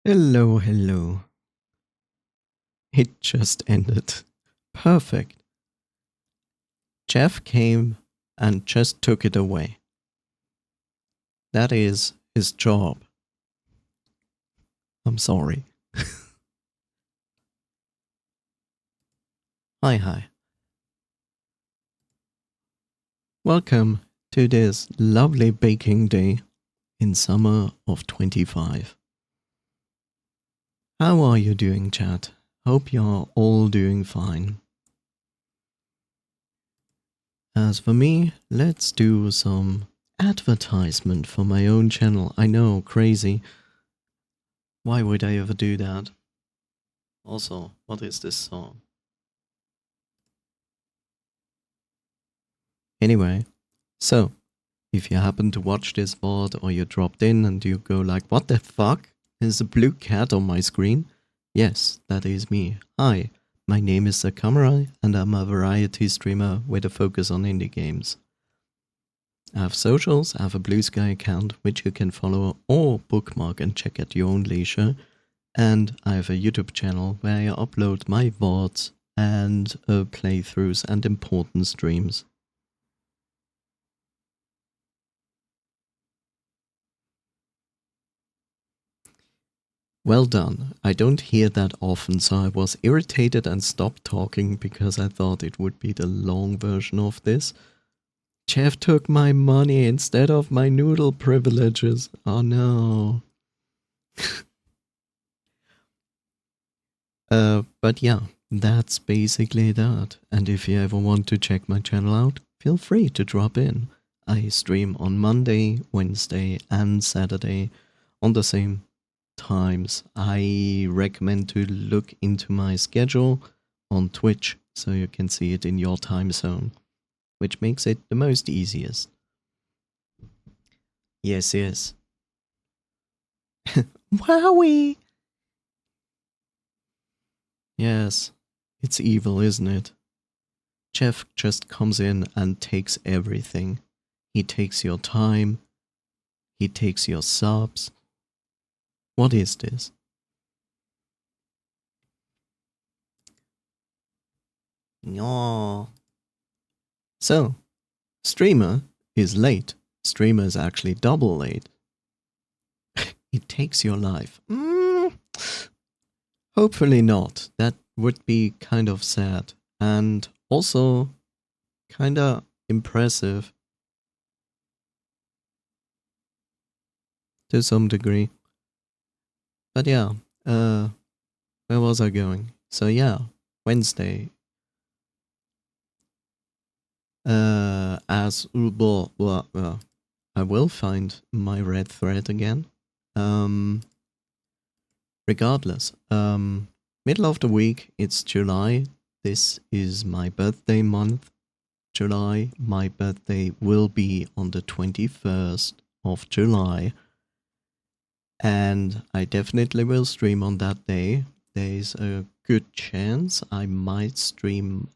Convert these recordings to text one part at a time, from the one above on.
Hello, hello. It just ended. Perfect. Jeff came and just took it away. That is his job. I'm sorry. Hi, hi. Welcome to this lovely baking day in summer of 25. How are you doing, chat? Hope you're all doing fine. As for me, let's do some advertisement for my own channel. I know, crazy. Why would I ever do that? Also, what is this song? Anyway, so if you happen to watch this VOD or you dropped in and you go like, what the fuck? There's a blue cat on my screen? Yes, that is me. Hi, my name is Sekamerai and I'm a variety streamer with a focus on indie games. I have socials, I have a Blue Sky account which you can follow or bookmark and check at your own leisure. And I have a YouTube channel where I upload my VODs and playthroughs and important streams. Well done. I don't hear that often, so I was irritated and stopped talking because I thought it would be the long version of this. Jeff took my money instead of my noodle privileges. Oh no. But yeah, that's basically that. And if you ever want to check my channel out, feel free to drop in. I stream on Monday, Wednesday, and Saturday on the same times. I recommend to look into my schedule on Twitch so you can see it in your time zone, which makes it the most easiest. Yes, yes. Wowie! Yes, it's evil, isn't it? Jeff just comes in and takes everything. He takes your time. He takes your subs. What is this? No. So, streamer is late. Streamer is actually double late. It takes your life. Hopefully not. That would be kind of sad. And also kind of impressive. To some degree. But yeah, where was I going? So yeah, Wednesday. As I will find my red thread again. Regardless, middle of the week, it's July. This is my birthday month. July. My birthday will be on the 21st of July. And I definitely will stream on that day. There's a good chance I might stream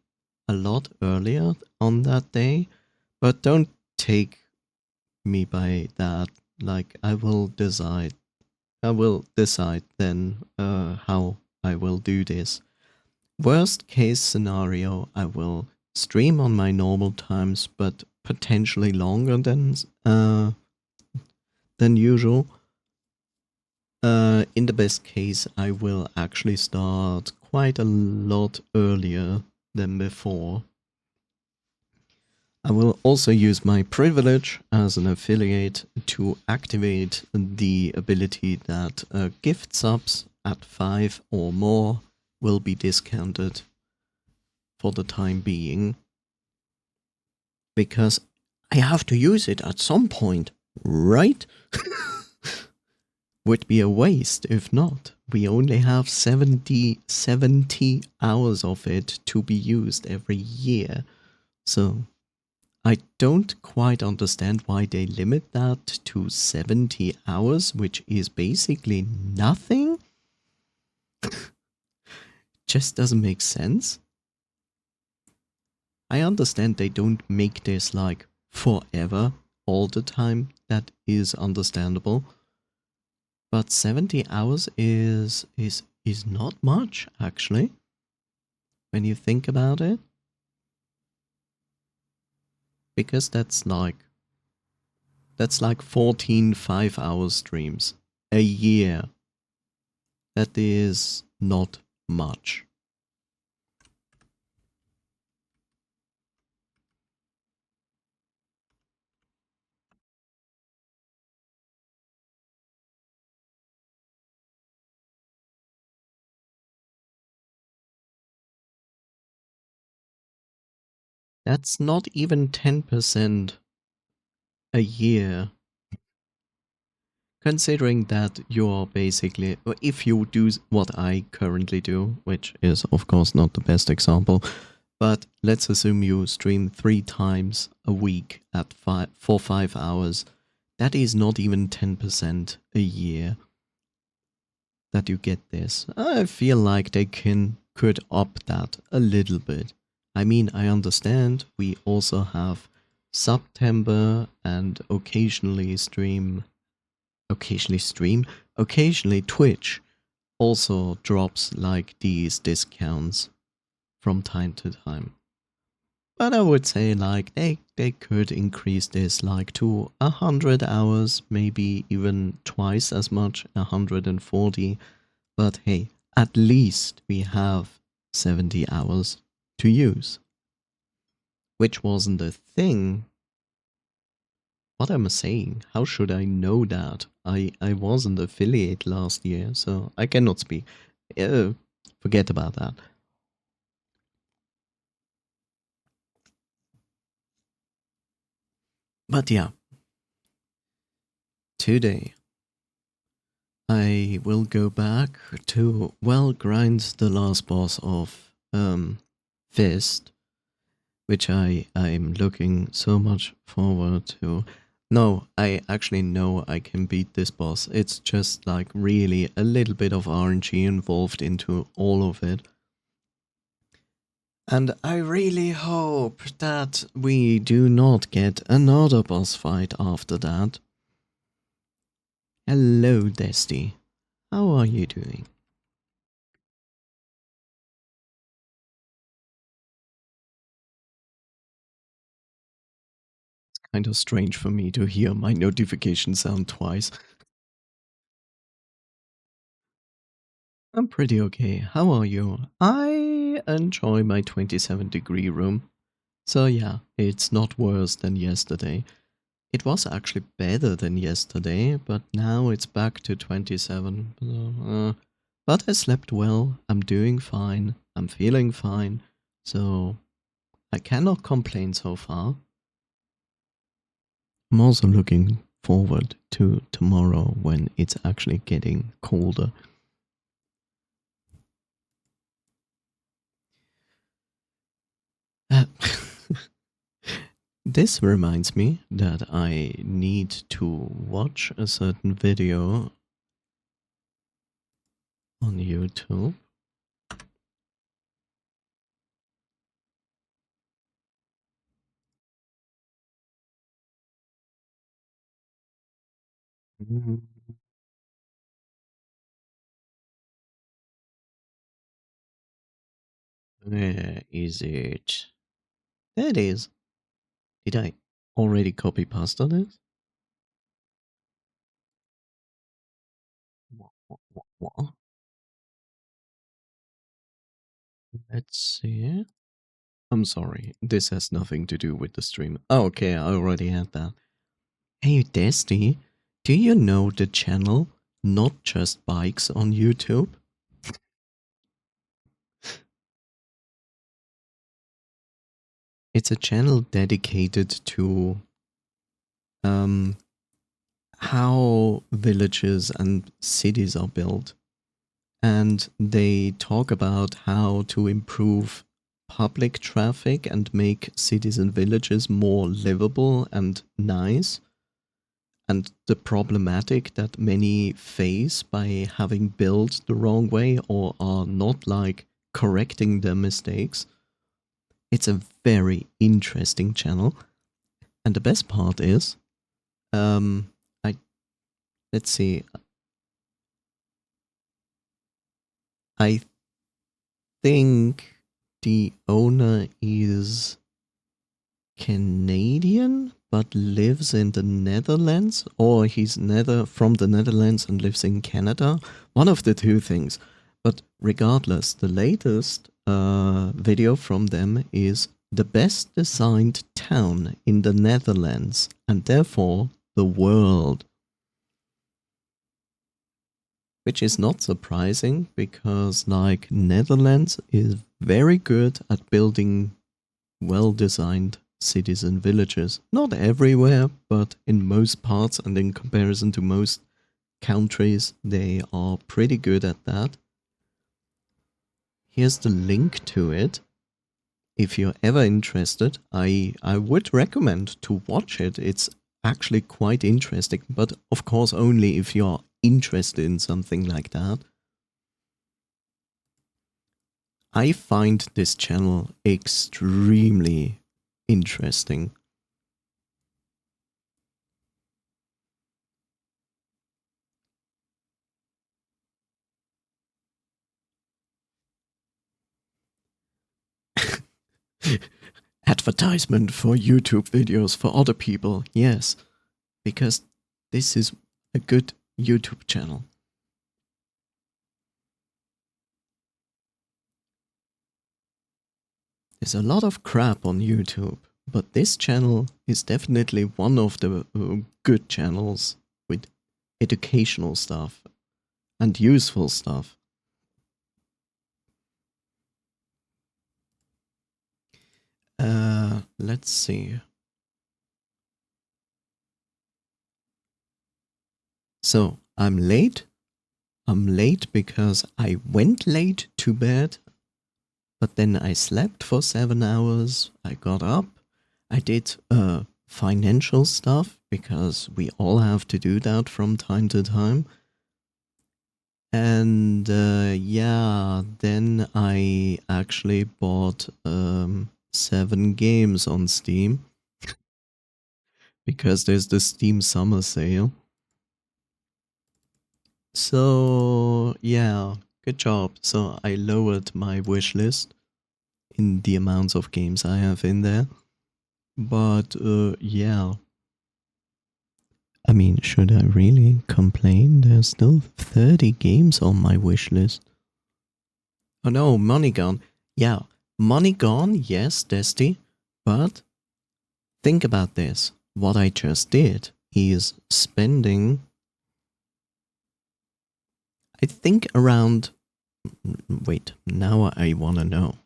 a lot earlier on that day, but don't take me by that. Like, I will decide then how I will do this. Worst case scenario, I will stream on my normal times, but potentially longer than usual. In the best case, I will actually start quite a lot earlier than before. I will also use my privilege as an affiliate to activate the ability that gift subs at 5 or more will be discounted for the time being. Because I have to use it at some point, right? Would be a waste if not. We only have 70 hours of it to be used every year. So I don't quite understand why they limit that to 70 hours, which is basically nothing. Just doesn't make sense. I understand they don't make this like forever all the time. That is understandable. But 70 hours is not much, actually, when you think about it. Because that's like 14 5-hour streams a year. That is not much. That's not even 10% a year. Considering that you're basically, if you do what I currently do, which is of course not the best example, but let's assume you stream 3 times a week at 5 hours, that is not even 10% a year that you get this. I feel like they could up that a little bit. I mean, I understand we also have September and occasionally Twitch also drops like these discounts from time to time. But I would say like they could increase this like to 100 hours, maybe even twice as much, 140. But hey, at least we have 70 hours to use. Which wasn't a thing. What am I saying? How should I know that? I wasn't affiliate last year, so I cannot speak. Forget about that. But yeah, today I will go back to, well, grind the last boss of Fist, which I'm looking so much forward to. No, I actually know I can beat this boss. It's just like really a little bit of RNG involved into all of it. And I really hope that we do not get another boss fight after that. Hello, Desty. How are you doing? Kind of strange for me to hear my notification sound twice. I'm pretty okay. How are you? I enjoy my 27-degree room. So yeah, it's not worse than yesterday. It was actually better than yesterday, but now it's back to 27. But I slept well, I'm doing fine, I'm feeling fine, so I cannot complain so far. I'm also looking forward to tomorrow when it's actually getting colder. This reminds me that I need to watch a certain video on YouTube. Where is it? There it is. Did I already copy pasta this? What? Let's see. I'm sorry, this has nothing to do with the stream. Oh, okay, I already had that. Hey, Desty, do you know the channel Not Just Bikes on YouTube? It's a channel dedicated to how villages and cities are built. And they talk about how to improve public traffic and make cities and villages more livable and nice, and the problematic that many face by having built the wrong way or are not like correcting their mistakes. It's a very interesting channel. And the best part is, I let's see, I think the owner is Canadian but lives in the Netherlands, or he's from the Netherlands and lives in Canada. One of the two things. But regardless, the latest video from them is the best designed town in the Netherlands and therefore the world. Which is not surprising because, like, Netherlands is very good at building well designed cities and villages. Not everywhere, but in most parts and in comparison to most countries, they are pretty good at that. Here's the link to it. If you're ever interested, I would recommend to watch it. It's actually quite interesting, but of course only if you're interested in something like that. I find this channel extremely interesting. Advertisement for YouTube videos for other people, yes, because this is a good YouTube channel. There's a lot of crap on YouTube, but this channel is definitely one of the good channels with educational stuff and useful stuff. Let's see. So, I'm late. I'm late because I went late to bed, but then I slept for 7 hours. I got up. I did financial stuff because we all have to do that from time to time. And yeah, then I actually bought 7 games on Steam because there's the Steam summer sale. So yeah, good job. So I lowered my wish list in the amounts of games I have in there. But yeah. I mean, should I really complain? There's still 30 games on my wish list. Oh no, money gone. Yeah, money gone, yes, Desty. But think about this. What I just did is spending, I think around, wait, now I want to know.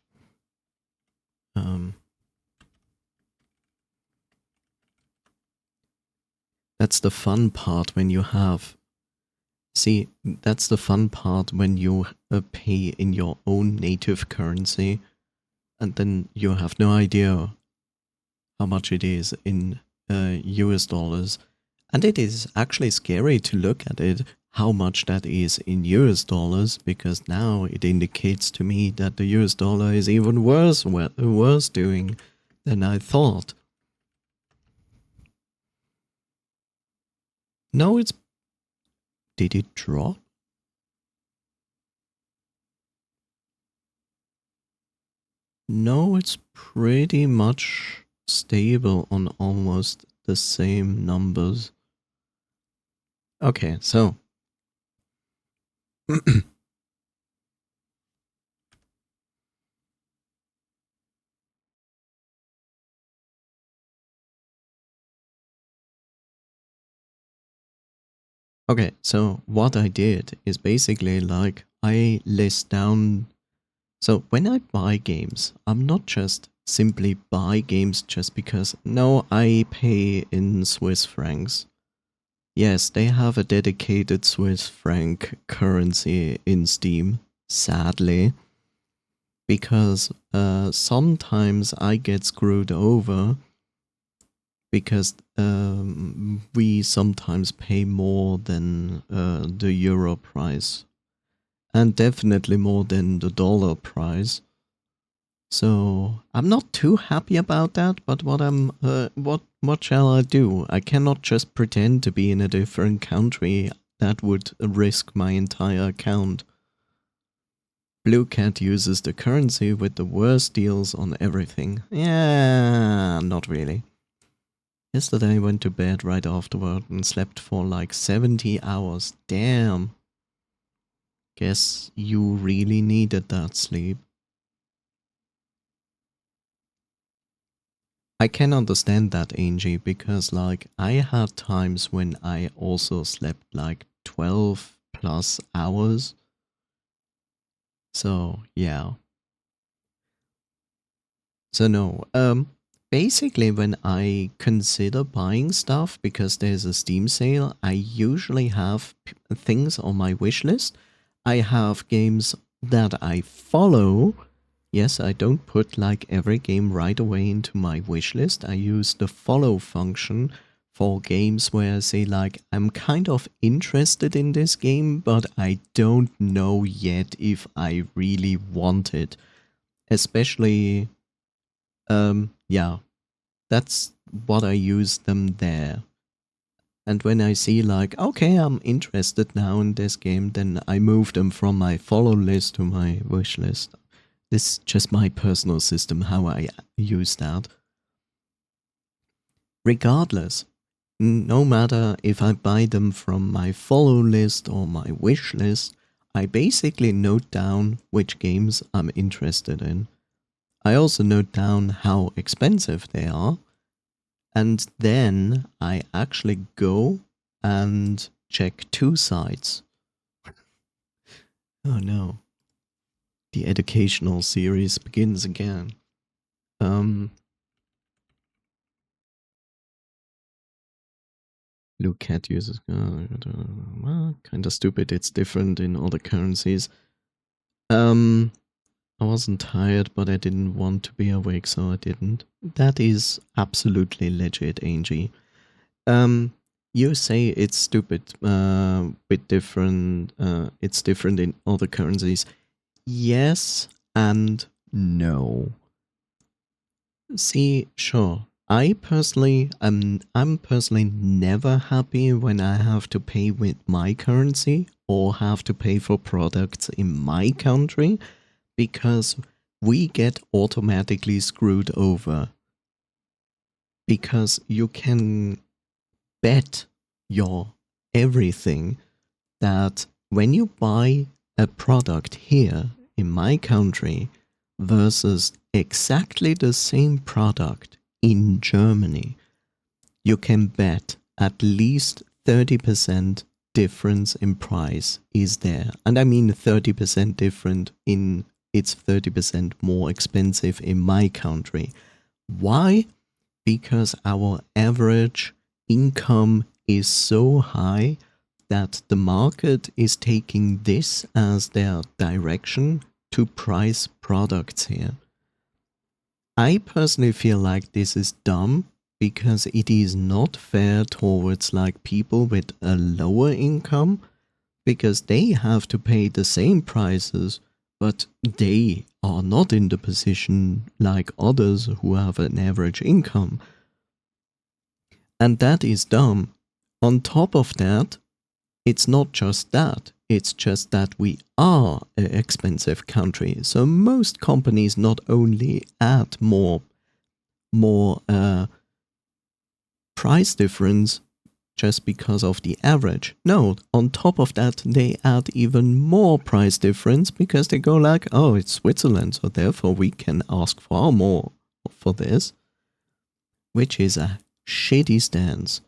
That's the fun part when you have, see, that's the fun part when you pay in your own native currency and then you have no idea how much it is in US dollars. And it is actually scary to look at it, how much that is in US dollars, because now it indicates to me that the US dollar is even worse doing than I thought. No, it's... Did it drop? No, it's pretty much stable on almost the same numbers. Okay, so... Okay, so what I did is basically like I list down. So when I buy games, I'm not just simply buy games just because. No, I pay in Swiss francs. Yes, they have a dedicated Swiss franc currency in Steam, sadly. Because sometimes I get screwed over because we sometimes pay more than the euro price, and definitely more than the dollar price. So I'm not too happy about that. But what shall I do? I cannot just pretend to be in a different country. That would risk my entire account. Blue Cat uses the currency with the worst deals on everything. Yeah, not really. Yesterday I went to bed right afterward and slept for like 70 hours. Damn. Guess you really needed that sleep. I can understand that, Angie, because like I had times when I also slept like 12 plus hours. So, yeah. So no, basically when I consider buying stuff because there's a Steam sale, I usually have things on my wish list. I have games that I follow. Yes, I don't put like every game right away into my wish list. I use the follow function for games where I say like, I'm kind of interested in this game, but I don't know yet if I really want it. Especially yeah, that's what I use them there. And when I see like, okay, I'm interested now in this game, then I move them from my follow list to my wish list. This is just my personal system, how I use that. Regardless, no matter if I buy them from my follow list or my wish list, I basically note down which games I'm interested in. I also note down how expensive they are. And then I actually go and check two sites. Oh no. The educational series begins again. Look at users. Kind of stupid. It's different in other currencies. I wasn't tired, but I didn't want to be awake, so I didn't. That is absolutely legit, Angie. You say it's stupid, with different, it's different in other currencies. Yes and no. See, sure. I'm personally never happy when I have to pay with my currency or have to pay for products in my country because we get automatically screwed over. Because you can bet your everything that when you buy a product here in my country versus exactly the same product in Germany, you can bet at least 30% difference in price is there. And I mean 30% different in it's 30% more expensive in my country. Why? Because our average income is so high that the market is taking this as their direction to price products here. I personally feel like this is dumb because it is not fair towards like people with a lower income because they have to pay the same prices, but they are not in the position like others who have an average income. And that is dumb. On top of that, it's not just that. It's just that we are an expensive country. So most companies not only add more price difference just because of the average. No, on top of that, they add even more price difference because they go like, oh, it's Switzerland, so therefore we can ask far more for this, which is a shitty stance.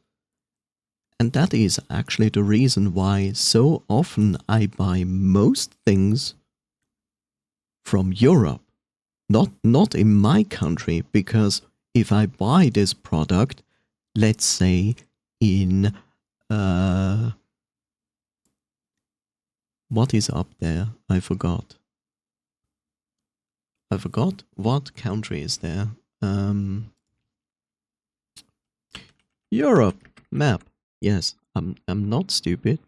And that is actually the reason why so often I buy most things from Europe, not in my country, because if I buy this product, let's say in what is up there? I forgot. What country is there. Europe map. Yes, I'm not stupid.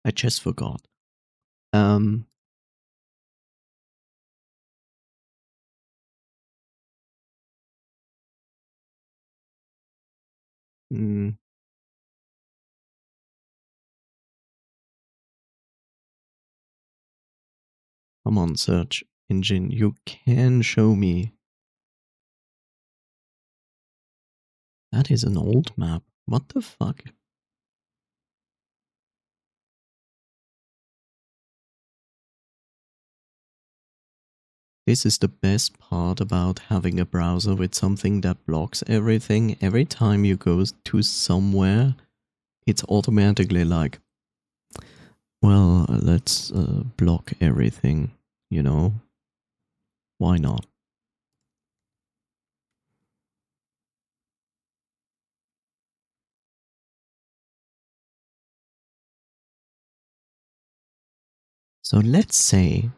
I just forgot. Um, mm, Come on, search engine, you can show me. That is an old map. What the fuck? This is the best part about having a browser with something that blocks everything. Every time you go to somewhere, it's automatically like, well, let's block everything, you know? Why not? So let's say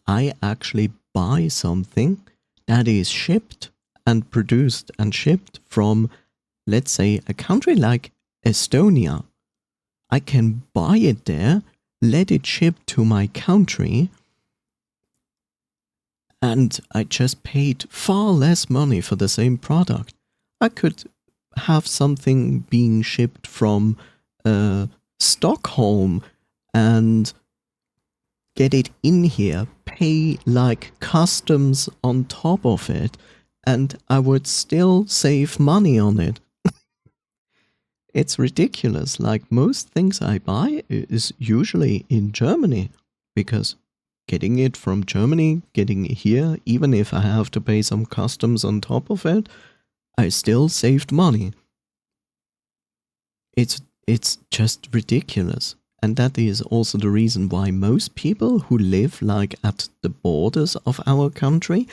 I actually buy something that is shipped and produced and shipped from, let's say, a country like Estonia. I can buy it there, let it ship to my country, and I just paid far less money for the same product. I could have something being shipped from Stockholm and get it in here, pay like customs on top of it, and I would still save money on it. It's ridiculous. Like most things I buy is usually in Germany because getting it from Germany, getting it here, even if I have to pay some customs on top of it, I still saved money. It's just ridiculous. And that is also the reason why most people who live like at the borders of our country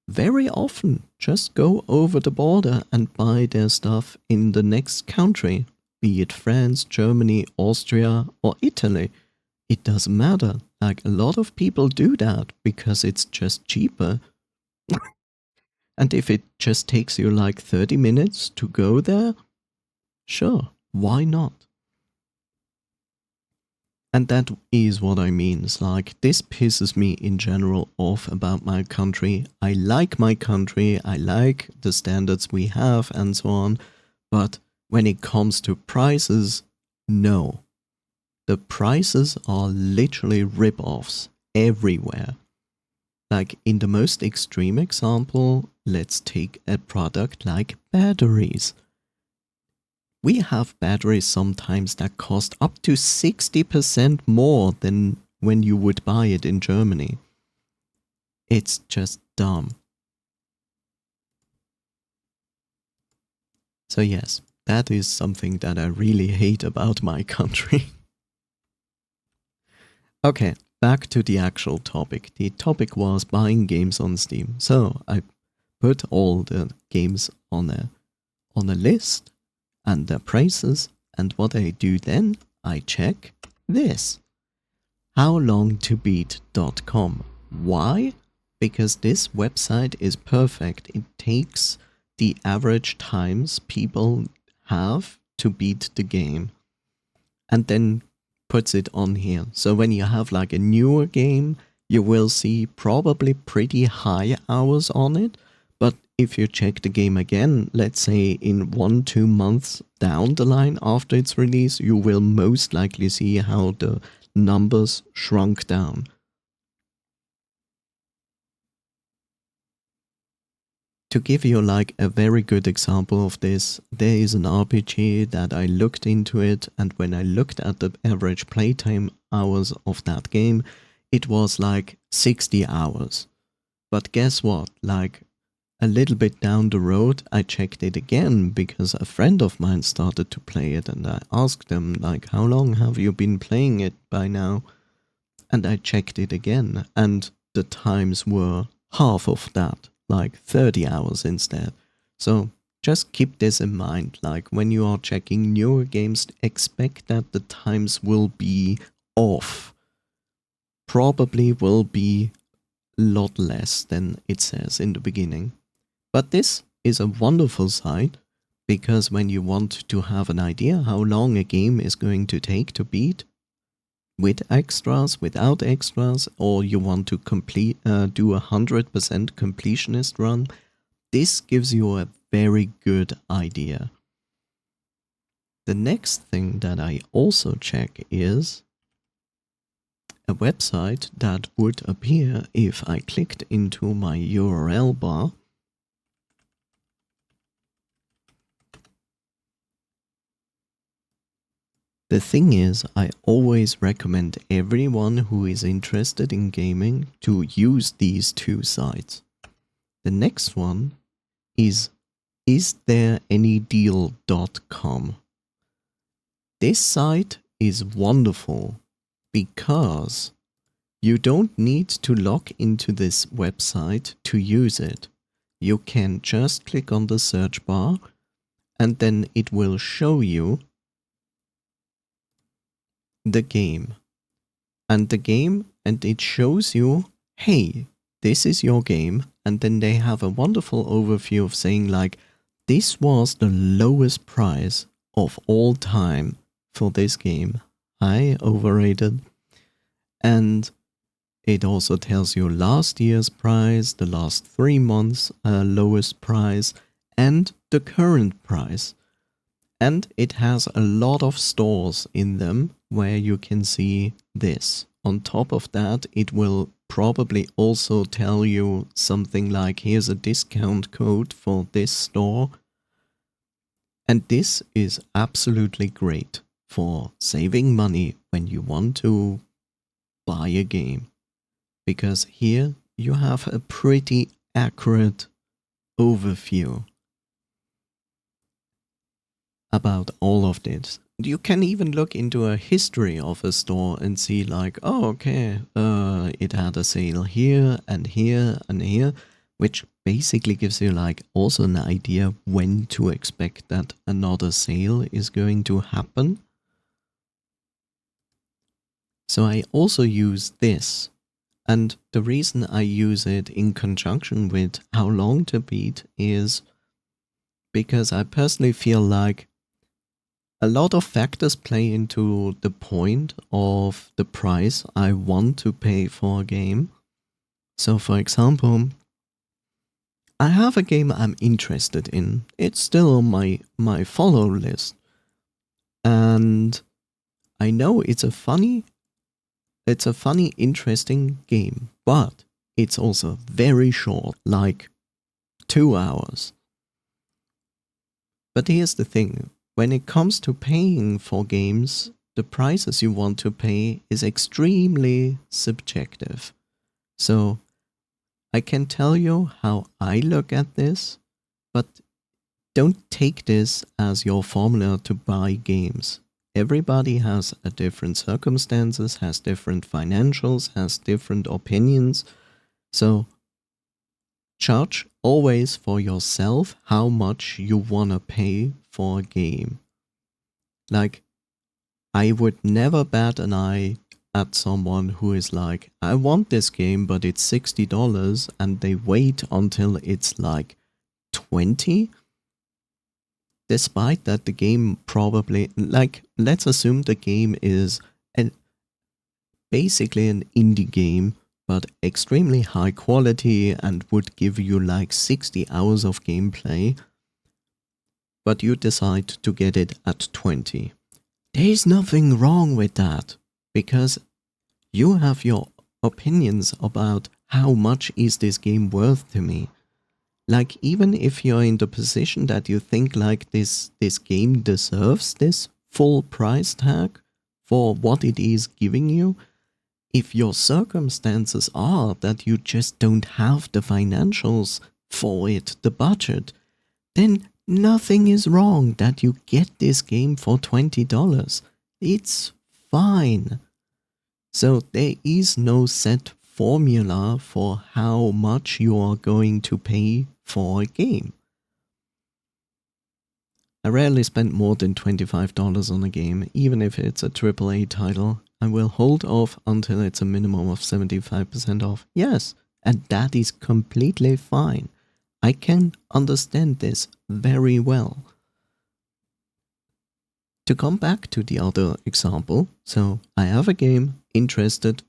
very often just go over the border and buy their stuff in the next country, be it France, Germany, Austria, or Italy. It doesn't matter. Like a lot of people do that because it's just cheaper. And if it just takes you like 30 minutes to go there, sure, why not? And that is what I mean. It's like, this pisses me in general off about my country. I like my country, I like the standards we have and so on. But when it comes to prices, no. The prices are literally rip-offs everywhere. Like in the most extreme example, let's take a product like batteries. We have batteries sometimes that cost up to 60% more than when you would buy it in Germany. It's just dumb. So yes, that is something that I really hate about my country. Okay, back to the actual topic. The topic was buying games on Steam. So I put all the games on a list and their prices, and what I do then, I check this. howlongtobeat.com. Why? Because this website is perfect. It takes the average times people have to beat the game and then puts it on here. So when you have like a newer game, you will see probably pretty high hours on it. But if you check the game again, let's say in 1-2 months down the line after its release, you will most likely see how the numbers shrunk down. To give you like a very good example of this, there is an RPG that I looked into it, and when I looked at the average playtime hours of that game, it was like 60 hours. But guess what? Like a little bit down the road, I checked it again because a friend of mine started to play it, and I asked them like, how long have you been playing it by now? And I checked it again, and the times were half of that, like 30 hours instead. So just keep this in mind, like when you are checking newer games, expect that the times will be off. Probably will be a lot less than it says in the beginning. But this is a wonderful site, because when you want to have an idea how long a game is going to take to beat, with extras, without extras, or you want to do 100% completionist run, this gives you a very good idea. The next thing that I also check is a website that would appear if I clicked into my URL bar. The thing is, I always recommend everyone who is interested in gaming to use these two sites. The next one is istthereanydeal.com. This site is wonderful because you don't need to log into this website to use it. You can just click on the search bar and then it will show you the game. And it shows you, hey, this is your game. And then they have a wonderful overview of saying like, this was the lowest price of all time for this game. High, overrated. And it also tells you last year's price, the last 3 months lowest price, and the current price. And it has a lot of stores in them where you can see this. On top of that, it will probably also tell you something like, here's a discount code for this store. And this is absolutely great for saving money when you want to buy a game. Because here you have a pretty accurate overview about all of this. You can even look into a history of a store and see like, oh, okay, it had a sale here and here and here, which basically gives you like also an idea when to expect that another sale is going to happen. So I also use this, and the reason I use it in conjunction with How Long to Beat is because I personally feel like a lot of factors play into the point of the price I want to pay for a game. So for example, I have a game I'm interested in. It's still on my follow list. And I know it's a funny, interesting game, but it's also very short, like 2 hours. But here's the thing. When it comes to paying for games, the prices you want to pay is extremely subjective. So I can tell you how I look at this, but don't take this as your formula to buy games. Everybody has a different circumstances, has different financials, has different opinions. So judge always for yourself how much you want to pay for a game. Like, I would never bat an eye at someone who is like, I want this game, but it's $60, and they wait until it's like 20. Despite that the game probably, like, let's assume the game is basically an indie game, but extremely high quality and would give you like 60 hours of gameplay, but you decide to get it at 20. There's nothing wrong with that, because you have your opinions about how much is this game worth to me. Like, even if you're in the position that you think like this game deserves this full price tag for what it is giving you, if your circumstances are that you just don't have the financials for it, the budget, then nothing is wrong that you get this game for $20. It's fine. So there is no set formula for how much you are going to pay for a game. I rarely spend more than $25 on a game, even if it's a AAA title. I will hold off until it's a minimum of 75% off. Yes, and that is completely fine. I can understand this very well. To come back to the other example, so I have a game, interested,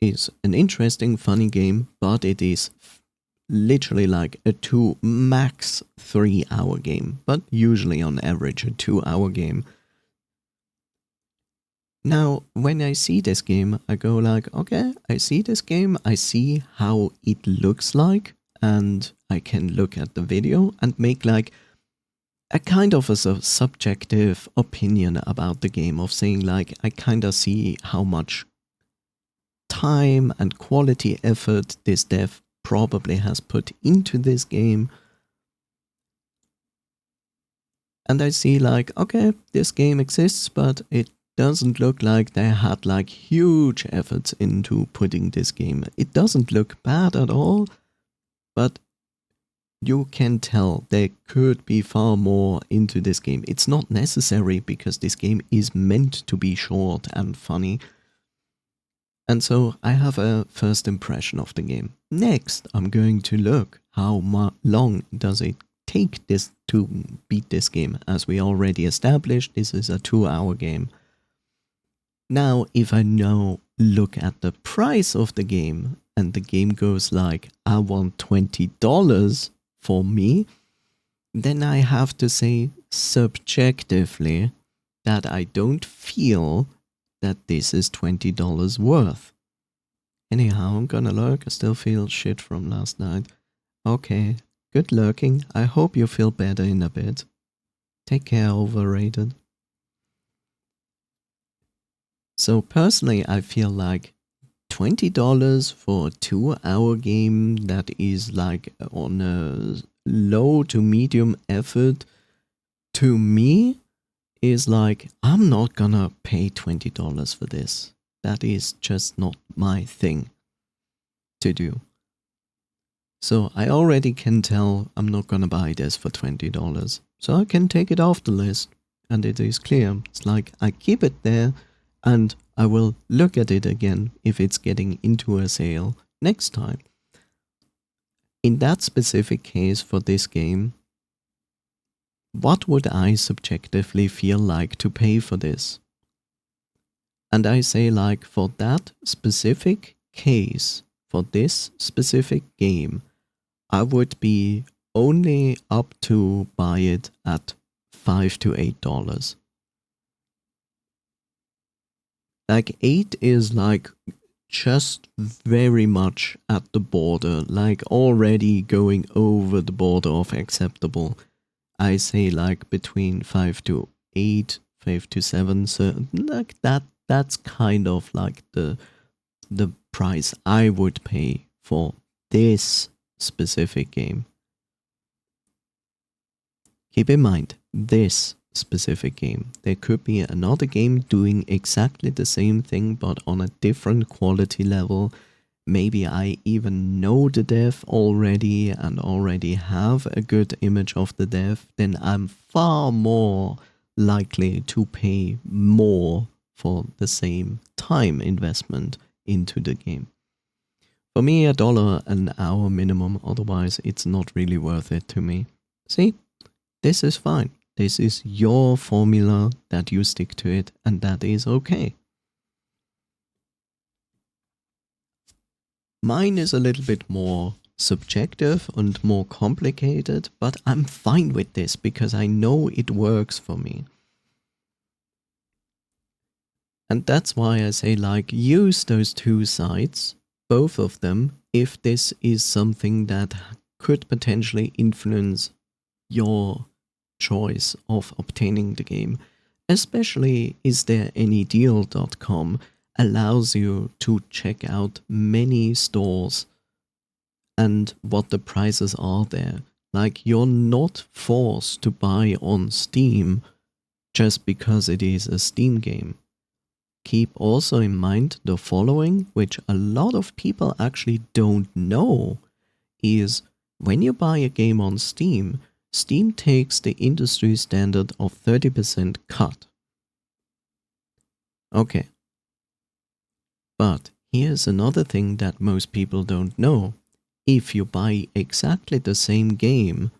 is an interesting, funny game, but it is literally like a 2, max 3 hour game, but usually on average a 2 hour game. Now, when I see this game, I go like, okay, I see this game, I see how it looks like, and I can look at the video and make like a kind of a subjective opinion about the game of saying like, I kind of see how much time and quality effort this dev probably has put into this game. And I see like, okay, this game exists, but it doesn't look like they had like huge efforts into putting this game. It doesn't look bad at all, but you can tell there could be far more into this game. It's not necessary because this game is meant to be short and funny. And so I have a first impression of the game. Next, I'm going to look how long does it take this to beat this game. As we already established, this is a 2-hour game. Now, if I now look at the price of the game and the game goes like, I want $20 for me, then I have to say subjectively that I don't feel that this is $20 worth. Anyhow, I'm gonna lurk. I still feel shit from last night. Okay, good lurking. I hope you feel better in a bit. Take care, overrated. So personally, I feel like $20 for a 2-hour game that is like on a low to medium effort, to me, is like, I'm not gonna pay $20 for this. That is just not my thing to do. So I already can tell I'm not gonna buy this for $20. So I can take it off the list, and it is clear. It's like I keep it there, and I will look at it again if it's getting into a sale next time. In that specific case for this game, what would I subjectively feel like to pay for this? And I say like, for that specific case, for this specific game, I would be only up to buy it at $5 to $8. Like 8 is like just very much at the border, like already going over the border of acceptable. I say like between 5 to 8, 5 to 7, so like that's kind of like the price I would pay for this specific game. Keep in mind, this specific game. There could be another game doing exactly the same thing but on a different quality level. Maybe I even know the dev already and already have a good image of the dev, then I'm far more likely to pay more for the same time investment into the game. For me, $1 an hour minimum, otherwise it's not really worth it to me. See, this is fine. This is your formula that you stick to it, and that is okay. Mine is a little bit more subjective and more complicated, but I'm fine with this because I know it works for me. And that's why I say like, use those two sites, both of them, if this is something that could potentially influence your choice of obtaining the game. Especially, is there any deal.com allows you to check out many stores and what the prices are there. Like, you're not forced to buy on Steam just because it is a Steam game. Keep also in mind the following, which a lot of people actually don't know, is when you buy a game on Steam, Steam takes the industry standard of 30% cut. Okay. But here's another thing that most people don't know. If you buy exactly the same game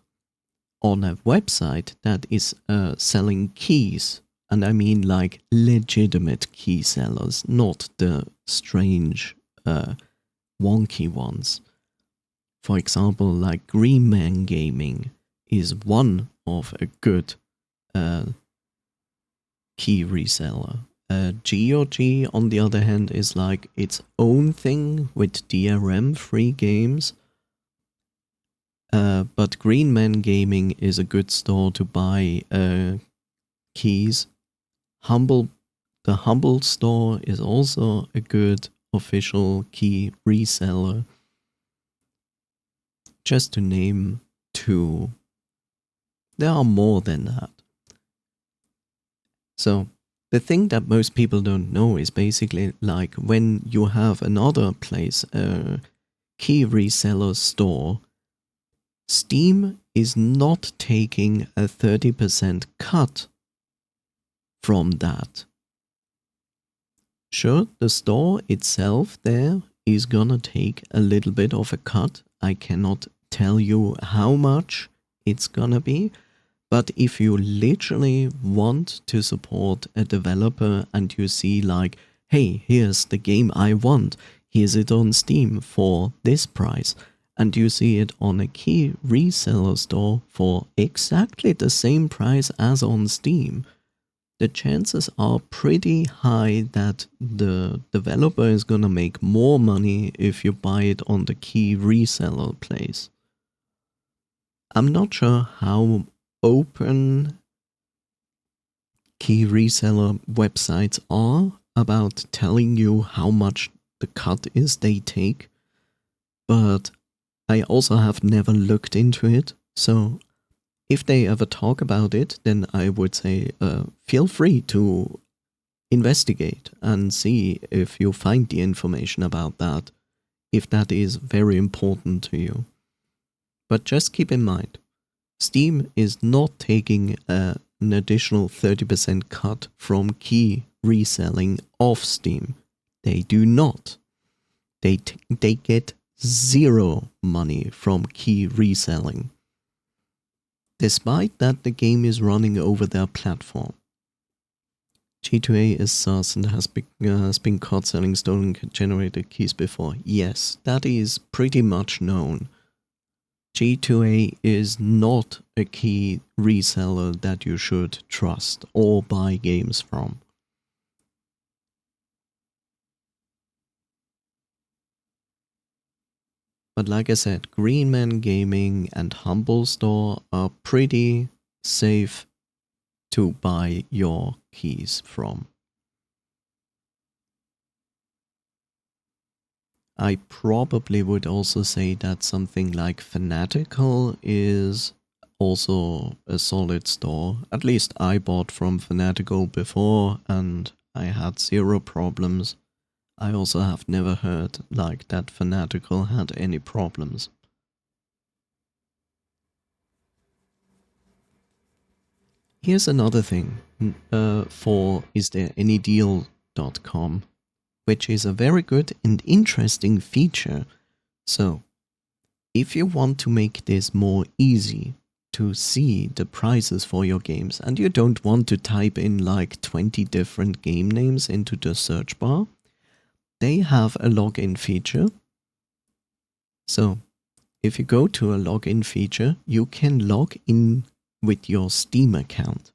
on a website that is selling keys, and I mean like legitimate key sellers, not the strange, wonky ones. For example, like Green Man Gaming is one of a good key reseller. GOG, on the other hand, is like its own thing with DRM-free games. But Green Man Gaming is a good store to buy keys. The Humble store is also a good official key reseller. Just to name two. There are more than that. So the thing that most people don't know is basically like when you have another place, a key reseller store, Steam is not taking a 30% cut from that. Sure, the store itself there is gonna take a little bit of a cut. I cannot tell you how much it's gonna be, but if you literally want to support a developer and you see like, hey, here's the game I want, here's it on Steam for this price, and you see it on a key reseller store for exactly the same price as on Steam, the chances are pretty high that the developer is gonna make more money if you buy it on the key reseller place. I'm not sure how open key reseller websites are about telling you how much the cut is they take, but I also have never looked into it, so if they ever talk about it, then I would say feel free to investigate and see if you find the information about that, if that is very important to you. But just keep in mind, Steam is not taking an additional 30% cut from key reselling off Steam. They do not. They get zero money from key reselling, despite that the game is running over their platform. G2A is sus and has been caught selling stolen generated keys before. Yes, that is pretty much known. G2A is not a key reseller that you should trust or buy games from. But like I said, Green Man Gaming and Humble Store are pretty safe to buy your keys from. I probably would also say that something like Fanatical is also a solid store. At least I bought from Fanatical before and I had zero problems. I also have never heard like that Fanatical had any problems. Here's another thing for istthereanydeal.com, which is a very good and interesting feature. So, if you want to make this more easy to see the prices for your games and you don't want to type in like 20 different game names into the search bar, they have a login feature. So, if you go to a login feature, you can log in with your Steam account.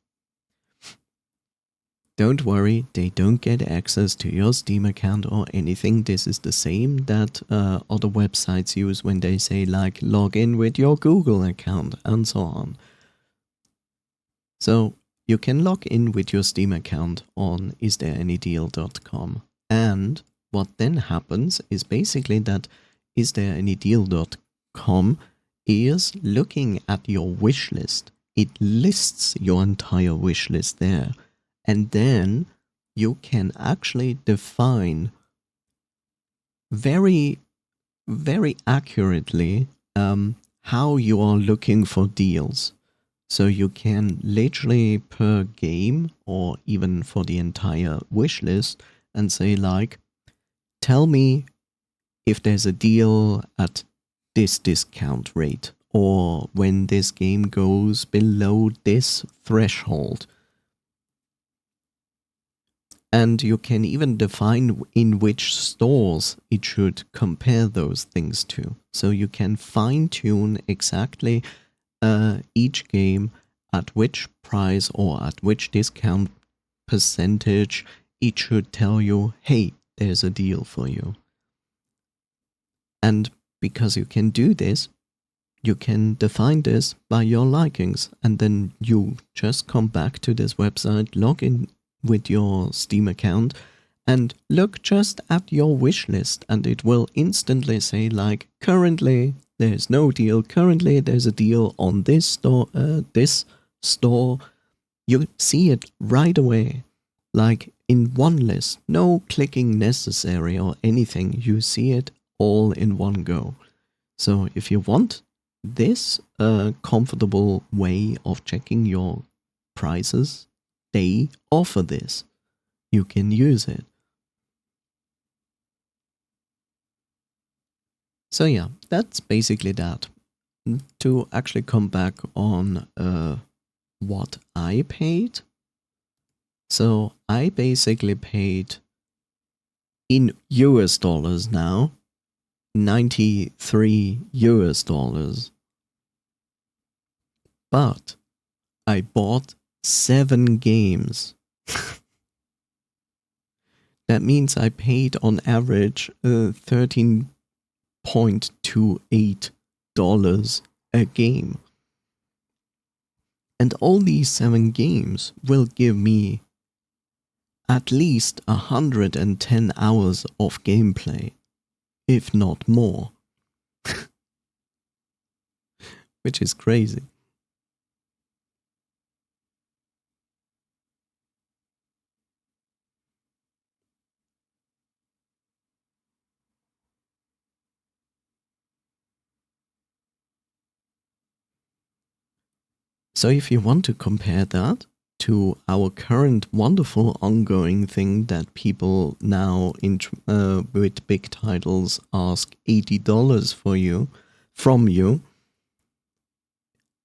Don't worry, they don't get access to your Steam account or anything. This is the same that other websites use when they say like log in with your Google account and so on. So you can log in with your Steam account on istthereanydeal.com, and what then happens is basically that istthereanydeal.com is looking at your wish list. It lists your entire wish list there. And then you can actually define very, very accurately how you are looking for deals. So you can literally per game or even for the entire wish list and say like, tell me if there's a deal at this discount rate or when this game goes below this threshold. And you can even define in which stores it should compare those things to. So you can fine-tune exactly each game at which price or at which discount percentage it should tell you, hey, there's a deal for you. And because you can do this, you can define this by your likings, and then you just come back to this website, log in with your Steam account, and look just at your wish list, and it will instantly say like, currently there's no deal, currently there's a deal on this store, You see it right away, like in one list, no clicking necessary or anything, you see it all in one go. So if you want this comfortable way of checking your prices, they offer this. You can use it. So yeah, that's basically that. To actually come back on what I paid. So I basically paid in US dollars now, 93 US dollars. But I bought 7 games. That means I paid on average $13.28 a game. And all these 7 games will give me at least 110 hours of gameplay, if not more. Which is crazy. So if you want to compare that to our current wonderful ongoing thing that people now with big titles ask $80 from you,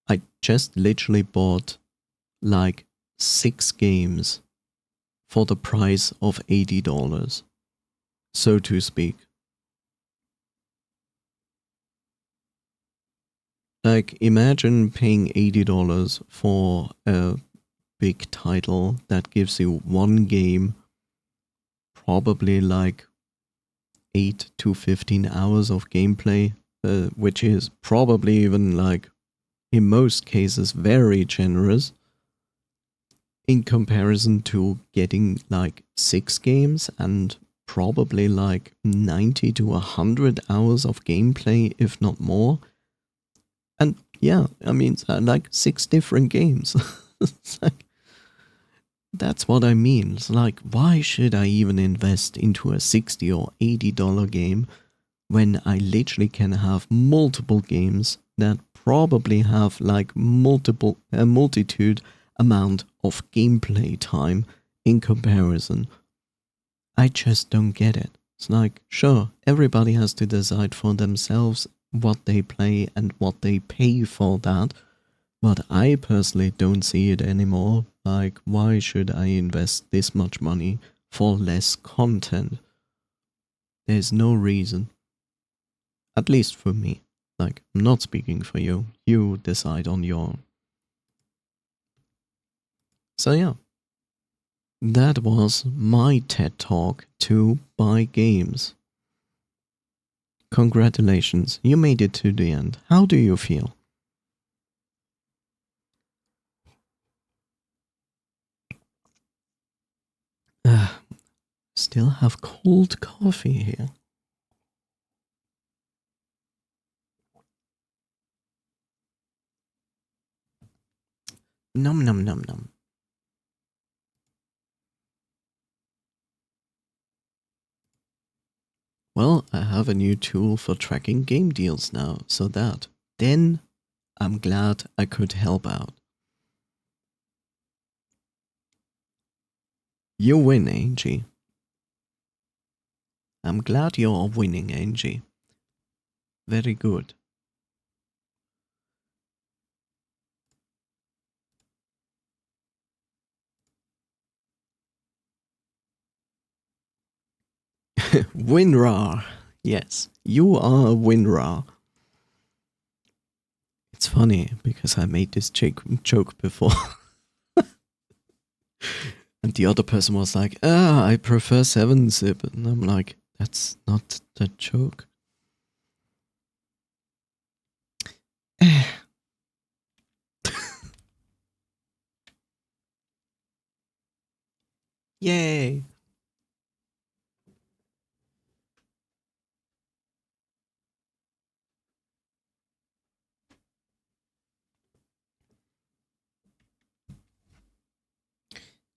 I just literally bought like 6 games for the price of $80, so to speak. Like, imagine paying $80 for a big title that gives you one game, probably like 8 to 15 hours of gameplay, which is probably even like, in most cases, very generous in comparison to getting like 6 games and probably like 90 to 100 hours of gameplay, if not more. And yeah, I mean, like 6 different games. It's like, that's what I mean. It's like, why should I even invest into a $60 or $80 game when I literally can have multiple games that probably have like a multitude amount of gameplay time in comparison? I just don't get it. It's like, sure, everybody has to decide for themselves what they play and what they pay for that, but I personally don't see it anymore. Like, why should I invest this much money for less content? There's no reason. At least for me. Like, I'm not speaking for you. You decide on your own. So yeah. That was my TED Talk to buy games. Congratulations, you made it to the end. How do you feel? Still have cold coffee here. Num num num num. Well, I have a new tool for tracking game deals now, so that then I'm glad I could help out. You win, Angie. I'm glad you're winning, Angie. Very good. WinRAR. Yes, you are a WinRAR. It's funny because I made this joke before. And the other person was like, I prefer 7-zip. And I'm like, that's not the joke. Yay.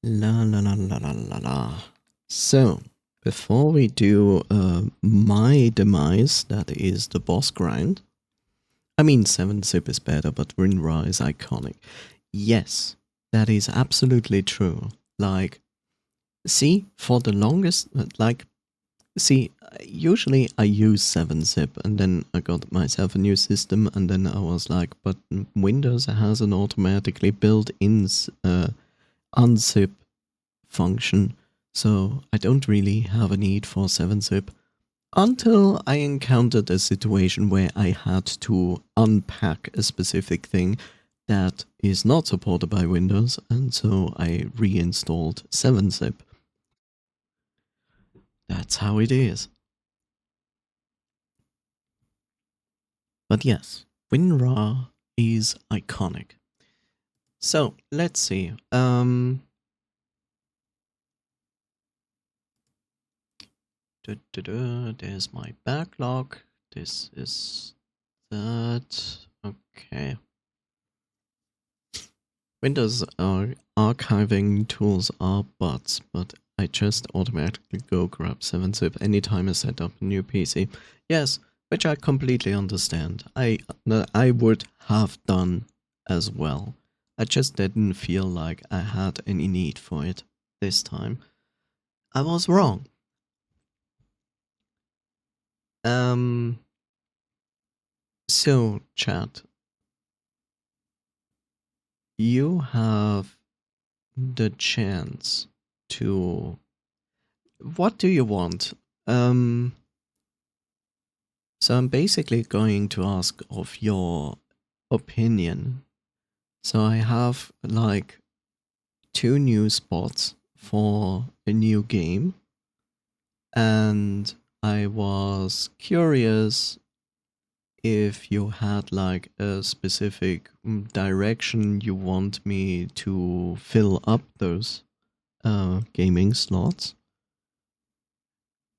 La la la la la la la. So, before we do my demise, that is the boss grind. I mean, 7-zip is better, but WinRAR is iconic. Yes, that is absolutely true. Like, see, for the longest, see, usually I use 7-zip and then I got myself a new system and then I was like, but Windows has an automatically built-in unzip function, so I don't really have a need for 7-zip. Until I encountered a situation where I had to unpack a specific thing that is not supported by Windows, and so I reinstalled 7-zip. That's how it is. But yes, WinRAR is iconic. So let's see. There's my backlog. This is that. Okay. Windows archiving tools are butts, but I just automatically go grab 7-zip anytime I set up a new PC. Yes, which I completely understand. I would have done as well. I just didn't feel like I had any need for it this time. I was wrong. So chat, you have the chance to, what do you want? So I'm basically going to ask of your opinion. So I have like 2 new spots for a new game, and I was curious if you had like a specific direction you want me to fill up those gaming slots.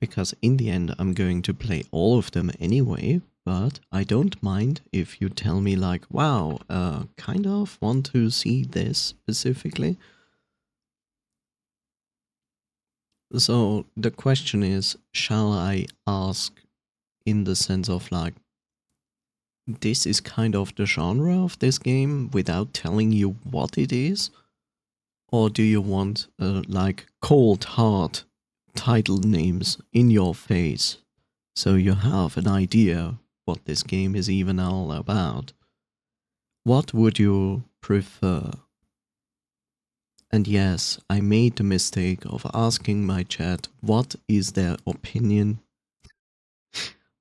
Because in the end, I'm going to play all of them anyway, but I don't mind if you tell me like, wow, kind of want to see this specifically. So the question is, shall I ask in the sense of like, this is kind of the genre of this game without telling you what it is? Or do you want like cold hard title names in your face so you have an idea what this game is even all about? What would you prefer? And yes, I made the mistake of asking my chat what is their opinion.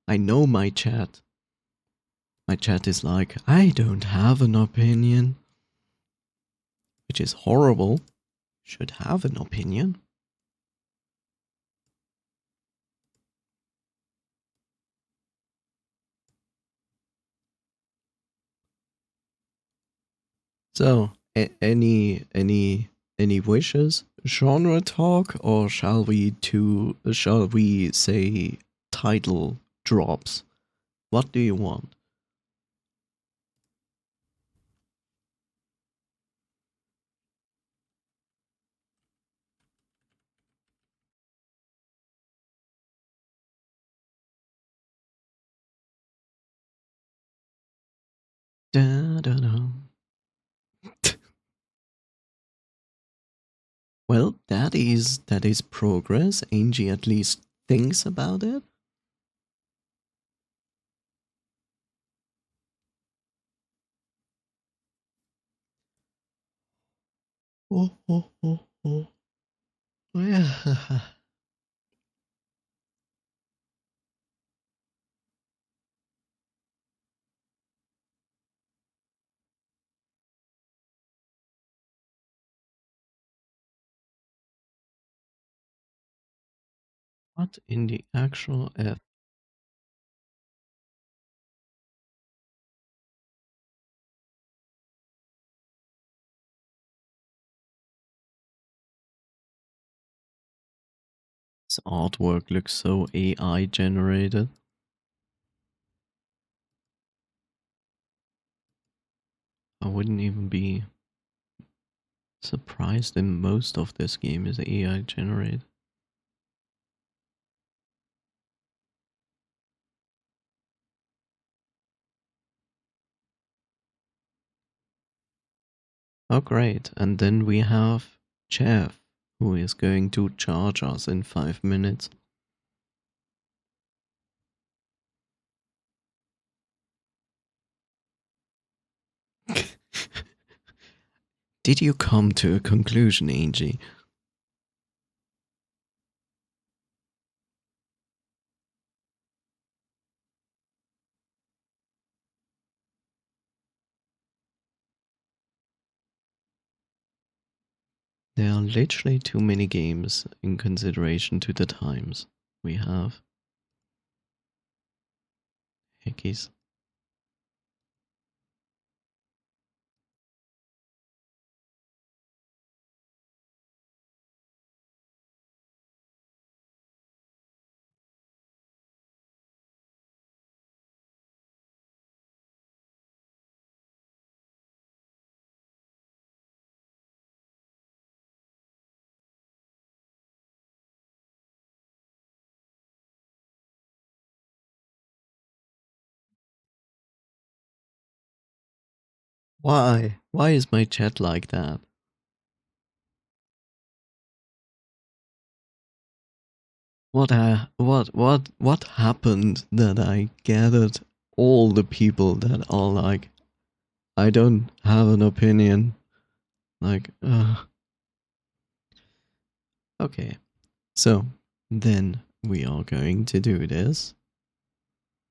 I know my chat. My chat is like, I don't have an opinion, which is horrible. Should have an opinion. So, any wishes? Genre talk, or shall we say title drops? What do you want? Da, da, da. Well, that is progress. Angie at least thinks about it. Oh, oh, oh, oh. Yeah. What in the actual F? This artwork looks so AI generated. I wouldn't even be surprised if most of this game is AI generated. Oh great, and then we have Jeff, who is going to charge us in 5 minutes. Did you come to a conclusion, Angie? There are literally too many games in consideration to the times we have. Hickeys. Why? Why is my chat like that? What happened that I gathered all the people that are like, I don't have an opinion. Like, okay. So, then we are going to do this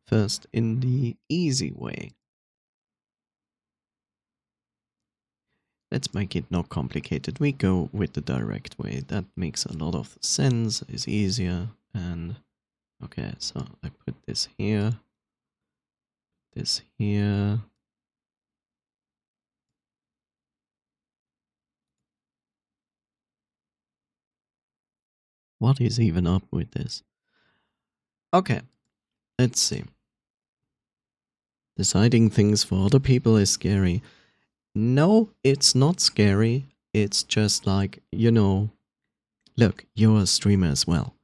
first in the easy way. Let's make it not complicated. We go with the direct way. That makes a lot of sense, is easier, and okay, so I put this here, this here. What is even up with this? Okay, let's see. Deciding things for other people is scary. No, it's not scary. It's just like, you know, look, you're a streamer as well.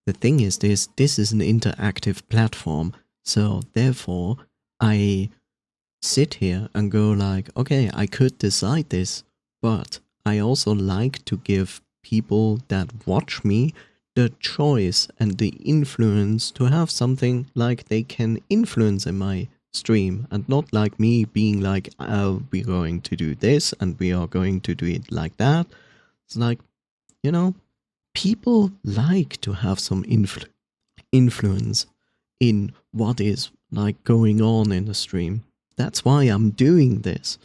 The thing is this is an interactive platform, so therefore I sit here and go like, okay, I could decide this, but I also like to give people that watch me the choice and the influence to have something like they can influence in my stream, and not like me being like, oh, we're going to do this and we are going to do it like that. It's like, you know, people like to have some influence in what is like going on in the stream. That's why I'm doing this.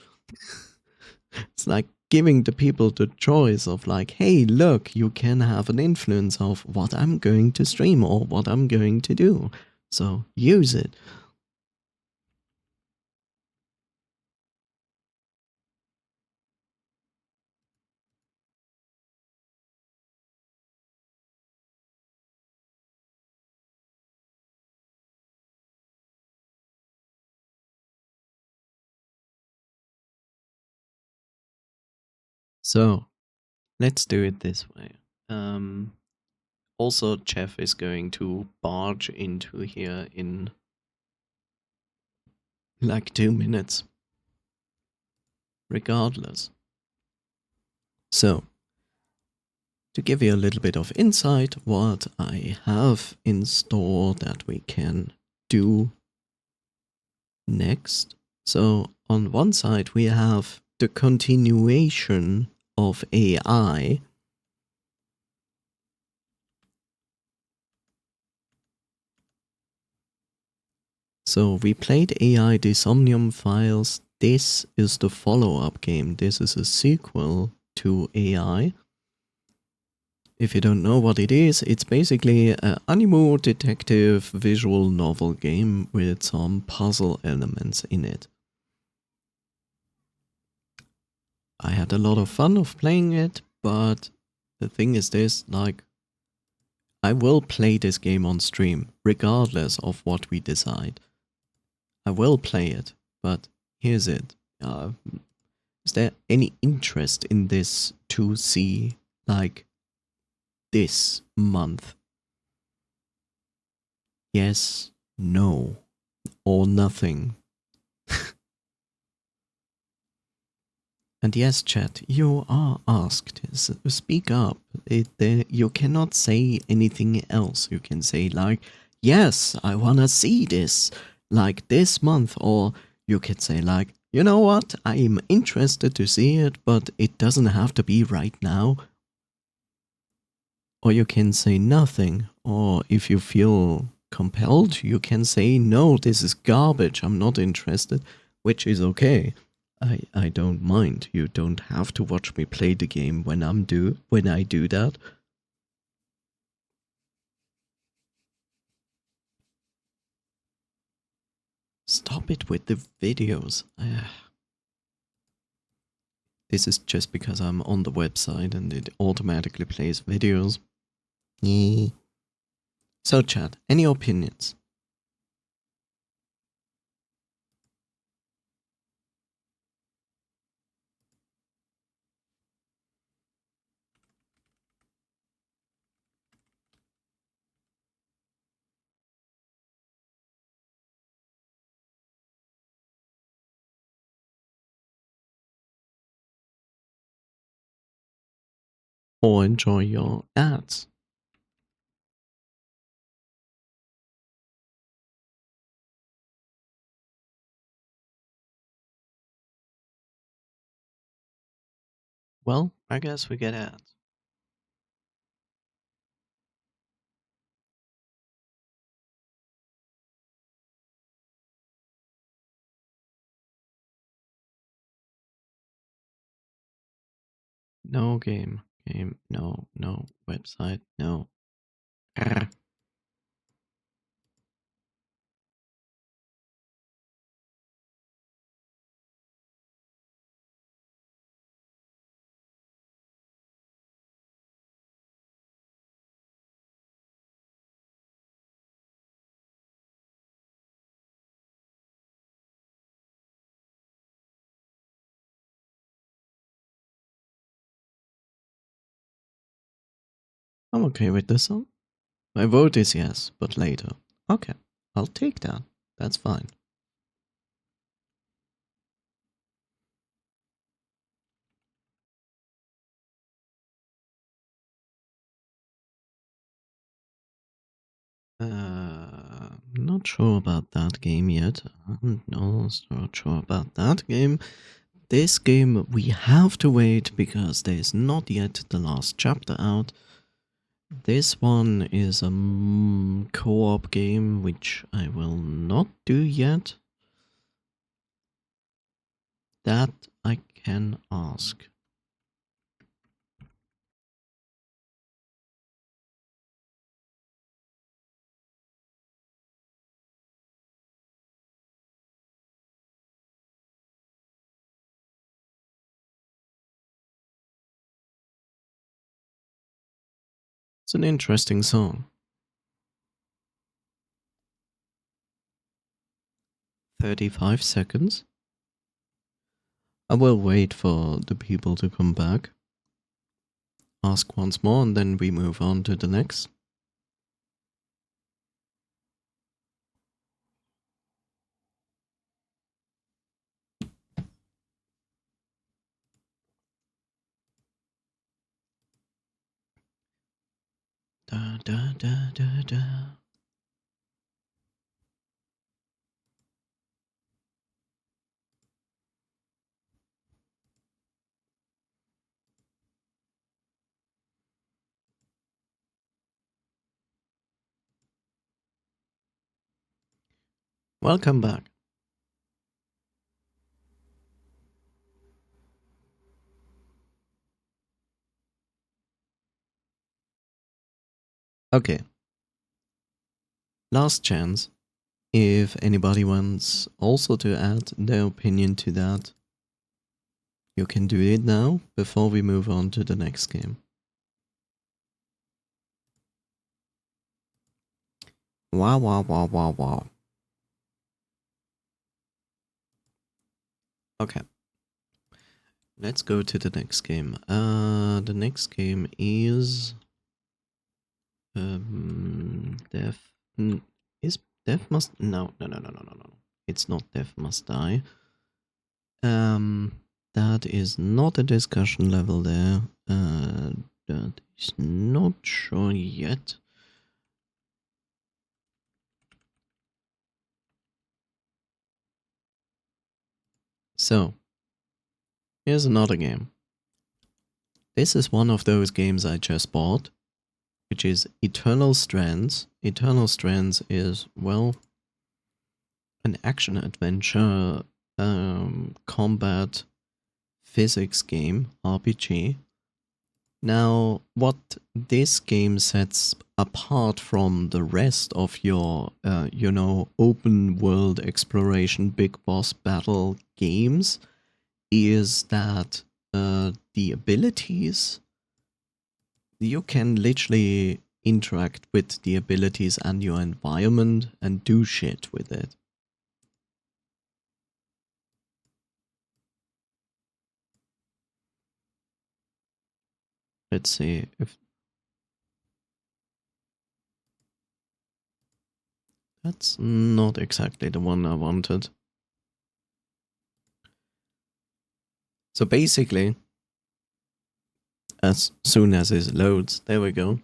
It's like giving the people the choice of like, hey, look, you can have an influence of what I'm going to stream or what I'm going to do. So use it. So let's do it this way. Also, Jeff is going to barge into here in like 2 minutes, regardless. So, to give you a little bit of insight, what I have in store that we can do next. So, on one side, we have the continuation of AI. So, we played AI Desomnium Files. This is the follow up game. This is a sequel to AI. If you don't know what it is, it's basically an anime detective visual novel game with some puzzle elements in it. I had a lot of fun of playing it, but the thing is this, like, I will play this game on stream, regardless of what we decide. I will play it, but here's it. Is there any interest in this to see, like, this month? Yes, no, or nothing. And yes, chat, you are asked. Speak up. You cannot say anything else. You can say like, yes, I wanna see this, like this month, or you can say like, you know what, I'm interested to see it, but it doesn't have to be right now. Or you can say nothing, or if you feel compelled, you can say, no, this is garbage, I'm not interested, which is okay. I don't mind. You don't have to watch me play the game when I do that. Stop it with the videos. This is just because I'm on the website and it automatically plays videos. So chat, any opinions? Or enjoy your ads? Well, I guess we get ads. No game, no, website, no. Grr. I'm okay with this one. My vote is yes, but later. Okay, I'll take that. That's fine. Not sure about that game yet. No, not sure about that game. This game we have to wait because there's not yet the last chapter out. This one is a co-op game which I will not do yet. That I can ask. It's an interesting song. 35 seconds. I will wait for the people to come back. Ask once more and then we move on to the next. Da da da da da. Welcome back. Okay, last chance. If anybody wants also to add their opinion to that, you can do it now before we move on to the next game. Wow, wow, wow, wow, wow. Okay. Let's go to the next game. The next game is Death. Is Death Must? No, no, no, no, no, no, no. It's not Death Must Die. That is not a discussion level there. That is not sure yet. So, here's another game. This is one of those games I just bought, which is Eternal Strands. Eternal Strands is, well, an action adventure combat physics game, RPG. Now, what this game sets apart from the rest of your, open world exploration big boss battle games is that the abilities, you can literally interact with the abilities and your environment and do shit with it. Let's see if that's not exactly the one I wanted. So basically, as soon as it loads, there we go.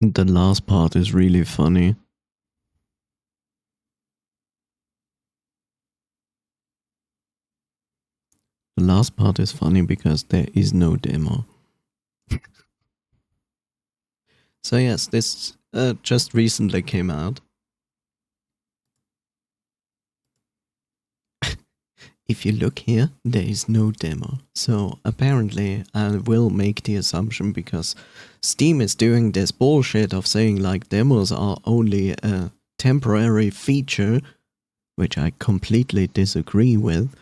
The last part is really funny. The last part is funny because there is no demo. So yes, this just recently came out. If you look here, there is no demo. So apparently I will make the assumption, because Steam is doing this bullshit of saying like demos are only a temporary feature, which I completely disagree with.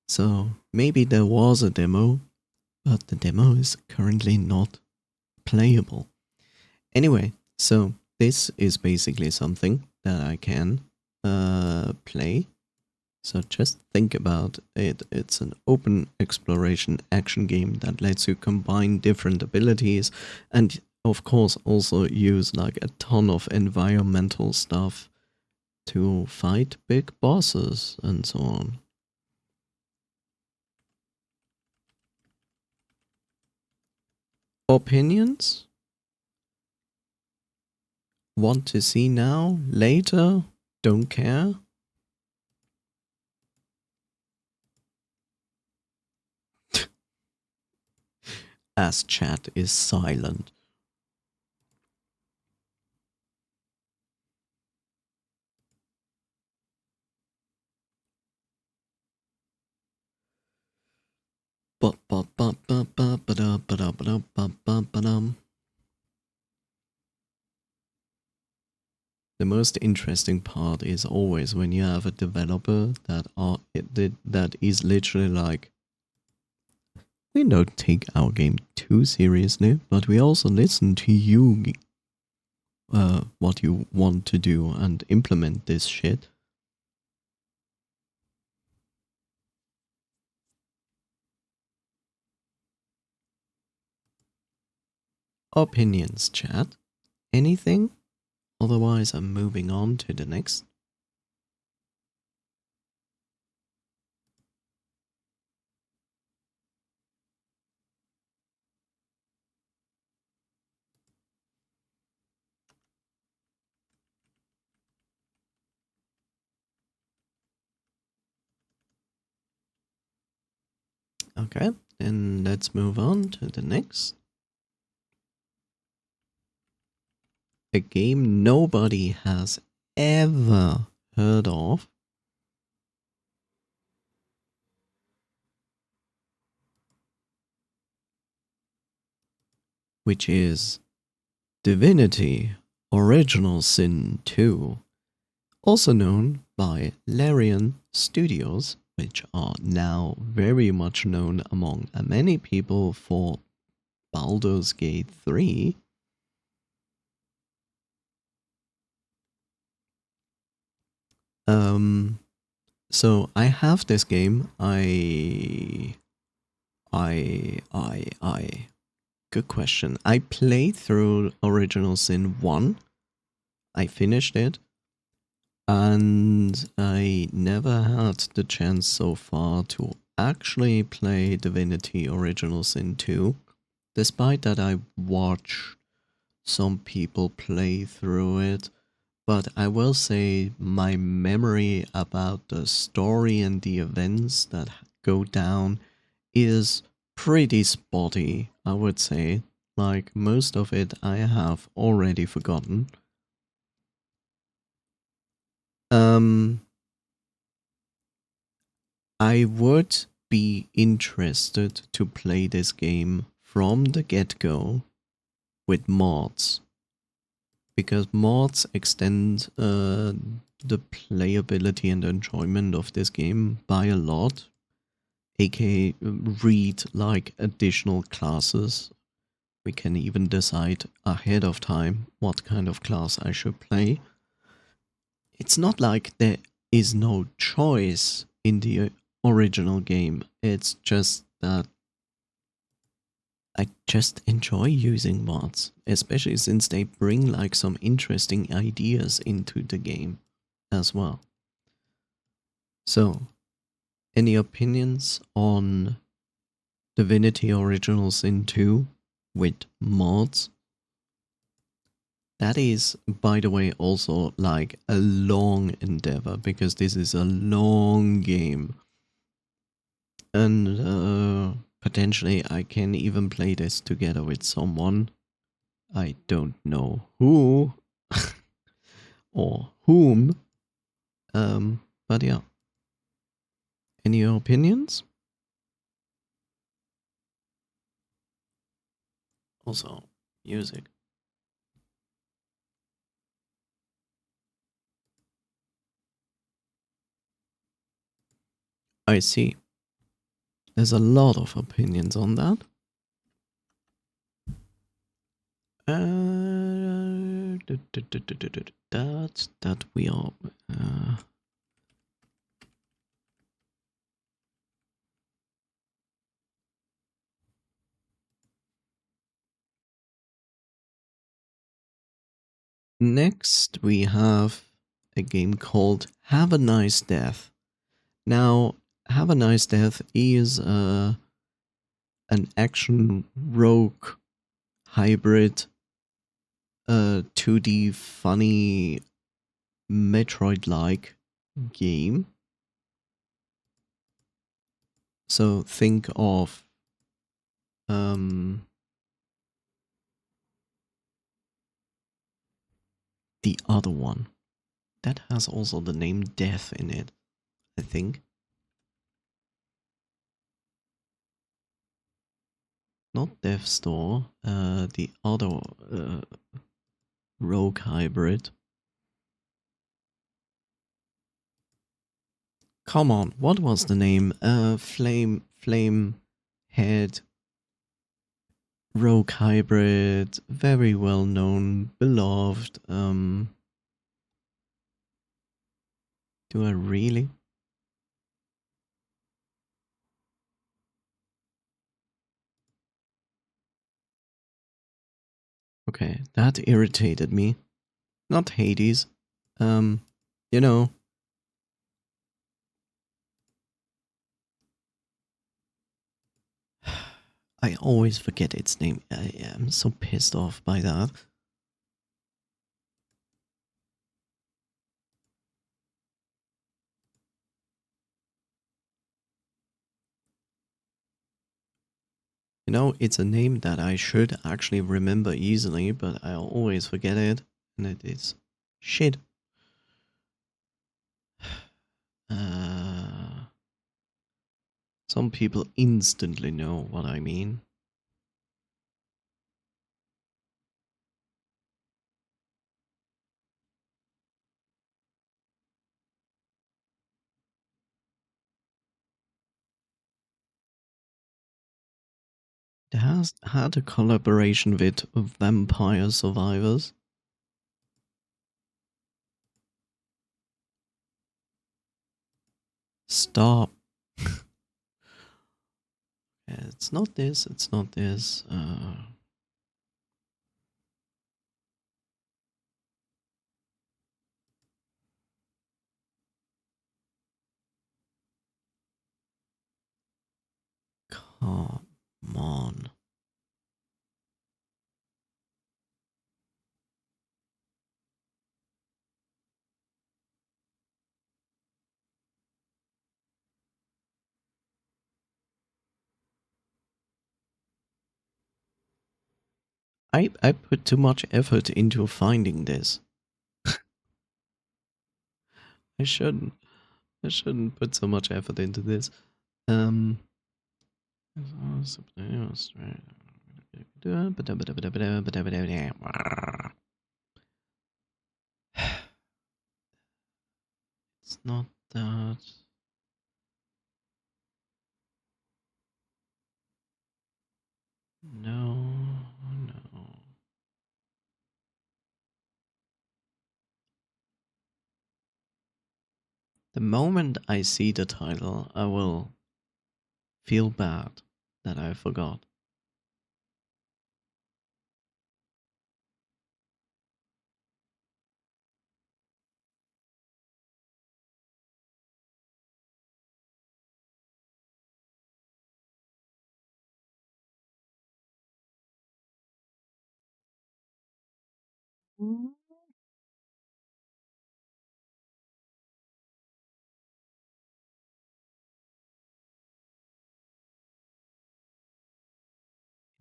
So maybe there was a demo, but the demo is currently not playable. Anyway, so this is basically something that I can play. So just think about it. It's an open exploration action game that lets you combine different abilities and of course also use like a ton of environmental stuff to fight big bosses and so on. Opinions? Want to see now? Later? Don't care? As chat is silent. the most interesting part is always when you have a developer that is literally like, we don't take our game too seriously, but we also listen to you, what you want to do, and implement this shit. Opinions, chat? Anything? Otherwise, I'm moving on to the next. Okay, then let's move on to the next. A game nobody has ever heard of. Which is Divinity Original Sin 2, also known by Larian Studios, which are now very much known among many people for Baldur's Gate 3. So I have this game. Good question. I played through Original Sin 1. I finished it. And I never had the chance so far to actually play Divinity Original Sin 2. Despite that I watch some people play through it. But I will say my memory about the story and the events that go down is pretty spotty, I would say. Like, most of it I have already forgotten. I would be interested to play this game from the get-go with mods, because mods extend the playability and enjoyment of this game by a lot, aka read like additional classes. We can even decide ahead of time what kind of class I should play. It's not like there is no choice in the original game. It's just that I just enjoy using mods, especially since they bring like some interesting ideas into the game as well. So, any opinions on Divinity Original Sin 2 with mods? That is, by the way, also like a long endeavor, because this is a long game. And potentially I can even play this together with someone. I don't know who or whom. But yeah. Any opinions? Also, music. I see. There's a lot of opinions on that. That we are. Next, we have a game called Have a Nice Death. Now, Have a Nice Death is an action rogue hybrid 2D funny Metroid-like game. So think of the other one that has also the name Death in it, I think. Not Death Store, the other rogue hybrid. Come on, what was the name? Flame Head Rogue Hybrid, very well known, beloved. Do I really? Okay, that irritated me. Not Hades. You know, I always forget its name. I am so pissed off by that. You know, it's a name that I should actually remember easily, but I always forget it, and it is shit. Some people instantly know what I mean. It has had a collaboration with Vampire Survivors. Stop. It's not this, it's not this. Come on. I put too much effort into finding this. I shouldn't. I shouldn't put so much effort into this. Um. It's not that. No, no. The moment I see the title, I will feel bad that I forgot.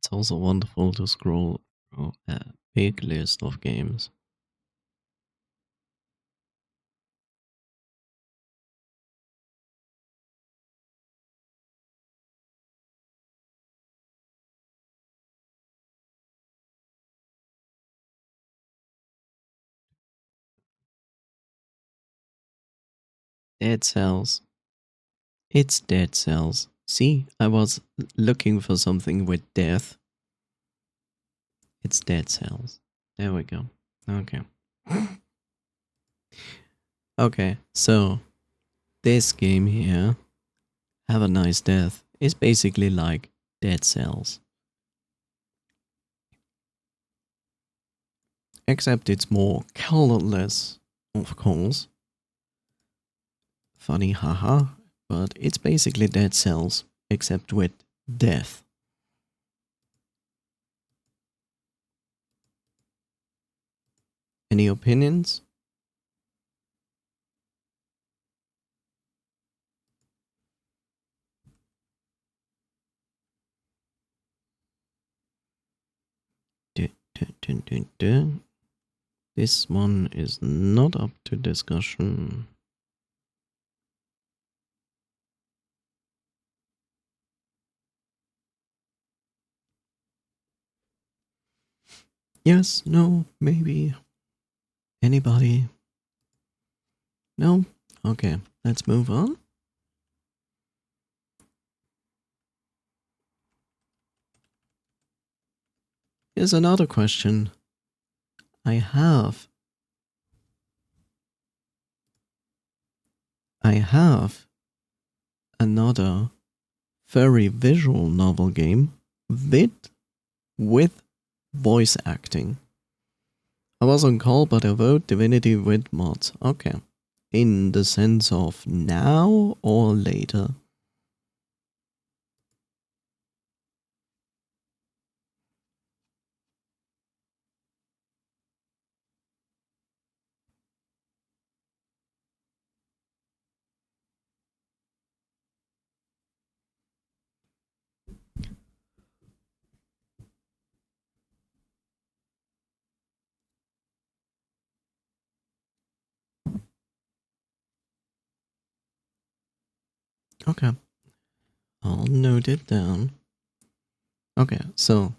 It's also wonderful to scroll through a big list of games. Dead Cells. It's Dead Cells. See, I was looking for something with death. It's Dead Cells. There we go. Okay. Okay, so this game here, Have a Nice Death, is basically like Dead Cells. Except it's more colorless, of course. Funny, haha. But it's basically Dead Cells, except with death. Any opinions? This one is not up to discussion. Yes, no, maybe. Anybody? No? Okay, let's move on. Here's another question. I have another very visual novel game with voice acting. I was on call, but I wrote Divinity with mods. Okay. In the sense of now or later? Okay. I'll note it down. Okay, so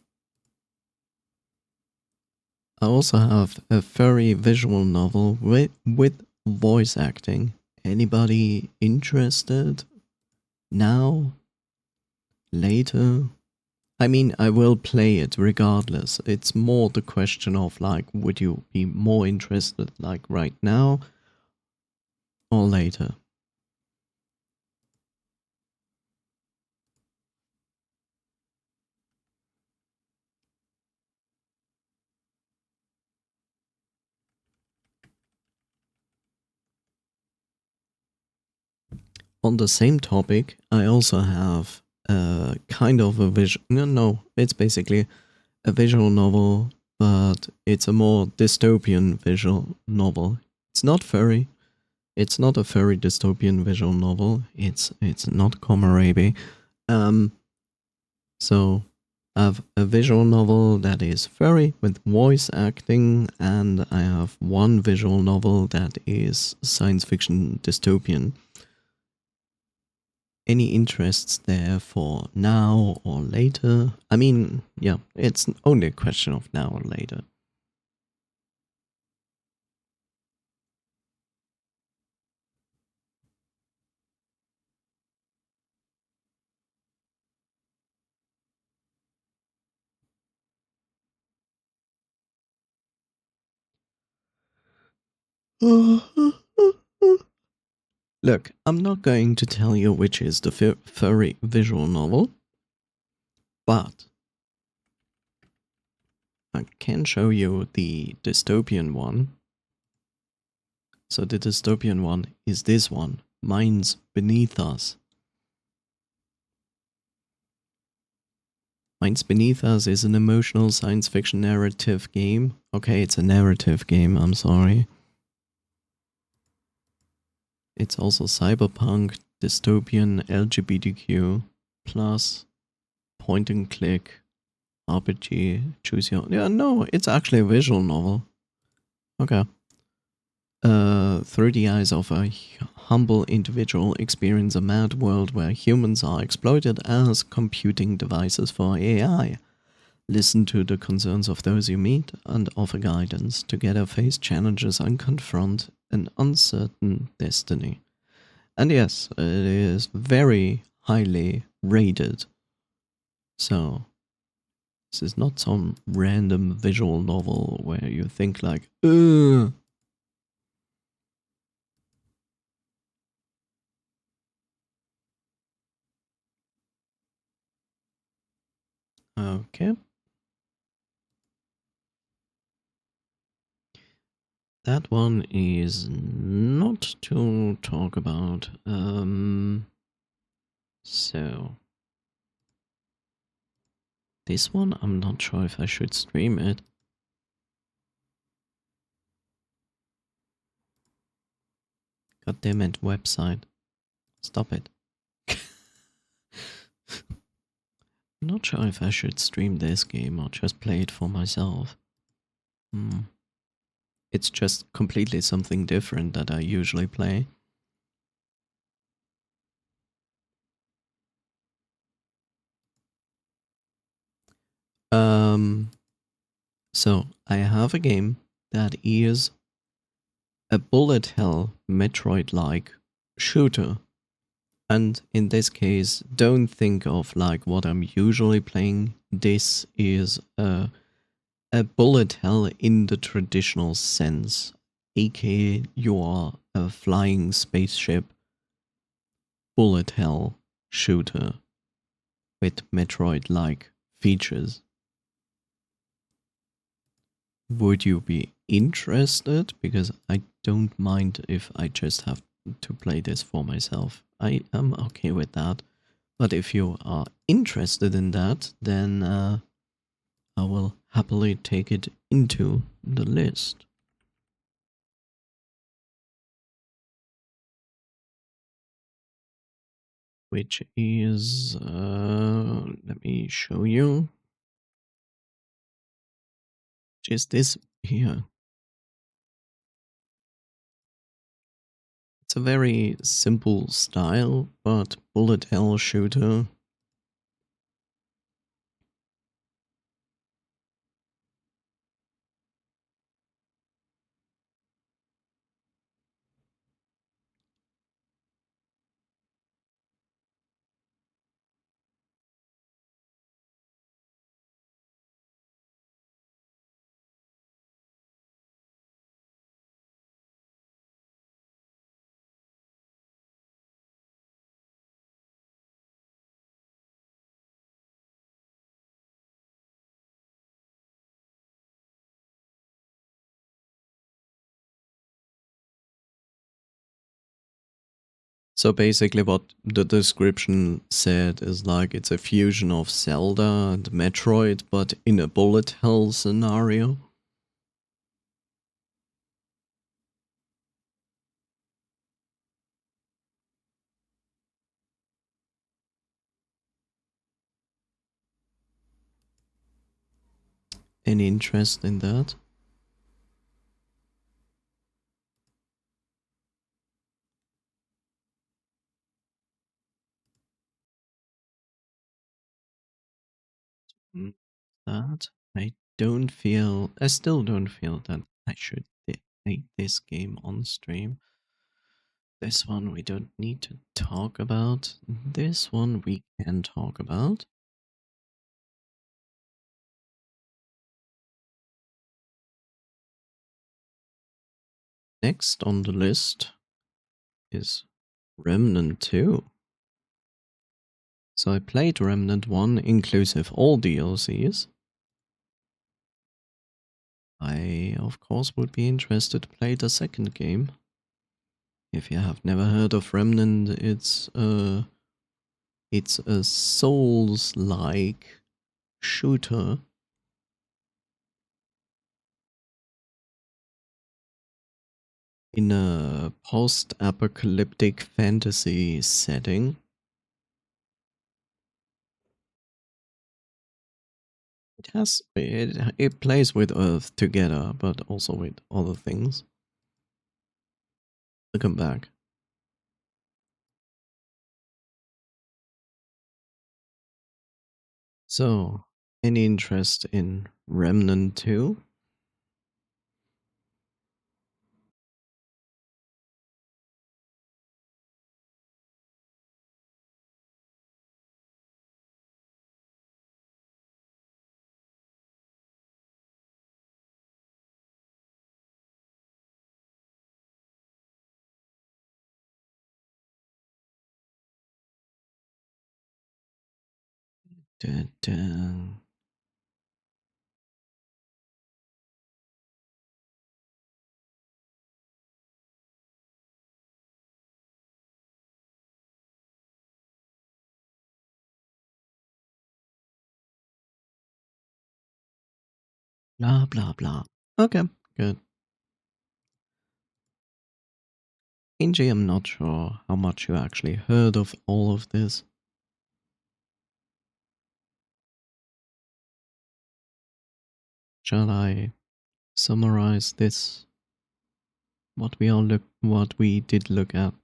I also have a very visual novel with voice acting. Anybody interested? Now? Later? I mean, I will play it regardless. It's more the question of like, would you be more interested like right now or later? On the same topic, I also have kind of a visual. No, it's basically a visual novel, but it's a more dystopian visual novel. It's not furry. It's not a furry dystopian visual novel. It's not Komarabe. So I have a visual novel that is furry with voice acting, and I have one visual novel that is science fiction dystopian. Any interests there for now or later? I mean, yeah, it's only a question of now or later. Look, I'm not going to tell you which is the furry visual novel, but I can show you the dystopian one. So the dystopian one is this one, Minds Beneath Us. Minds Beneath Us is an emotional science fiction narrative game. Okay, it's a narrative game, I'm sorry. It's also cyberpunk, dystopian, LGBTQ, plus, point and click, RPG, choose your... Yeah, no, it's actually a visual novel. Okay. Through the eyes of a humble individual, experience a mad world where humans are exploited as computing devices for AI. Listen to the concerns of those you meet and offer guidance. Together face challenges and confront an uncertain destiny. And yes, it is very highly rated. So, this is not some random visual novel where you think like, ugh. Okay. That one is not to talk about. So this one, I'm not sure if I should stream it. God damn it, website. Stop it. I'm not sure if I should stream this game or just play it for myself. It's just completely something different that I usually play. So I have a game that is a bullet hell Metroid-like shooter. And in this case, don't think of like what I'm usually playing. This is a A bullet hell in the traditional sense, aka you are a flying spaceship bullet hell shooter with Metroid-like features. Would you be interested? Because I don't mind if I just have to play this for myself. I am okay with that. But if you are interested in that, then I will happily take it into the list. Which is, let me show you. Just this here. It's a very simple style, but bullet hell shooter. So basically what the description said is like it's a fusion of Zelda and Metroid, but in a bullet hell scenario. Any interest in that? Mm, That I still don't feel that I should play this game on stream. This one we don't need to talk about. This one we can talk about. Next on the list is Remnant 2. So I played Remnant 1 inclusive all DLCs. I of course would be interested to play the second game. If you have never heard of Remnant, it's a Souls-like shooter in a post-apocalyptic fantasy setting. It plays with Earth together, but also with other things. Welcome back. So, any interest in Remnant 2? Dun, dun. Blah, blah, blah. Okay, good. Angie, I'm not sure how much you actually heard of all of this. Shall I summarize this? What we did look at.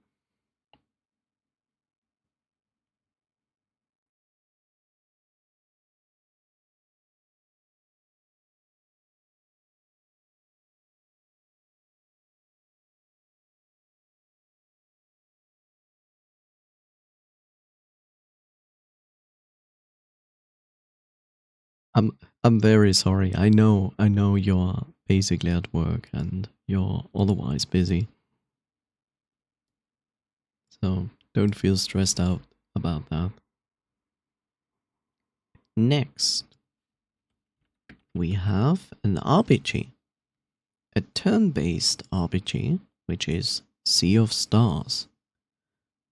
I'm very sorry. I know you're basically at work and you're otherwise busy. So don't feel stressed out about that. Next, we have an RPG, a turn-based RPG, which is Sea of Stars.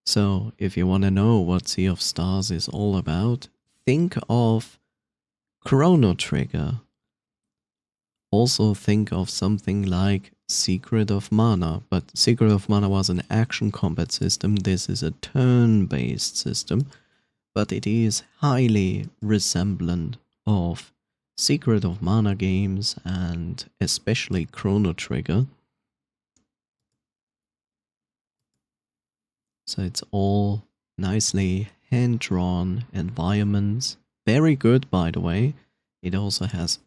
So if you want to know what Sea of Stars is all about, think of Chrono Trigger. Also think of something like Secret of Mana, but Secret of Mana was an action combat system. This is a turn-based system, but it is highly resemblant of Secret of Mana games and especially Chrono Trigger. So it's all nicely hand-drawn environments. Very good, by the way. It also has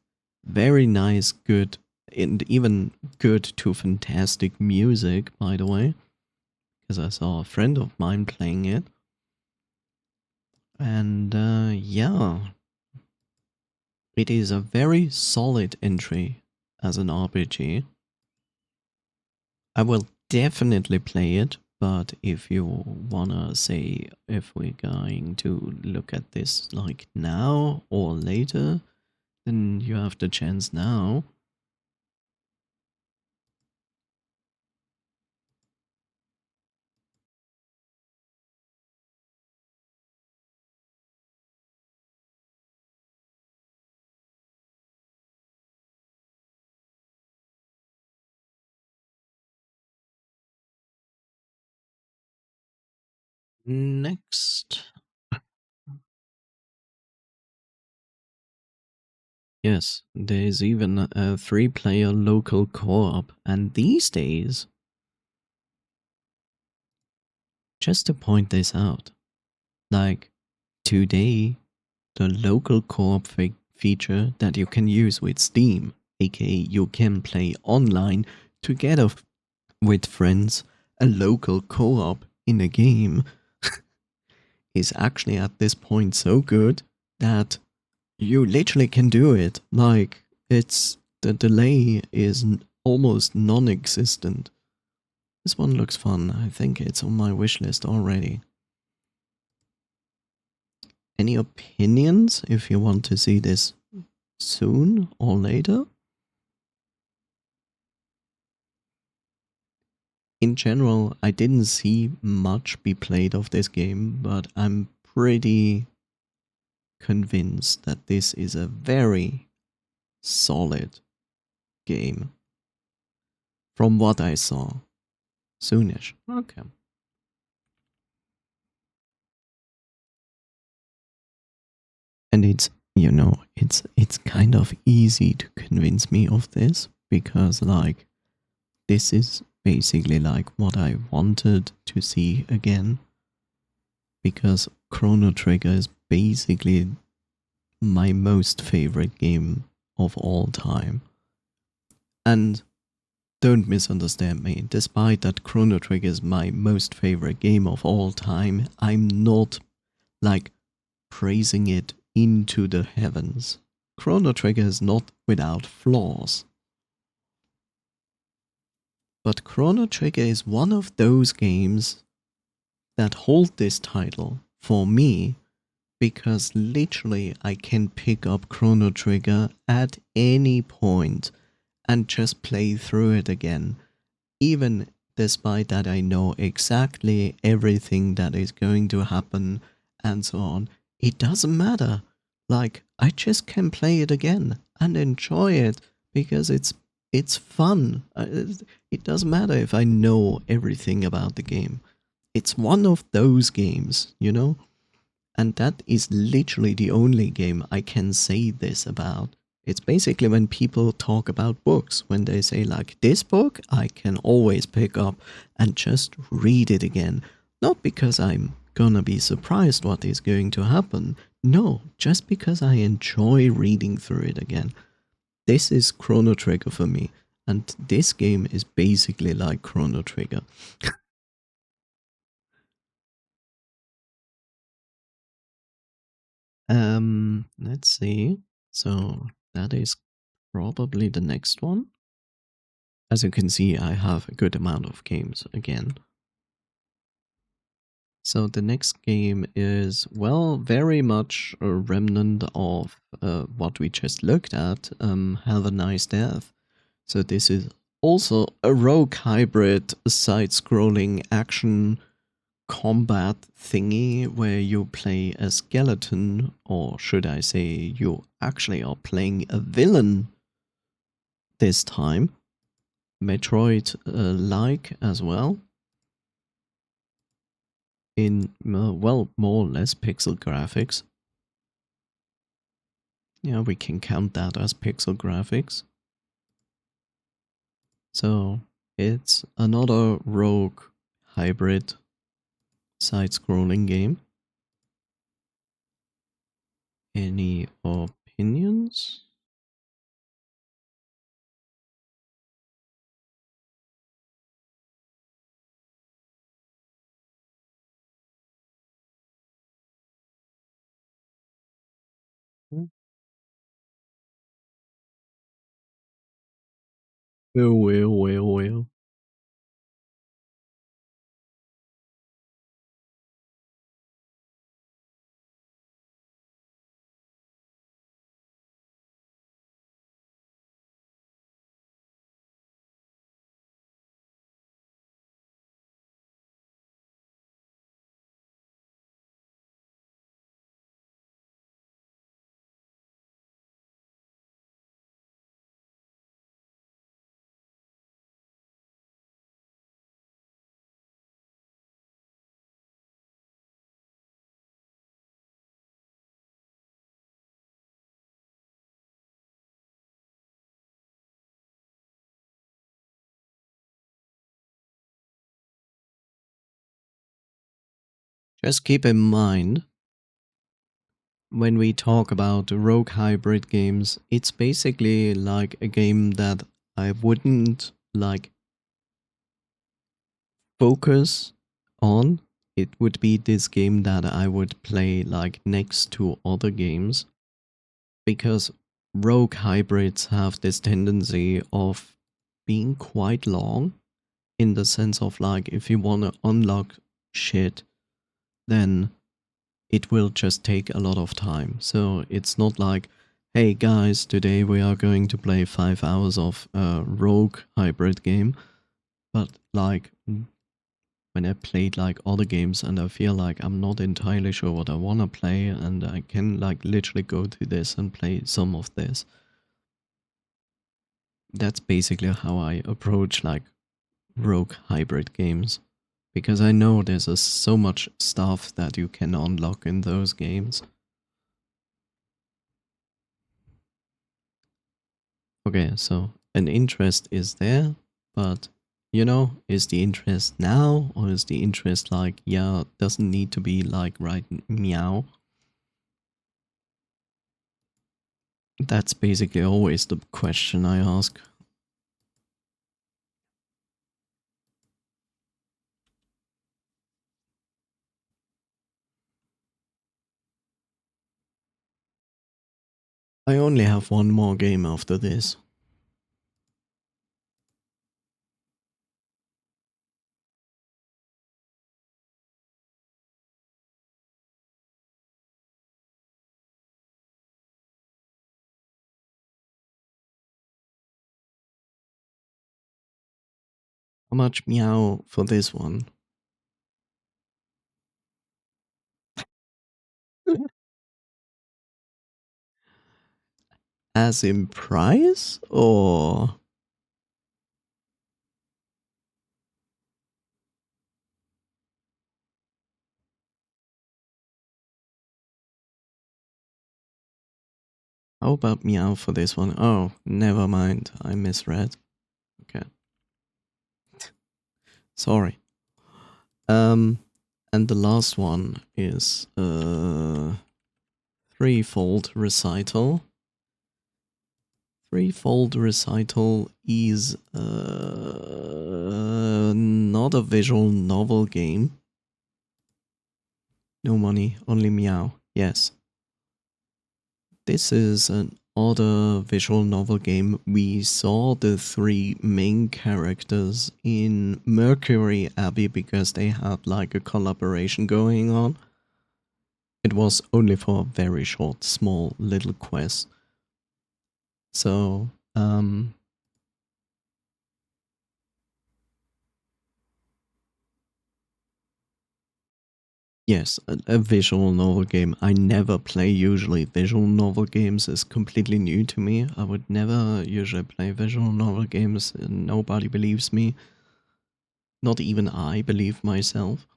very nice, good, and even good to fantastic music, by the way. Because I saw a friend of mine playing it. And yeah, it is a very solid entry as an RPG. I will definitely play it, but if you wanna say if we're going to look at this like now or later, then you have the chance now. Next. Yes, there's even a 3-player local co-op, and these days, just to point this out, like today, the local co-op feature that you can use with Steam, aka you can play online together with friends, a local co-op in a game, is actually at this point so good that you literally can do it. Like, it's the delay is almost non-existent. This one looks fun. I think it's on my wish list already. Any opinions if you want to see this soon or later? In general, I didn't see much be played of this game, but I'm pretty convinced that this is a very solid game from what I saw. Soonish. Okay. And it's, you know, it's kind of easy to convince me of this because like this is basically like what I wanted to see again, because Chrono Trigger is basically my most favorite game of all time. And don't misunderstand me, despite that Chrono Trigger is my most favorite game of all time, I'm not like praising it into the heavens. Chrono Trigger is not without flaws. But Chrono Trigger is one of those games that hold this title for me because literally I can pick up Chrono Trigger at any point and just play through it again, even despite that I know exactly everything that is going to happen and so on. It doesn't matter. Like, I just can play it again and enjoy it because it's fun. It doesn't matter if I know everything about the game. It's one of those games, you know? And that is literally the only game I can say this about. It's basically when people talk about books, when they say, like, this book I can always pick up and just read it again. Not because I'm gonna be surprised what is going to happen. No, just because I enjoy reading through it again. This is Chrono Trigger for me. And this game is basically like Chrono Trigger. Let's see. So that is probably the next one. As you can see, I have a good amount of games again. So the next game is, well, very much a remnant of what we just looked at, Have a Nice Death. So this is also a rogue hybrid side-scrolling action combat thingy where you play a skeleton, or should I say you actually are playing a villain this time. Metroid-like as well. In, well, more or less pixel graphics. Yeah, we can count that as pixel graphics. So it's another rogue hybrid side-scrolling game. Any opinions? Well. Just keep in mind, when we talk about rogue hybrid games, it's basically like a game that I wouldn't like focus on. It would be this game that I would play like next to other games, because rogue hybrids have this tendency of being quite long, in the sense of like, if you want to unlock shit, then it will just take a lot of time. So it's not like, hey guys, today we are going to play 5 hours of a rogue hybrid game. But like, when I played like other games and I feel like I'm not entirely sure what I want to play, and I can like literally go to this and play some of this. That's basically how I approach like rogue hybrid games, because I know there's so much stuff that you can unlock in those games. Okay, so an interest is there, but you know, is the interest now, or is the interest like, yeah, doesn't need to be like right meow? That's basically always the question I ask. I only have one more game after this. How much meow for this one? As in price, or? How about meow for this one? Oh, never mind. I misread. Okay. Sorry. And the last one is threefold recital. Threefold recital is not a visual novel game. No money, only meow. Yes. this is an other visual novel game. We saw the three main characters in Mercury Abbey because they had like a collaboration going on. It was only for a very short, small, little quest. So, yes, a visual novel game. I never play usually visual novel games. Is completely new to me. I would never usually play visual novel games. Nobody believes me. Not even I believe myself.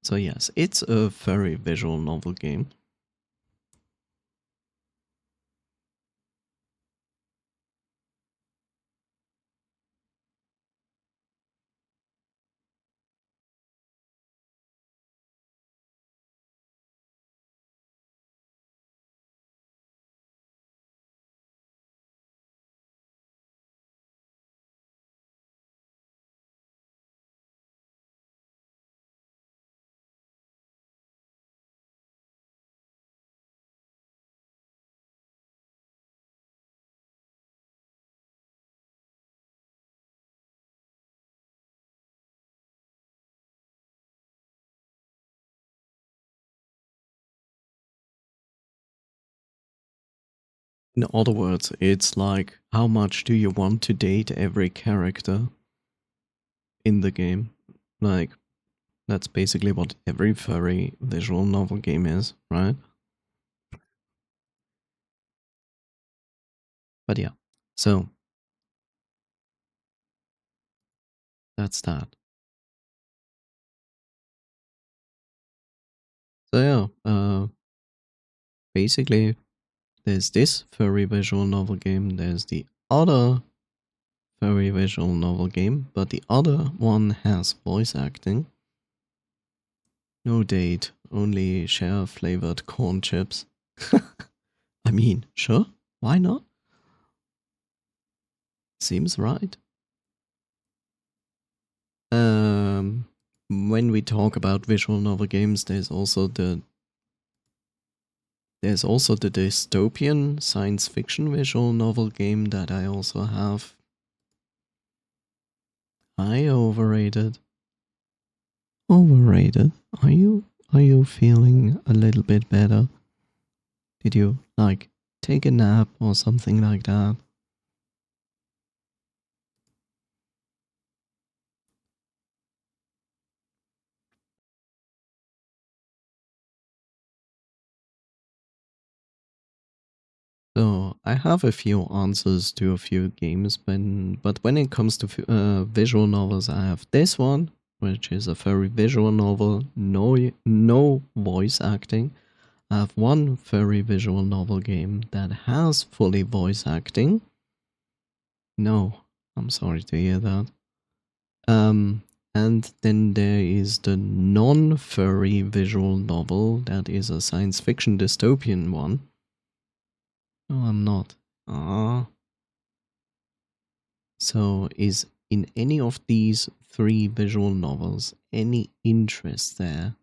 So yes, it's a very visual novel game. In other words, it's like, how much do you want to date every character in the game? Like, that's basically what every furry visual novel game is, right? But yeah, so that's that. So yeah, basically, there's this furry visual novel game, there's the other furry visual novel game, but the other one has voice acting. No date, only share flavored corn chips. I mean, sure, why not? Seems right. When we talk about visual novel games, there's also the dystopian science fiction visual novel game that I also have. I overrated. Overrated. Are you feeling a little bit better? Did you like take a nap or something like that? So I have a few answers to a few games, but when it comes to visual novels, I have this one, which is a very visual novel, no voice acting. I have one very visual novel game that has fully voice acting. No, I'm sorry to hear that. Um, and then there is the non-furry visual novel that is a science fiction dystopian one. No, I'm not. Ah. So, is in any of these three visual novels any interest there?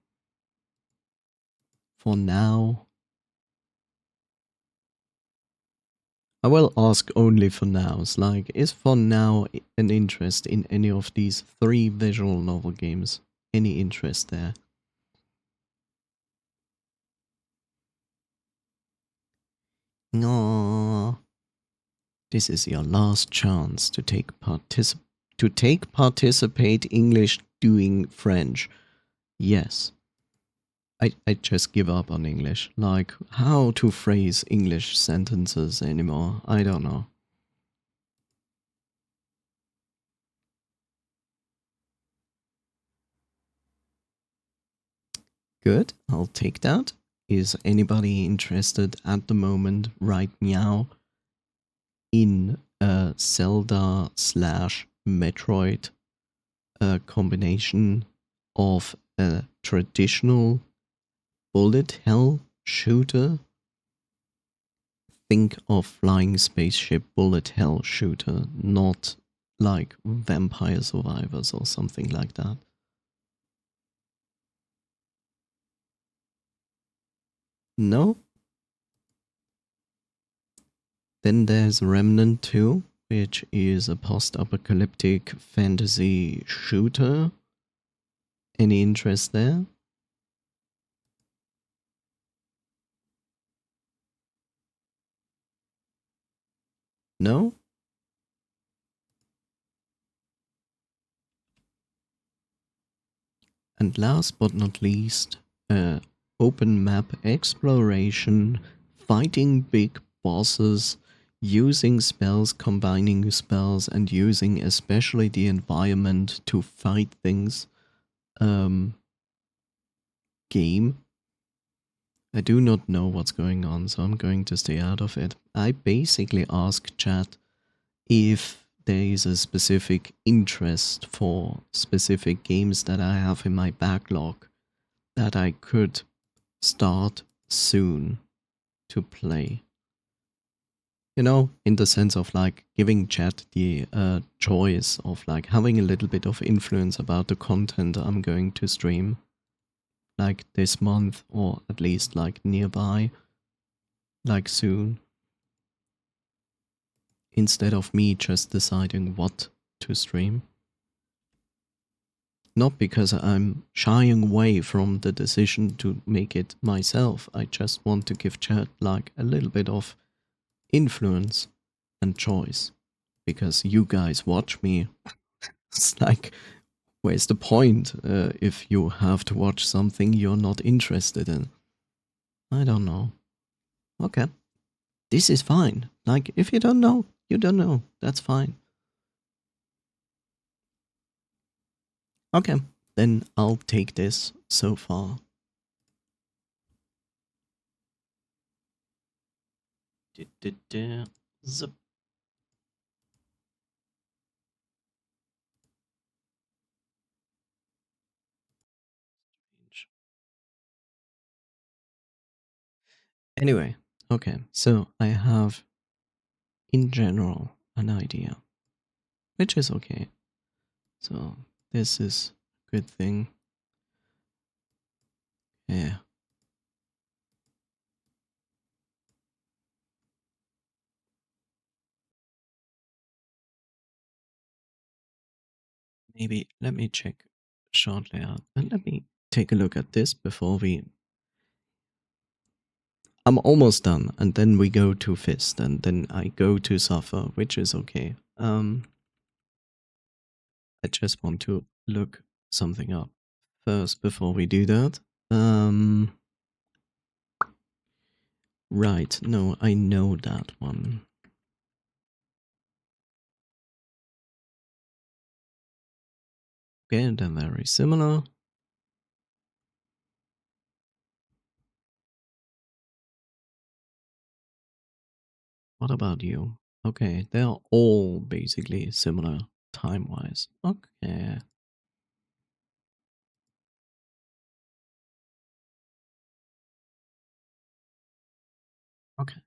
For now, I will ask only for nows. Like, is for now an interest in any of these three visual novel games? Any interest there? No. This is your last chance to take participate English doing French. Yes. I just give up on English. Like, how to phrase English sentences anymore. I don't know. Good, I'll take that. Is anybody interested at the moment, right now, in a Zelda slash Metroid combination of a traditional bullet hell shooter? Think of flying spaceship bullet hell shooter, not like Vampire Survivors or something like that. No? Then there's Remnant 2, which is a post-apocalyptic fantasy shooter. Any interest there? No? And last but not least, open map exploration, fighting big bosses, using spells, combining spells, and using especially the environment to fight things. Game. I do not know what's going on, so I'm going to stay out of it. I basically ask chat if there is a specific interest for specific games that I have in my backlog that I could start soon to play. You know, in the sense of like giving chat the choice of like having a little bit of influence about the content I'm going to stream, like this month or at least like nearby, like soon, instead of me just deciding what to stream. Not because I'm shying away from the decision to make it myself. I just want to give chat like a little bit of influence and choice. Because you guys watch me. It's like, where's the point if you have to watch something you're not interested in? I don't know. Okay. This is fine. Like, if you don't know, you don't know. That's fine. Okay. Then I'll take this so far. Zip. Anyway, okay, so I have in general an idea, which is okay. So this is a good thing. Yeah. Maybe let me check shortly out and let me take a look at this before we. I'm almost done, and then we go to Fist, and then I go to Suffer, which is okay. I just want to look something up first before we do that. Right, no, I know that one. Okay, they're very similar. What about you? Okay, they're all basically similar time-wise. Okay. Okay.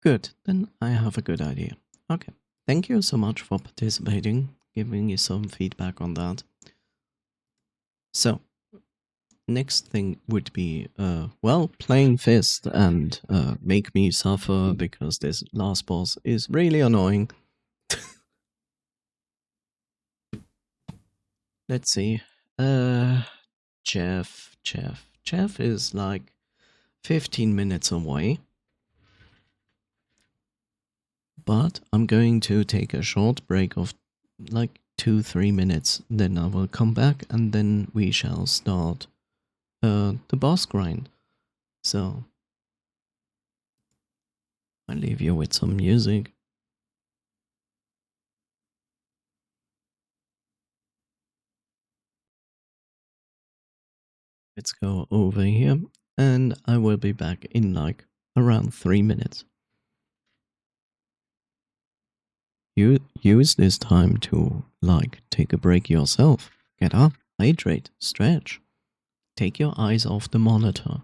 Good, then I have a good idea. Okay. Thank you so much for participating, giving me some feedback on that. So, next thing would be, well, playing Fist and make me suffer because this last boss is really annoying. Let's see. Jeff is like 15 minutes away. But I'm going to take a short break of like 2-3 minutes. Then I will come back and then we shall start the boss grind. So I leave you with some music. Let's go over here and I will be back in like around 3 minutes. You use this time to like take a break yourself. Get up, hydrate, stretch. Take your eyes off the monitor.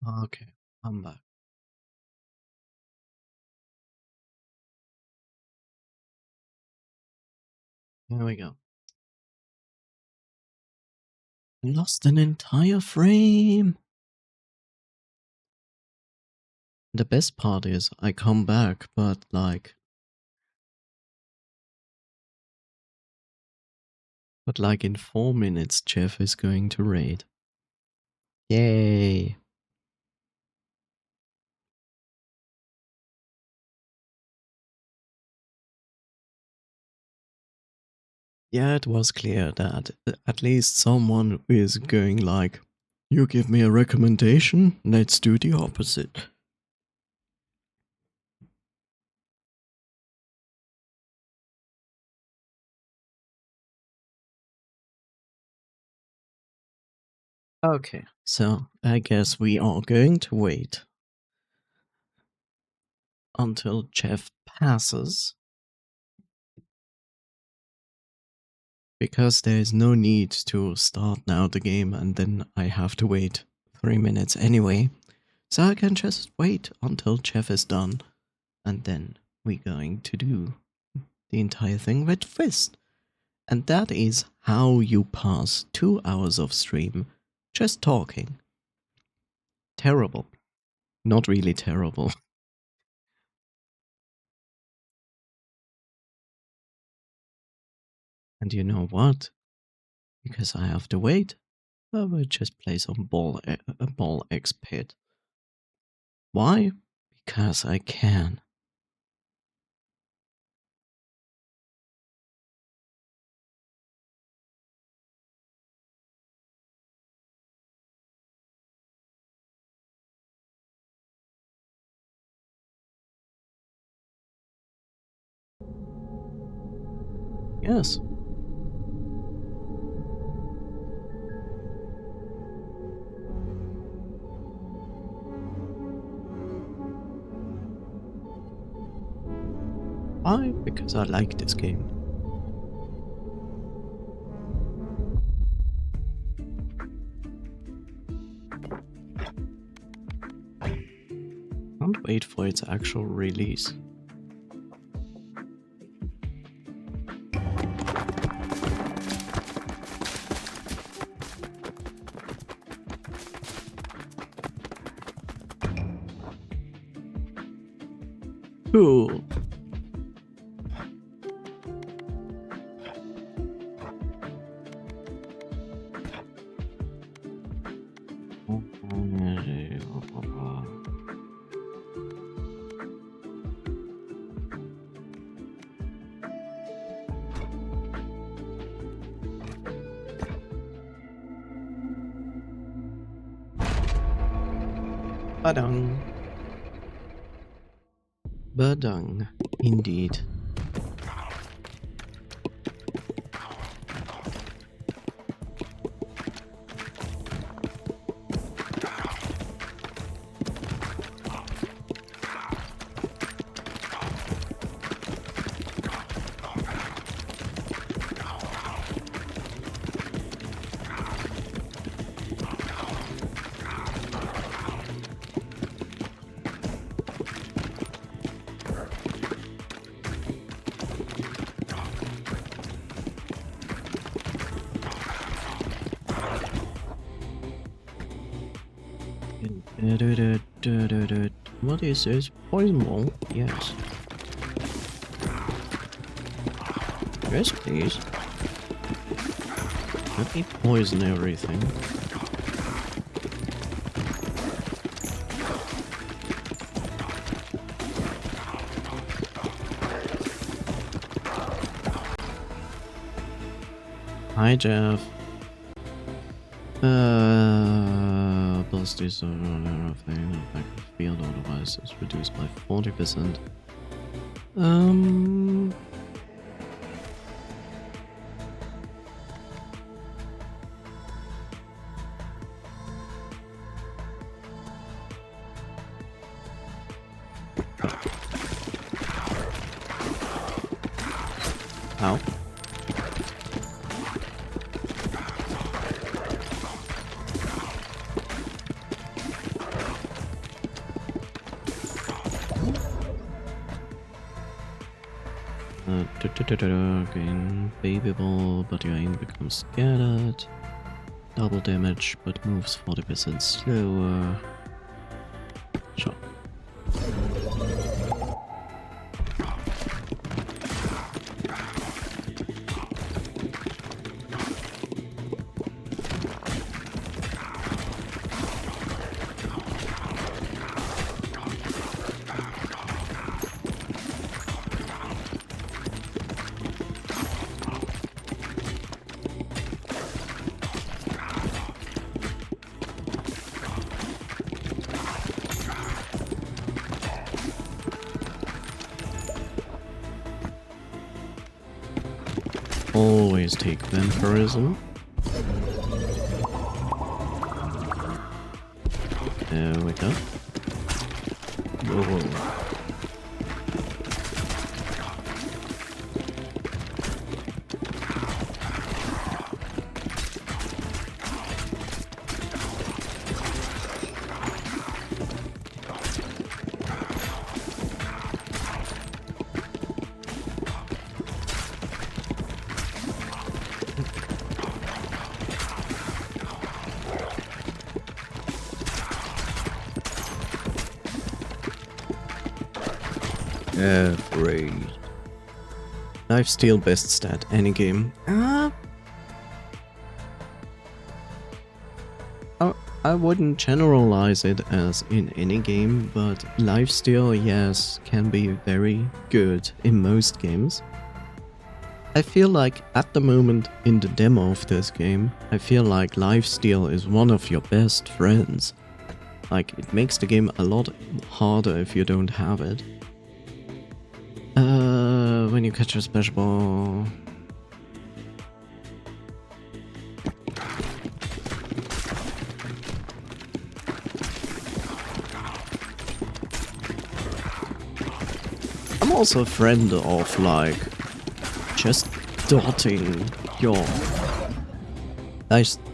Okay, I'm back. Here we go. Lost an entire frame. The best part is I come back, but like in 4 minutes, Jeff is going to raid. Yay! Yeah, it was clear that at least someone is going like, you give me a recommendation, let's do the opposite. Okay, so I guess we are going to wait until Jeff passes, because there is no need to start now the game and then I have to wait 3 minutes anyway. So I can just wait until Jeff is done, and then we're going to do the entire thing with Fist. And that is how you pass 2 hours of stream just talking. Terrible. Not really terrible. And you know what? Because I have to wait, I will just play some Ball X Pit. Why? Because I can. Yes. Why? Because I like this game. Can't wait for its actual release. Cool. Badang. Badang, indeed. What is this? Poison ball? Yes. Yes, please. Let me poison everything. Hi, Jeff. Plus this thing, effect field otherwise is reduced by 40%. How? Gain baby ball, but your aim becomes scattered. Double damage, but moves 40% slower. Sure. Always take vampirism. There we go. Whoa. Great. Lifesteal best stat, any game. I wouldn't generalize it as in any game, but lifesteal, yes, can be very good in most games. I feel like at the moment in the demo of this game, I feel like lifesteal is one of your best friends. Like, it makes the game a lot harder if you don't have it. When you catch a special ball... I'm also a friend of, like, just dotting your...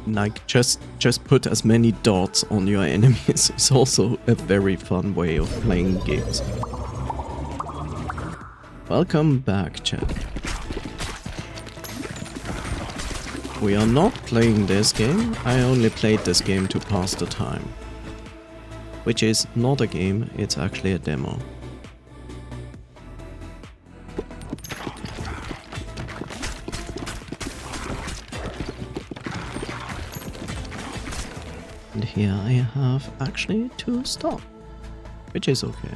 Like, just put as many dots on your enemies is also a very fun way of playing games. Welcome back, chat. We are not playing this game. I only played this game to pass the time. Which is not a game, it's actually a demo. And here I have actually 2 stop, which is okay.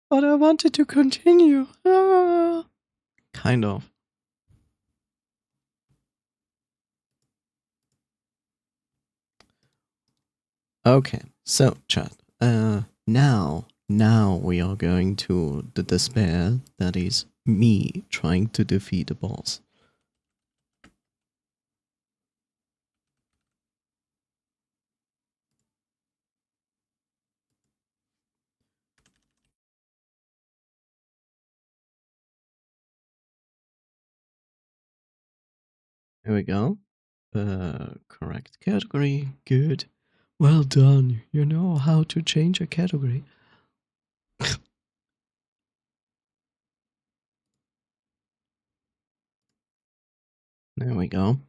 But I wanted to continue. Kind of. Okay, so chat. Now we are going to the despair that is me trying to defeat a boss. Here we go. Correct category. Good. Well done. You know how to change a category. There we go.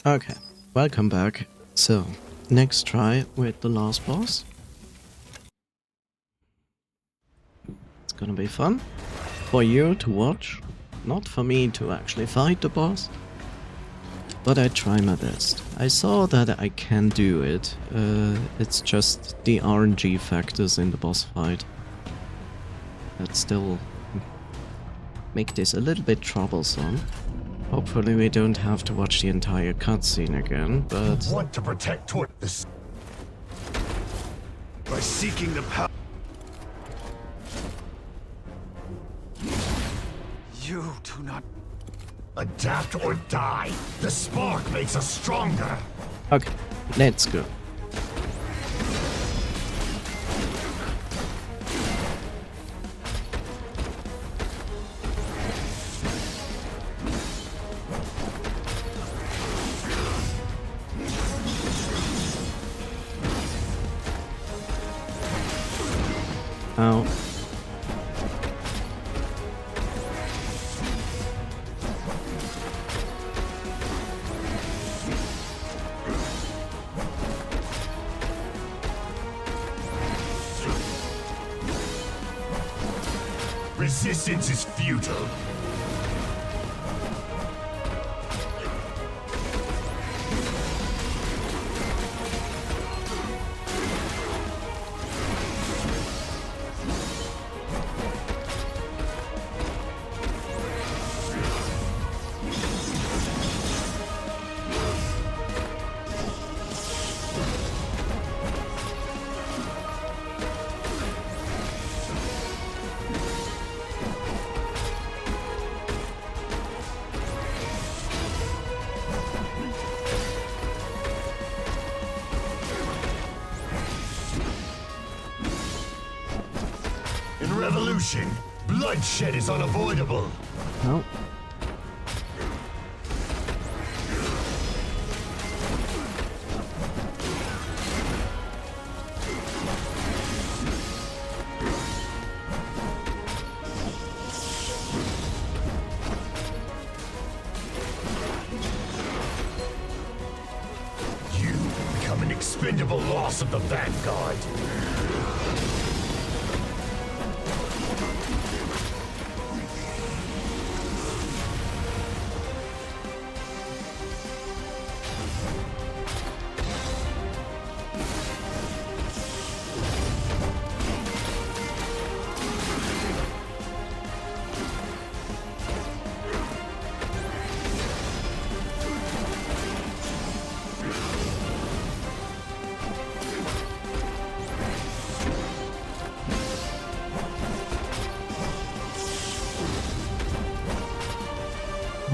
Okay, welcome back. So, next try with the last boss. It's gonna be fun for you to watch, not for me to actually fight the boss. But I try my best. I saw that I can do it. It's just the RNG factors in the boss fight that still make this a little bit troublesome. Hopefully we don't have to watch the entire cutscene again, but... You want to protect this, by seeking the power. You do not adapt or die. The spark makes us stronger. Okay, let's go. Ow. Resistance is futile. In revolution, bloodshed is unavoidable. No. You become an expendable loss of the Vanguard.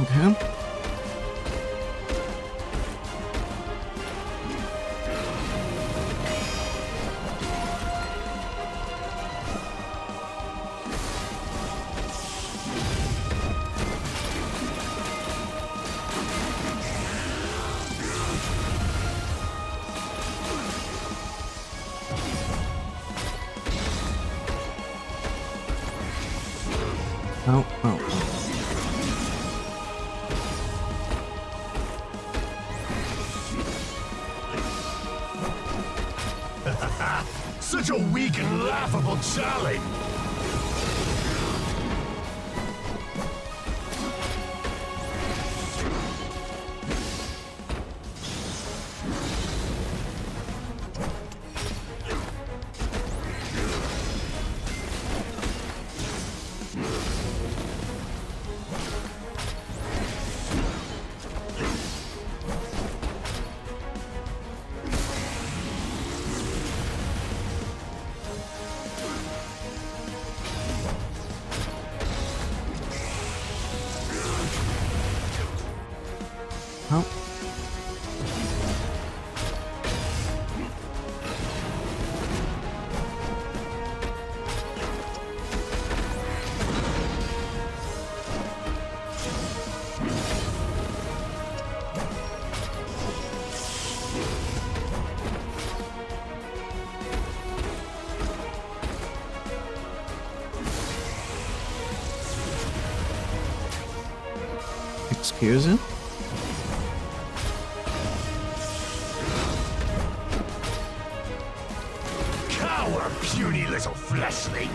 Okay. Ow, ow, ow. Such a weak and laughable challenge! Ow. Excuse me? Cower, puny little fleshling!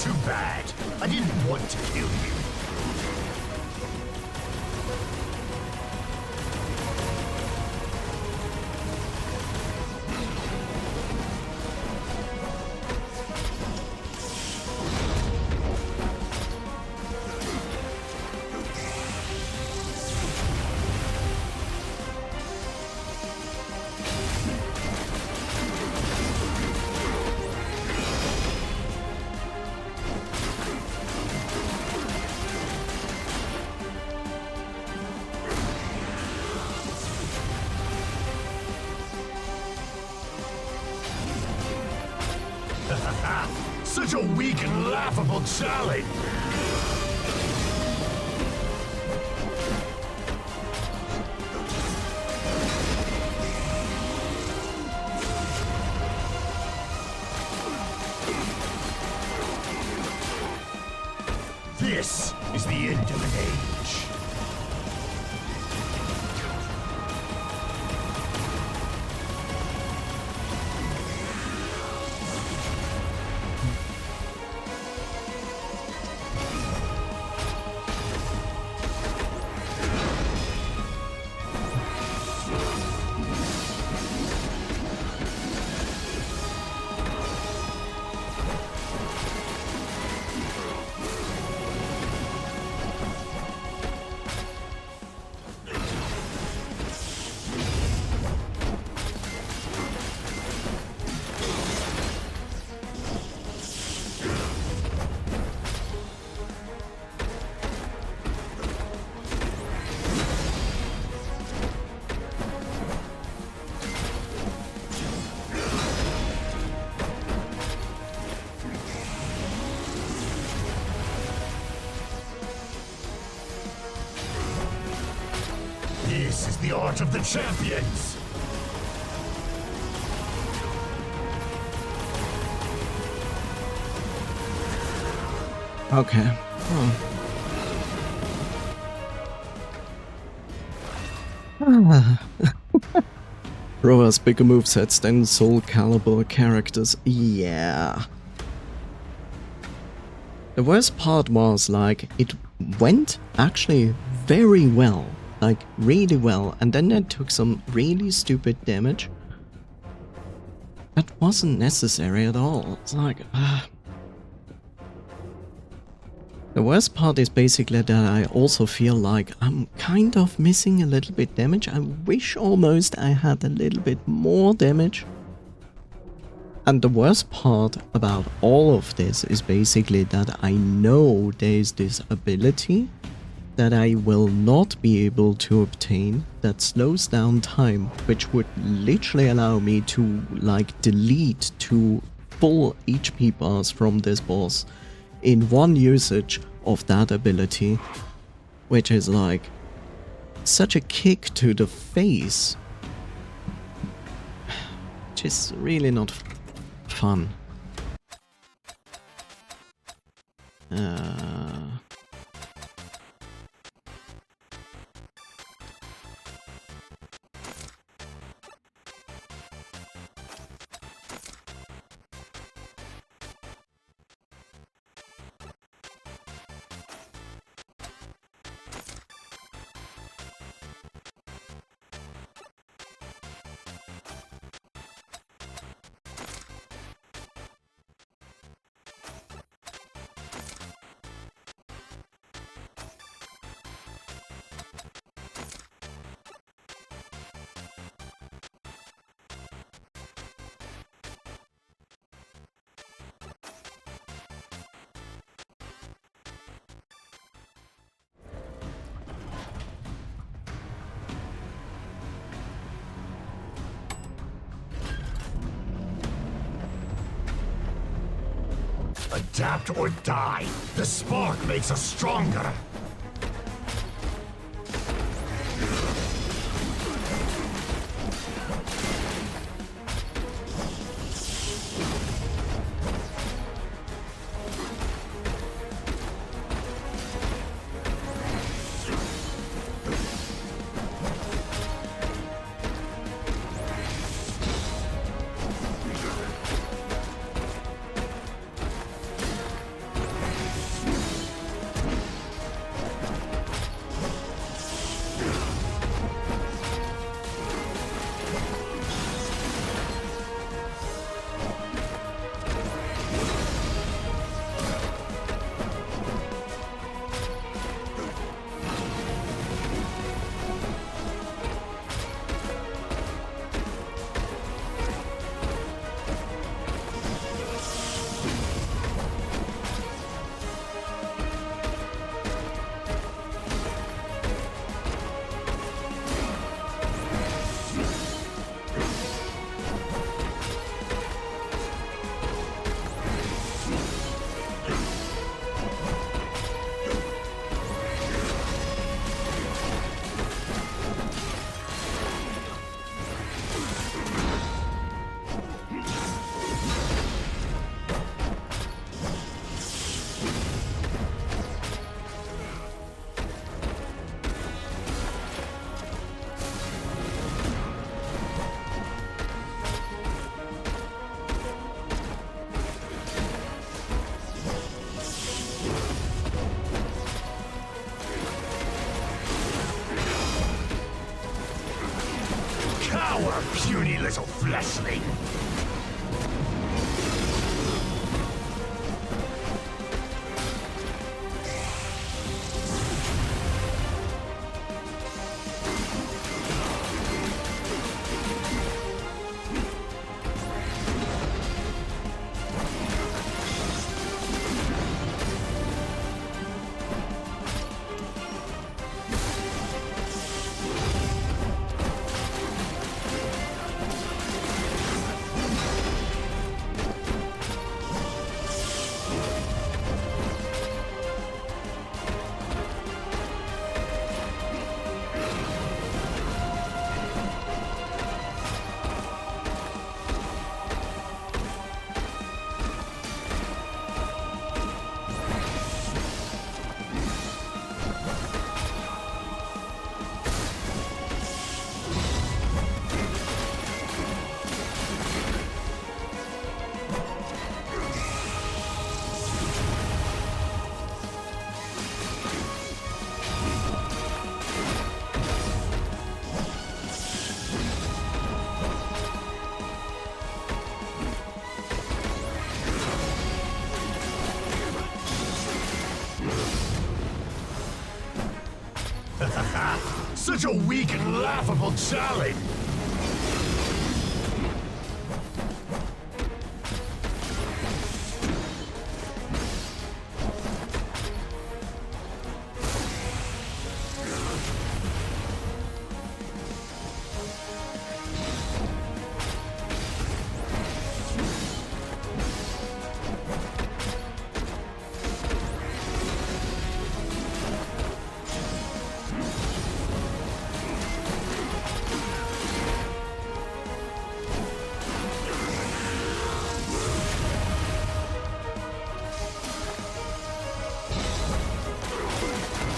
Too bad. I didn't want to kill you. Such a weak and laughable challenge! This is the end of an age. This is the art of the champions! Okay. Bro has bigger movesets than Soul Calibur characters. Yeah. The worst part was, like, it went actually very well. Like, really well. And then I took some really stupid damage. That wasn't necessary at all. It's like... The worst part is basically that I also feel like I'm kind of missing a little bit damage. I wish almost I had a little bit more damage. And the worst part about all of this is basically that I know there's this ability that I will not be able to obtain that slows down time, which would literally allow me to, like, delete 2 full HP bars from this boss in one usage of that ability, which is like such a kick to the face, which is really not fun. Adapt or die. The spark makes us stronger. puny little fleshling! Such a weak and laughable challenge!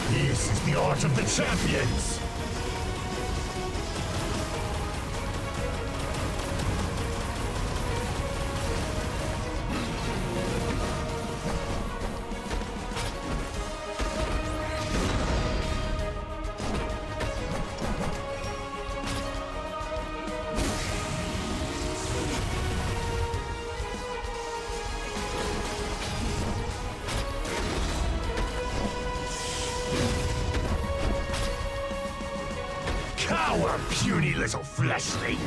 This is the art of the champions! Cower, puny little fleshling!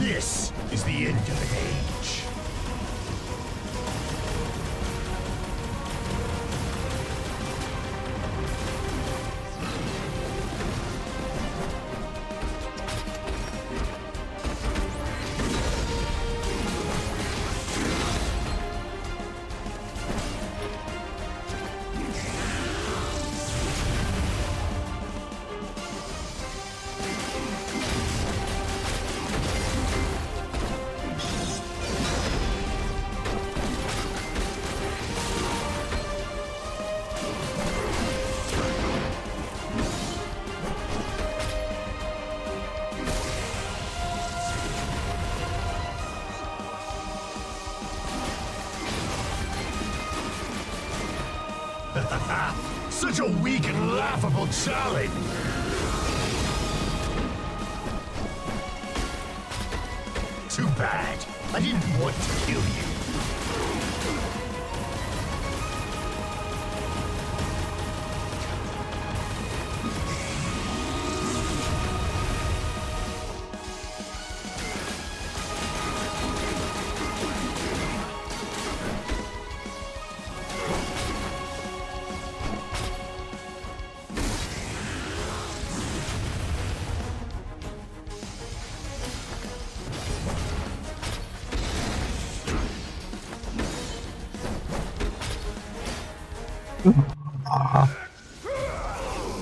This is the end of an age. Such a weak and laughable challenge! Too bad. I didn't want to kill you.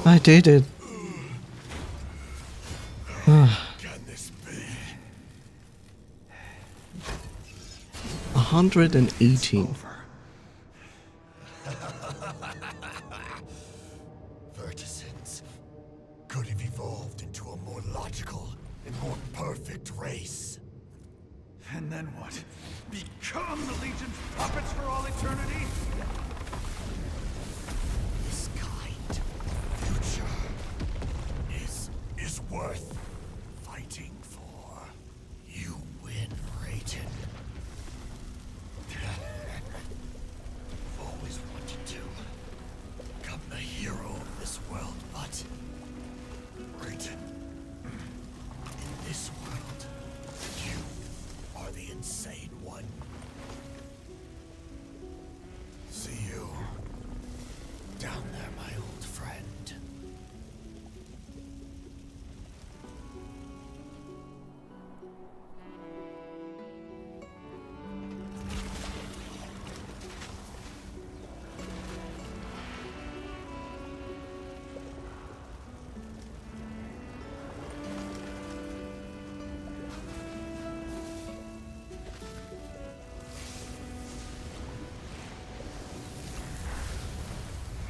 I did it. Can this be? 118. Over. Verticents could have evolved into a more logical and more perfect race. And then what? Become the Legion's puppets for all eternity? This kind of future is worth fighting for. You win, Rayton. I've always wanted to become the hero of this world, but Rayton, in this world, you are the insane one. See you down there, my old friend.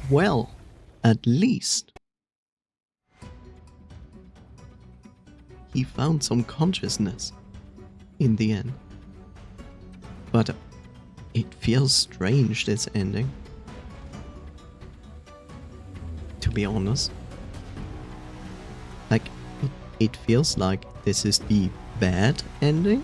Well, at least he found some consciousness in the end. But it feels strange, this ending. To be honest. Like, it feels like this is the bad ending.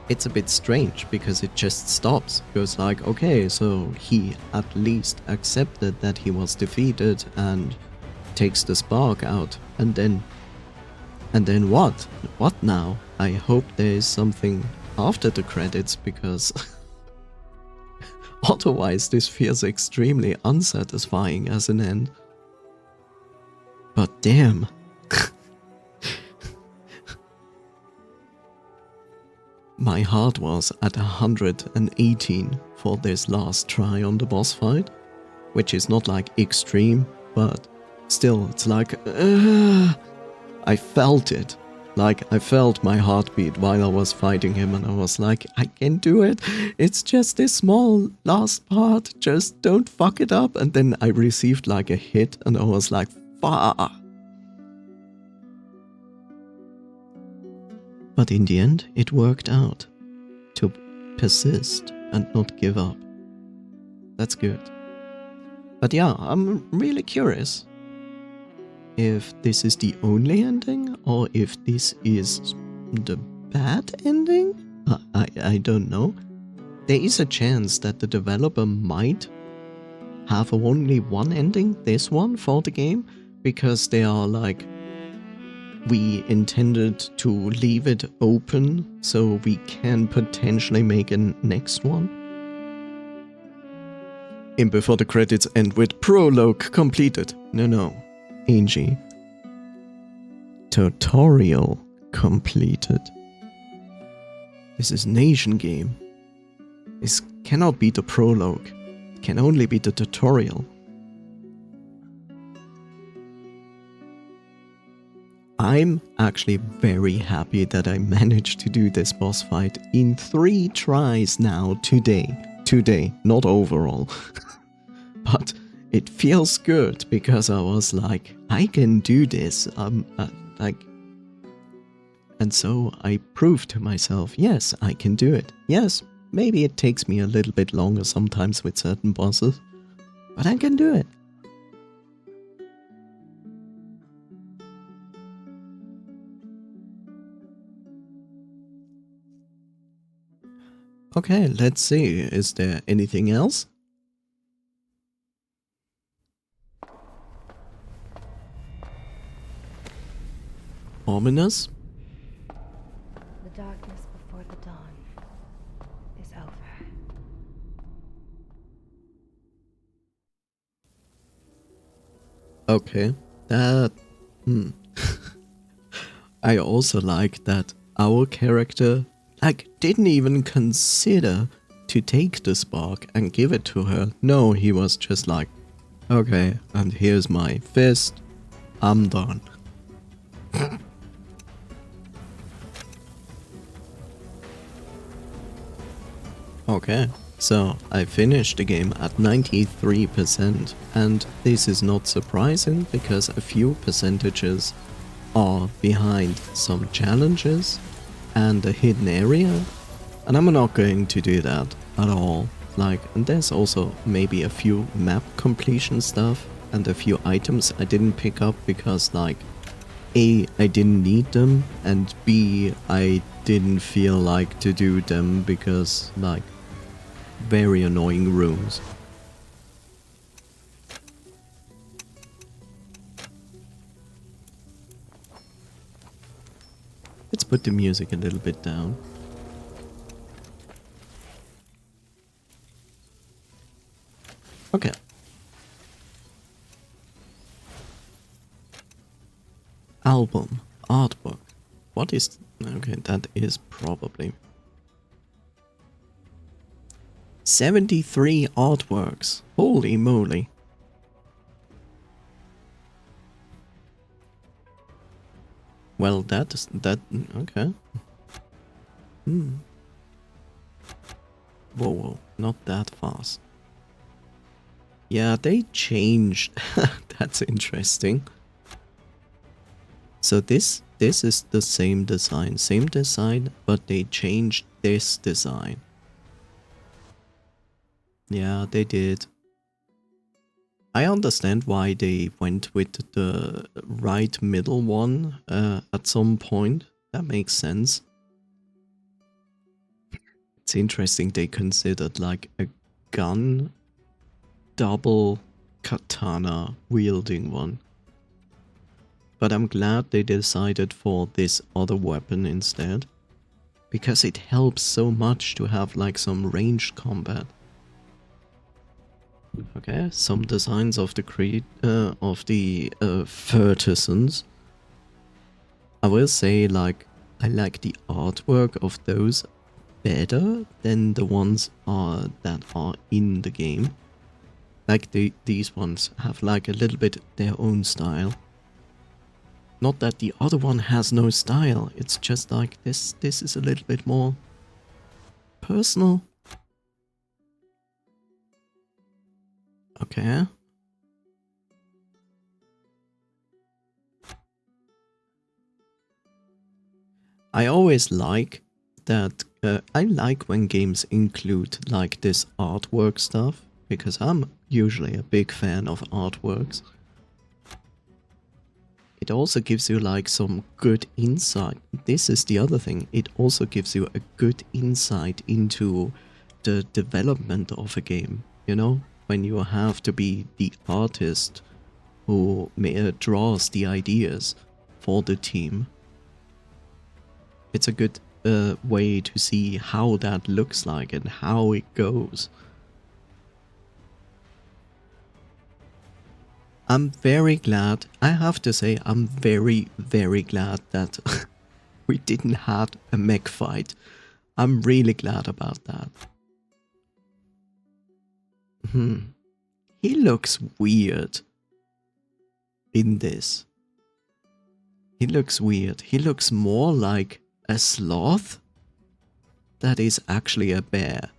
It's a bit strange because it just stops. Goes like, okay, so he at least accepted that he was defeated and takes the spark out. And then what? What now? I hope there is something after the credits, because otherwise this feels extremely unsatisfying as an end. But damn. My heart was at 118 for this last try on the boss fight, which is not like extreme, but still, it's like, I felt it. Like, I felt my heartbeat while I was fighting him, and I was like, I can do it. It's just this small last part, just don't fuck it up. And then I received like a hit, and I was like, fuck. But in the end, it worked out. To persist and not give up. That's good. But yeah, I'm really curious if this is the only ending or if this is the bad ending. I don't know. There is a chance that the developer might have only one ending, this one, for the game, because they are like, we intended to leave it open so we can potentially make a next one. In before the credits end with prologue completed. No. Angie. Tutorial completed. This is an Asian game. This cannot be the prologue. It can only be the tutorial. I'm actually very happy that I managed to do this boss fight in 3 tries now today. Today, not overall. But it feels good because I was like, I can do this. And so I proved to myself, yes, I can do it. Yes, maybe it takes me a little bit longer sometimes with certain bosses, but I can do it. Okay, let's see. Is there anything else? Ominous? The darkness before the dawn is over. Okay, that... I also like that our character didn't even consider to take the spark and give it to her. No, he was just like, okay, and here's my fist. I'm done. Okay, so I finished the game at 93%, and this is not surprising because a few percentages are behind some challenges and a hidden area, and I'm not going to do that at all. Like, and there's also maybe a few map completion stuff and a few items I didn't pick up because, like, A, I didn't need them, and B, I didn't feel like to do them because, like, very annoying rooms. Let's put the music a little bit down. Okay. Album, artwork. What is... Okay, that is probably... 73 artworks. Holy moly. Well, that... Okay. Whoa, whoa. Not that fast. Yeah, they changed. That's interesting. So this is the same design, but they changed this design. Yeah, they did. I understand why they went with the right middle one at some point. That makes sense. It's interesting they considered like a gun double katana wielding one. But I'm glad they decided for this other weapon instead, because it helps so much to have like some ranged combat. Okay, some designs of the Furtisans. I will say, like, I like the artwork of those better than the ones that are in the game. Like these ones have like a little bit their own style. Not that the other one has no style, it's just like this is a little bit more personal. Okay. I always like that, I like when games include like this artwork stuff, because I'm usually a big fan of artworks. It also gives you like some good insight. This is the other thing. It also gives you a good insight into the development of a game, you know? When you have to be the artist who draws the ideas for the team. It's a good way to see how that looks like and how it goes. I'm very glad, I have to say, I'm very, very glad that we didn't have a mech fight. I'm really glad about that. He looks weird in this. He looks weird. He looks more like a sloth that is actually a bear.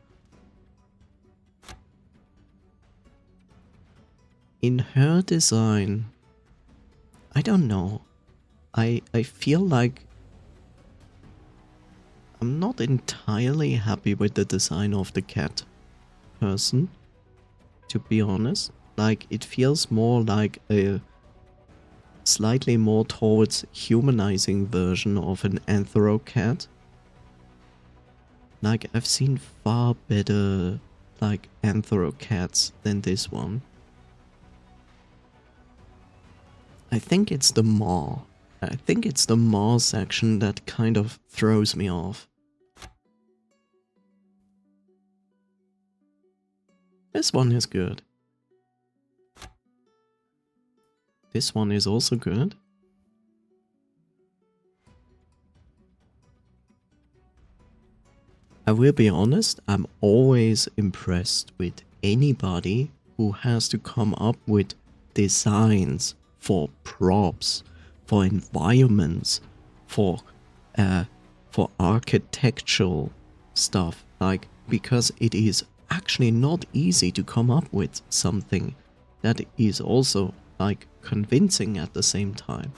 In her design, I don't know. I feel like I'm not entirely happy with the design of the cat person, to be honest. Like, it feels more like a slightly more towards humanizing version of an anthro cat. Like, I've seen far better like anthro cats than this one. I think it's the maw. I think it's the maw section that kind of throws me off. This one is good. This one is also good. I will be honest, I'm always impressed with anybody who has to come up with designs for props, for environments, for architectural stuff, like, because it is actually not easy to come up with something that is also like convincing at the same time.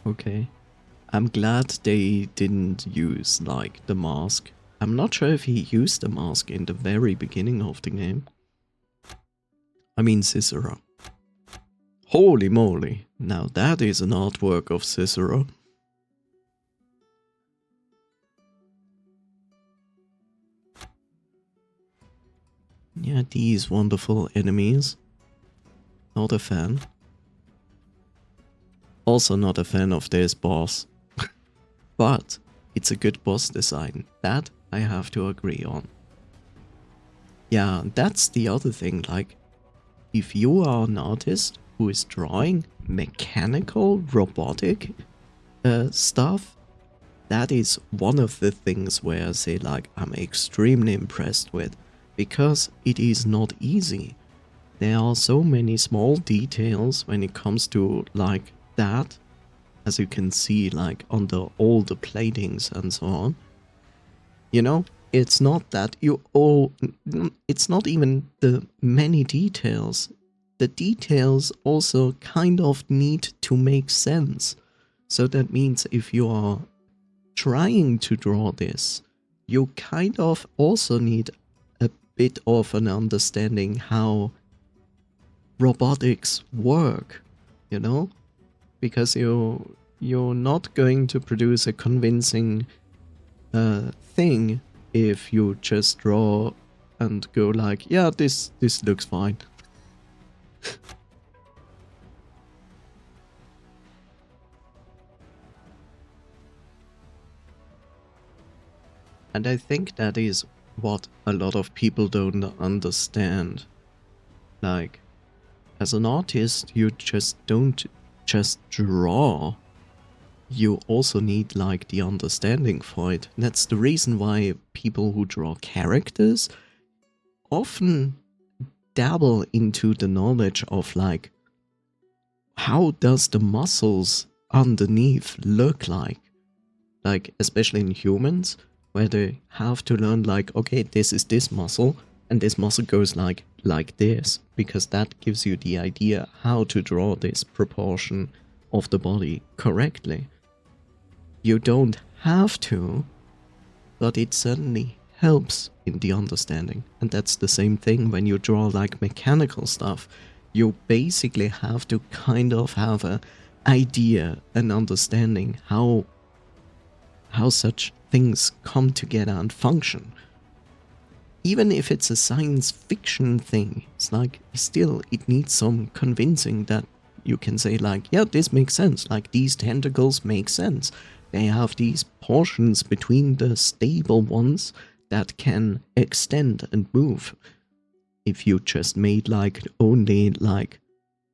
Okay. I'm glad they didn't use like the mask. I'm not sure if he used the mask in the very beginning of the game. I mean Cicero. Holy moly, now that is an artwork of Cicero. Yeah, these wonderful enemies. Not a fan. Also not a fan of this boss. But it's a good boss design. That I have to agree on. Yeah, that's the other thing, like, if you are an artist who is drawing mechanical, robotic stuff, that is one of the things where I say, like, I'm extremely impressed with, because it is not easy. There are so many small details when it comes to, like, that, as you can see, like, on all the platings and so on. You know, it's not that it's not even the many details. The details also kind of need to make sense. So that means if you are trying to draw this, you kind of also need a bit of an understanding how robotics work, you know? Because you're not going to produce a convincing thing if you just draw and go like, yeah, this looks fine. And I think that is what a lot of people don't understand. Like, as an artist, you just don't just draw. You also need, like, the understanding for it. And that's the reason why people who draw characters often dabble into the knowledge of, like, how does the muscles underneath look like? Like, especially in humans, where they have to learn, like, okay, this is this muscle, and this muscle goes like this, because that gives you the idea how to draw this proportion of the body correctly. You don't have to, but it certainly helps in the understanding. And that's the same thing when you draw like mechanical stuff. You basically have to kind of have an idea, an understanding how such things come together and function. Even if it's a science fiction thing, it's like, still, it needs some convincing that you can say, like, yeah, this makes sense, like, these tentacles make sense. They have these portions between the stable ones that can extend and move. If you just made, like, only, like,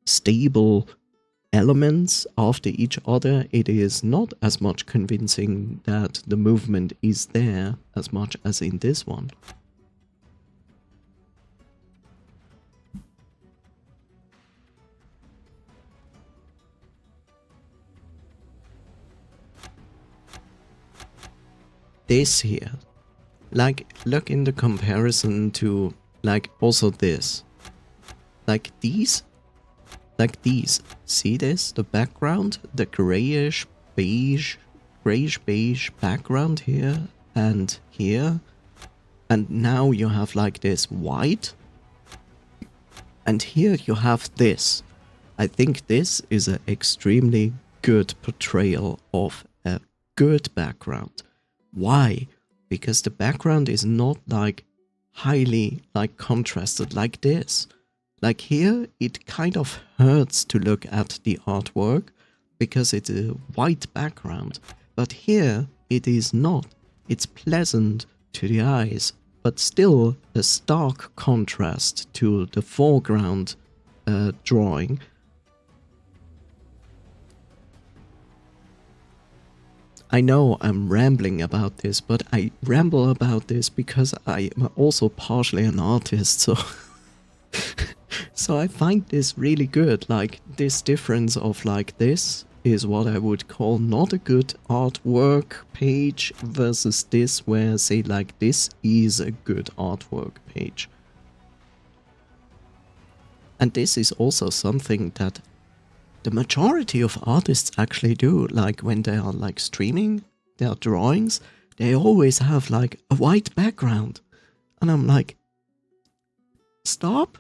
stable elements after each other, it is not as much convincing that the movement is there as much as in this one. This here, like, look in the comparison to, like, also this. Like these, see this? The background, the grayish beige background here and here. And now you have like this white. And here you have this. I think this is an extremely good portrayal of a good background. Why? Because the background is not like highly like contrasted like this. Like here, it kind of hurts to look at the artwork because it's a white background. But here, it is not. It's pleasant to the eyes, but still a stark contrast to the foreground I know I'm rambling about this, but I ramble about this because I am also partially an artist, so so I find this really good. Like, this difference of like, this is what I would call not a good artwork page versus this where, say, like, this is a good artwork page. And this is also something that the majority of artists actually do. Like, when they are like streaming their drawings, they always have like a white background. And I'm like, stop.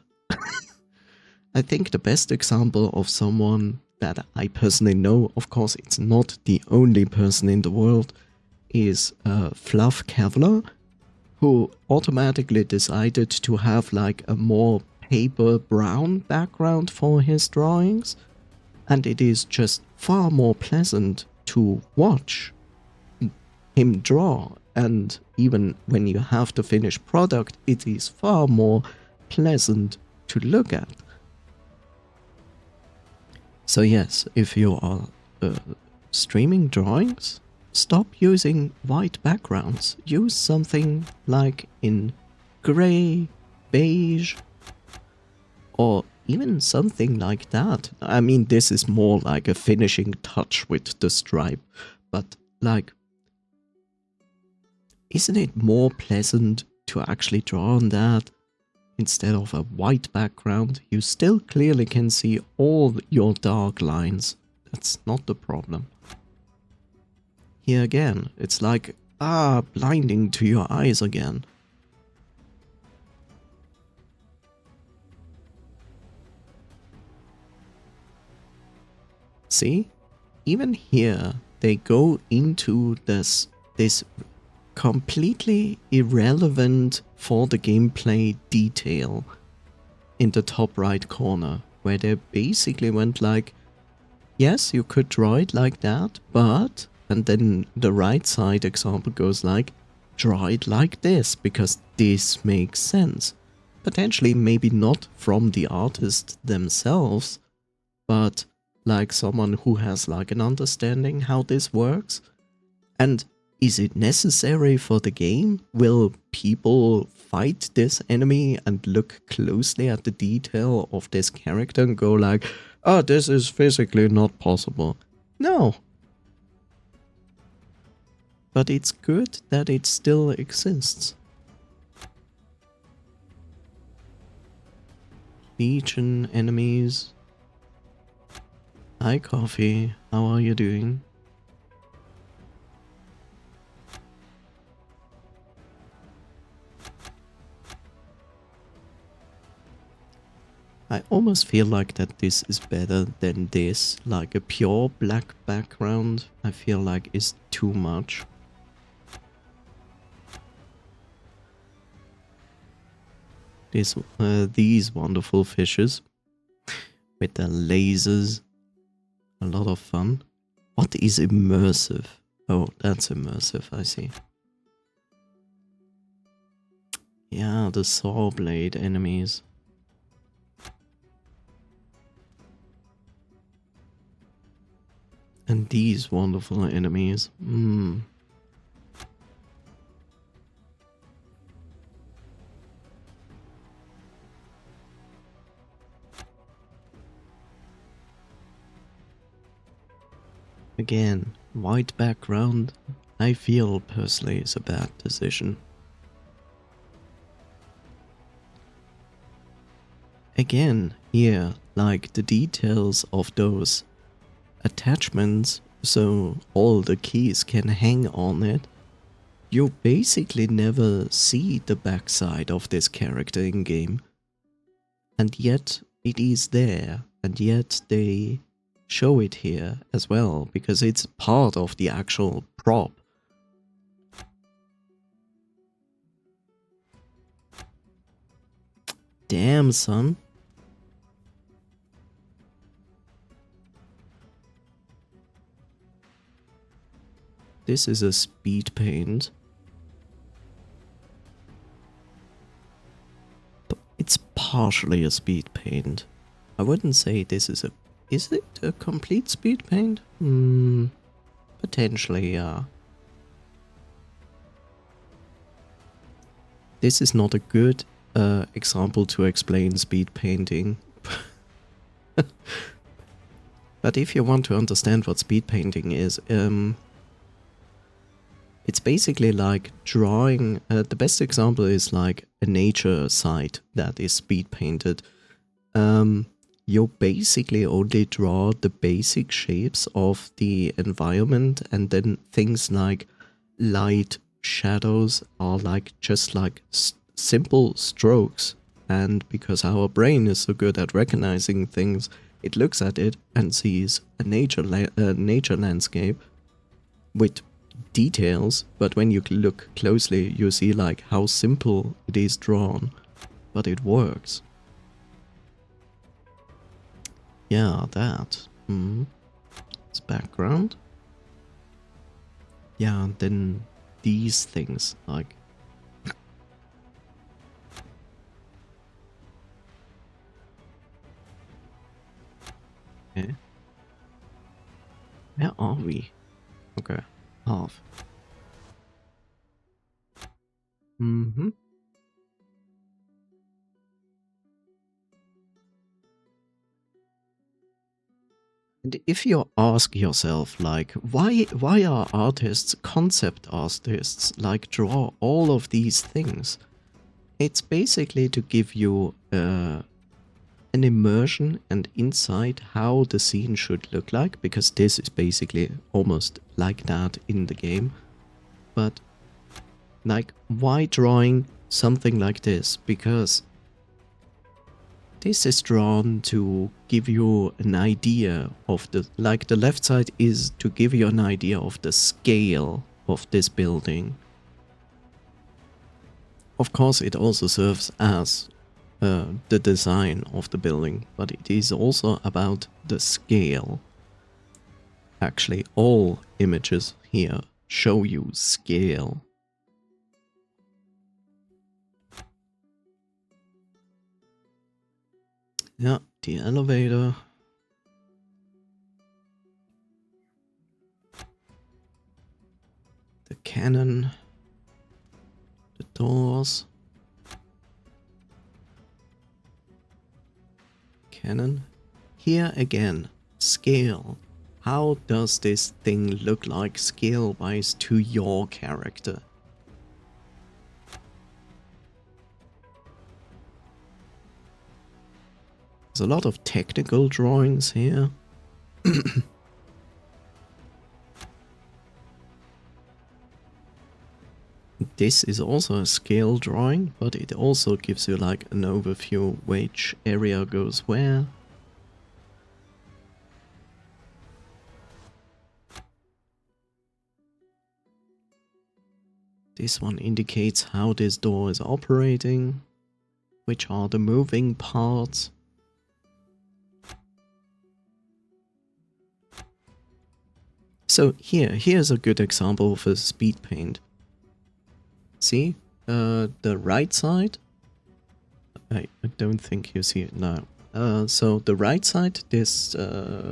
I think the best example of someone that I personally know, of course it's not the only person in the world, is Fluff Kevlar, who automatically decided to have like a more paper brown background for his drawings, and it is just far more pleasant to watch him draw, and even when you have the finished product, it is far more pleasant to look at. So yes, if you are streaming drawings, stop using white backgrounds. Use something like in grey, beige, or even something like that. I mean, this is more like a finishing touch with the stripe, but like, isn't it more pleasant to actually draw on that instead of a white background? You still clearly can see all your dark lines. That's not the problem. Here again, it's like, blinding to your eyes again. See? Even here, they go into this completely irrelevant for the gameplay detail in the top right corner, where they basically went like, yes, you could draw it like that, but, and then the right side example goes like, draw it like this, because this makes sense. Potentially maybe not from the artist themselves, but like someone who has like an understanding how this works. And is it necessary for the game? Will people fight this enemy and look closely at the detail of this character and go like, oh, this is physically not possible? No. But it's good that it still exists. Legion enemies. Hi, Coffee. How are you doing? I almost feel like that this is better than this. Like a pure black background, I feel like is too much. These wonderful fishes with the lasers, a lot of fun. What is immersive? Oh, that's immersive, I see. Yeah, the saw blade enemies. And these wonderful enemies. Again, white background, I feel personally is a bad decision. Again, here, like the details of those attachments, so all the keys can hang on it. You basically never see the backside of this character in game. And yet it is there, and yet they show it here as well, because it's part of the actual prop. Damn, son. This is a speed paint. But it's partially a speed paint. I wouldn't say this is a... Is it a complete speed paint? But Potentially, yeah. This is not a good example to explain speed painting. But if you want to understand what speed painting is, it's basically like drawing. The best example is like a nature site that is speed painted. You basically only draw the basic shapes of the environment, and then things like light, shadows are like just like simple strokes. And because our brain is so good at recognizing things, it looks at it and sees a nature landscape with details, but when you look closely, you see like how simple it is drawn, but it works. Yeah, that. It's background. Yeah, and then these things, like... Okay. Where are we? Okay, half. And if you ask yourself, like, why are artists, concept artists, like, draw all of these things? It's basically to give you an immersion and insight how the scene should look like, because this is basically almost like that in the game. But, like, why drawing something like this? Because this is drawn to give you an idea of the... Like, the left side is to give you an idea of the scale of this building. Of course, it also serves as the design of the building, but it is also about the scale. Actually, all images here show you scale. Yeah, the elevator. The cannon. The doors. Cannon. Here again, scale. How does this thing look like scale-wise to your character? There's a lot of technical drawings here. This is also a scale drawing, but it also gives you like an overview which area goes where. This one indicates how this door is operating, which are the moving parts. So here's a good example of a speed paint. See, the right side, I don't think you see it now. So the right side, this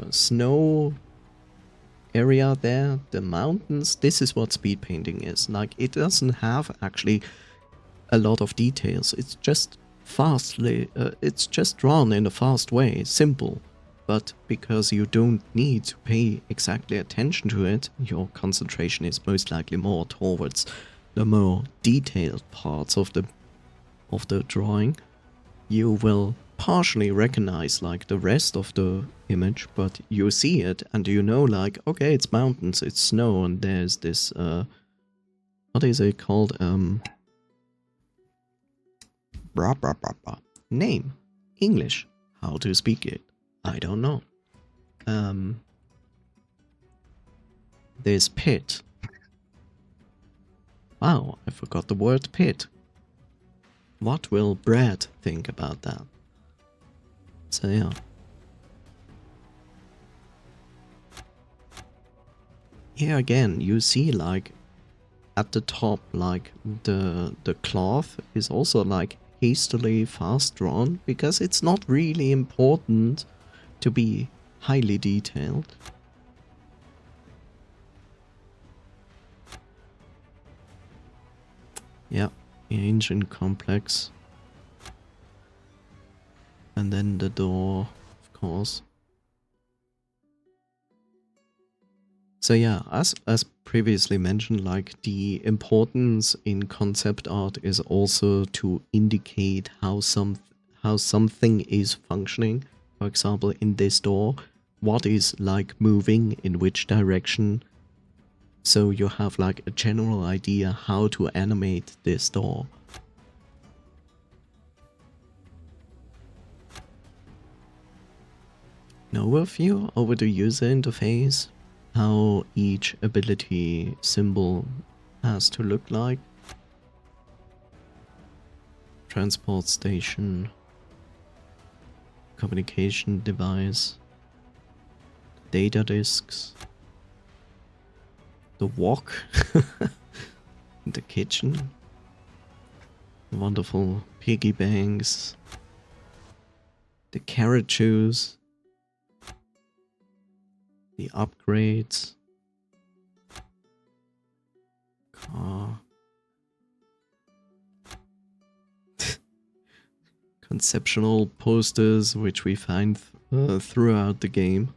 snow area there, the mountains, this is what speed painting is. Like, it doesn't have actually a lot of details. It's just it's just drawn in a fast way, simple. But because you don't need to pay exactly attention to it, your concentration is most likely more towards the more detailed parts of the drawing. You will partially recognize like the rest of the image, but you see it and you know like, okay, it's mountains, it's snow, and there's this what is it called? Name. English. How to speak it? I don't know. There's pit. Wow, I forgot the word pit. What will Brad think about that? So yeah. Here again, you see like at the top, like the cloth is also like hastily fast drawn because it's not really important to be highly detailed. Yeah, the ancient complex. And then the door, of course. So yeah, as previously mentioned, like the importance in concept art is also to indicate how something is functioning. For example, in this door, what is like moving in which direction. So you have like a general idea how to animate this door. An overview over the user interface, how each ability symbol has to look like. Transport station, communication device, data disks, the wok, the kitchen, wonderful piggy banks, the carrot juice, the upgrades, car, conceptual posters which we find throughout the game.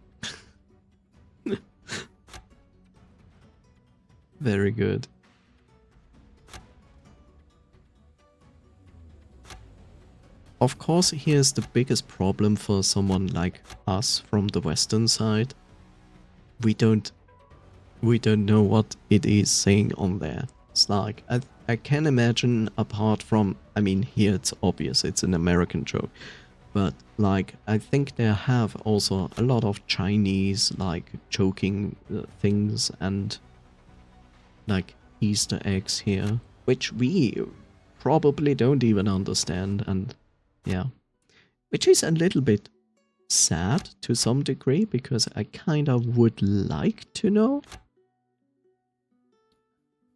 Very good. Of course, here's the biggest problem for someone like us from the Western side. We don't know what it is saying on there. It's like, I can imagine apart from, I mean, here it's obvious, it's an American joke. But like, I think there have also a lot of Chinese like joking things and like Easter eggs here, which we probably don't even understand, and yeah, which is a little bit sad to some degree because I kind of would like to know.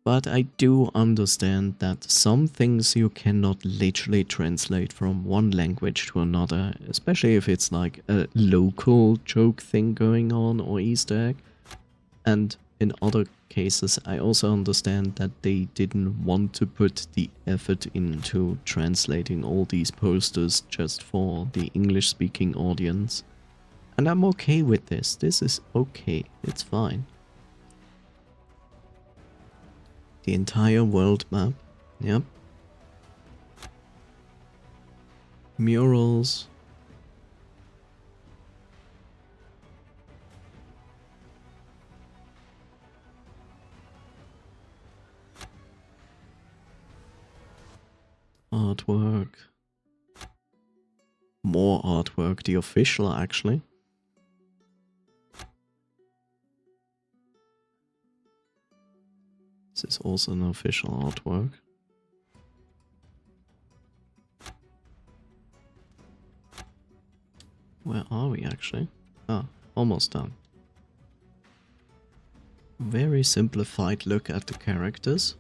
But I do understand that some things you cannot literally translate from one language to another, especially if it's like a local joke thing going on or Easter egg. And in other cases, I also understand that they didn't want to put the effort into translating all these posters just for the English-speaking audience. And I'm okay with this. This is okay. It's fine. The entire world map. Yep. Murals. Artwork. More artwork. The official, actually. This is also an official artwork. Where are we actually? Ah, almost done. Very simplified look at the characters.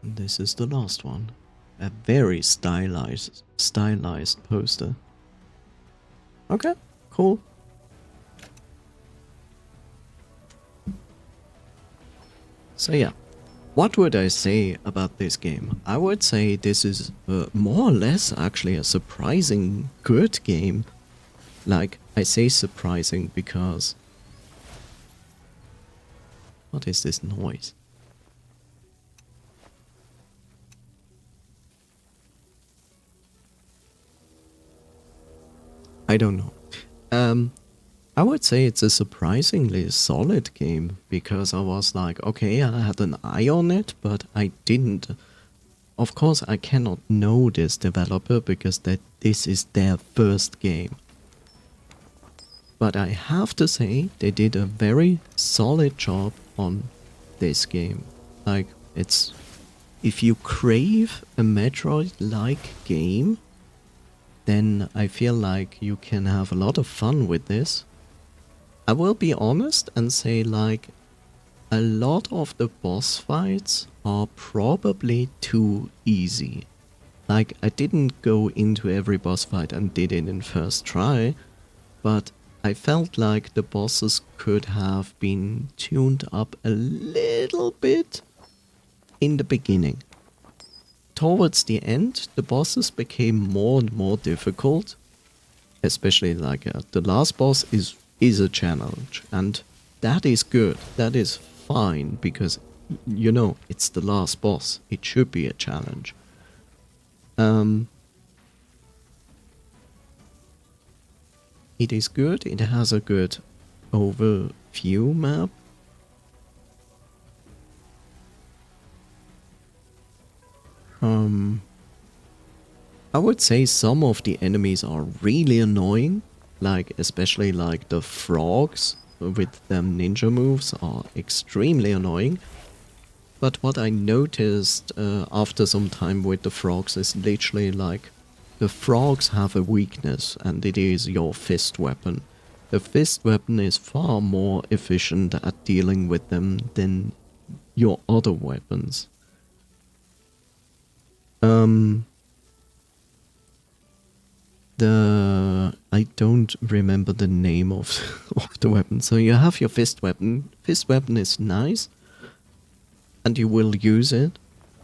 And this is the last one. A very stylized poster. Okay, cool. So yeah, what would I say about this game? I would say this is more or less actually a surprising good game. Like, I say surprising because... What is this noise? I don't know. I would say it's a surprisingly solid game because I was like, okay, I had an eye on it, but I didn't. Of course, I cannot know this developer because this is their first game. But I have to say, they did a very solid job on this game. Like, it's... If you crave a Metroid-like game, then I feel like you can have a lot of fun with this. I will be honest and say, like, a lot of the boss fights are probably too easy. Like, I didn't go into every boss fight and did it in first try, but I felt like the bosses could have been tuned up a little bit in the beginning. Towards the end, the bosses became more and more difficult, especially like the last boss is a challenge, and that is good. That is fine because you know it's the last boss. It should be a challenge. It is good. It has a good overview map. I would say some of the enemies are really annoying, like especially like the frogs with them ninja moves are extremely annoying. But what I noticed after some time with the frogs is literally like the frogs have a weakness, and it is your fist weapon. The fist weapon is far more efficient at dealing with them than your other weapons. I don't remember the name of of the weapon. So you have your fist weapon. Fist weapon is nice, and you will use it.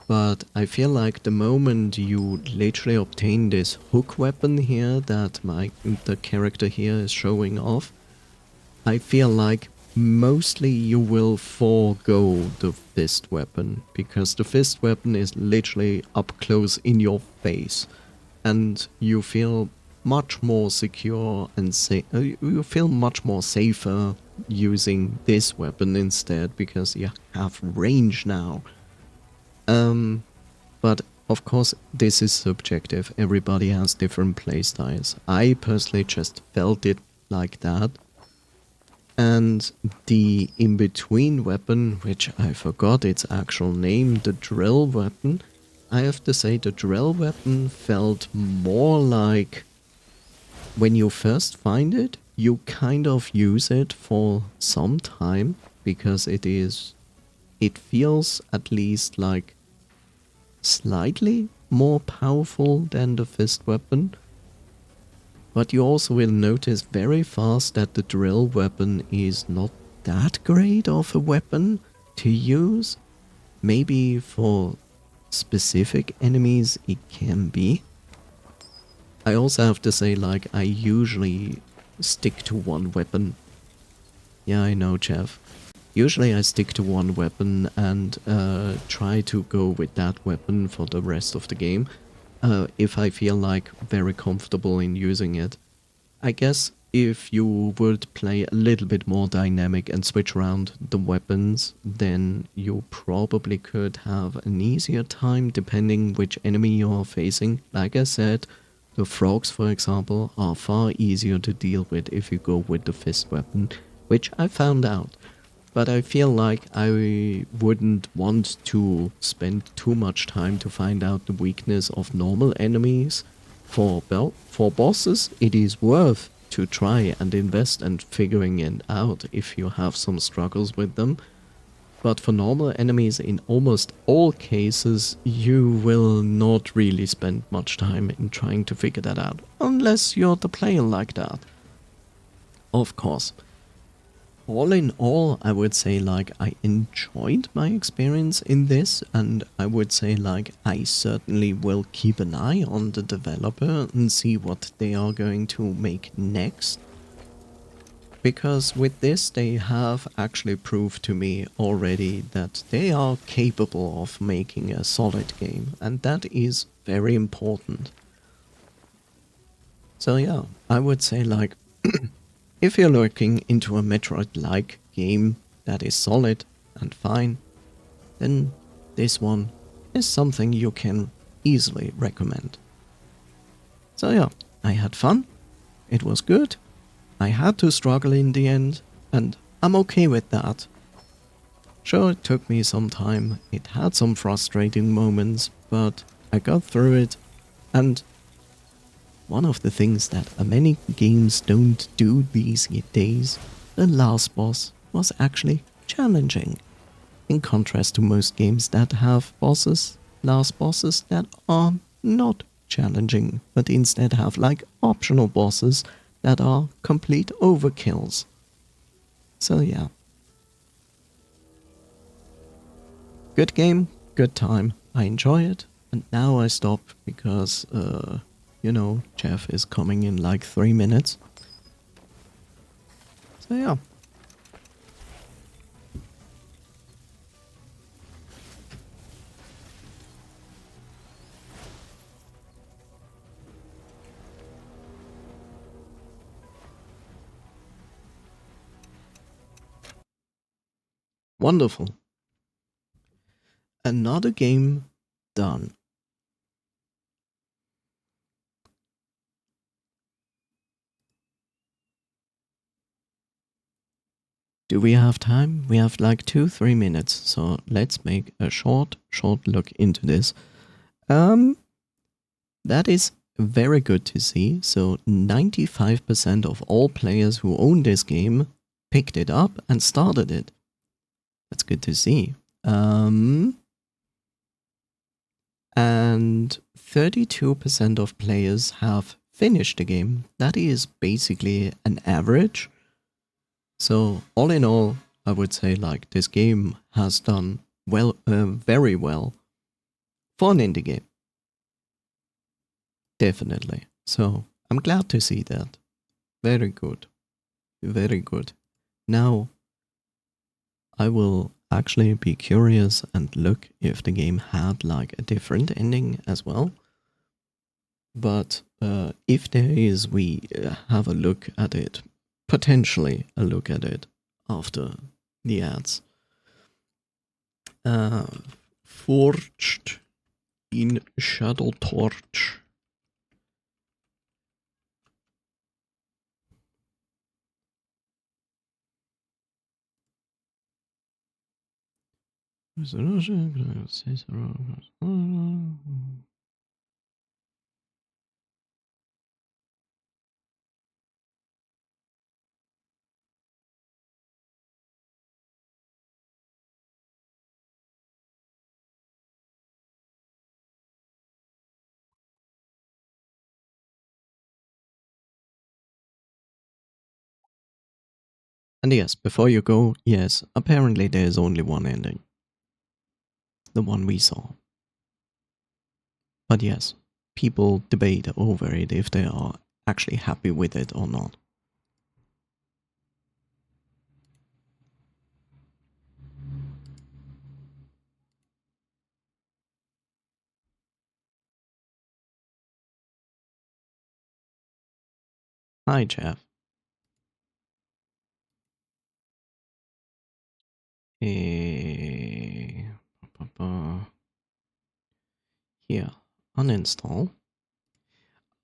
But I feel like the moment you literally obtain this hook weapon here that the character here is showing off, I feel like mostly you will forego the fist weapon, because the fist weapon is literally up close in your face, and you feel much more secure and you feel much more safer using this weapon instead, because you have range now. But of course this is subjective. Everybody has different playstyles. I personally just felt it like that. And the in-between weapon, which I forgot its actual name, the drill weapon, I have to say the drill weapon felt more like when you first find it, you kind of use it for some time, because it feels at least like slightly more powerful than the fist weapon. But you also will notice very fast that the drill weapon is not that great of a weapon to use. Maybe for specific enemies it can be. I also have to say, like, I usually stick to one weapon. Yeah, I know, Jeff. Usually I stick to one weapon and try to go with that weapon for the rest of the game, if I feel like very comfortable in using it. I guess if you would play a little bit more dynamic and switch around the weapons, then you probably could have an easier time depending which enemy you're facing. Like I said, the frogs, for example, are far easier to deal with if you go with the fist weapon, which I found out. But I feel like I wouldn't want to spend too much time to find out the weakness of normal enemies. For bosses, it is worth to try and invest and figuring it out if you have some struggles with them. But for normal enemies, in almost all cases, you will not really spend much time in trying to figure that out, unless you're the player like that. Of course. All in all, I would say like I enjoyed my experience in this, and I would say like I certainly will keep an eye on the developer and see what they are going to make next. Because with this they have actually proved to me already that they are capable of making a solid game, and that is very important. So yeah, I would say like if you're looking into a Metroid-like game that is solid and fine, then this one is something you can easily recommend. So yeah, I had fun, it was good, I had to struggle in the end, and I'm okay with that. Sure, it took me some time, it had some frustrating moments, but I got through it, and one of the things that many games don't do these days, the last boss was actually challenging. In contrast to most games that have last bosses that are not challenging, but instead have like optional bosses that are complete overkills. So yeah. Good game, good time. I enjoy it. And now I stop because, Jeff is coming in like 3 minutes. So yeah. Wonderful. Another game done. Do we have time? We have like 2-3 minutes, so let's make a short look into this. That is very good to see. So 95% of all players who own this game picked it up and started it. That's good to see. And 32% of players have finished the game. That is basically an average. So all in all, I would say like this game has done well, very well for an indie game. Definitely. So I'm glad to see that. Very good. Very good. Now, I will actually be curious and look if the game had like a different ending as well. But if there is, we have a look at it. Potentially a look at it after the ads. Forged in Shadow Torch. And yes, before you go, yes, apparently there is only one ending. The one we saw. But yes, people debate over it if they are actually happy with it or not. Hi, Jeff. Eh, Here, uninstall.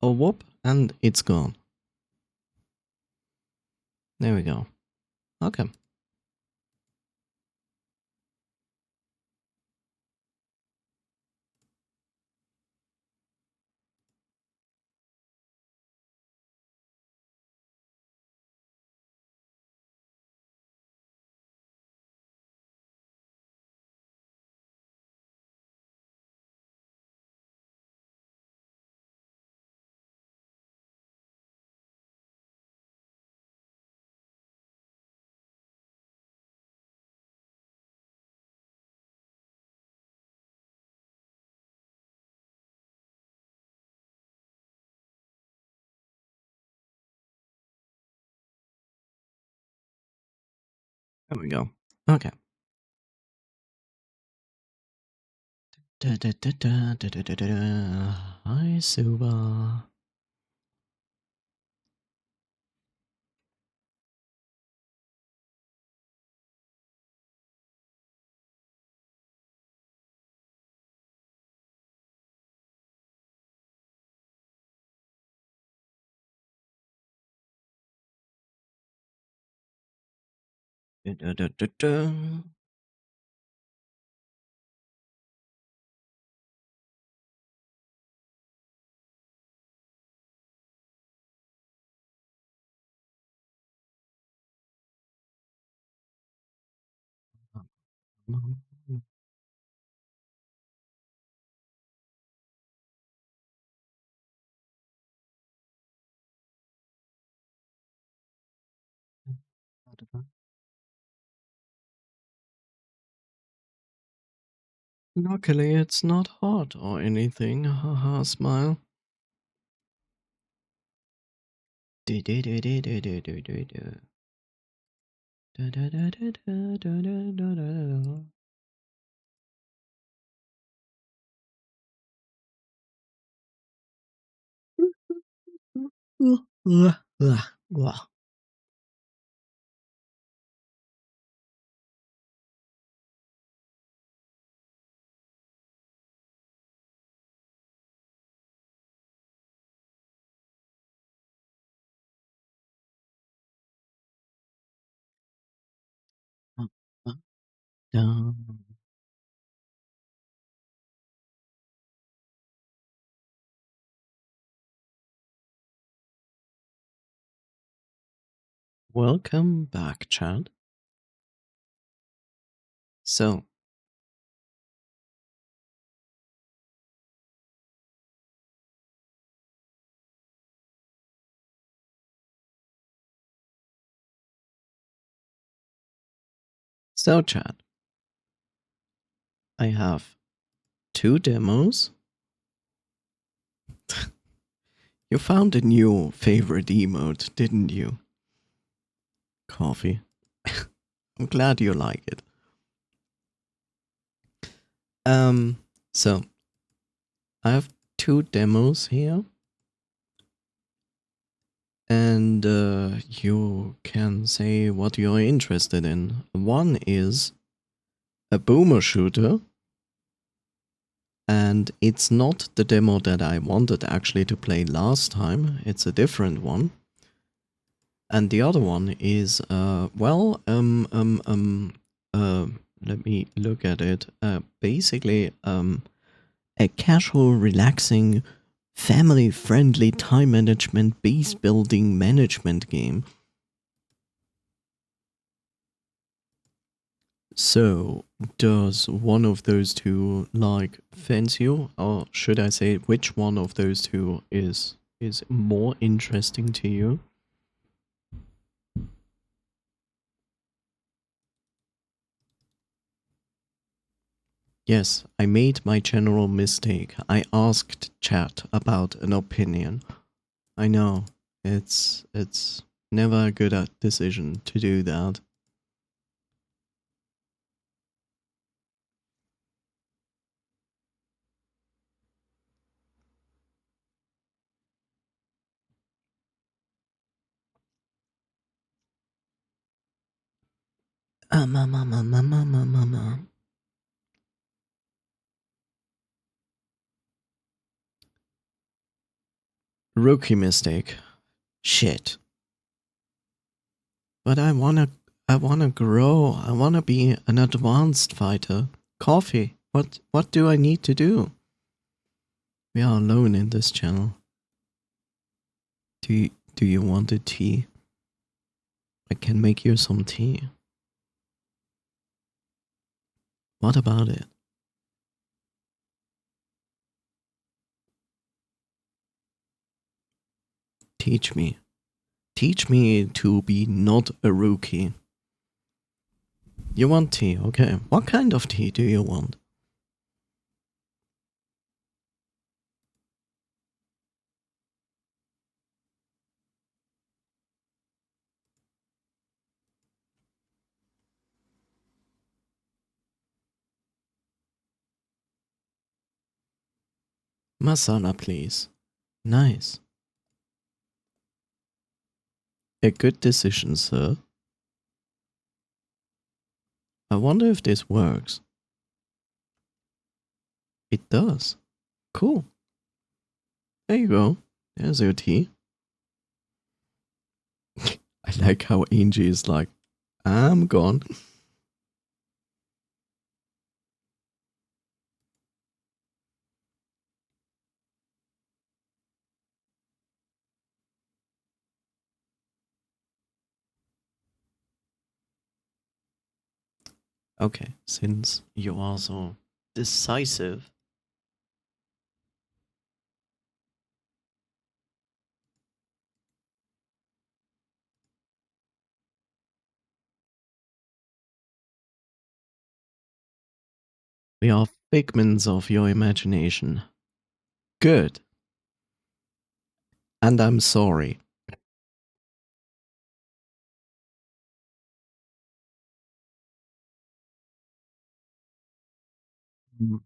Oh, whoop, and it's gone. There we go. Okay. There we go. Okay. Hi, Suba. Luckily, it's not hot or anything. Haha, smile. Do do do do do do do do do. Da da da da da da da da da. Welcome back, Chad. So, Chad, I have 2 demos. You found a new favorite emote, didn't you? Coffee. I'm glad you like it. So I have 2 demos here. And you can say what you're interested in. One is a boomer shooter. And it's not the demo that I wanted actually to play last time. It's a different one. And the other one is, let me look at it. Basically, a casual, relaxing, family-friendly time management, base building management game. So, does one of those two like fancy you, or should I say, which one of those two is more interesting to you? Yes, I made my general mistake. I asked chat about an opinion. I know, it's never a good decision to do that. Rookie mistake. Shit. But I wanna grow. I wanna be an advanced fighter. Coffee. What do I need to do? We are alone in this channel. Do you want a tea? I can make you some tea. What about it? Teach me. Teach me to be not a rookie. You want tea, okay. What kind of tea do you want? Masala, please. Nice. A good decision, sir. I wonder if this works. It does. Cool. There you go. There's your tea. I like how Angie is like, I'm gone. Okay, since you are so decisive. We are figments of your imagination. Good. And I'm sorry. Mm.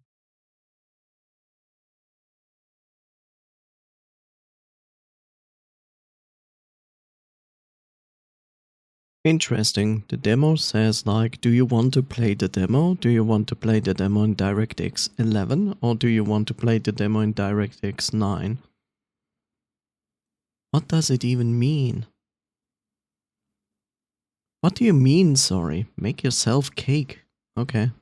Interesting. The demo says like, do you want to play the demo? Do you want to play the demo in DirectX 11 or do you want to play the demo in DirectX 9? What does it even mean? What do you mean, sorry? Make yourself cake. Okay.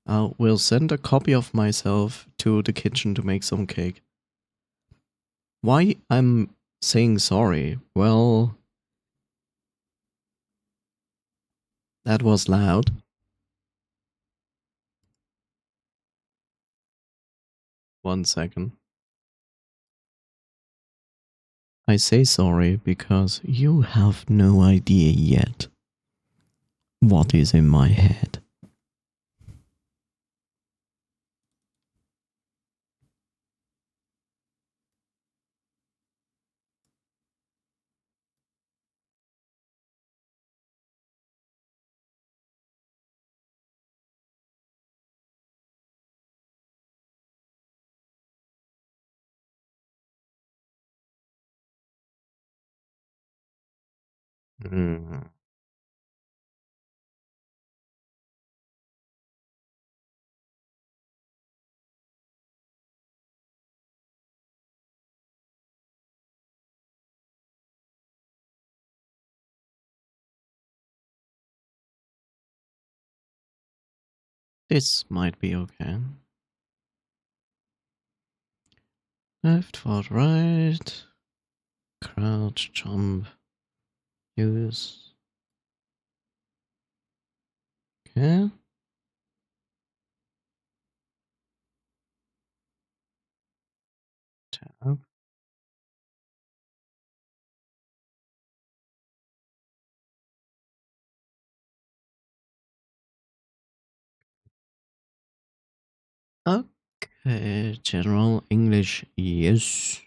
I will send a copy of myself to the kitchen to make some cake. Why I'm saying sorry? Well, that was loud. One second. I say sorry because you have no idea yet what is in my head. Mm. This might be okay. Left, forward, right. Crouch, jump, use. Okay. Tab. Okay, general English, yes.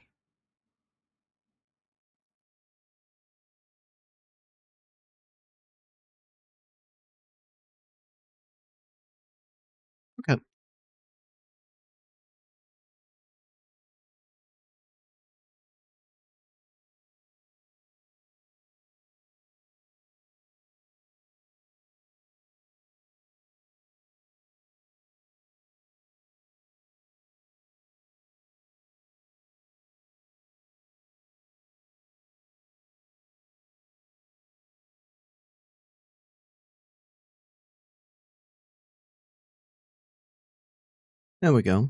Okay. There we go.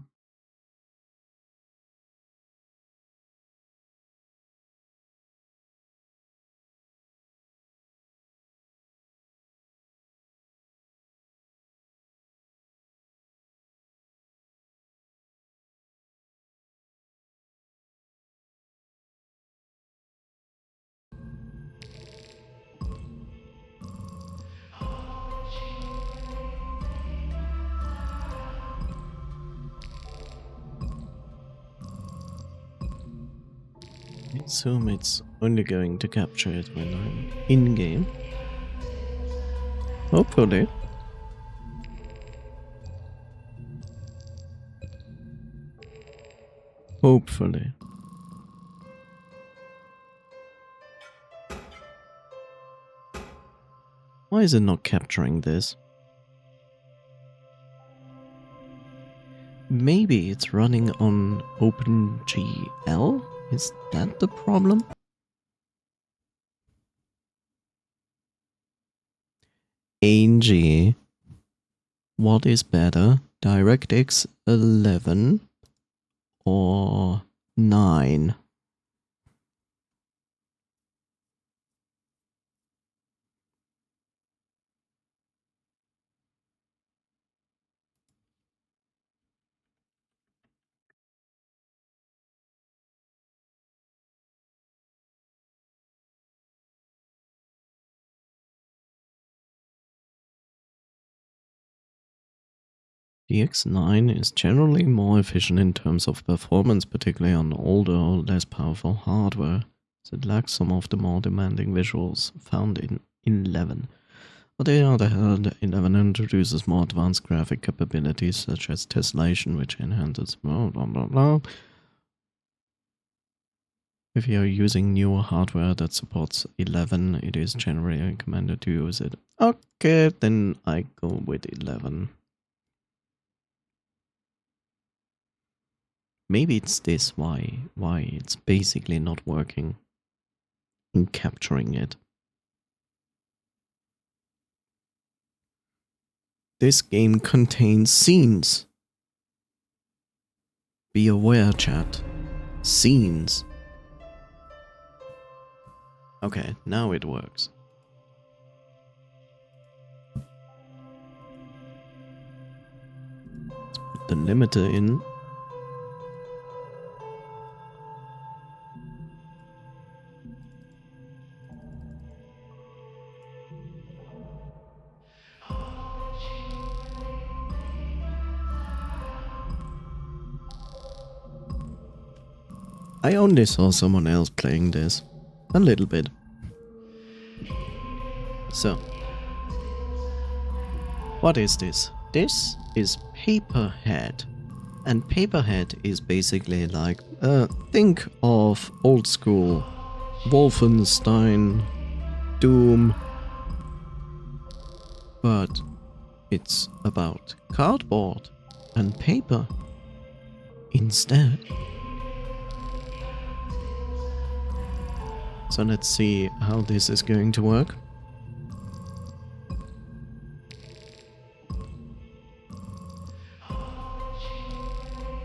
I assume it's only going to capture it when I'm in-game. Hopefully. Hopefully. Why is it not capturing this? Maybe it's running on OpenGL? Is that the problem? Angie, what is better? DirectX 11 or 9? The X9 is generally more efficient in terms of performance, particularly on older or less powerful hardware, as it lacks some of the more demanding visuals found in 11. On the other hand, 11 introduces more advanced graphic capabilities such as tessellation, which enhances blah blah blah blah. If you're using newer hardware that supports 11, it is generally recommended to use it. Okay, then I go with 11. Maybe it's this why it's basically not working in capturing it. This game contains scenes. Be aware, chat. Scenes. Okay, now it works. Let's put the limiter in. I only saw someone else playing this. A little bit. So. What is this? This is Paperhead. And Paperhead is basically like, think of old school Wolfenstein, Doom. But it's about cardboard and paper instead. So let's see how this is going to work.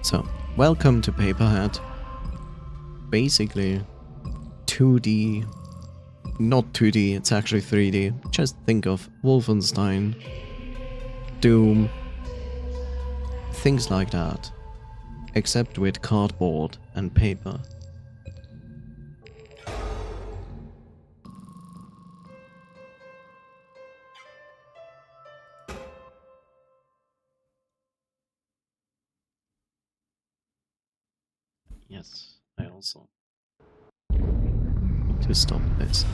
So, welcome to Paperhead. Basically, 2D, not 2D, it's actually 3D. Just think of Wolfenstein, Doom, things like that. Except with cardboard and paper. Yes, I also need to stop this.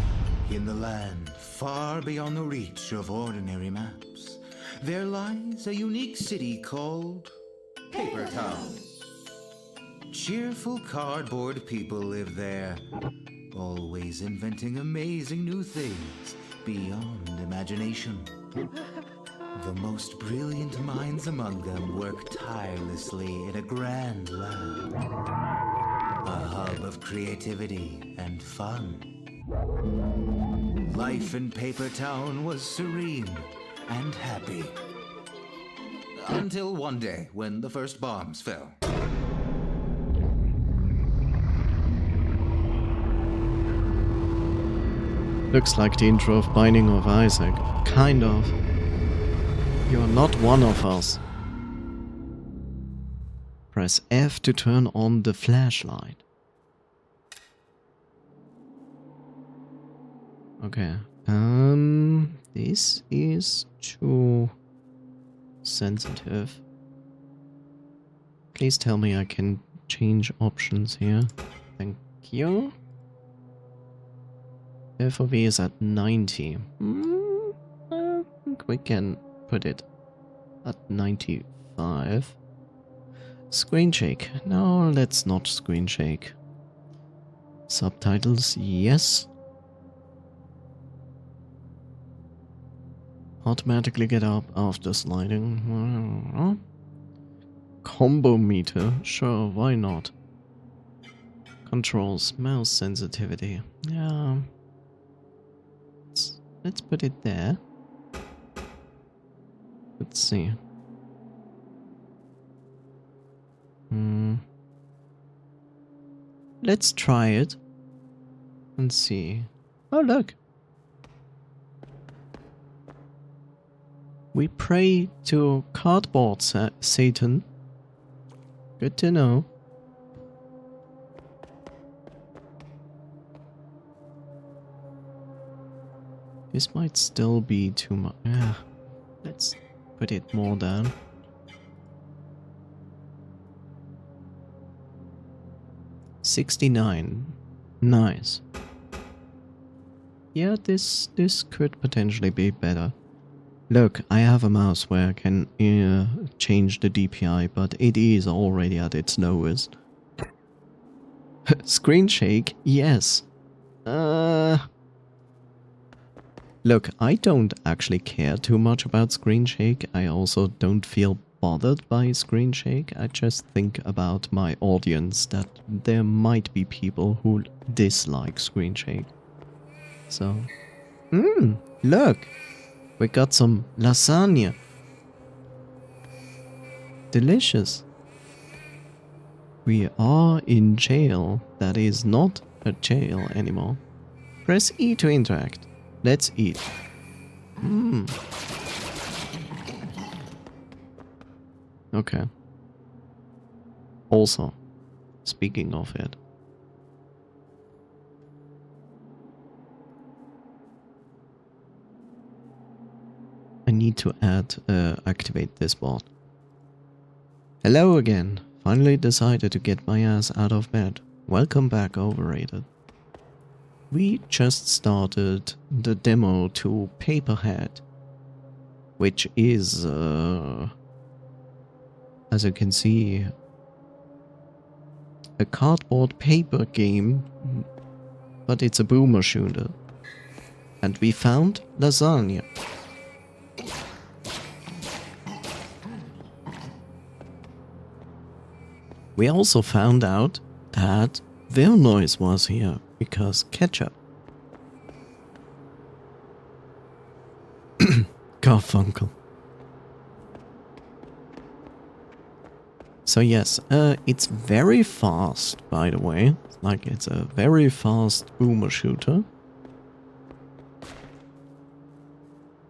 In the land far beyond the reach of ordinary maps, there lies a unique city called Paper Town. Cheerful cardboard people live there, always inventing amazing new things beyond imagination. The most brilliant minds among them work tirelessly in a grand lab, a hub of creativity and fun. Life in Paper Town was serene and happy. Until one day when the first bombs fell. Looks like the intro of Binding of Isaac. Kind of. You're not one of us. Press F to turn on the flashlight. Okay. This is too sensitive. Please tell me I can change options here. Thank you. FOV is at 90. I think we can put it at 95. Screen shake. No, let's not screen shake. Subtitles, yes. Automatically get up after sliding. Combo meter, sure, why not? Controls, mouse sensitivity. Yeah. Let's put it there. Let's see. Let's try it and see. Oh, look. We pray to cardboard Satan. Good to know. This might still be too much. Yeah. Let's put it more down. 69. Nice. Yeah, this could potentially be better. Look, I have a mouse where I can change the DPI, but it is already at its lowest. Screen shake? Yes. Look, I don't actually care too much about screen shake. I also don't feel bothered by screen shake. I just think about my audience, that there might be people who dislike screen shake. So, look, we got some lasagna. Delicious. We are in jail. That is not a jail anymore. Press E to interact. Let's eat. Okay. Also, speaking of it. I need to activate this bot. Hello again. Finally decided to get my ass out of bed. Welcome back, Overrated. We just started the demo to Paperhead, which is, as you can see, a cardboard paper game, but it's a boomer shooter. And we found lasagna. We also found out that Vilnoise was here because ketchup. Garfunkel. So yes, it's very fast, by the way. Like, it's a very fast boomer shooter.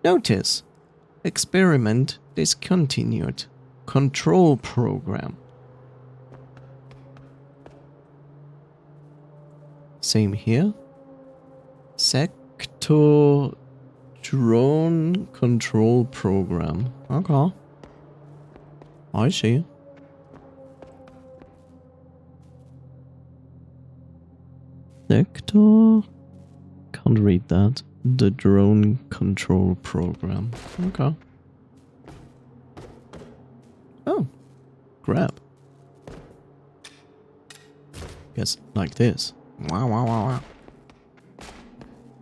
Notice, experiment discontinued. Control program. Same here. Sector drone control program. Okay. I see. Sector. Can't read that. The drone control program. Okay. Oh. Grab. Guess like this. Wow, wow, wow, wow.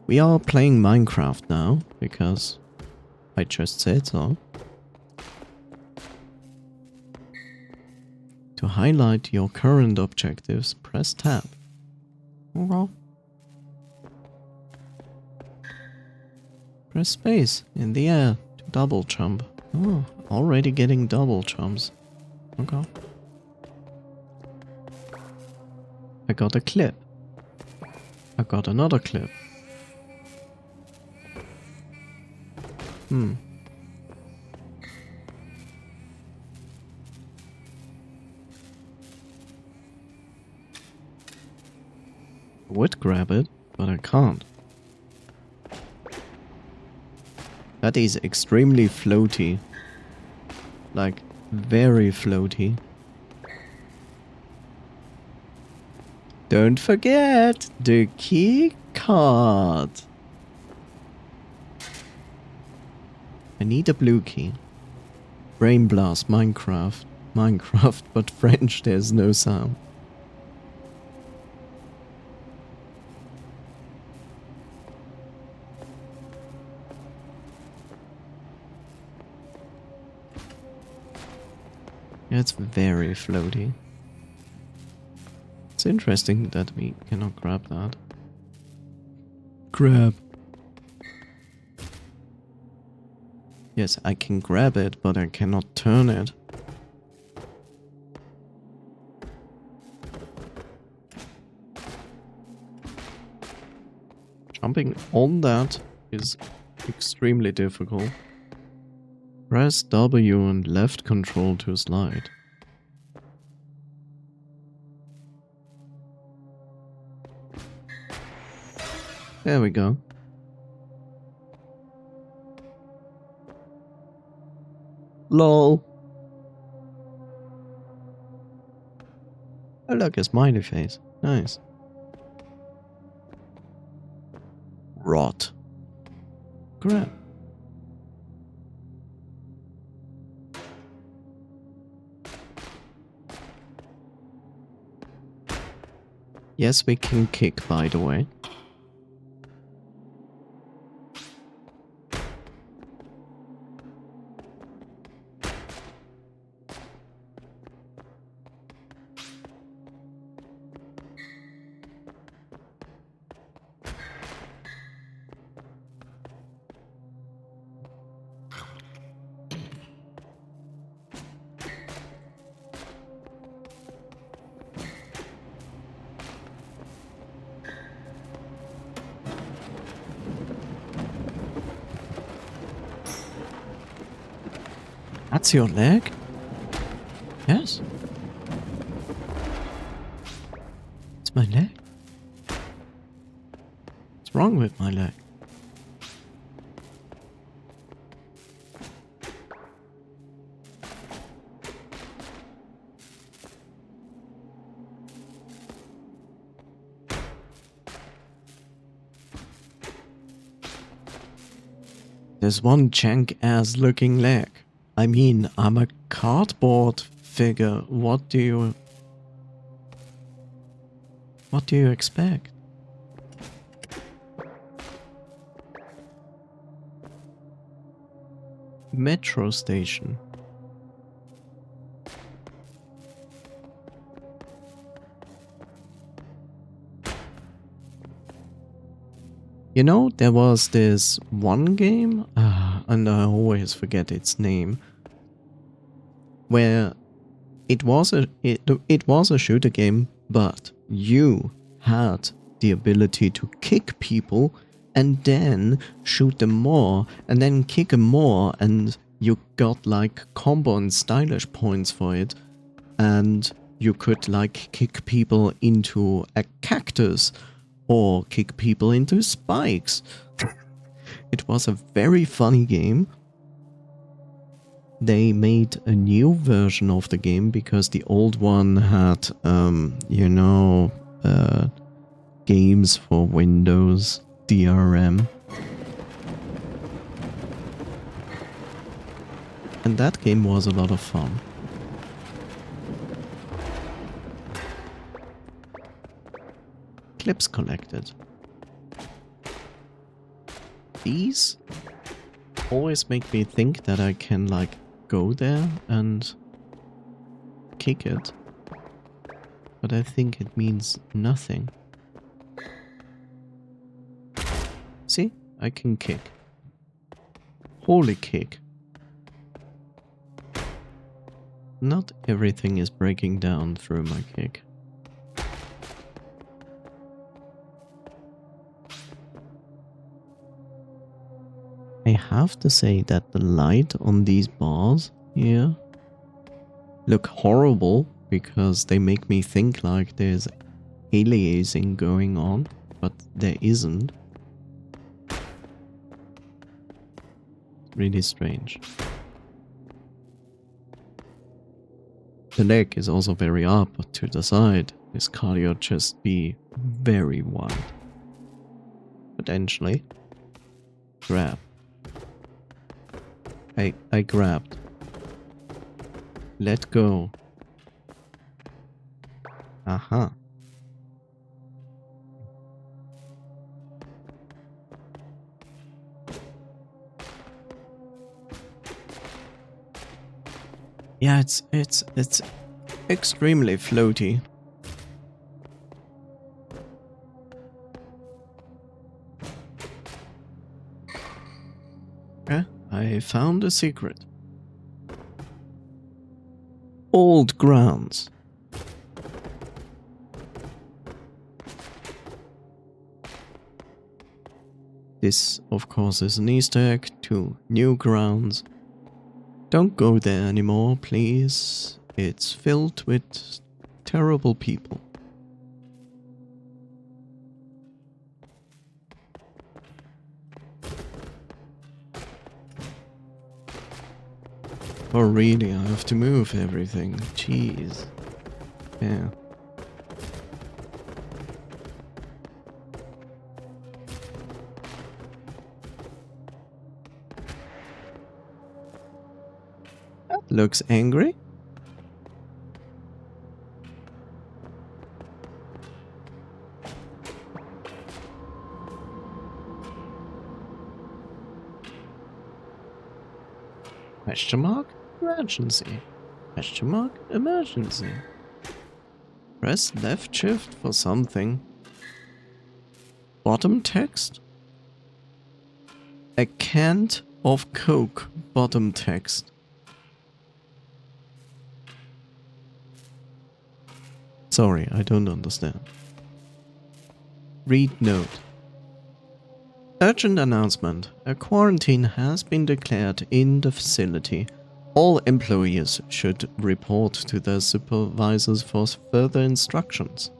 We are playing Minecraft now, because I just said so. To highlight your current objectives, press tab. Okay. Press space in the air to double jump. Oh, already getting double jumps. Okay. I got a clip. I got another clip. I would grab it, but I can't. That is extremely floaty. Like, very floaty. Don't forget the key card. I need a blue key. Brain blast, Minecraft. Minecraft, but French, there's no sound. Yeah, it's very floaty. It's interesting that we cannot grab that. Grab. Yes, I can grab it, but I cannot turn it. Jumping on that is extremely difficult. Press W and left control to slide. There we go. LOL. Oh look, a smiley face. Nice. Rot. Grab. Yes, we can kick, by the way. That's your leg? Yes. It's my leg. What's wrong with my leg? There's one jank-ass looking leg. I mean, I'm a cardboard figure. What do you expect? Metro station. You know, there was this one game, and I always forget its name, where it was a shooter game, but you had the ability to kick people and then shoot them more and then kick them more, and you got like combo and stylish points for it, and you could like kick people into a cactus or kick people into spikes. It was a very funny game. They made a new version of the game because the old one had, games for Windows, DRM. And that game was a lot of fun. Clips collected. These always make me think that I can like go there and kick it, but I think it means nothing. See, I can kick. Holy kick. Not everything is breaking down through my kick. I have to say that the light on these bars here look horrible because they make me think like there's aliasing going on, but there isn't. Really strange. The leg is also very up to the side. This cardio just be very wide. Potentially. Grab. I grabbed. Let go. Aha. Yeah, it's extremely floaty. I found a secret. Old grounds. This, of course, is an Easter egg to new grounds. Don't go there anymore, please. It's filled with terrible people. Oh really, I have to move everything. Jeez. Yeah. Looks angry? Question mark? Emergency. Question mark? Emergency. Press left shift for something. Bottom text? A can of Coke. Bottom text. Sorry, I don't understand. Read note. Urgent announcement. A quarantine has been declared in the facility. All employees should report to their supervisors for further instructions.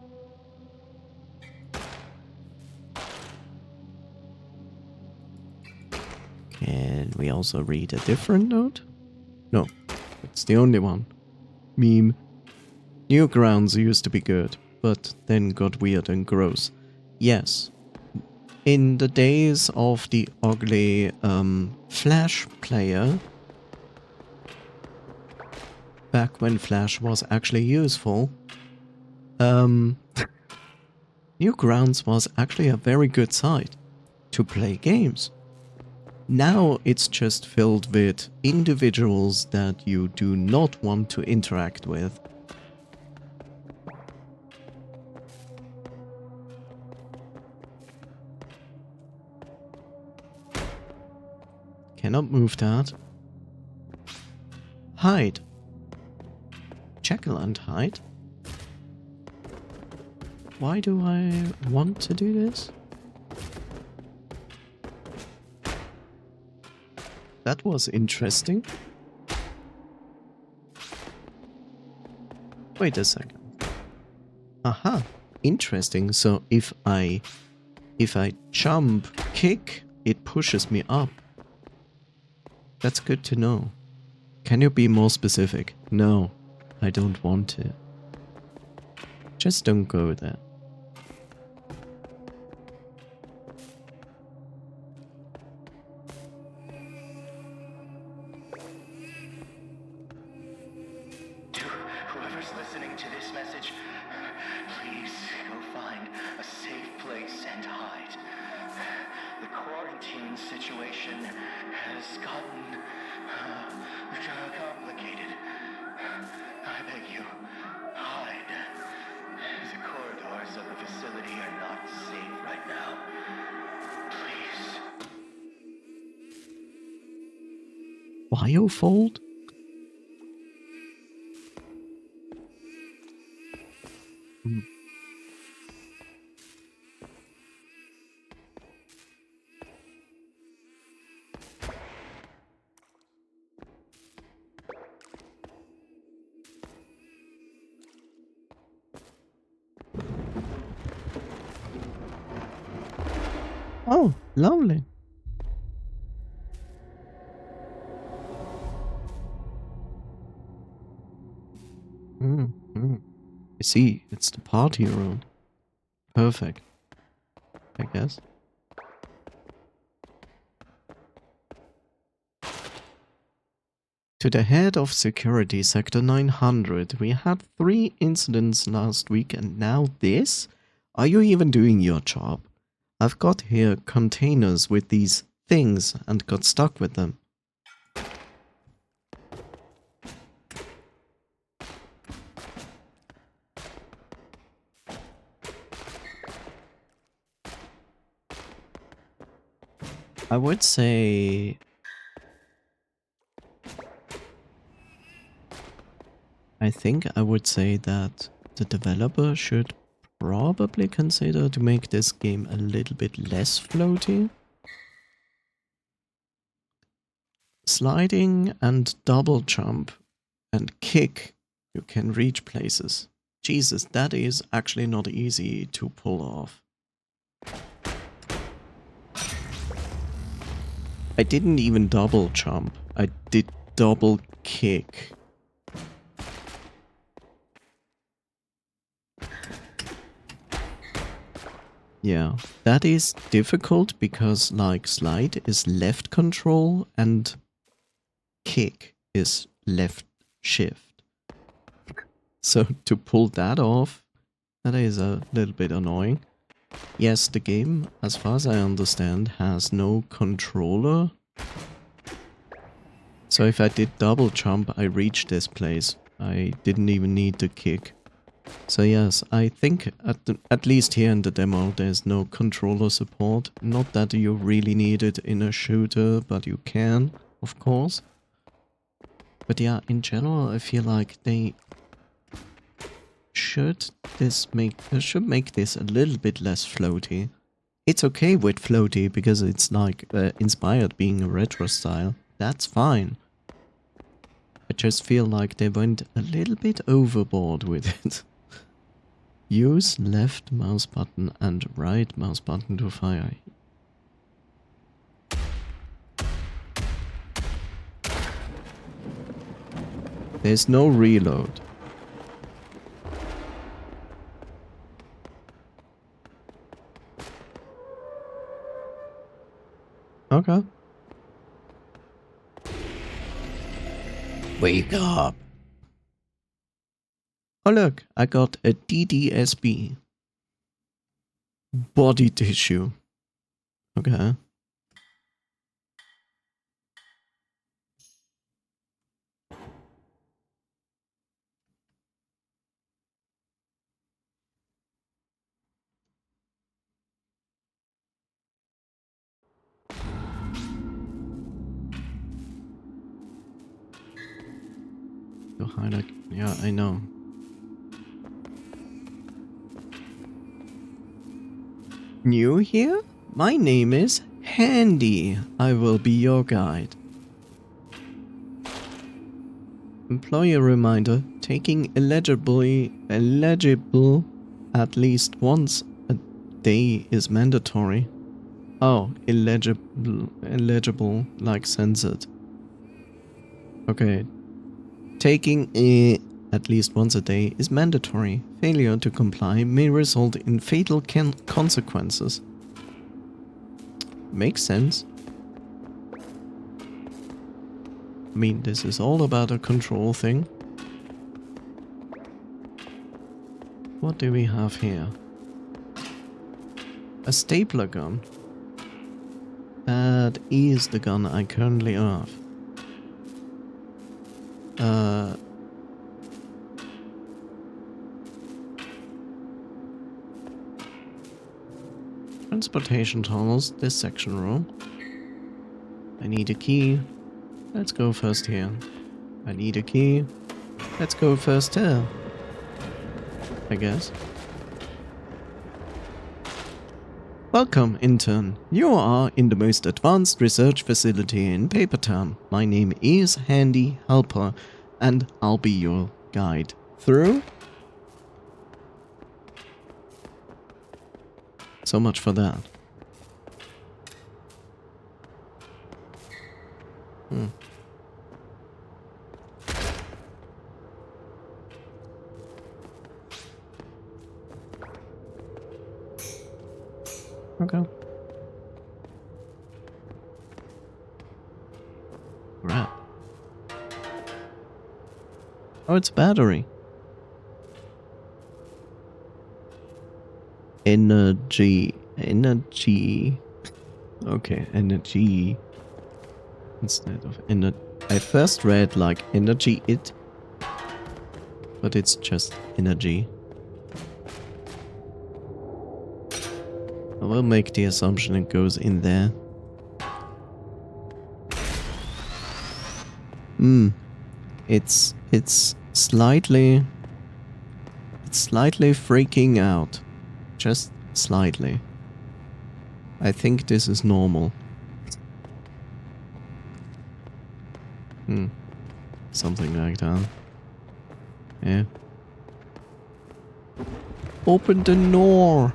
Can we also read a different note? No, it's the only one. Meme. Newgrounds used to be good, but then got weird and gross. Yes. In the days of the ugly Flash player, back when Flash was actually useful, Newgrounds was actually a very good site to play games. Now it's just filled with individuals that you do not want to interact with. Cannot move that. Hide. Jekyll and hide. Why do I want to do this? That was interesting. Wait a second. Aha, interesting. So if I jump, kick, it pushes me up. That's good to know. Can you be more specific? No, I don't want to. Just don't go there. To whoever's listening to this message, please go find a safe place and hide. The quarantine situation has gotten complicated. I beg you, hide. The corridors of the facility are not safe right now. Please. Biofold? Oh, lovely. I see, it's the party room. Perfect, I guess. To the head of security, sector 900. We had 3 incidents last week and now this? Are you even doing your job? I've got here containers with these things and got stuck with them. I would say... I think I would say that the developer should probably consider to make this game a little bit less floaty. Sliding and double jump and kick, you can reach places. Jesus, that is actually not easy to pull off. I didn't even double jump, I did double kick. Yeah, that is difficult because like slide is left control and kick is left shift. So to pull that off, that is a little bit annoying. Yes, the game, as far as I understand, has no controller. So if I did double jump, I reached this place. I didn't even need the kick. So yes, I think at least here in the demo there's no controller support. Not that you really need it in a shooter, but you can, of course. But yeah, in general I feel like they should make this a little bit less floaty. It's okay with floaty because it's like inspired being a retro style. That's fine. I just feel like they went a little bit overboard with it. Use left mouse button and right mouse button to fire. There's no reload. Okay. Wake up. Oh look, I got a DDSB. Body tissue. Okay. To highlight, yeah, I know. New here? My name is Handy. I will be your guide. Employer reminder, taking eligible at least once a day is mandatory. Oh, illegible, like censored. Okay. Taking at least once a day is mandatory. Failure to comply may result in fatal consequences. Makes sense. I mean, this is all about a control thing. What do we have here? A stapler gun. That is the gun I currently have. Transportation tunnels, this section room. I need a key. Let's go first here. I need a key. Let's go first here. I guess. Welcome, intern. You are in the most advanced research facility in Papertown. My name is Handy Helper, and I'll be your guide through. So much for that. Okay. Right. Oh, it's battery. Energy. Okay, energy. Instead of energy. I first read like energy it. But it's just energy. I will make the assumption it goes in there. It's slightly freaking out. Just slightly. I think this is normal. Something like that. Yeah. Open the door.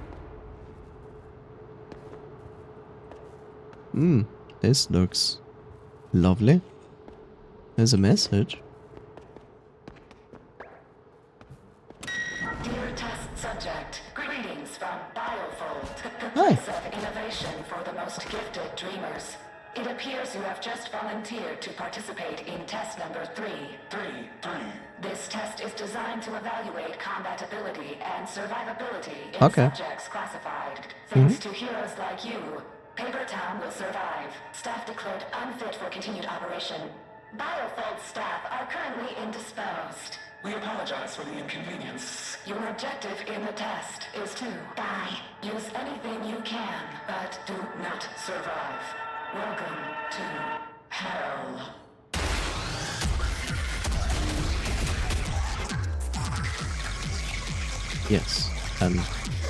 This looks lovely. There's a message. Dear test subject, greetings from Biofold, the Hi. place of innovation for the most gifted dreamers. It appears you have just volunteered to participate in test number 3. This test is designed to evaluate combatability and survivability in Okay. subjects classified. Thanks to heroes like you, Paper Town will survive. Staff declared unfit for continued operation. Biofold staff are currently indisposed. We apologize for the inconvenience. Your objective in the test is to die. Use anything you can, but do not survive. Welcome to hell. Yes, and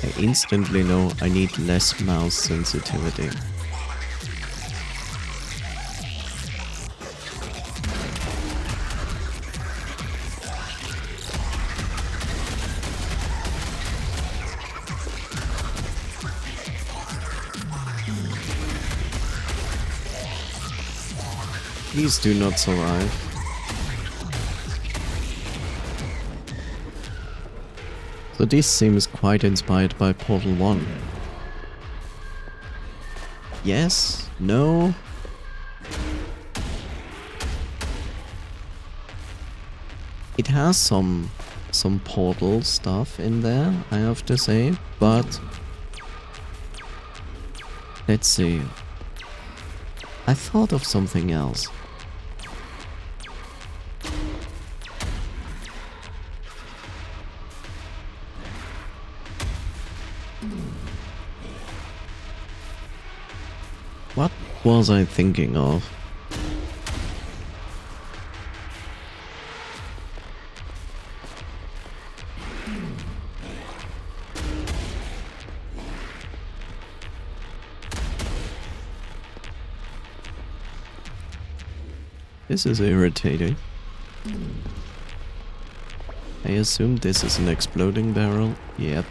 I instantly know I need less mouse sensitivity. Please do not survive. So this seems quite inspired by Portal 1. Yes? No? It has some Portal stuff in there, I have to say, but let's see. I thought of something else. What was I thinking of? This is irritating. I assume this is an exploding barrel. Yep.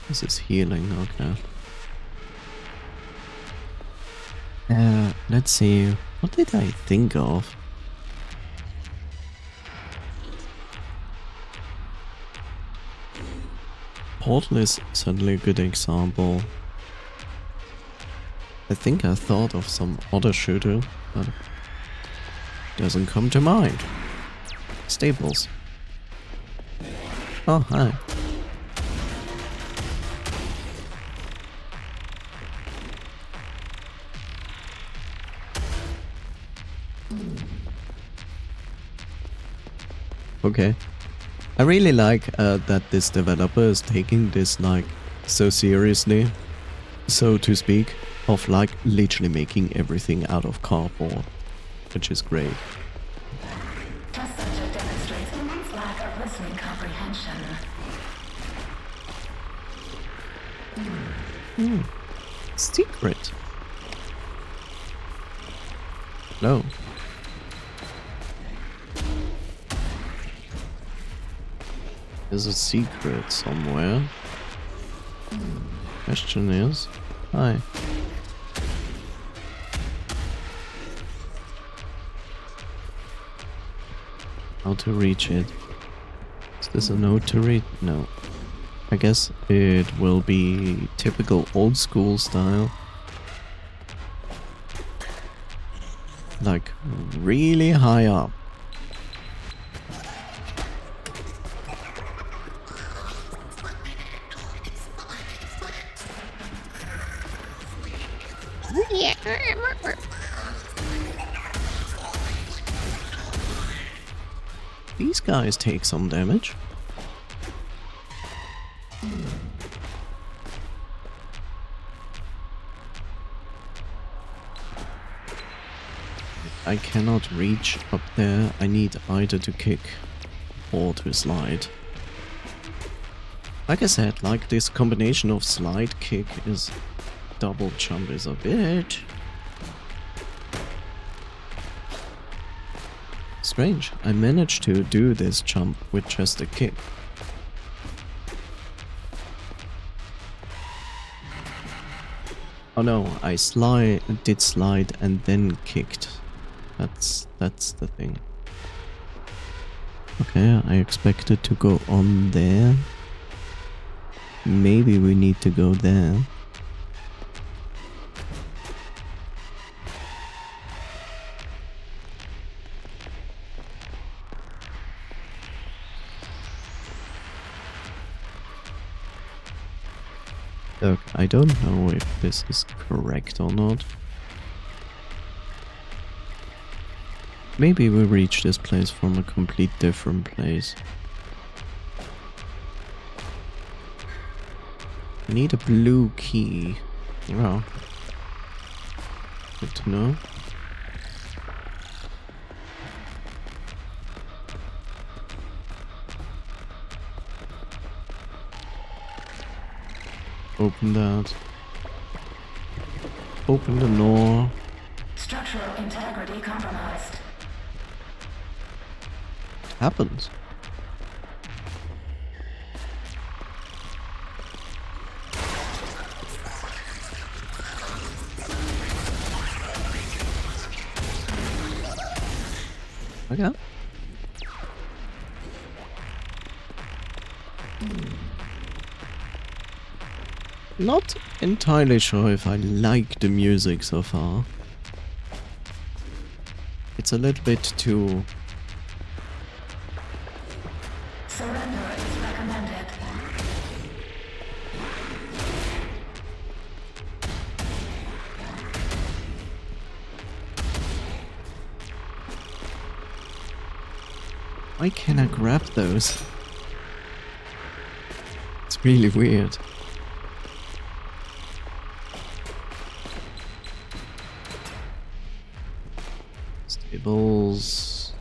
This is healing, okay. Let's see. What did I think of? Portal is certainly a good example. I think I thought of some other shooter, but doesn't come to mind. Staples. Oh, hi. Okay. I really like that this developer is taking this like so seriously, so to speak, of like literally making everything out of cardboard, which is great. Test subject demonstrates immense lack of listening comprehension. Secret. No. There's a secret somewhere. Question is, hi. How to reach it? Is this a note to read? No. I guess it will be typical old school style. Like really high up. These guys take some damage. I cannot reach up there. I need either to kick or to slide. Like I said, like this combination of slide, kick is double jump is a bit strange. I managed to do this jump with just a kick. Oh no, I did slide and then kicked. That's the thing. Okay, I expected to go on there. Maybe we need to go there. Look, I don't know if this is correct or not. Maybe we reach this place from a complete different place. We need a blue key. Well, good to know. Open that. Open the door. Structural integrity compromised. Happens. Okay. Not entirely sure if I like the music so far. It's a little bit too... Surrender is recommended. Why can't I grab those? It's really weird. Stables.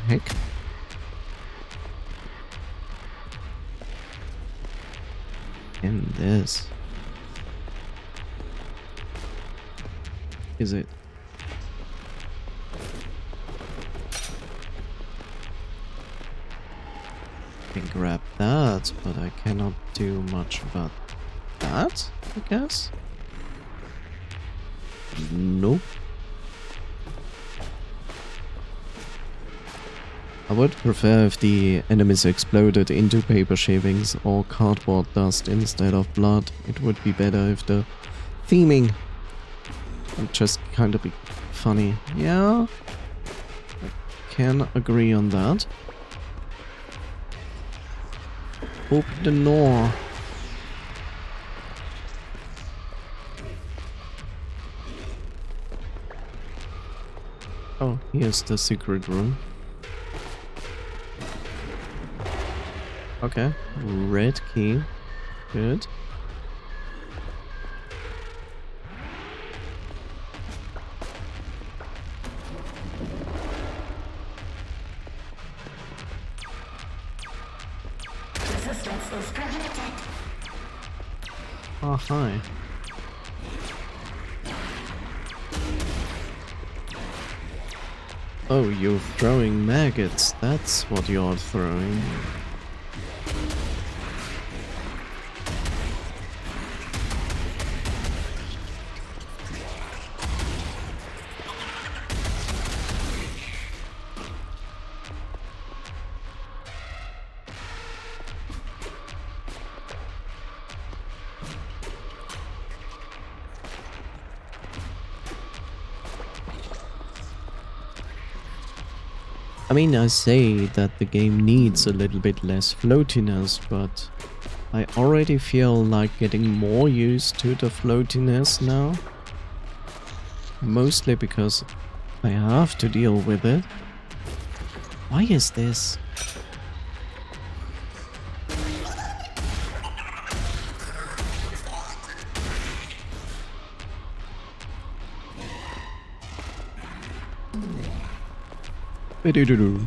Heck. And this. Is it? I can grab that, but I cannot do much about that, I guess? Nope. I would prefer if the enemies exploded into paper shavings or cardboard dust instead of blood. It would be better if the theming would just kind of be funny. Yeah, I can agree on that. Open the door. Oh, here's the secret room. Okay, red key. Good. Resistance is prohibited. Oh, hi. Oh, you're throwing maggots. That's what you're throwing. I mean, I say that the game needs a little bit less floatiness, but I already feel like getting more used to the floatiness now. Mostly because I have to deal with it. Why is this? Ba-do-do-do.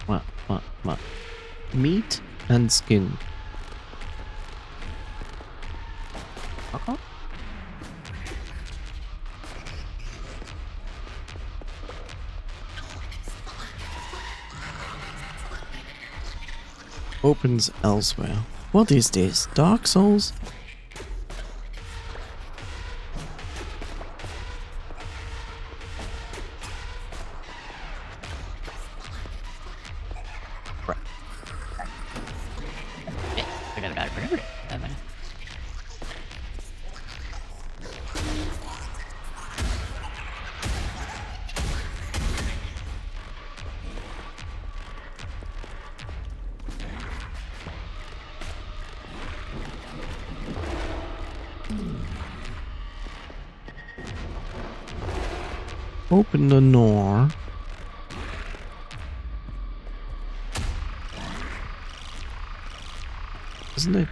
What? Meat and skin. Uh-huh. Opens elsewhere. What is this? Dark Souls? Open the door. Isn't it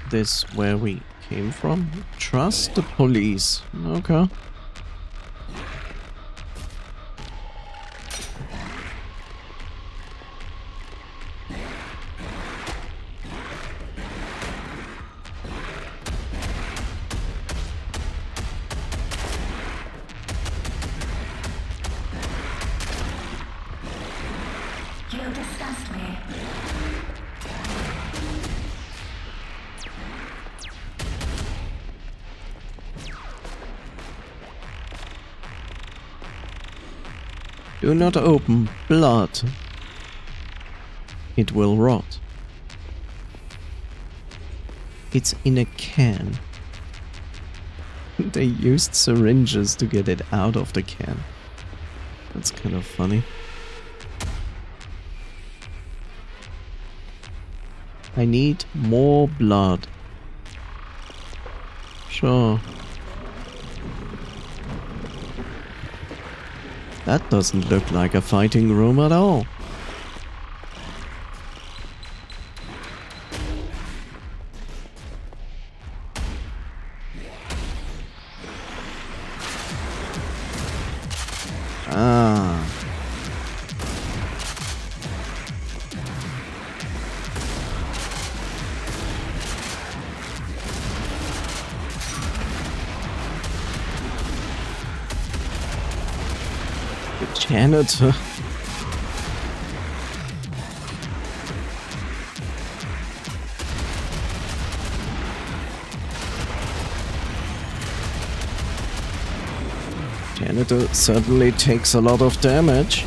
this where we came from? Trust the police. Okay. You disgust me. Do not open. Blood. It will rot. It's in a can. They used syringes to get it out of the can. That's kind of funny. I need more blood. Sure. That doesn't look like a fighting room at all. Ah. The janitor. Janitor certainly takes a lot of damage.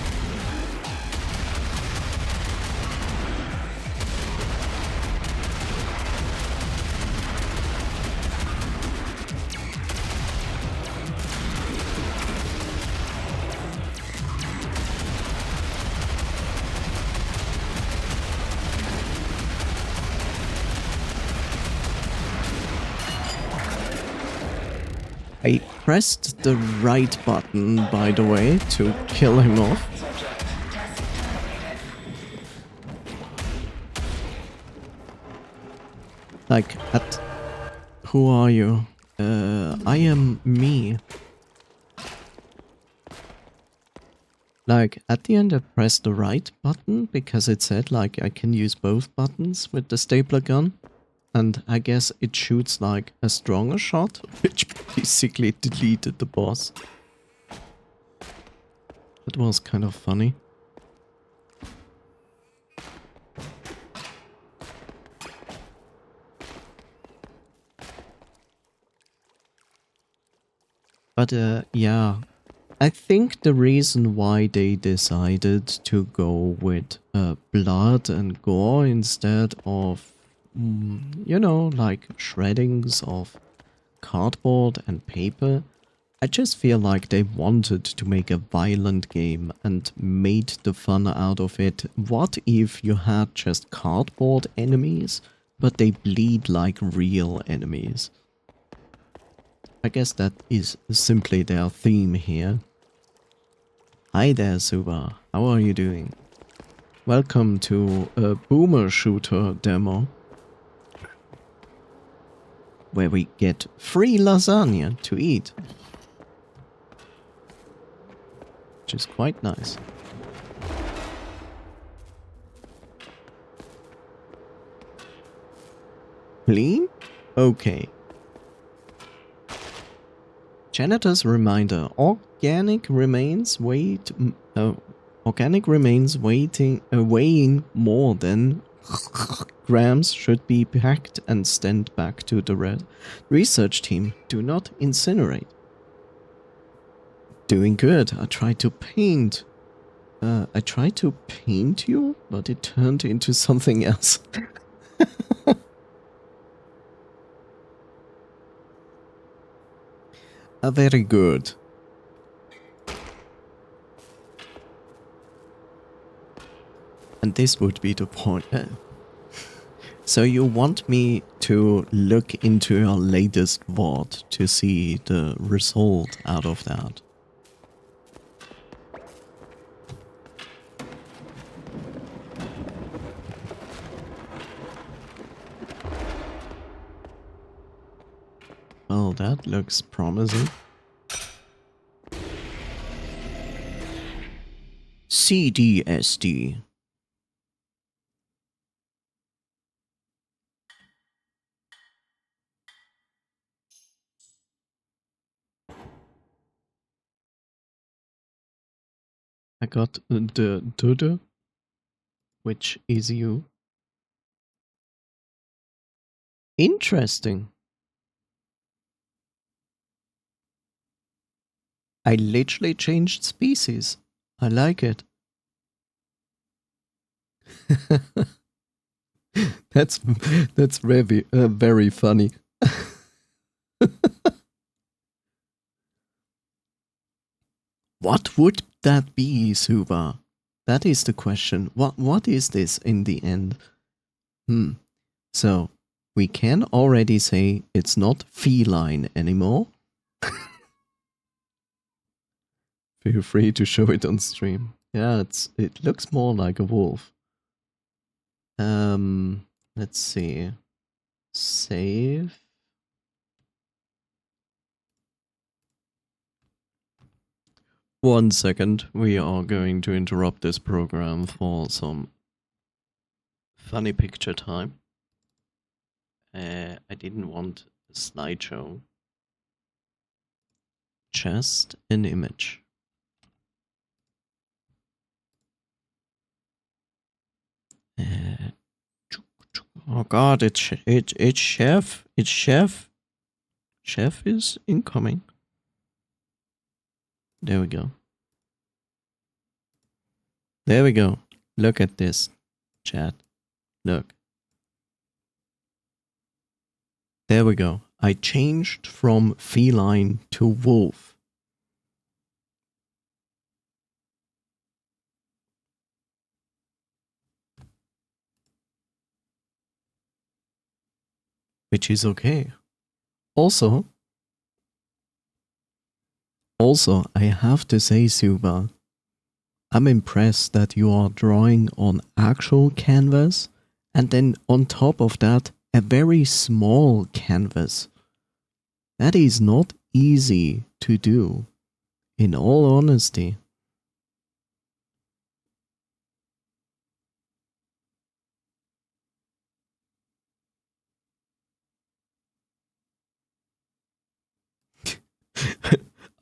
I pressed the right button, by the way, to kill him off. Like, at... Who are you? I am me. Like, at the end I pressed the right button, because it said, like, I can use both buttons with the stapler gun. And I guess it shoots like a stronger shot, which basically deleted the boss. That was kind of funny. But yeah, I think the reason why they decided to go with blood and gore instead of you know, like shreddings of cardboard and paper. I just feel like they wanted to make a violent game and made the fun out of it. What if you had just cardboard enemies, but they bleed like real enemies? I guess that is simply their theme here. Hi there, Suba. How are you doing? Welcome to a boomer shooter demo, where we get free lasagna to eat. Which is quite nice. Clean? Okay. Janitor's reminder. Organic remains weighing more than grams should be packed and sent back to the research team. Do not incinerate. Doing good. I tried to paint you, but it turned into something else. Very good. And this would be the point. So you want me to look into your latest VOD to see the result out of that? Well, that looks promising. CDSD. I got the Dude, which is you. Interesting. I literally changed species. I like it. that's very funny. What would that be, Suba? That is the question. What is this in the end? So we can already say it's not feline anymore. Feel free to show it on stream. Yeah, it looks more like a wolf. Let's see. Save. One second, we are going to interrupt this program for some funny picture time. I didn't want a slideshow. Just an image. Oh god, it's Chef. It's Chef. Chef is incoming. There we go. There we go. Look at this, chat. Look. There we go. I changed from feline to wolf. Which is okay. Also, I have to say, Suba, I'm impressed that you are drawing on actual canvas and then on top of that, a very small canvas. That is not easy to do, in all honesty.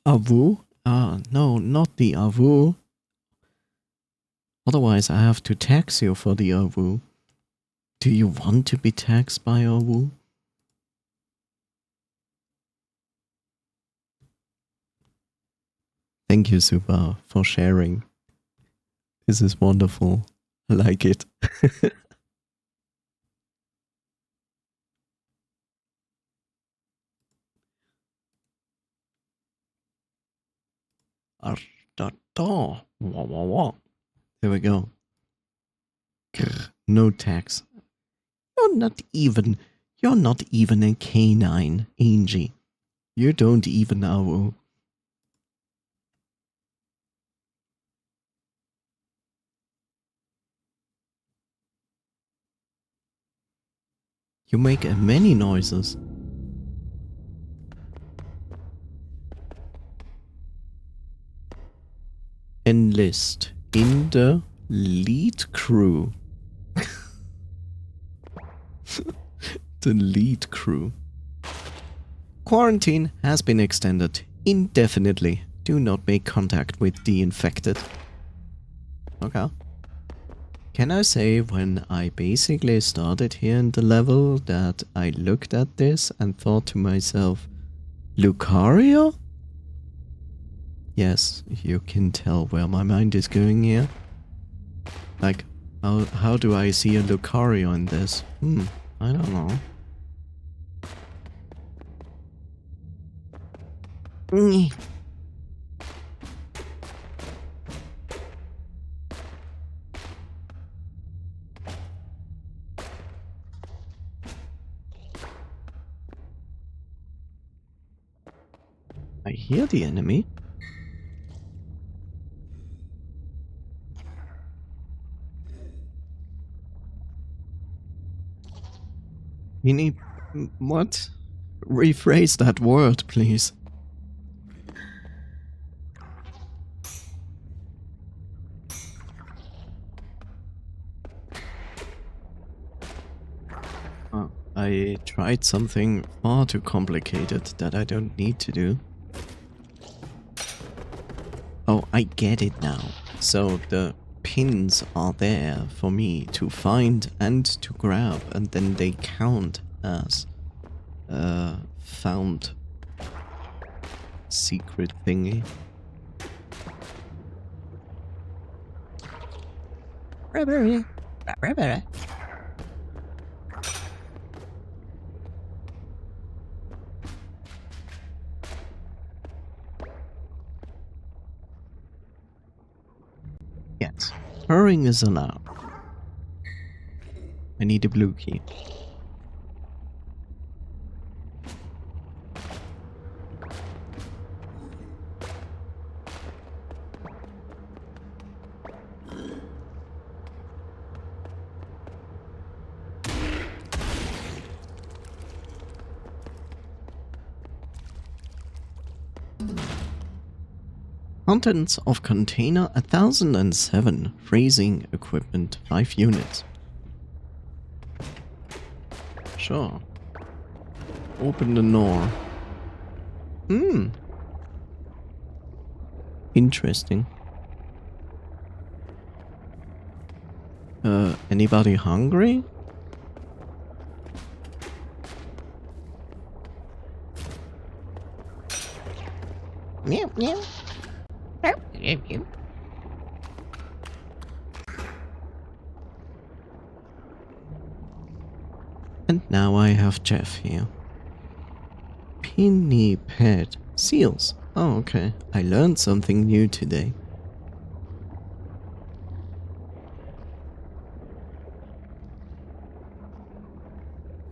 Avu? No, not the Avu. Otherwise, I have to tax you for the Avu. Do you want to be taxed by Avu? Thank you, Suba, for sharing. This is wonderful. I like it. There we go. No tax. You're not even a canine, Angie. You don't even know. You make many noises. Enlist in the lead crew. The lead crew. Quarantine has been extended indefinitely. Do not make contact with the infected. Okay. Can I say when I basically started here in the level that I looked at this and thought to myself, Lucario? Yes, you can tell where my mind is going here. Like, how do I see a Lucario in this? I don't know. I hear the enemy. What? Rephrase that word, please. I tried something far too complicated that I don't need to do. Oh, I get it now. So the pins are there for me to find and to grab, and then they count as found secret thingy. Yes, hurrying is allowed. I need a blue key. Contents of container 1007. Freezing equipment 5 units. Sure. Open the door. Interesting. Anybody hungry? Meow, meow. And now I have Jeff here. Paperhead seals. Oh, okay. I learned something new today.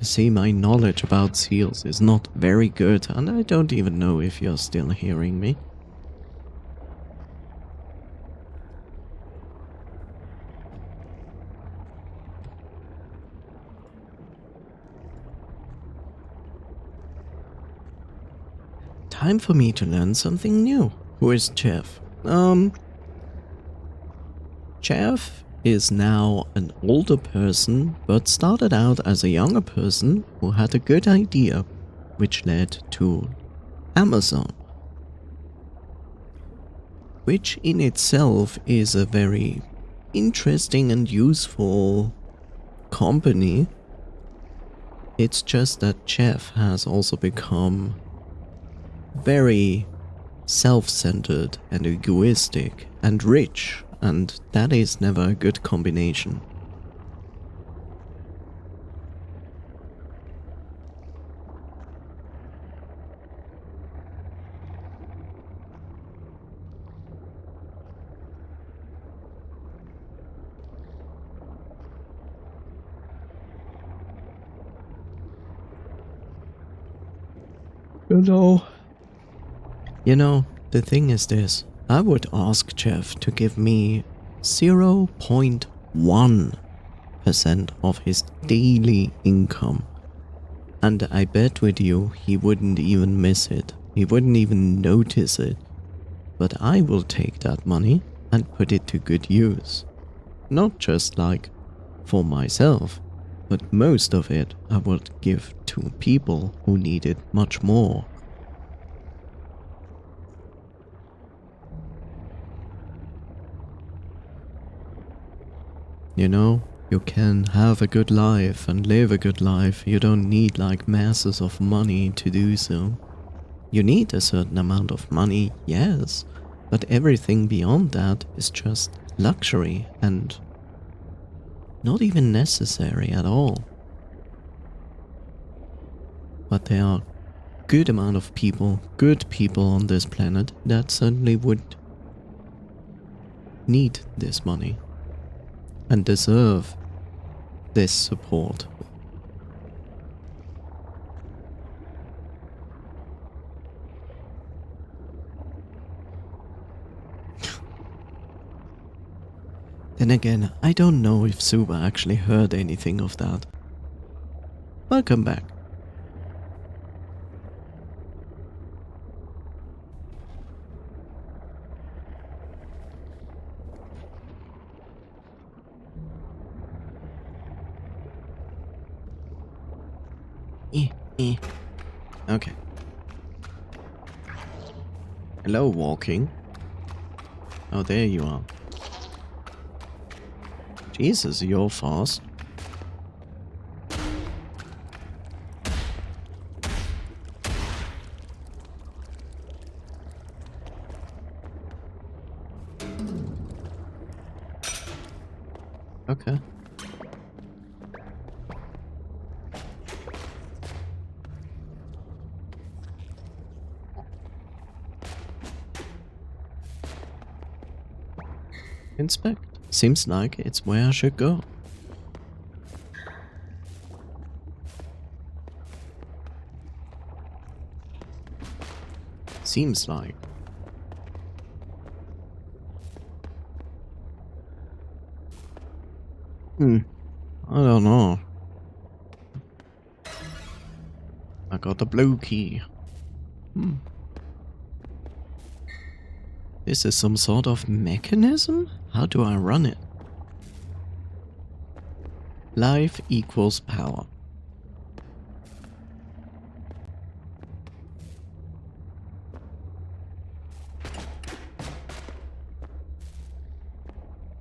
See, my knowledge about seals is not very good, and I don't even know if you're still hearing me. Time for me to learn something new. Who is Jeff? Jeff is now an older person, but started out as a younger person who had a good idea, which led to Amazon. Which in itself is a very interesting and useful company. It's just that Jeff has also become very self-centered and egoistic and rich, and that is never a good combination. You know, the thing is this. I would ask Jeff to give me 0.1% of his daily income. And I bet with you he wouldn't even miss it. He wouldn't even notice it. But I will take that money and put it to good use. Not just like for myself, but most of it I would give to people who need it much more. You know, you can have a good life and live a good life. You don't need like masses of money to do so. You need a certain amount of money, yes, but everything beyond that is just luxury and not even necessary at all. But there are good amount of people, good people on this planet that certainly would need this money and deserve this support. Then again, I don't know if Suba actually heard anything of that. Welcome back. Okay. Hello, walking. Oh, there you are. Jesus, you're fast. Okay. Inspect. Seems like it's where I should go. Seems like. I don't know. I got the blue key. This is some sort of mechanism? How do I run it? Life equals power.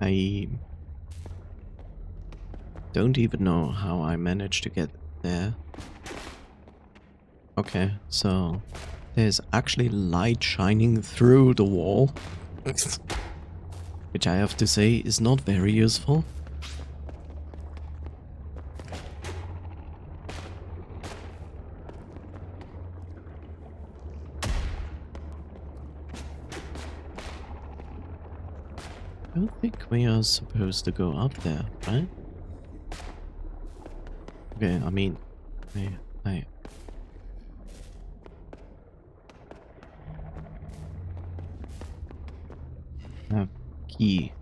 I don't even know how I managed to get there. Okay, so there's actually light shining through the wall. Which I have to say is not very useful. I don't think we are supposed to go up there, right? Okay, I mean, I have key.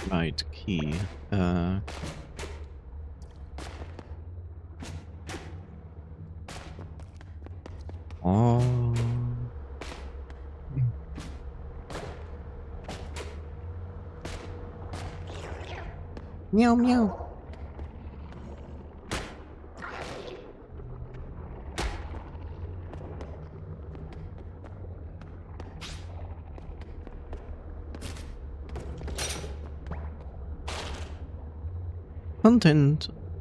Right, key. Oh. Meow meow.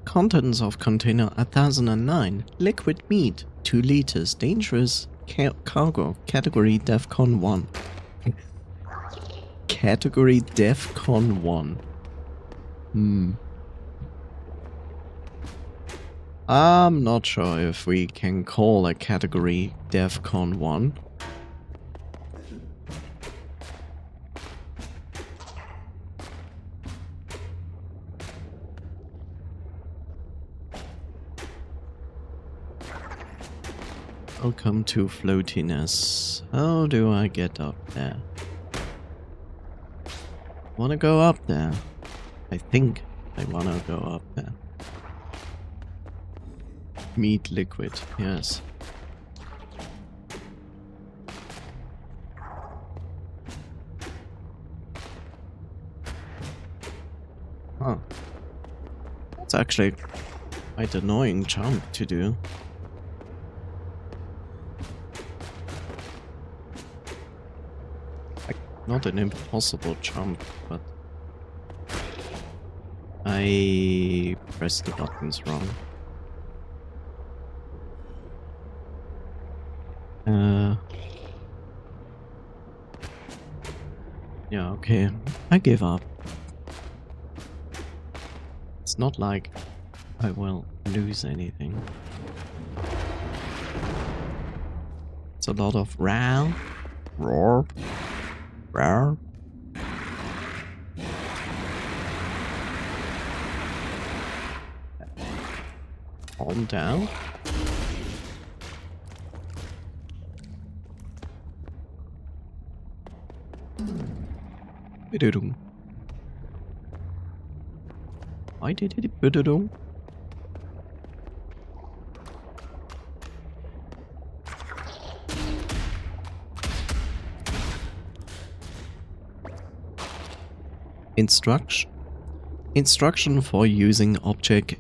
Contents of container 1009. Liquid meat, 2 liters. Dangerous cargo. Category DEFCON 1. Category DEFCON 1. I'm not sure if we can call a category DEFCON 1. Welcome to floatiness. How do I get up there? Wanna go up there? I think I wanna go up there. Meat liquid, yes. Huh. That's actually quite an annoying jump to do. Not an impossible jump, but I pressed the buttons wrong. Yeah, okay. I give up. It's not like I will lose anything. It's a lot of roar, roar, roar. Calm down. Bidudum. Why did it bidudum? Instruction for using object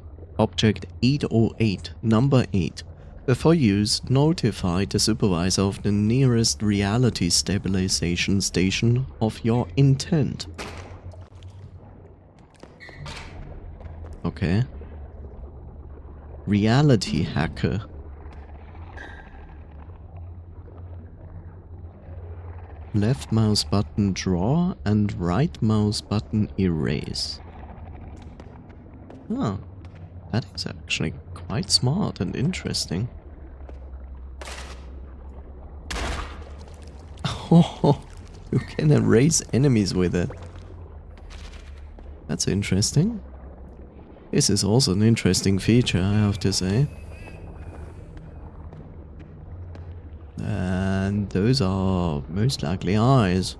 808, number 8. Before use, notify the supervisor of the nearest reality stabilization station of your intent. Okay. Reality hacker. Left mouse button draw and right mouse button erase. Oh, that is actually quite smart and interesting. Oh, you can erase enemies with it. That's interesting. This is also an interesting feature, I have to say. And those are most likely eyes.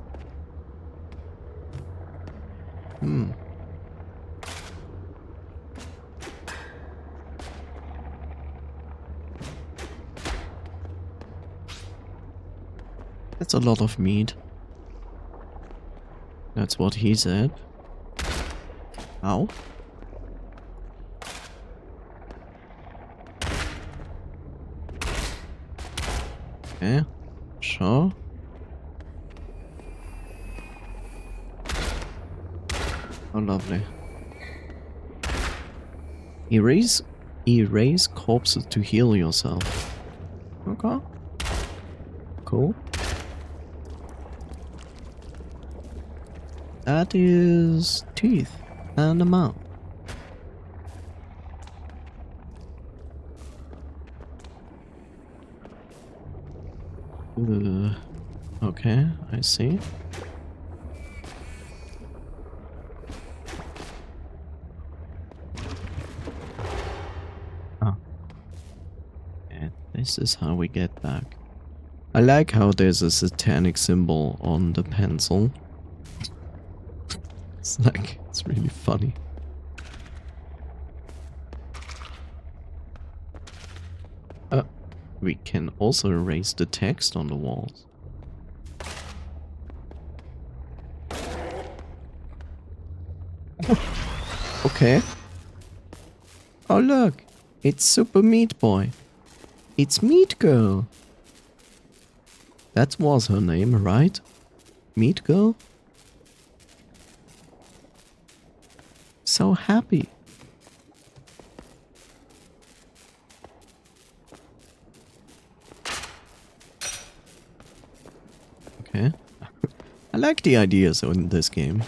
That's a lot of meat. That's what he said. Ow. Okay, sure. Oh, lovely. Erase corpses to heal yourself. Okay. Cool. That is teeth and a mouth. Okay, I see. Oh. And this is how we get back. I like how there's a satanic symbol on the pencil. It's really funny. We can also erase the text on the walls. Okay. Oh look, it's Super Meat Boy. It's Meat Girl. That was her name, right? Meat Girl? So happy. Okay. I like the ideas in this game,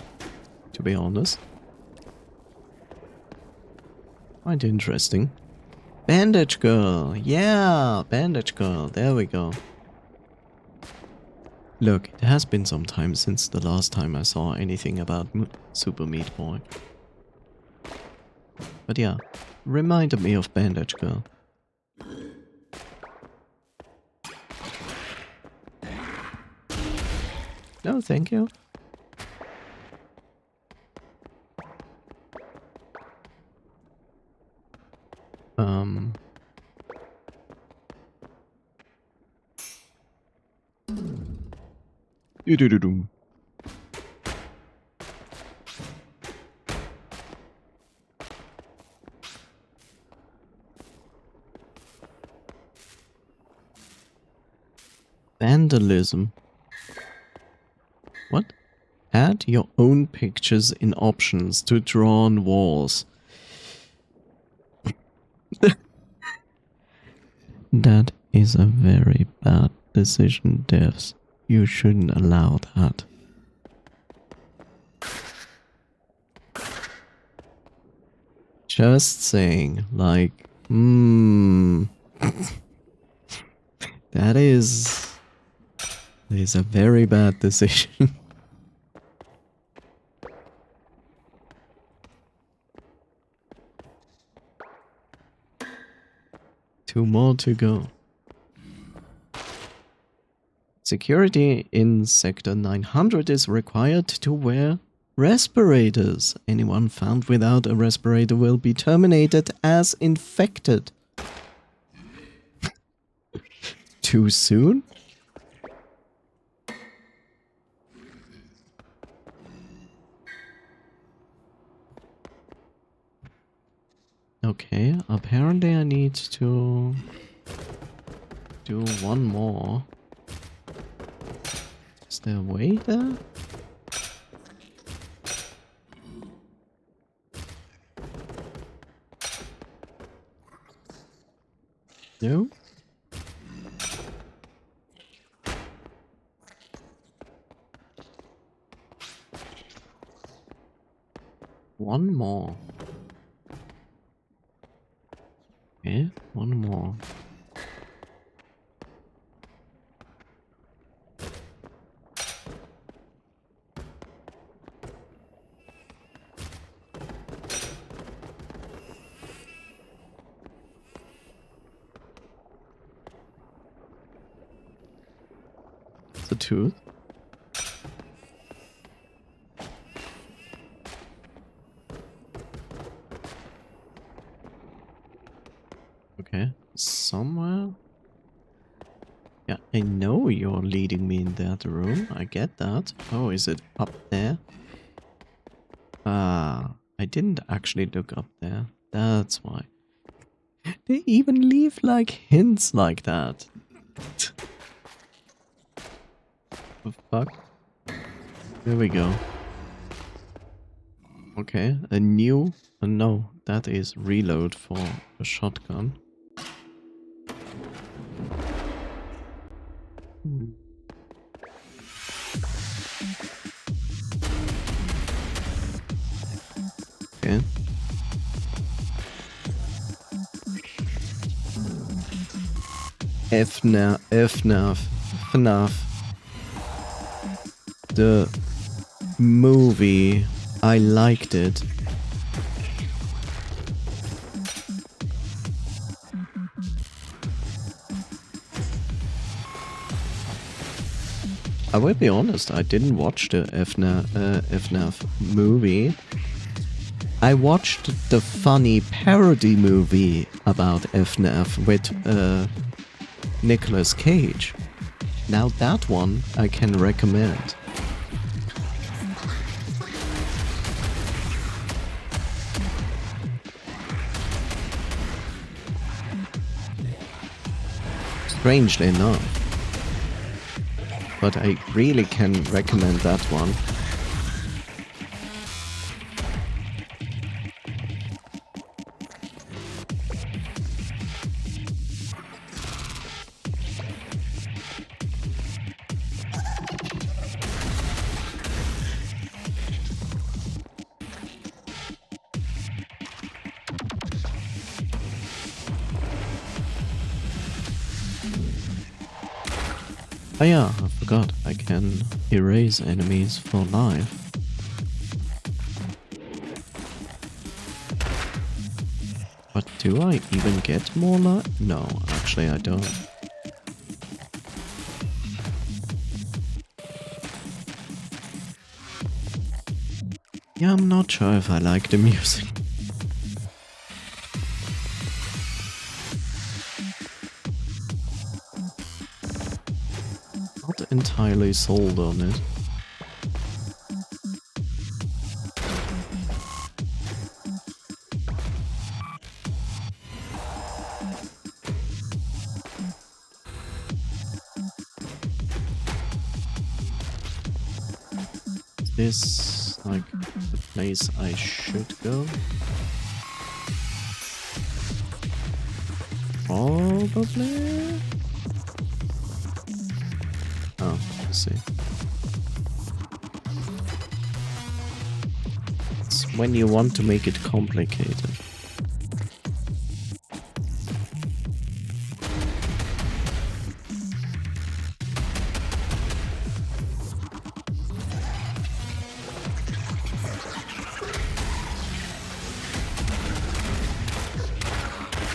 to be honest. Quite interesting. Bandage Girl! Yeah! Bandage Girl, there we go. Look, it has been some time since the last time I saw anything about Super Meat Boy. But yeah, reminded me of Bandage Girl. No, thank you. Do-do-do-doom. Vandalism. What? Add your own pictures in options to draw on walls. That is a very bad decision, devs. You shouldn't allow that. Just saying, like, that is a very bad decision. Two more to go. Security in Sector 900 is required to wear respirators. Anyone found without a respirator will be terminated as infected. Too soon? Okay, apparently I need to do one more. Is there a way there? No? One more. Okay, one more. The tooth. Okay, somewhere. Yeah, I know you're leading me in that room. I get that. Oh, is it up there? Ah, I didn't actually look up there. That's why. They even leave like hints like that. The fuck? There we go. Okay, a new... no, that is reload for a shotgun. Okay. FNAF. The movie, I liked it. I will be honest, I didn't watch the FNAF movie. I watched the funny parody movie about FNAF with Nicolas Cage. Now that one I can recommend. Strangely enough. But I really can recommend that one. Oh yeah, I forgot, I can erase enemies for life. But do I even get more life? No, actually I don't. Yeah, I'm not sure if I like the music. Not entirely sold on it. this like the place I should go? Probably. Oh, I see. It's when you want to make it complicated.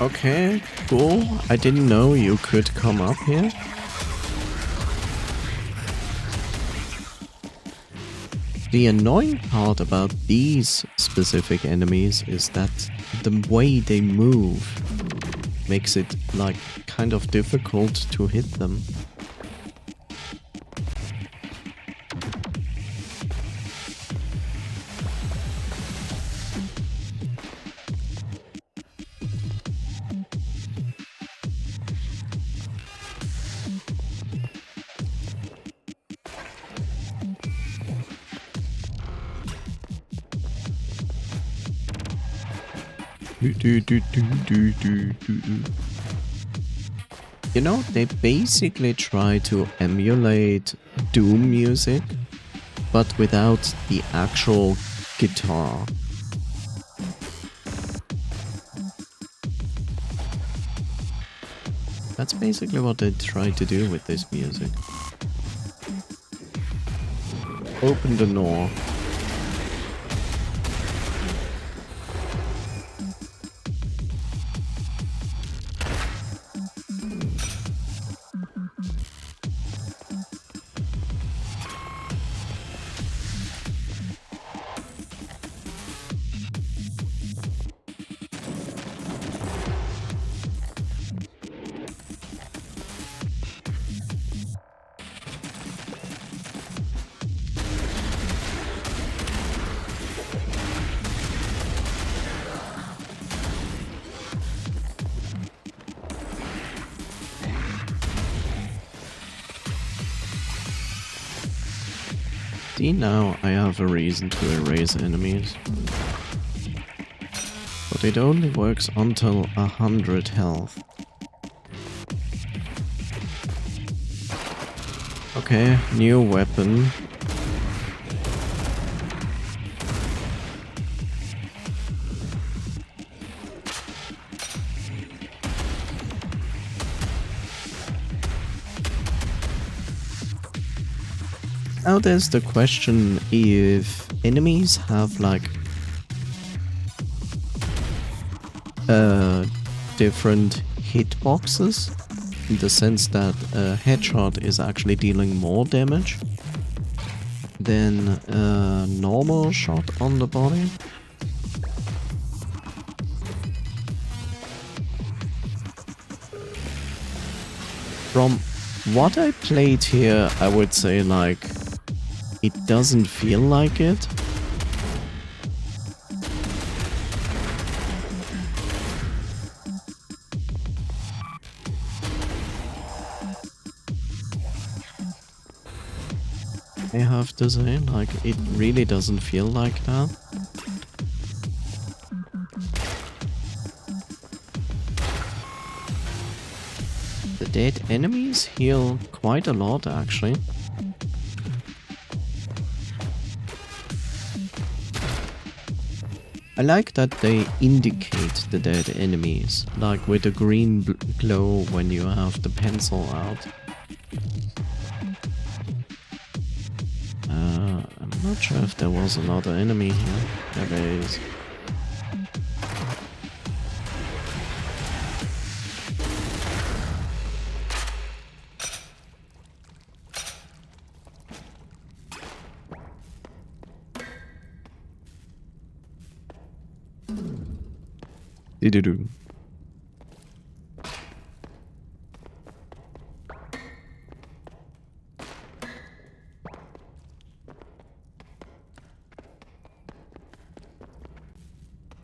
Okay, cool. I didn't know you could come up here. The annoying part about these specific enemies is that the way they move makes it like kind of difficult to hit them. You know, they basically try to emulate Doom music, but without the actual guitar. That's basically what they try to do with this music. Open the door. See, now I have a reason to erase enemies. But it only works until 100 health. Okay, new weapon. Now there's the question if enemies have like different hitboxes, in the sense that a headshot is actually dealing more damage than a normal shot on the body. From what I played here, I would say like it doesn't feel like it. I have to say, like, it really doesn't feel like that. The dead enemies heal quite a lot, actually. I like that they indicate the dead enemies, like with a green glow when you have the pencil out. I'm not sure if there was another enemy here. Yeah, there is. Do-do-do.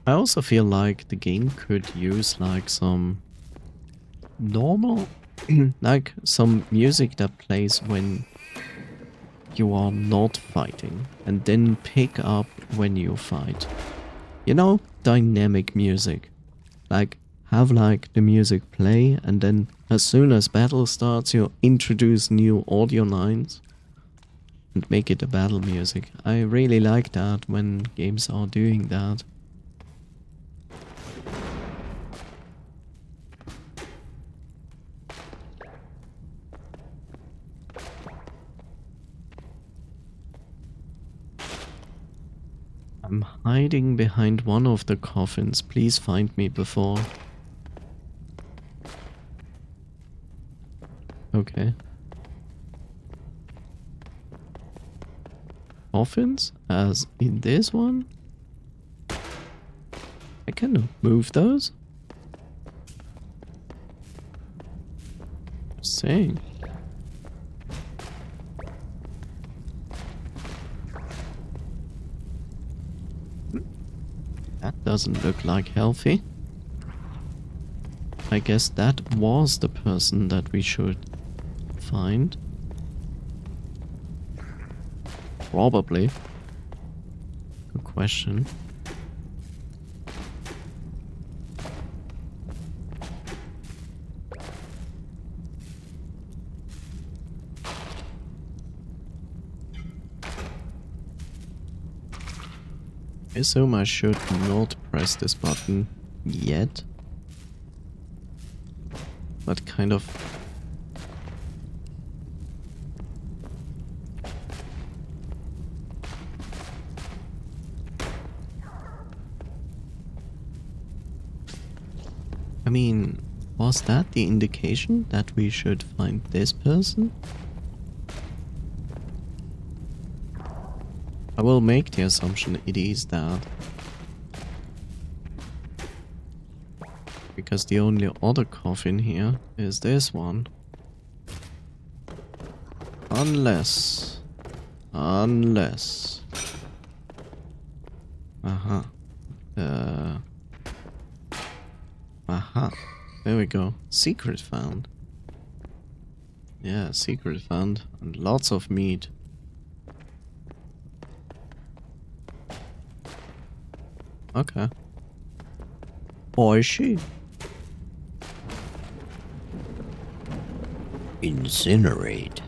I also feel like the game could use like some normal, like some music that plays when you are not fighting and then pick up when you fight. You know, dynamic music. Like, have like the music play and then as soon as battle starts you introduce new audio lines and make it a battle music. I really like that when games are doing that. I'm hiding behind one of the coffins. Please find me before. Okay. Coffins? As in this one? I cannot move those? Saying. That doesn't look like healthy. I guess that was the person that we should find. Probably. Good question. I assume I should not press this button yet. But kind of... I mean, was that the indication that we should find this person? I will make the assumption it is that. Because the only other coffin here is this one. Unless... Aha. Aha. There we go. Secret found. Yeah, secret found. And lots of meat. Okay. Oishi. Incinerate.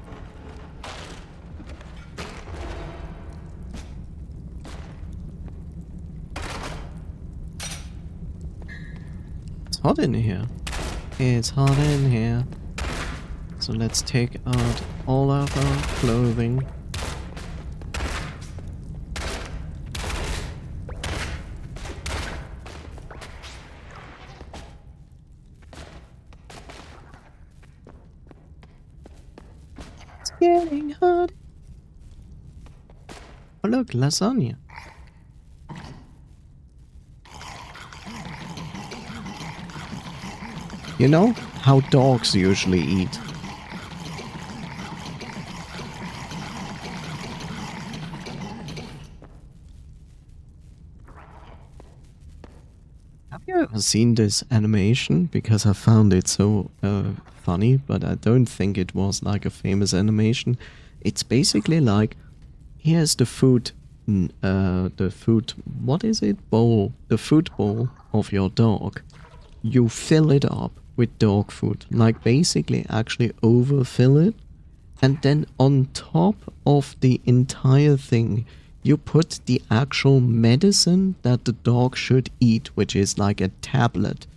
It's hot in here. It's hot in here. So let's take out all of our clothing. Getting hot. Oh look, lasagna. You know how dogs usually eat? Have you ever seen this animation? Because I found it so funny, but I don't think it was like a famous animation. It's basically like, here's the food, what is it? Bowl. The food bowl of your dog. You fill it up with dog food. Like basically actually overfill it. And then on top of the entire thing, you put the actual medicine that the dog should eat, which is like a tablet.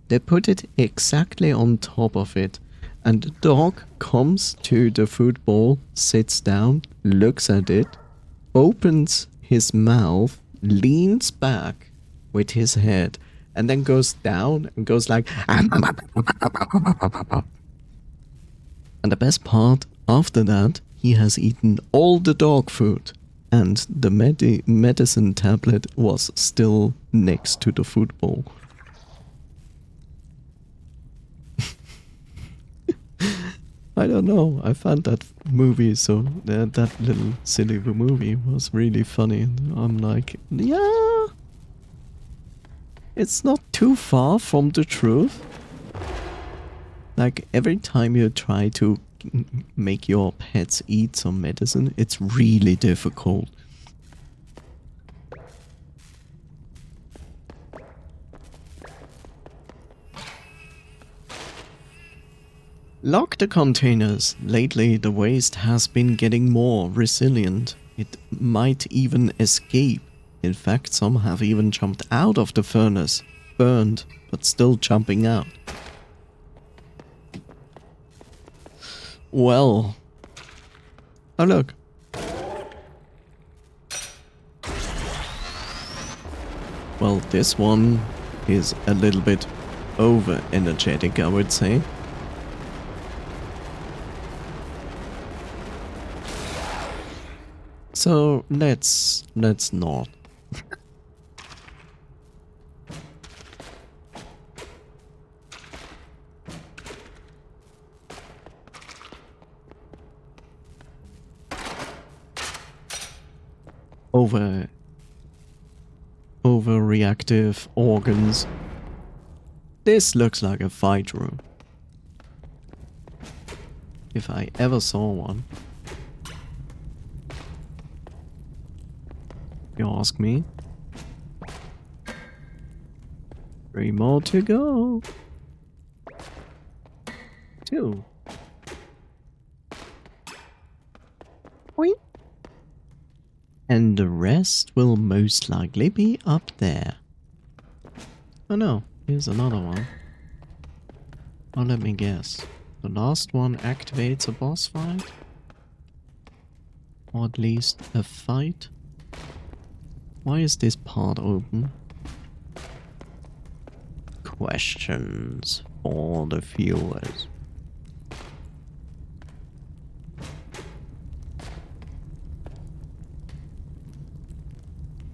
They put it exactly on top of it, and the dog comes to the food bowl, sits down, looks at it, opens his mouth, leans back with his head, and then goes down and goes like... And the best part, after that, he has eaten all the dog food, and the medicine tablet was still next to the food bowl. I don't know, I found that movie, so that little silly movie was really funny. I'm like, yeah, it's not too far from the truth. Like, every time you try to make your pets eat some medicine. It's really difficult. Lock the containers. Lately, the waste has been getting more resilient. It might even escape. In fact, some have even jumped out of the furnace. Burned, but still jumping out. Well. Oh, look. Well, this one is a little bit over-energetic, I would say. So let's not. Overreactive organs. This looks like a fight room. If I ever saw one. You ask me. 3 more to go. 2. Boing. And the rest will most likely be up there. Oh no, here's another one. Oh, let me guess. The last one activates a boss fight? Or at least a fight? Why is this part open? Questions for the viewers.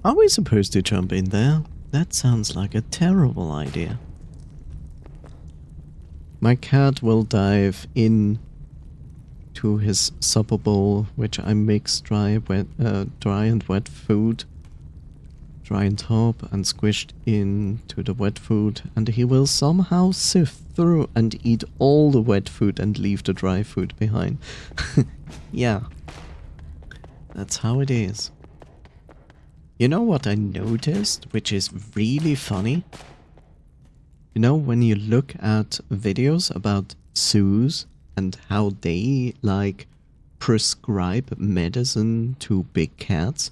Are we supposed to jump in there? That sounds like a terrible idea. My cat will dive in to his supper bowl, which I mix dry and wet food. Dry and top and squished into the wet food, and he will somehow sift through and eat all the wet food and leave the dry food behind. Yeah. That's how it is. You know what I noticed, which is really funny? You know, when you look at videos about zoos and how they, like, prescribe medicine to big cats,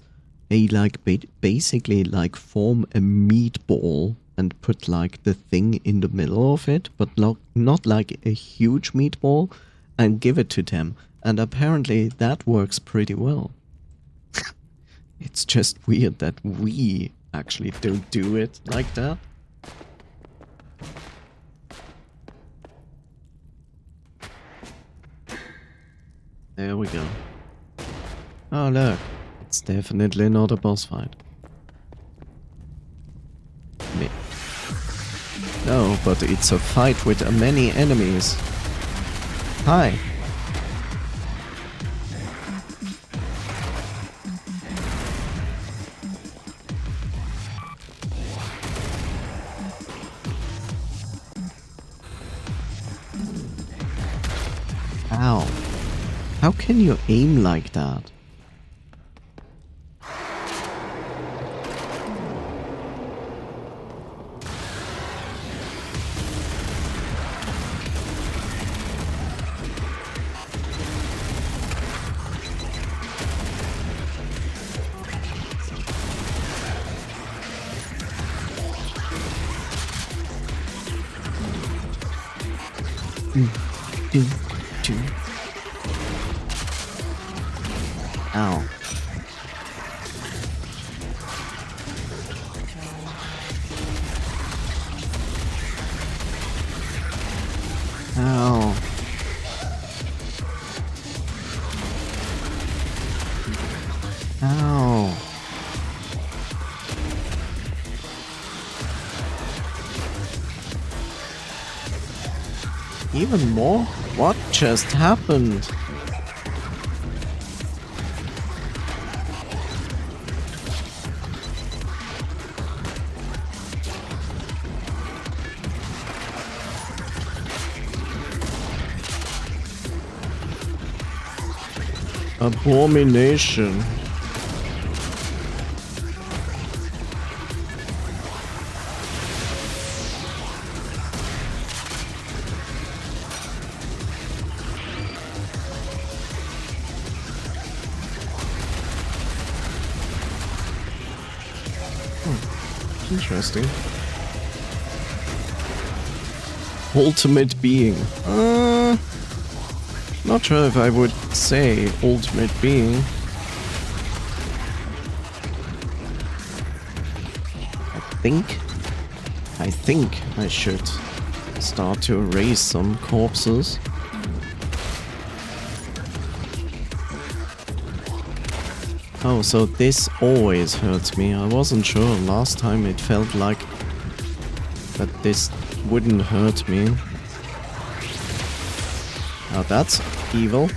they, like, basically, like, form a meatball and put, like, the thing in the middle of it, but not like a huge meatball, and give it to them. And apparently that works pretty well. It's just weird that we actually don't do it like that. There we go. Oh look, it's definitely not a boss fight. No, but it's a fight with many enemies. Hi. Ow. How can you aim like that? Ow. Ow. Ow. Even more? What just happened? Abomination. Interesting. Ultimate being. Not sure if I would say ultimate being. I think I should start to erase some corpses. Oh, so this always hurts me. I wasn't sure. Last time it felt like that this wouldn't hurt me. Now that's evil.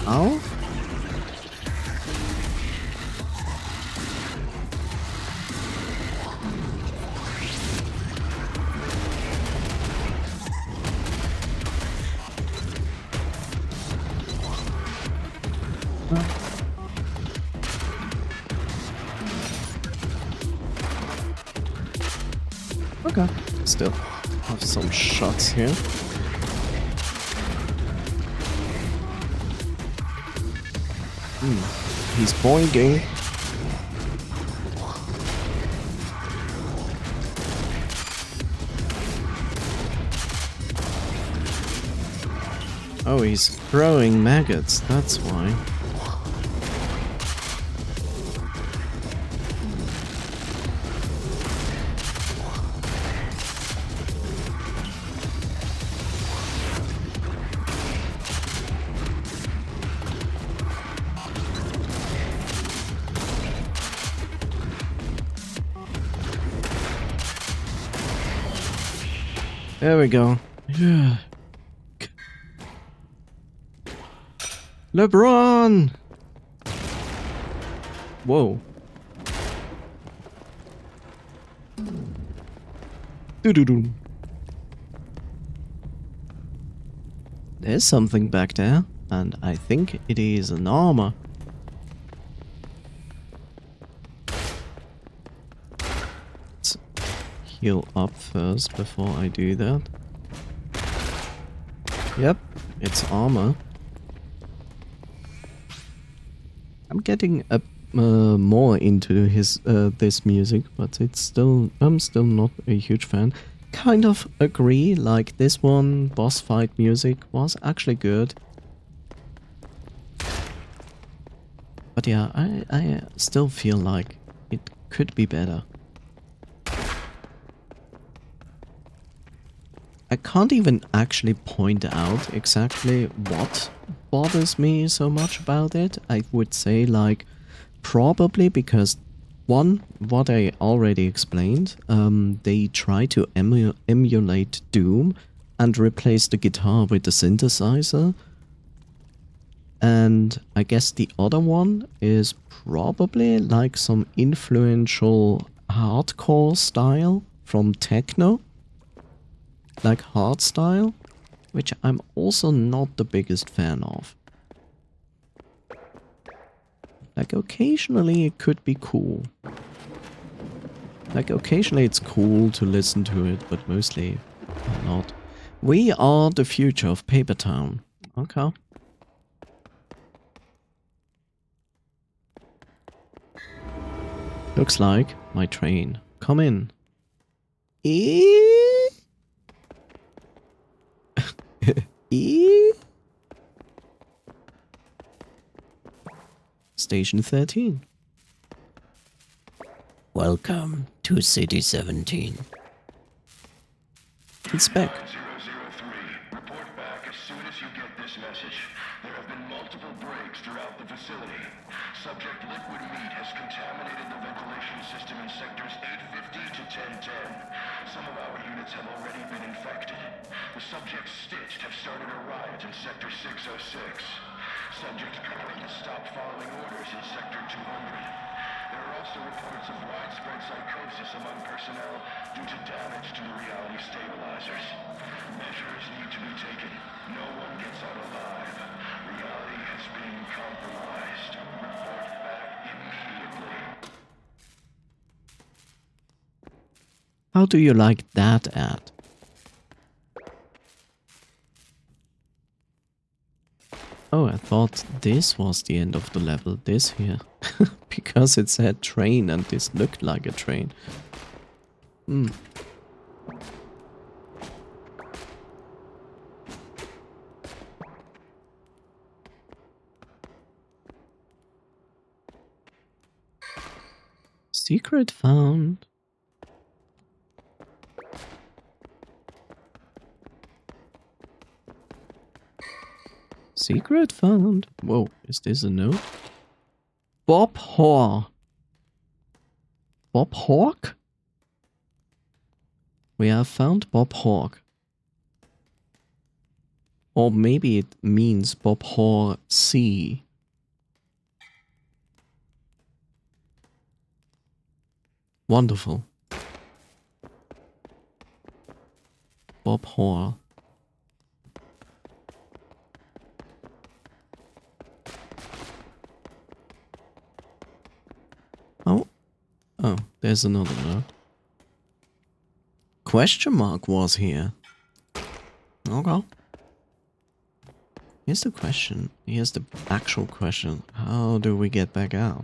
Ow? Okay. Still have some shots here. He's boinging. Oh, he's throwing maggots, that's why. There we go. Yeah. LeBron! Whoa. Doo-doo-doo. There's something back there, and I think it is an armor. Let's heal up first before I do that. Yep, it's armor. I'm getting more into his this music, but it's still I'm still not a huge fan. Kind of agree, like this one boss fight music was actually good. But yeah, I still feel like it could be better. I can't even actually point out exactly what bothers me so much about it. I would say like probably because one, what I already explained, they try to emulate Doom and replace the guitar with the synthesizer. And I guess the other one is probably like some influential hardcore style from techno. Like hardstyle, which I'm also not the biggest fan of. Like occasionally it could be cool. Like occasionally it's cool to listen to it, but mostly not. We are the future of Paper Town. Okay. Looks like my train. Come in. Station 13. Welcome to City 17. Inspect. 003, report back as soon as you get this message. There have been multiple breaks throughout the facility. Subject liquid meat has contaminated the ventilation system in sectors 850 to 1010. Some of our units have already been infected. The subjects stitched have started a riot in sector 606. Subject stop following orders in Sector 200. There are also reports of widespread psychosis among personnel due to damage to the reality stabilizers. Measures need to be taken. No one gets out alive. Reality has been compromised. Report back immediately. How do you like that ad? Oh, I thought this was the end of the level, this here. Because it said train and this looked like a train. Hmm. Secret found. Secret found. Whoa, is this a note? Bob Hawk. Bob Hawk? We have found Bob Hawk. Or maybe it means Bob Hawk C. Wonderful. Bob Hawk. Oh, there's another note. Question mark was here. Okay. Here's the question. Here's the actual question. How do we get back out?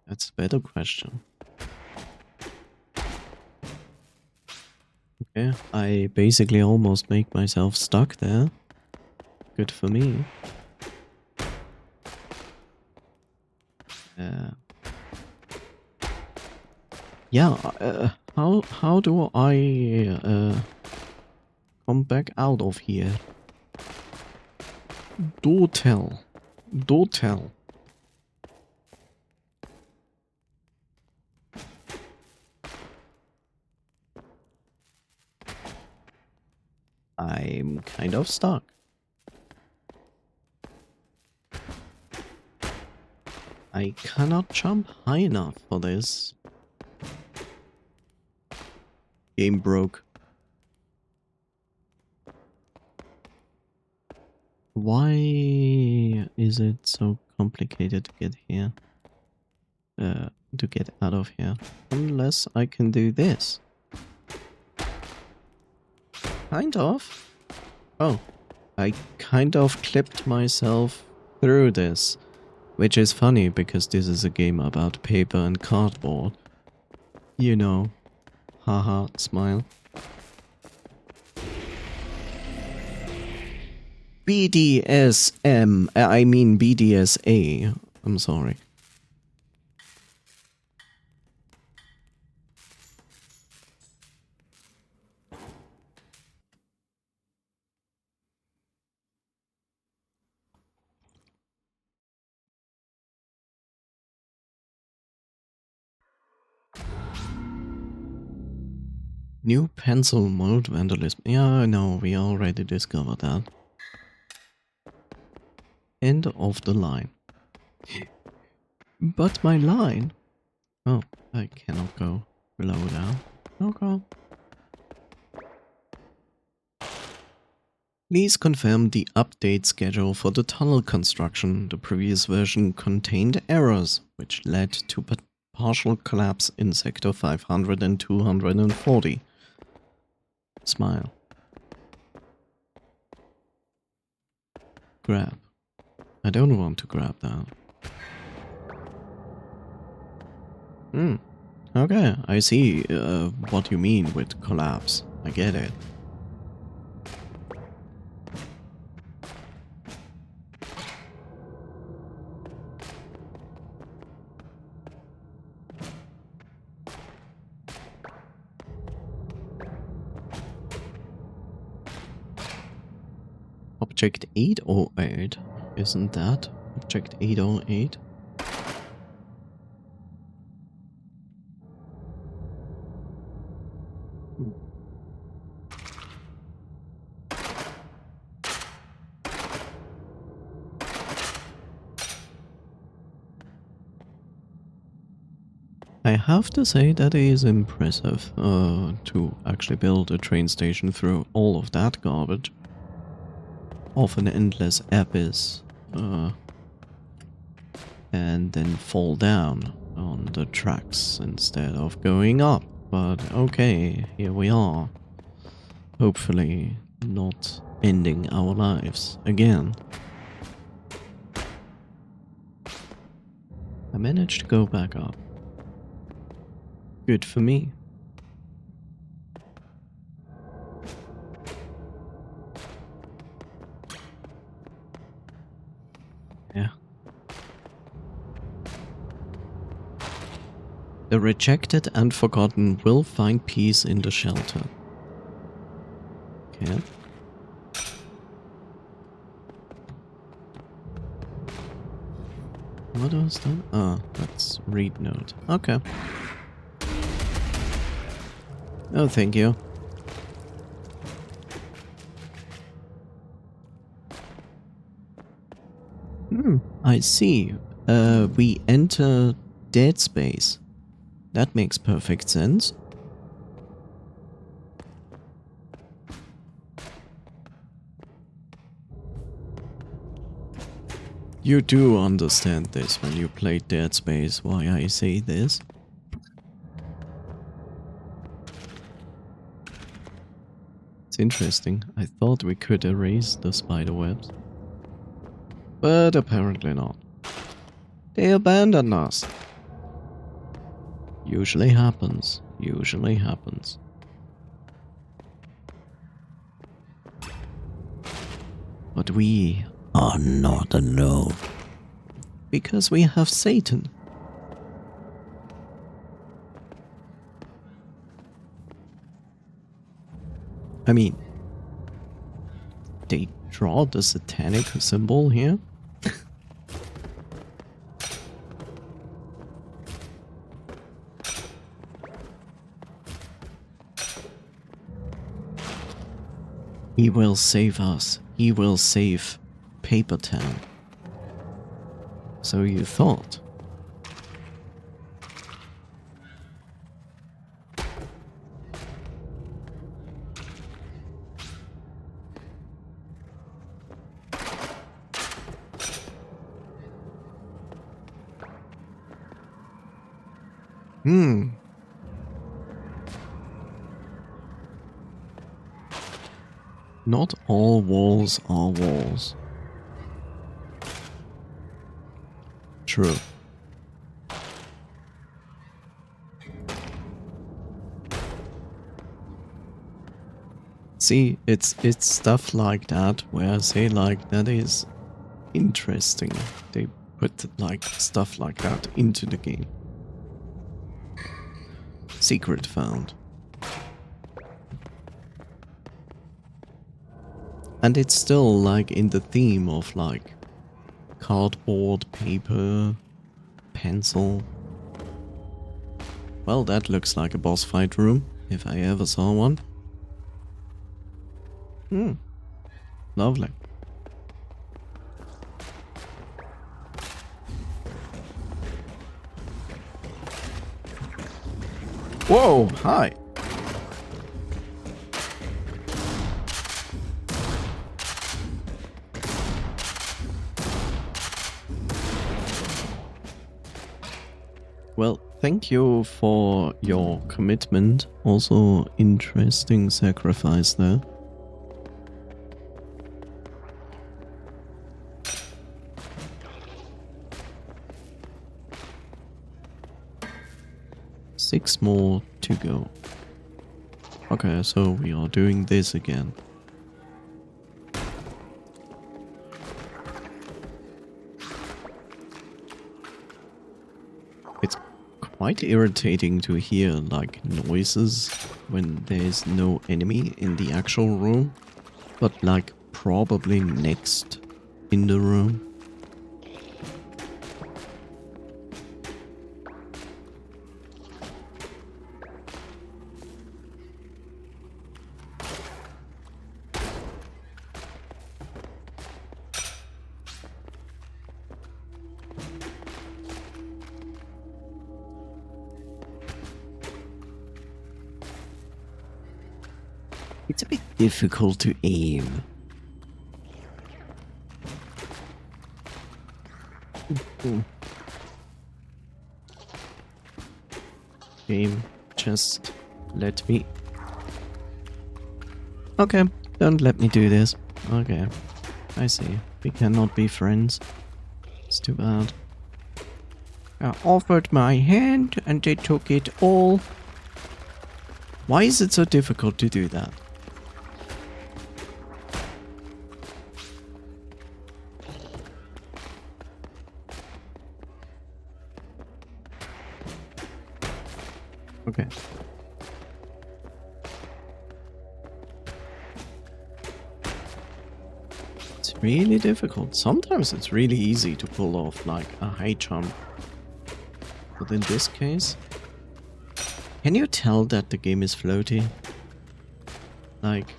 That's a better question. Okay, I basically almost make myself stuck there. Good for me. Yeah, how do I come back out of here? Do tell. Do tell. I'm kind of stuck. I cannot jump high enough for this. Game broke. Why is it so complicated to get here? To get out of here. Unless I can do this. Kind of. Oh, I kind of clipped myself through this. Which is funny because this is a game about paper and cardboard. You know. Haha, smile. BDSM, I mean BDSA. I'm sorry. New pencil mold vandalism. Yeah, no, we already discovered that. End of the line. But my line? Oh, I cannot go below now. Okay. Please confirm the update schedule for the tunnel construction. The previous version contained errors, which led to partial collapse in Sector 500 and 240. Smile. Grab. I don't want to grab that. Okay, I see what you mean with collapse. I get it. Object 808? Isn't that Object 808? I have to say that it is impressive to actually build a train station through all of that garbage of an endless abyss and then fall down on the tracks instead of going up. But okay, here we are. Hopefully not ending our lives again. I managed to go back up. Good for me. Yeah. The rejected and forgotten will find peace in the shelter. Okay. What was that? Ah, that's read note. Okay. Oh, thank you. I see. We enter dead space. That makes perfect sense. You do understand this when you play Dead Space, why I say this. It's interesting. I thought we could erase the spider webs. But apparently not. They abandoned us. Usually happens. Usually happens. But we are not alone. Because we have Satan. I mean, they draw the satanic symbol here. He will save us. He will save Paper Town. So you thought. Not all walls are walls. True. See, it's stuff like that where I say like that is interesting. They put like stuff like that into the game. Secret found. And it's still like in the theme of like cardboard, paper, pencil. Well, that looks like a boss fight room, if I ever saw one. Lovely. Whoa, hi. Well, thank you for your commitment. Also, interesting sacrifice there. Six more to go. Okay, so we are doing this again. It's quite irritating to hear like noises when there's no enemy in the actual room, but like probably next in the room. It's a bit difficult to aim. Game, just let me... Okay, don't let me do this. Okay, I see. We cannot be friends. It's too bad. I offered my hand and they took it all. Why is it so difficult to do that? Okay. It's really difficult. Sometimes it's really easy to pull off like a high jump. But in this case... Can you tell that the game is floaty? Like...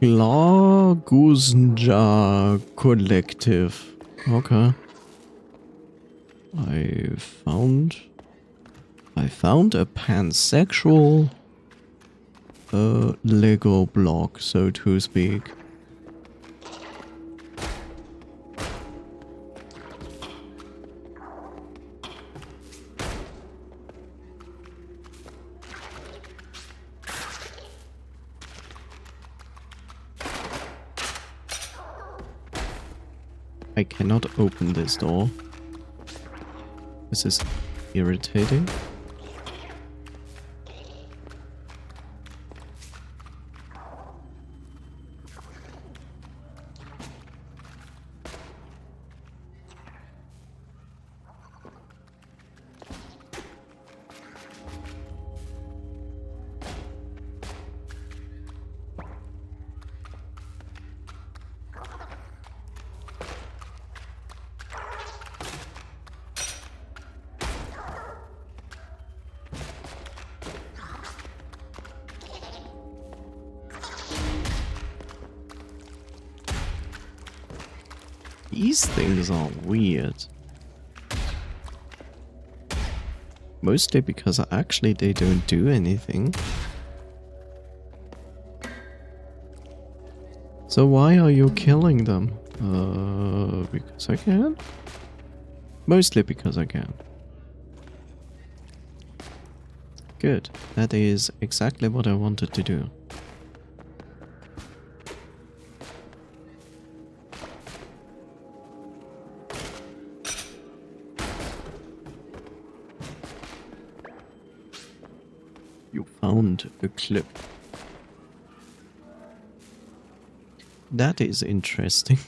Glaguznja Collective. Okay. I found a pansexual Lego block, so to speak. I cannot open this door. This is irritating. These things are weird. Mostly because actually they don't do anything. So why are you killing them? Because I can? Mostly because I can. Good. That is exactly what I wanted to do. You found a clip. That is interesting.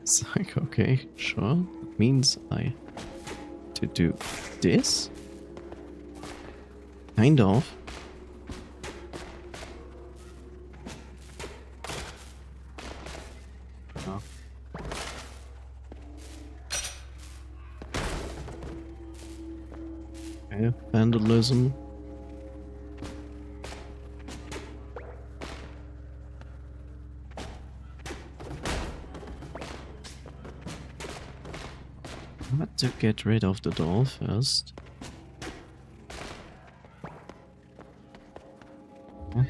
It's like, okay, sure. That means I to do this. Kind of. Oh. Okay, vandalism. I had to get rid of the doll first. Huh?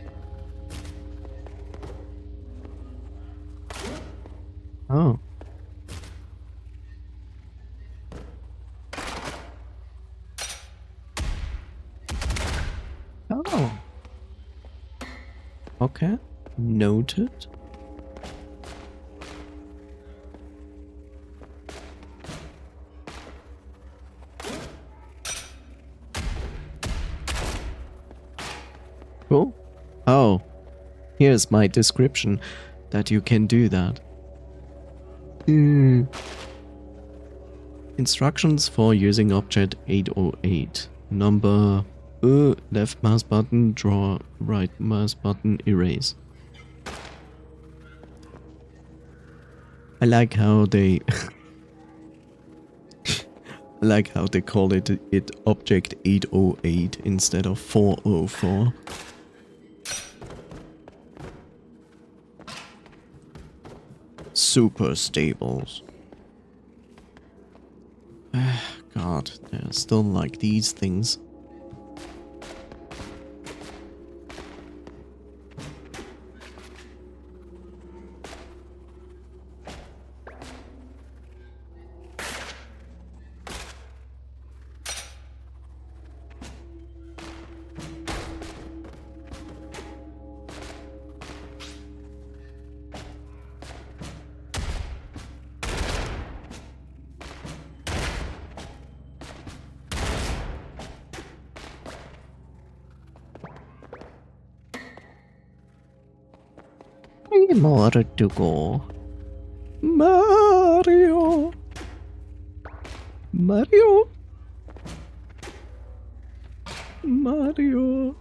Oh. Oh. Okay. Noted. Cool. Oh, here's my description that you can do that. Instructions for using object 808. Number left mouse button, draw, right mouse button, erase. I like how they I like how they call it object 808 instead of 404. Super stables. God. god, there are still like these things. More to go. Mario. Mario. Mario.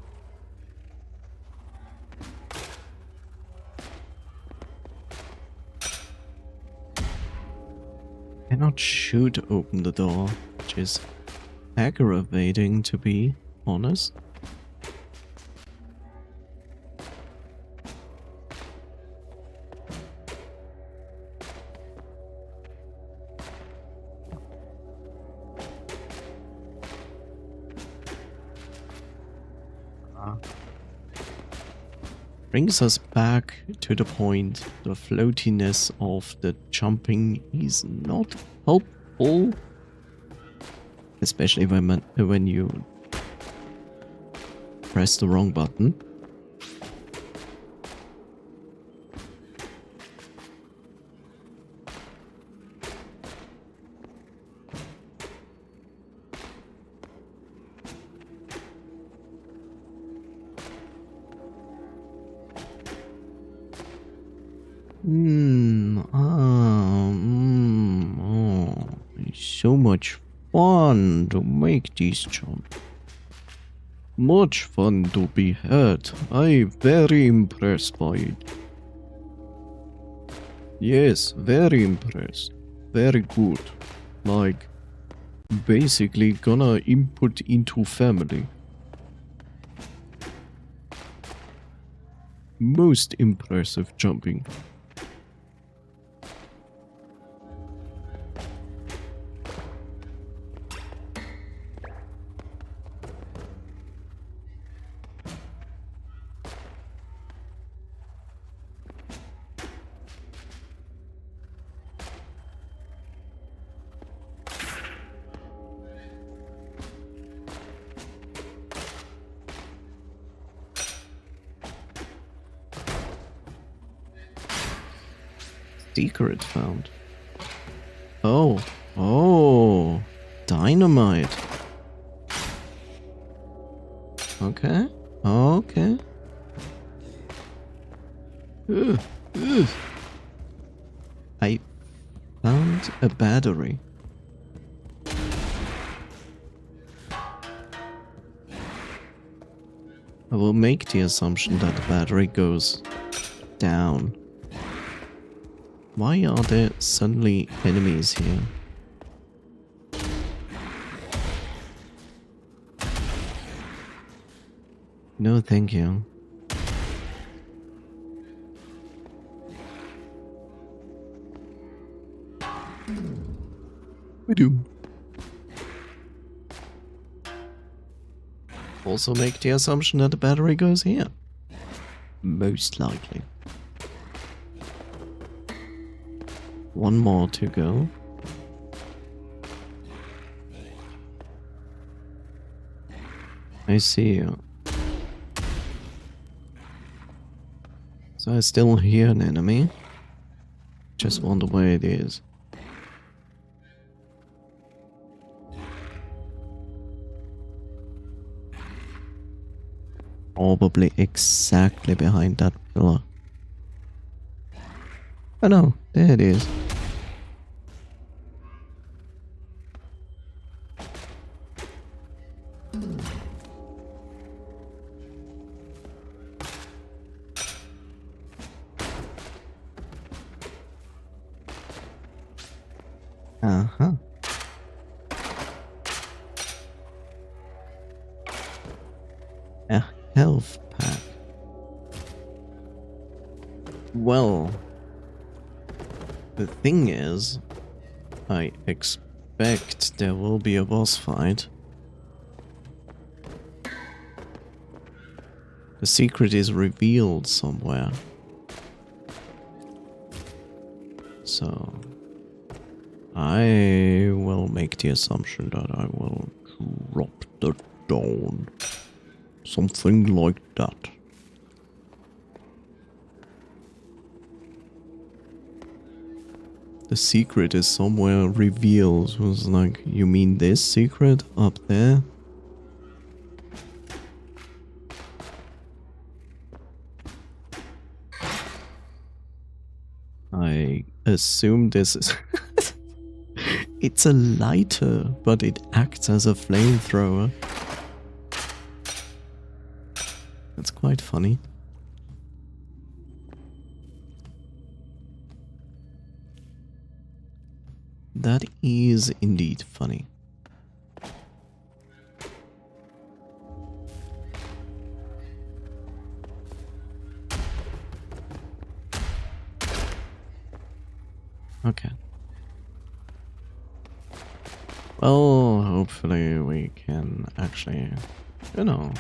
Cannot shoot open the door, which is aggravating to be honest. Brings us back to the point, the floatiness of the jumping is not helpful. Especially when you press the wrong button. Oh, it's so much fun to make these jumps. Much fun to be had. I'm very impressed by it. Yes, very impressed. Very good. Like, basically gonna input into family. Most impressive jumping. Secret found. Oh, dynamite. Okay. Ugh. I found a battery. I will make the assumption that the battery goes down. Why are there suddenly enemies here? No, thank you. We do. Also make the assumption that the battery goes here. Most likely. One more to go. I see you. So I still hear an enemy. Just wonder where it is. Probably exactly behind that pillar. Oh no, there it is. Uh-huh. A health pack. Well, the thing is, I expect expect there will be a boss fight. The secret is revealed somewhere. So I will make the assumption that I will drop the dawn. Something like that. The secret is somewhere revealed. It was like, you mean this secret up there? I assume this is... It's a lighter, but it acts as a flamethrower. That's quite funny. That is indeed funny. Okay. Well, hopefully we can actually, you know,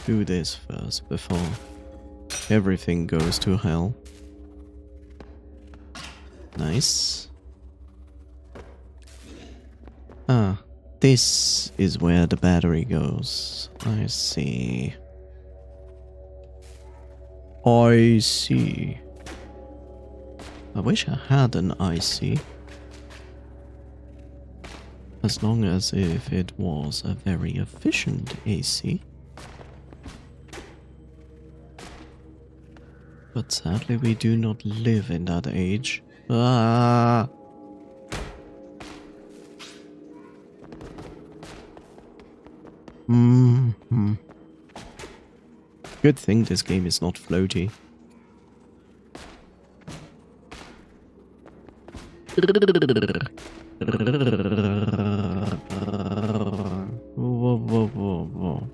do this first before everything goes to hell. Nice. Ah, this is where the battery goes. I see. I see. I wish I had an IC. As long as if it was a very efficient AC. But sadly we do not live in that age. Ah! Mm-hmm. Good thing this game is not floaty. Whoa, whoa, whoa, whoa.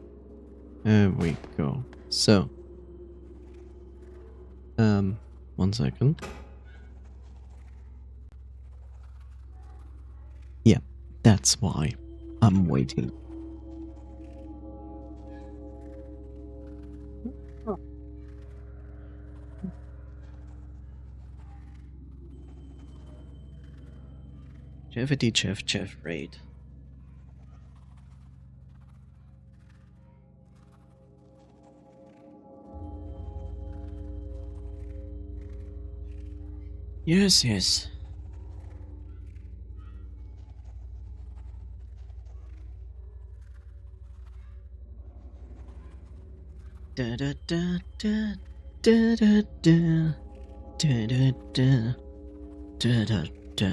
There we go. So. 1 second. Yeah, that's why I'm waiting. Jeffity Jeff raid. Yes, yes. Da da da da da da da da da da da da da.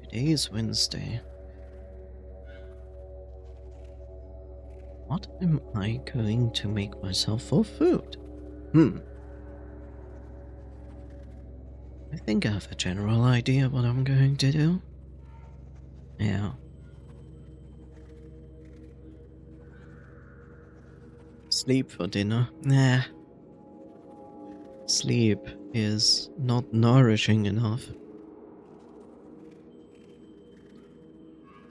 Today is Wednesday. What am I going to make myself for food? I think I have a general idea what I'm going to do. Yeah. Sleep for dinner? Nah. Sleep is not nourishing enough.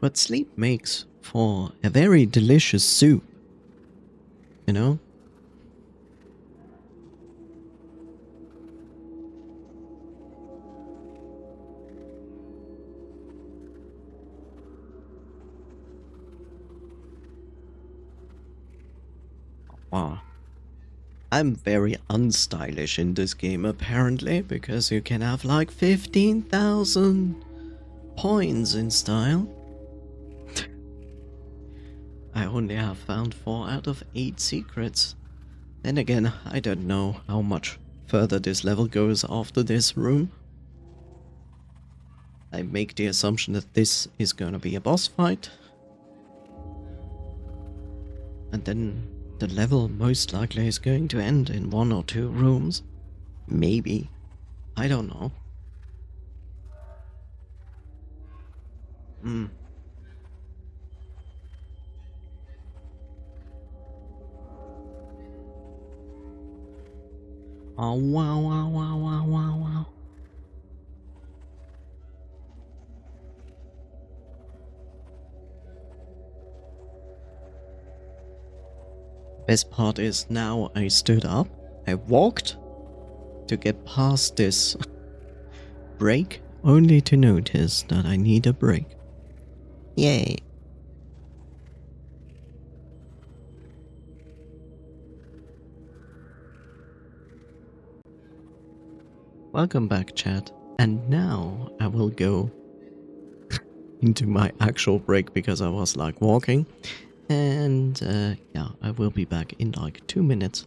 But sleep makes for a very delicious soup. You know? Wow. I'm very unstylish in this game apparently, because you can have like 15,000 points in style. I only have found 4 out of 8 secrets. Then again, I don't know how much further this level goes after this room. I make the assumption that this is gonna be a boss fight. And then the level most likely is going to end in 1 or 2 rooms. Maybe. I don't know. Oh, wow, wow, wow, wow, wow, wow. Best part is now I stood up, I walked to get past this break, only to notice that I need a break. Yay. Welcome back, chat. And now I will go into my actual break because I was like walking. And yeah, I will be back in like 2 minutes.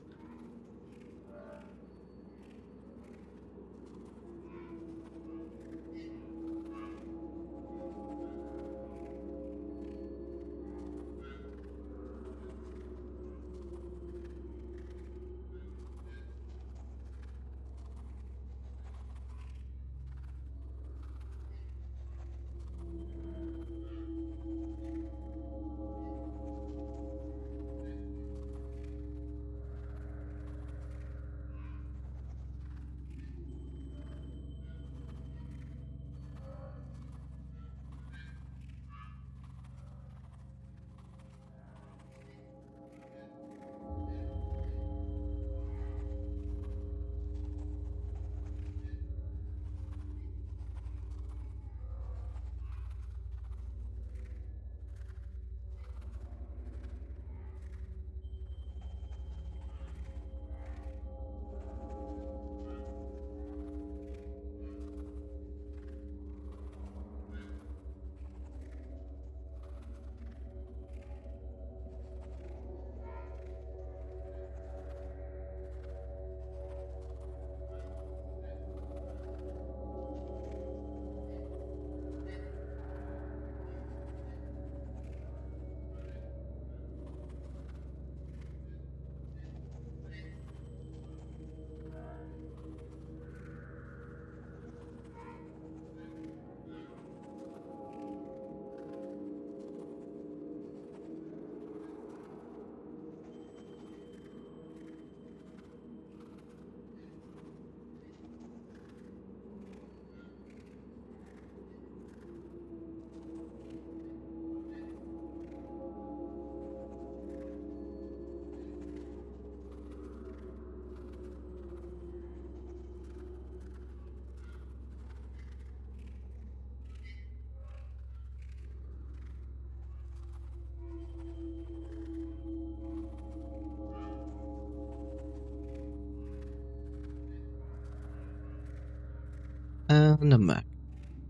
And I'm back.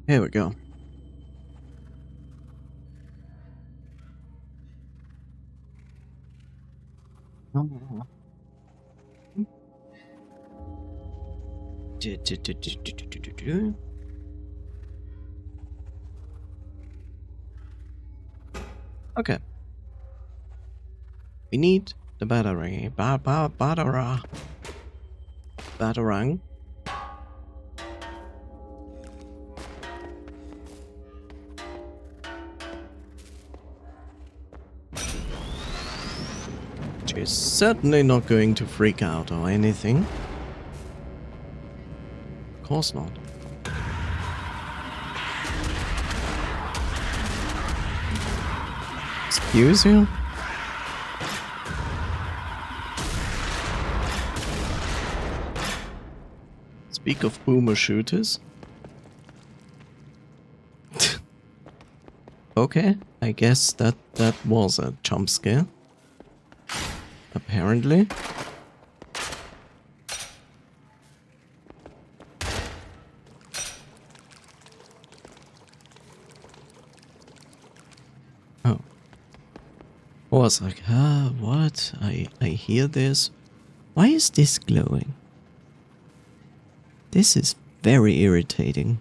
Here we go. Okay. We need the battery. Batarang. She's certainly not going to freak out or anything. Of course not. Excuse you? Speak of boomer shooters. Okay, I guess that was a jump scare. Apparently. Oh. I was like, what? I hear this. Why is this glowing? This is very irritating.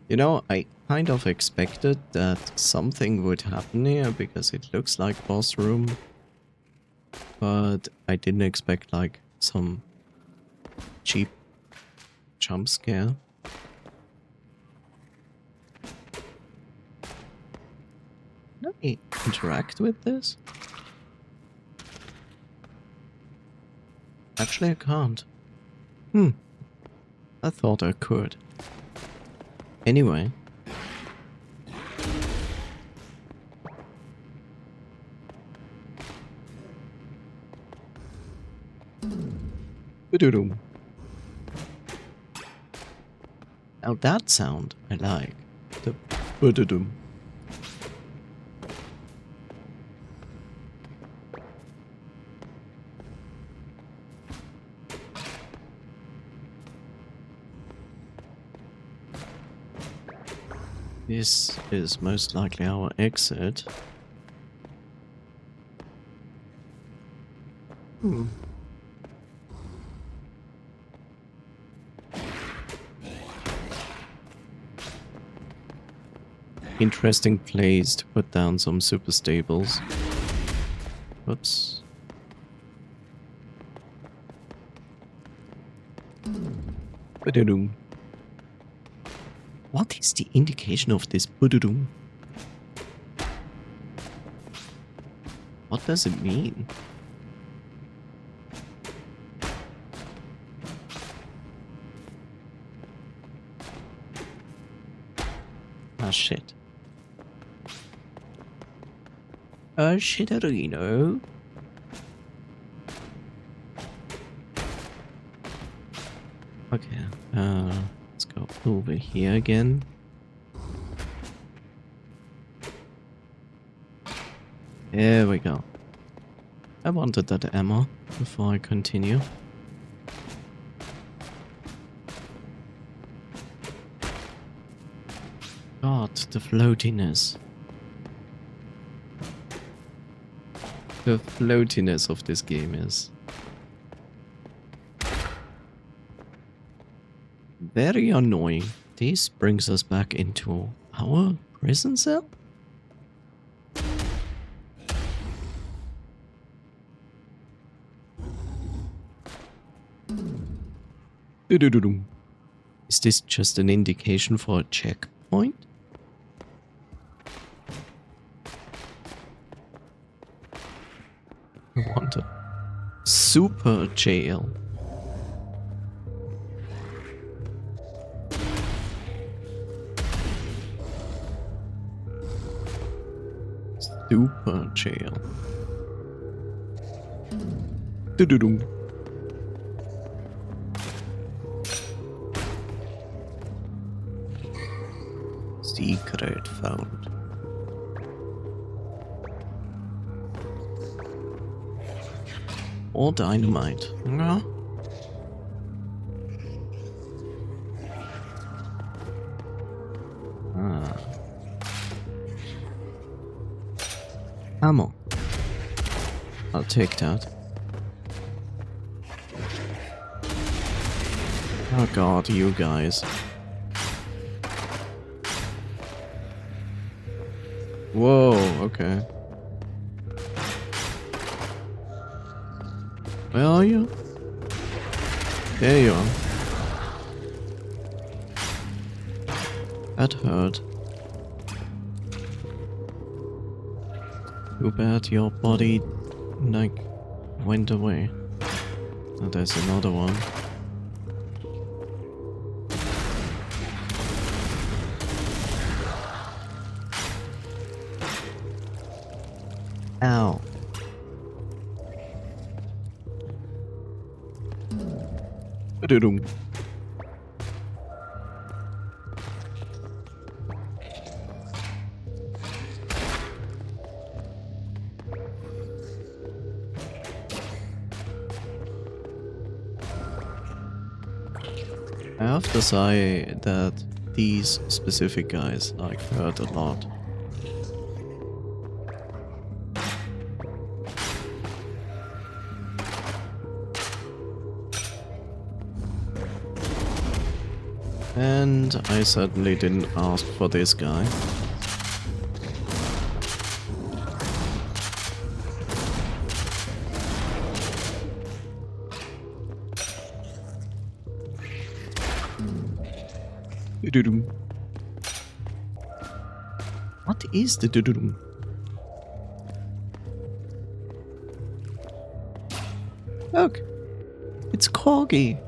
You know, I kind of expected that something would happen here because it looks like boss room. But I didn't expect like some cheap jump scare. interact with this? Actually, I can't. I thought I could. Anyway. Ba-do-dum. Now that sound I like. The ba-do-dum. This is most likely our exit. Interesting place to put down some super stables. Whoops. Ba-da-dum. What is the indication of this ba-da-dum? What does it mean? Ah, shit. Shitarino. Okay, let's go over here again. There we go. I wanted that ammo before I continue. God, the floatiness. The floatiness of this game is very annoying. This brings us back into our prison cell? Is this just an indication for a checkpoint? I want a super jail. Super jail. Do-do-dum. Secret found. Or dynamite. No. Ah. Ammo. I'll take that. Oh god, you guys. Whoa, okay. Where are you? There you are. That hurt. Too bad your body, like, went away. Oh, there's another one. Ow. Ba-da-dum. I have to say that these specific guys like hurt a lot. And I certainly didn't ask for this guy. What is the doo-doo? Look, it's Corgi.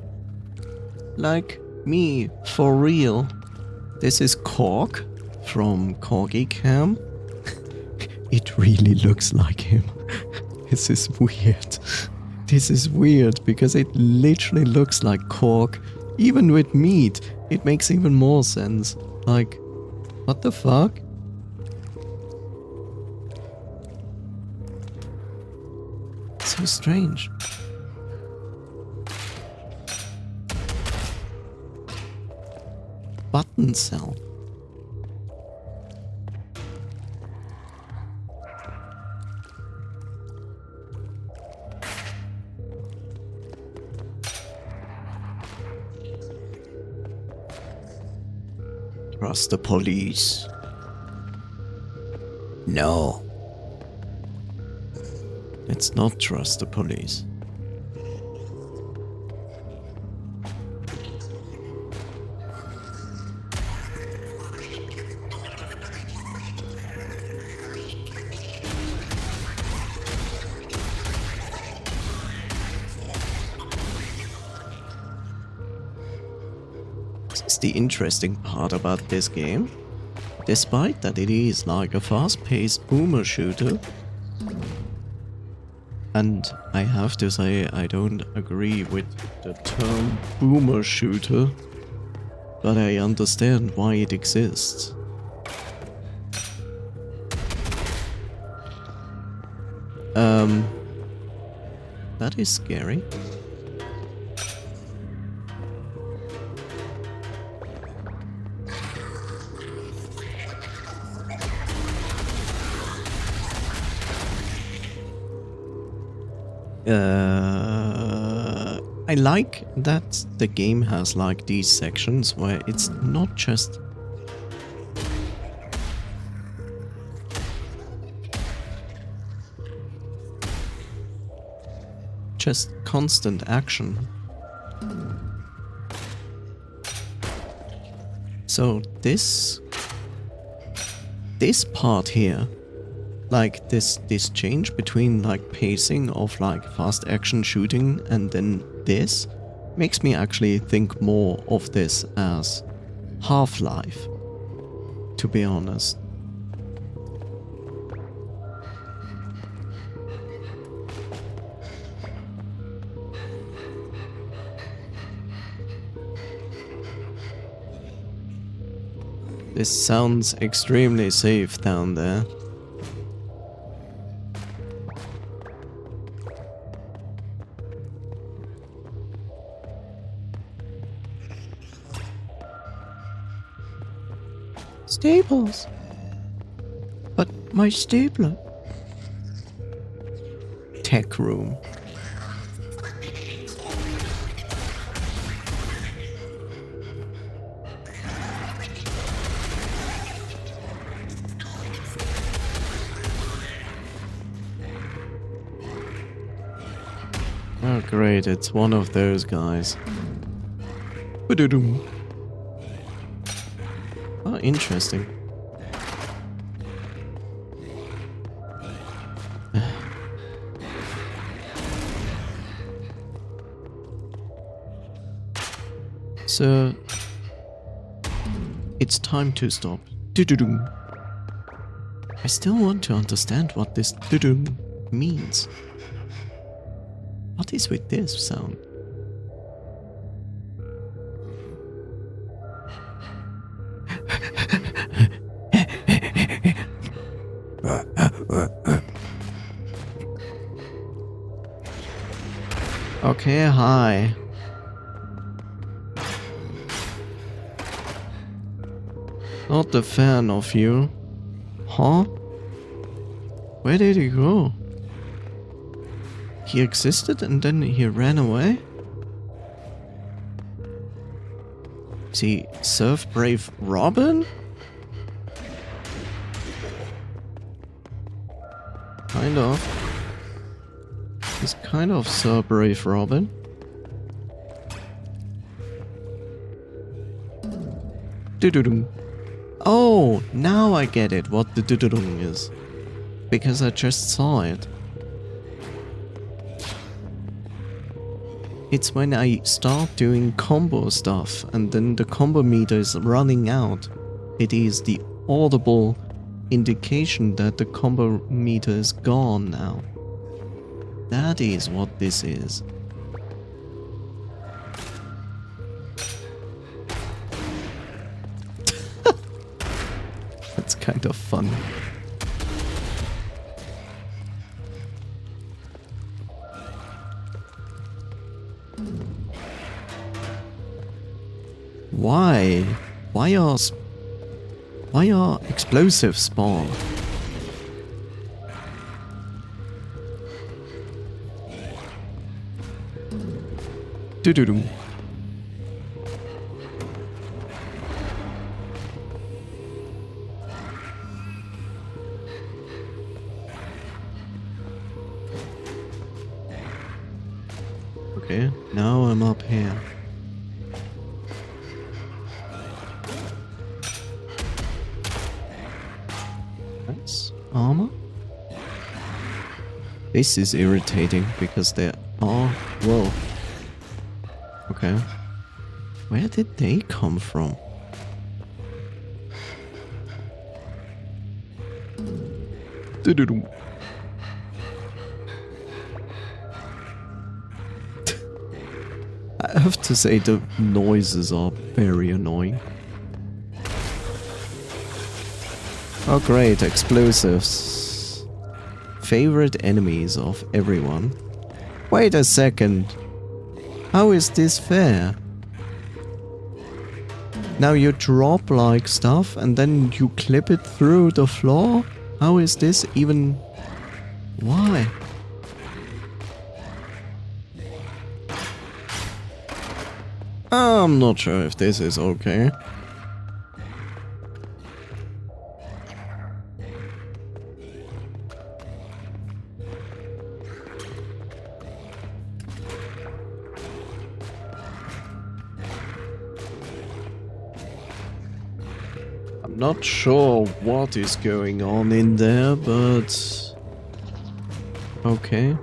Like me, for real. This is Cork from Corgi Cam. It really looks like him. This is weird. This is weird because it literally looks like Cork. Even with meat, it makes even more sense. Like, what the fuck? So strange. Button cell. Trust the police. No. Let's not trust the police. This is the interesting part about this game. Despite that it is like a fast-paced boomer shooter, and I have to say I don't agree with the term boomer shooter, but I understand why it exists. That is scary. I like that the game has like these sections where it's not just constant action. So this part here, like this change between like pacing of like fast action shooting and then this makes me actually think more of this as Half-Life, to be honest. This sounds extremely safe down there. Staples. But my stapler. Tech room. Oh great, it's one of those guys. Ba-da-doom. Oh, interesting. So, it's time to stop. Do-do-doom. I still want to understand what this do-doom means. What is with this sound? Okay, hi. Not a fan of you. Huh? Where did he go? He existed and then he ran away? Is he Surf Brave Robin? Kind of. He's kind of Surf Brave Robin. Doo-doo-doo. Oh, now I get it what the doo-doo-doo is. Because I just saw it. It's when I start doing combo stuff and then the combo meter is running out. It is the audible indication that the combo meter is gone now. That is what this is. That's kind of fun. Why? Why are explosives spawn? Doo-doo-doo. Okay, now I'm up here. That's armor. This is irritating because there are... Whoa. Okay. Where did they come from? Doo-doo-doo. I have to say the noises are very annoying. Oh great, explosives. Favorite enemies of everyone. Wait a second. How is this fair? Now you drop like stuff and then you clip it through the floor? How is this even... Why? I'm not sure if this is okay. I'm not sure what is going on in there, but... Okay.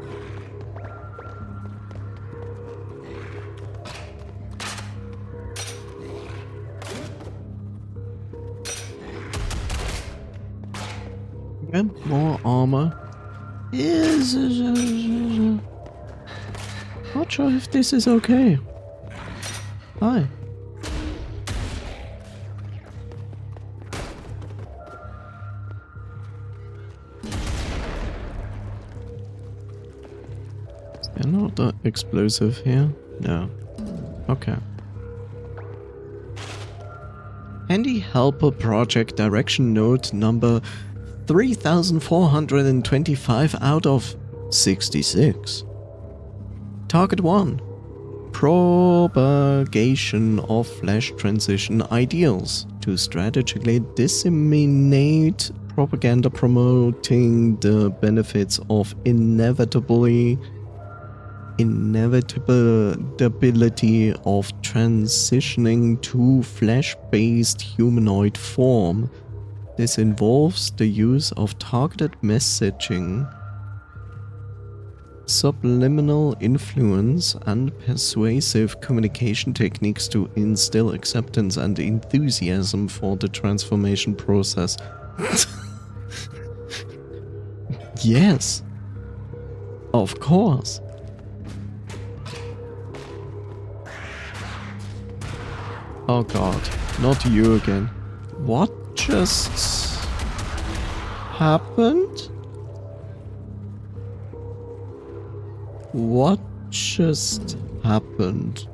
Again, more armor. Yes. Not sure if this is okay. Hi. Is there not explosive here? No. Okay. Handy Helper Project Direction Note number 3425 out of 66. Target 1. Propagation of flash transition ideals to strategically disseminate propaganda promoting the benefits of inevitability of transitioning to flesh-based humanoid form. This involves the use of targeted messaging, subliminal influence, and persuasive communication techniques to instill acceptance and enthusiasm for the transformation process. Yes. Of course. Oh god, not you again. What just happened? What just happened?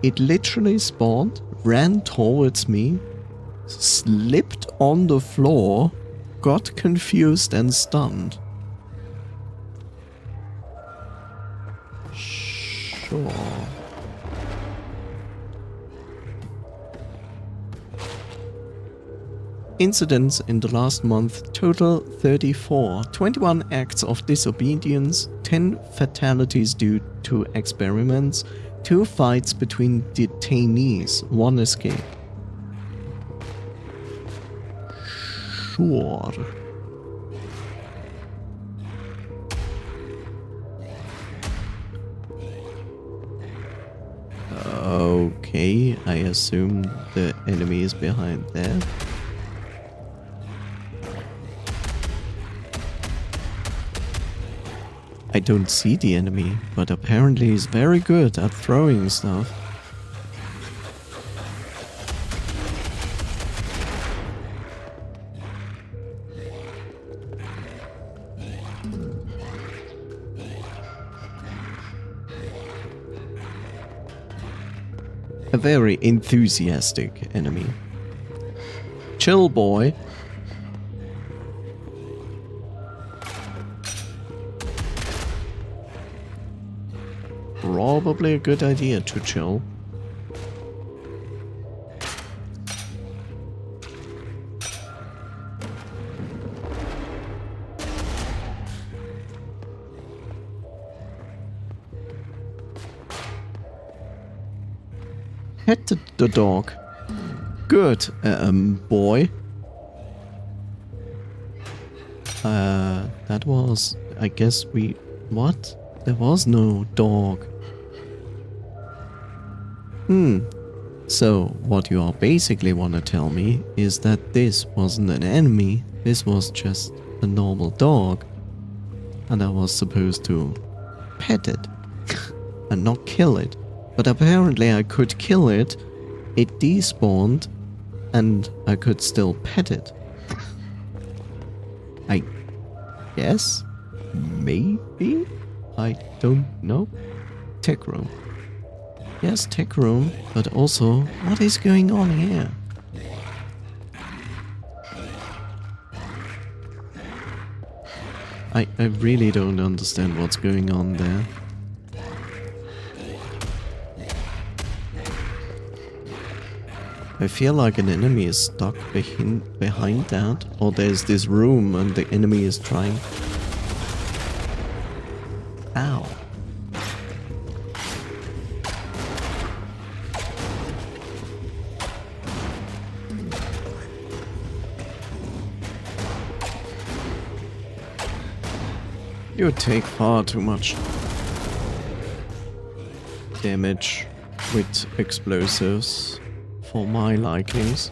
It literally spawned, ran towards me, slipped on the floor, got confused and stunned. Sure. Incidents in the last month total 34, 21 acts of disobedience, 10 fatalities due to experiments, 2 fights between detainees, 1 escape. Sure. Okay, I assume the enemy is behind there. I don't see the enemy, but apparently he's very good at throwing stuff. A very enthusiastic enemy. Chill, boy. Probably a good idea to chill. Pet the dog. Good, boy. That was... I guess we... What? There was no dog. So, what you all basically want to tell me is that this wasn't an enemy, this was just a normal dog. And I was supposed to pet it and not kill it. But apparently I could kill it, it despawned, and I could still pet it. I guess? Maybe? I don't know. Tech room. Yes, tech room, but also, what is going on here? I really don't understand what's going on there. I feel like an enemy is stuck behind that, or there's this room and the enemy is trying... Ow. You take far too much damage with explosives for my likings.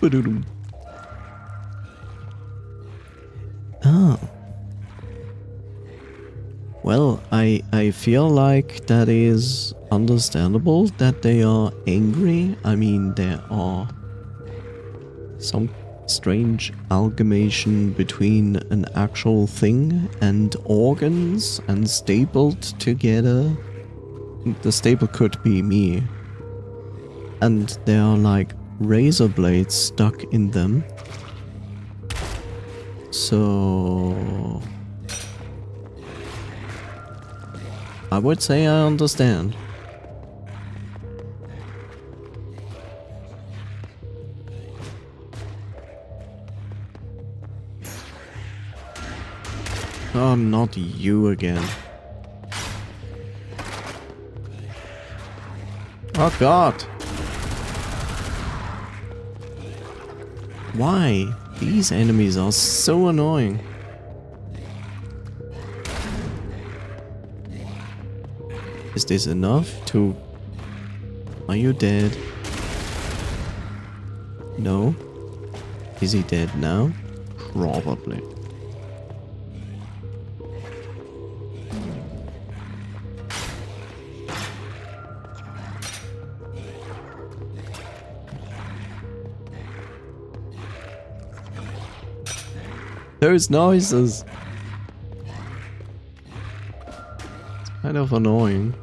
Ba-doodum. Ah. Well, I feel like that is understandable that they are angry. I mean, there are some strange amalgamation between an actual thing and organs and stapled together. The staple could be me. And there are like razor blades stuck in them. So... I would say I understand. Oh, not you again. Oh god! Why? These enemies are so annoying. Is this enough to... Are you dead? No? Is he dead now? Probably. Those noises! It's kind of annoying.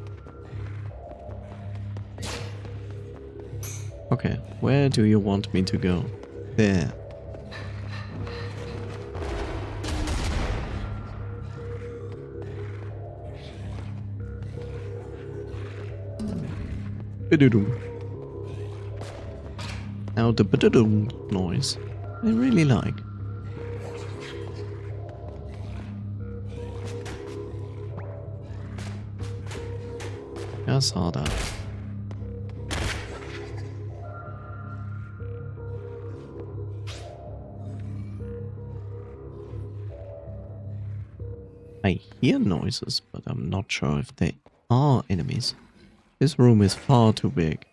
Okay, where do you want me to go? There. Ba-do-dum. Now the ba-do-dum noise I really like. Yes, harder. I hear noises, but I'm not sure if they are enemies. This room is far too big.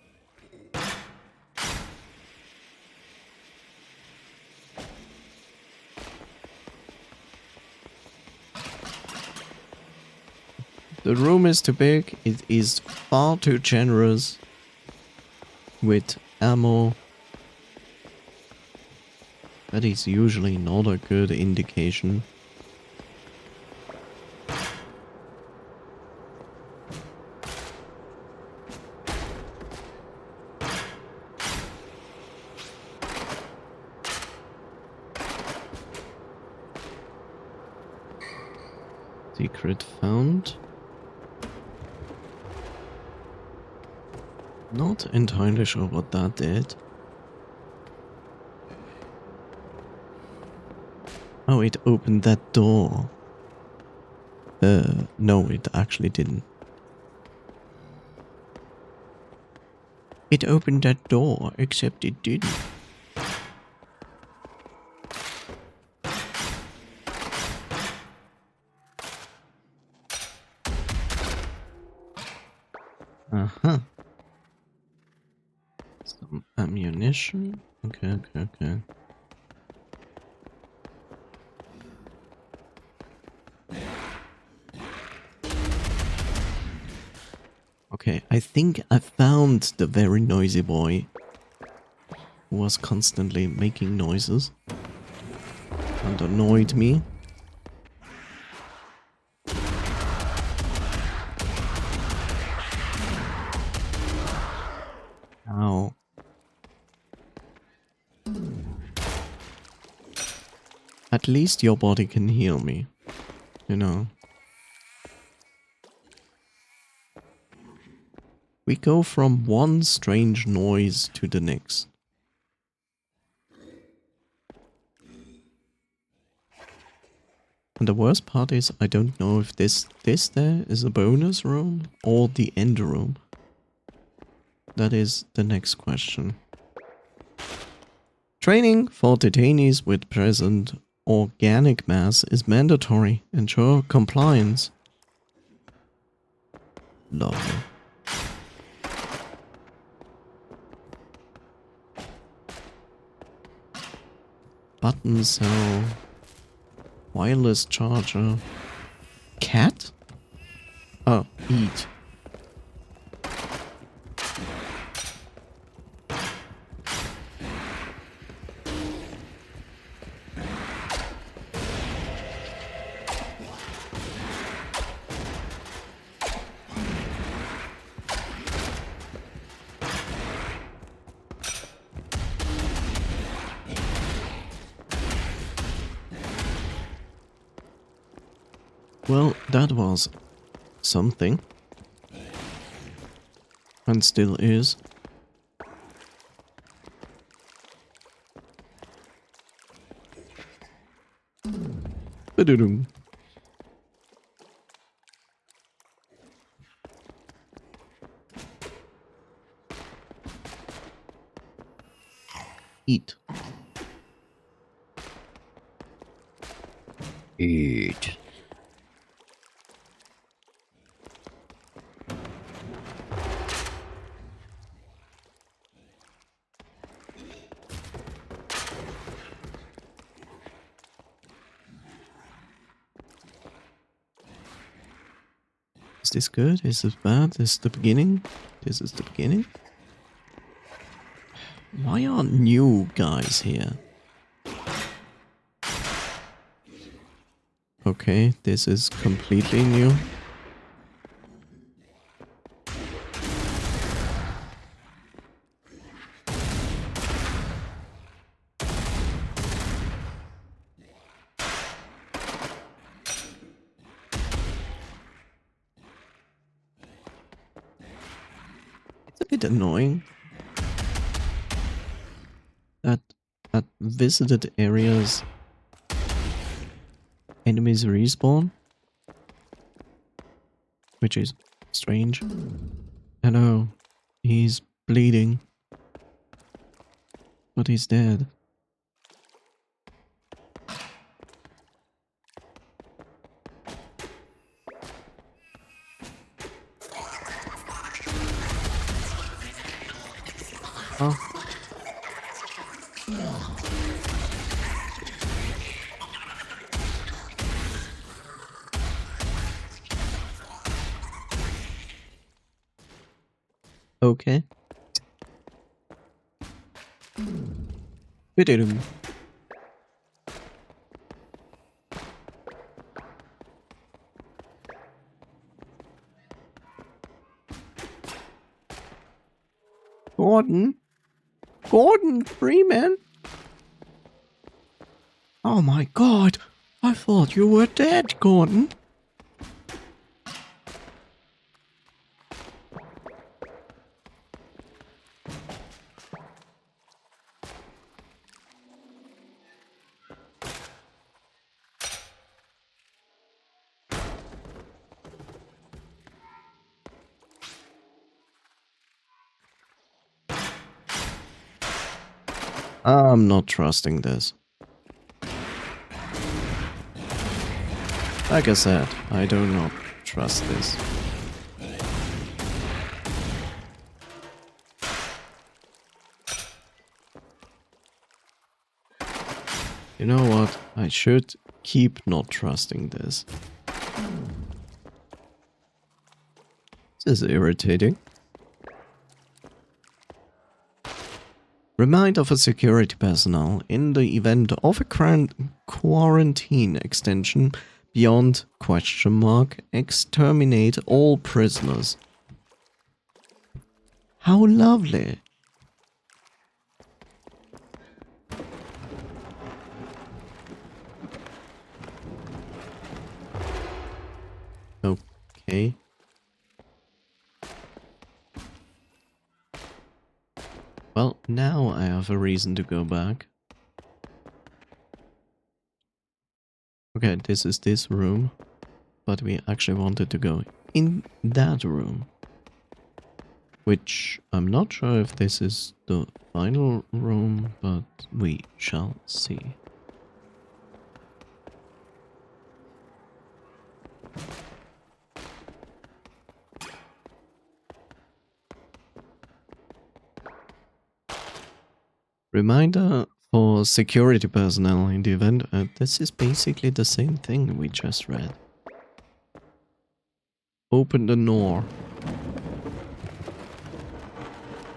The room is too big, it is far too generous with ammo. That is usually not a good indication. Secret found. Not entirely sure what that did. Oh, it opened that door. No, it actually didn't. It opened that door, except it didn't. Uh-huh. Some ammunition. Okay. Okay, I think I found the very noisy boy who was constantly making noises and annoyed me. Ow. At least your body can heal me, you know. We go from one strange noise to the next. And the worst part is I don't know if this there is a bonus room or the end room. That is the next question. Training for detainees with present organic mass is mandatory. Ensure compliance. Lovely. Button cell. Wireless charger. Cat? Oh, eat. Well, that was something. And still is. Ba-da-dum. Eat. Eat. Is this good? Is this bad? This is the beginning? This is the beginning? Why aren't new guys here? Okay, this is completely new. It's a bit annoying that at visited areas enemies respawn, which is strange. I know, he's bleeding, but he's dead. Oh. Okay. We did him. Gordon? Gordon Freeman? Oh my god! I thought you were dead, Gordon! I'm not trusting this. Like I said, I do not trust this. You know what? I should keep not trusting this. This is irritating. Reminder for security personnel: in the event of a quarantine extension beyond ? Exterminate all prisoners. How lovely. Okay. Well, now I have a reason to go back. Okay, this is this room, but we actually wanted to go in that room. Which, I'm not sure if this is the final room, but we shall see. Reminder for security personnel in the event, this is basically the same thing we just read. Open the door.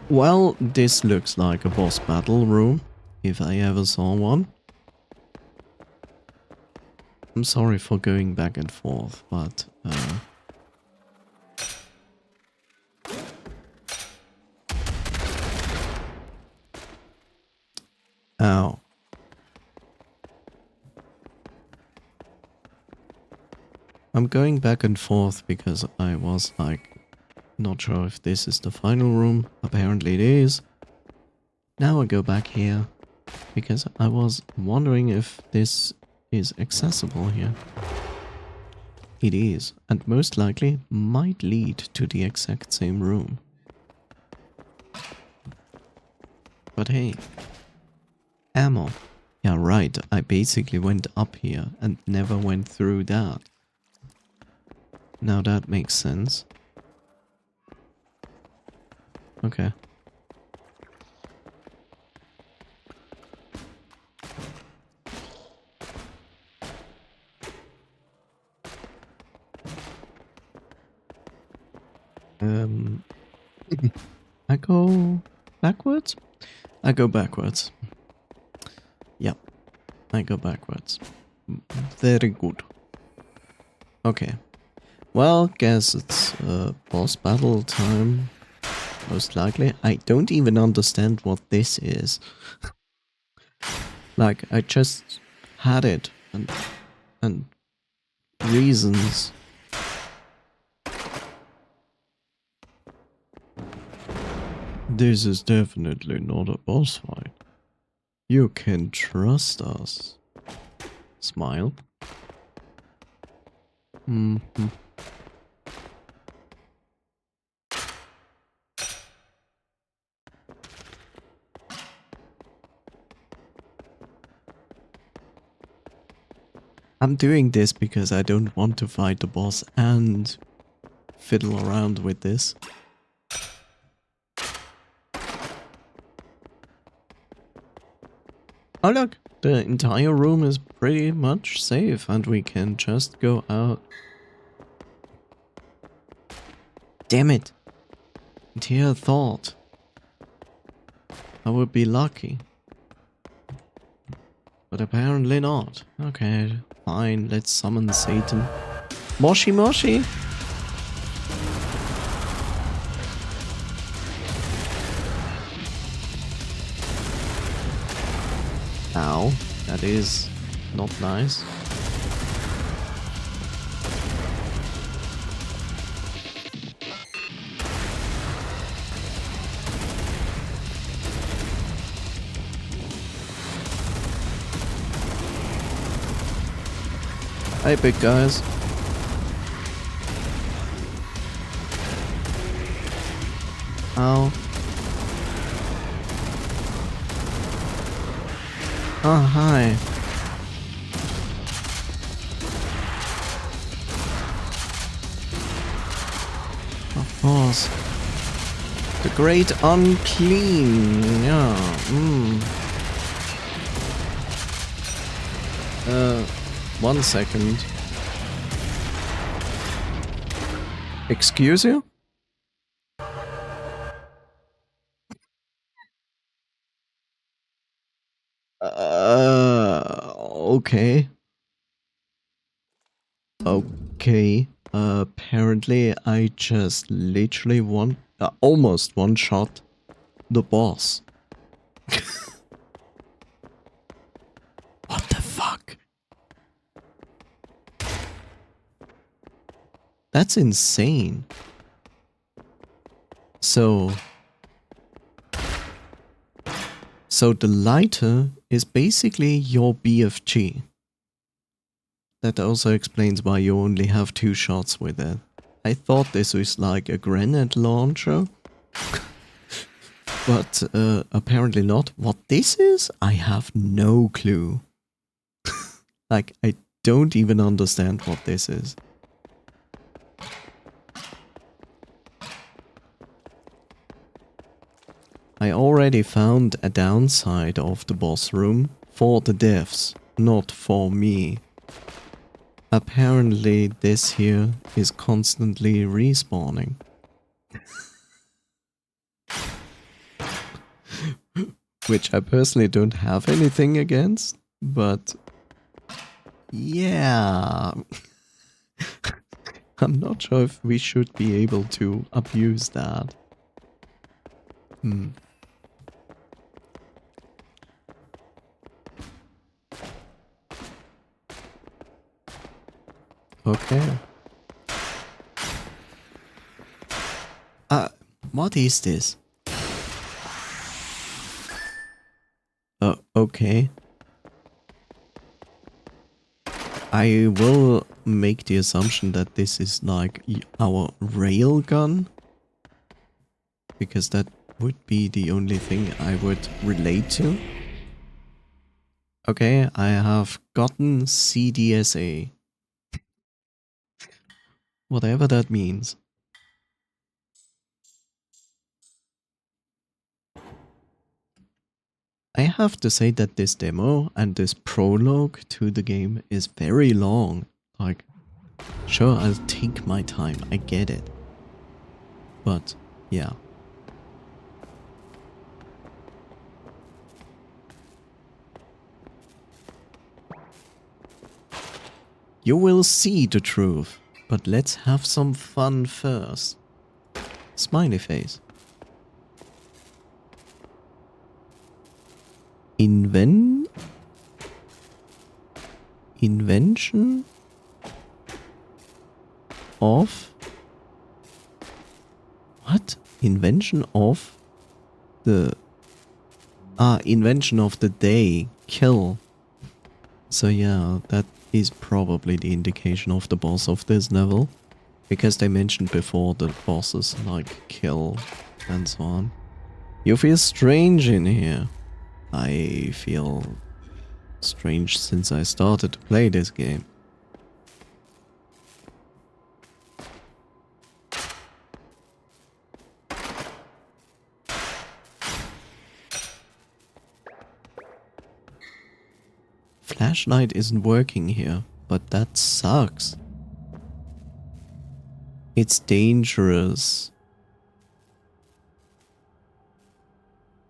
Well, this looks like a boss battle room, if I ever saw one. I'm sorry for going back and forth, but ow. I'm going back and forth because I was like, not sure if this is the final room. Apparently it is. Now I go back here because I was wondering if this is accessible here. It is, and most likely might lead to the exact same room. But hey, ammo. Yeah, right, I basically went up here and never went through that. Now that makes sense. Okay. I go backwards? I go backwards. Yep, I go backwards. Very good. Okay. Well, guess it's boss battle time. Most likely. I don't even understand what this is. Like, I just had it and reasons. This is definitely not a boss fight. You can trust us. Smile. Mm-hmm. I'm doing this because I don't want to fight the boss and fiddle around with this. Oh look, the entire room is pretty much safe and we can just go out. Damn it. Dear thought. I would be lucky. But apparently not. Okay, fine, let's summon Satan. Moshi Moshi! Ow, that is not nice. Hey, big guys. Ow. Oh, hi. Of course. The great unclean. Yeah. 1 second. Excuse you? Okay. Okay. Apparently I just literally almost one-shot the boss. What the fuck? That's insane. So the lighter is basically your BFG. That also explains why you only have 2 shots with it. I thought this was like a grenade launcher. But apparently not. What this is, I have no clue. Like, I don't even understand what this is. I already found a downside of the boss room for the devs, not for me. Apparently this here is constantly respawning. Which I personally don't have anything against, but yeah. I'm not sure if we should be able to abuse that. Okay. What is this? Okay. I will make the assumption that this is like our railgun. Because that would be the only thing I would relate to. Okay, I have gotten CDSA. Whatever that means. I have to say that this demo and this prologue to the game is very long. Like, sure, I'll take my time, I get it. But, yeah. You will see the truth, but let's have some fun first. Smiley face. Invention of what? Invention of the invention of the day. Kill. So yeah, that is probably the indication of the boss of this level. Because they mentioned before the bosses like kill and so on. You feel strange in here. I feel strange since I started to play this game. flashlight isn't working here, but that sucks. It's dangerous.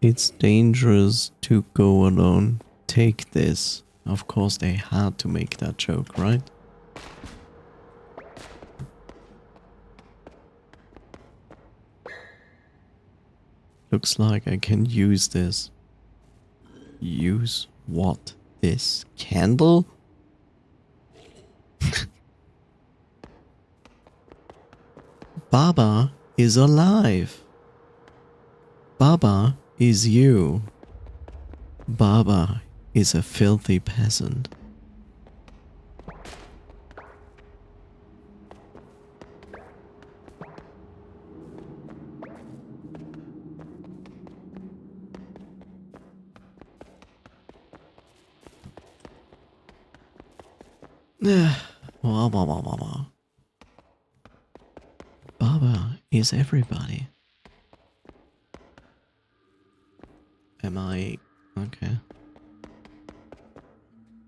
It's dangerous to go alone. Take this. Of course they had to make that joke, right? Looks like I can use this. Use what? This candle? Baba is alive. Baba is you. Baba is a filthy peasant. Baba is everybody. Am I... okay.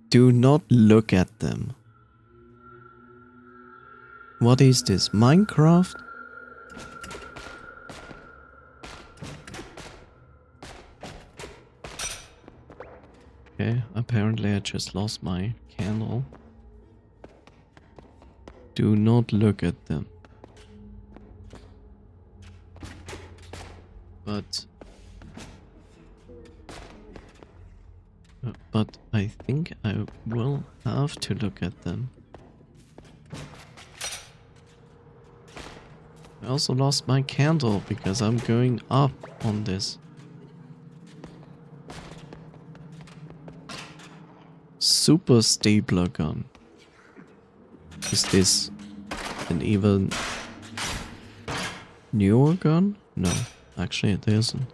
Do not look at them. What is this? Minecraft? Okay, apparently I just lost my candle. Do not look at them. But I think I will have to look at them. I also lost my candle because I'm going up on this. Super stapler gun. Is this an even newer gun? No, actually it isn't.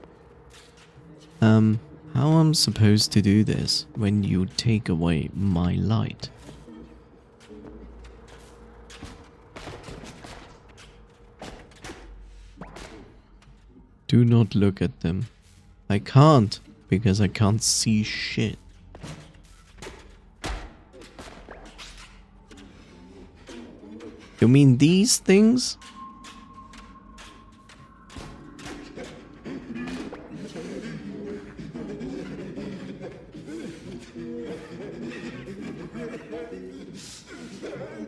How I'm supposed to do this when you take away my light? Do not look at them. I can't, because I can't see shit. You mean these things?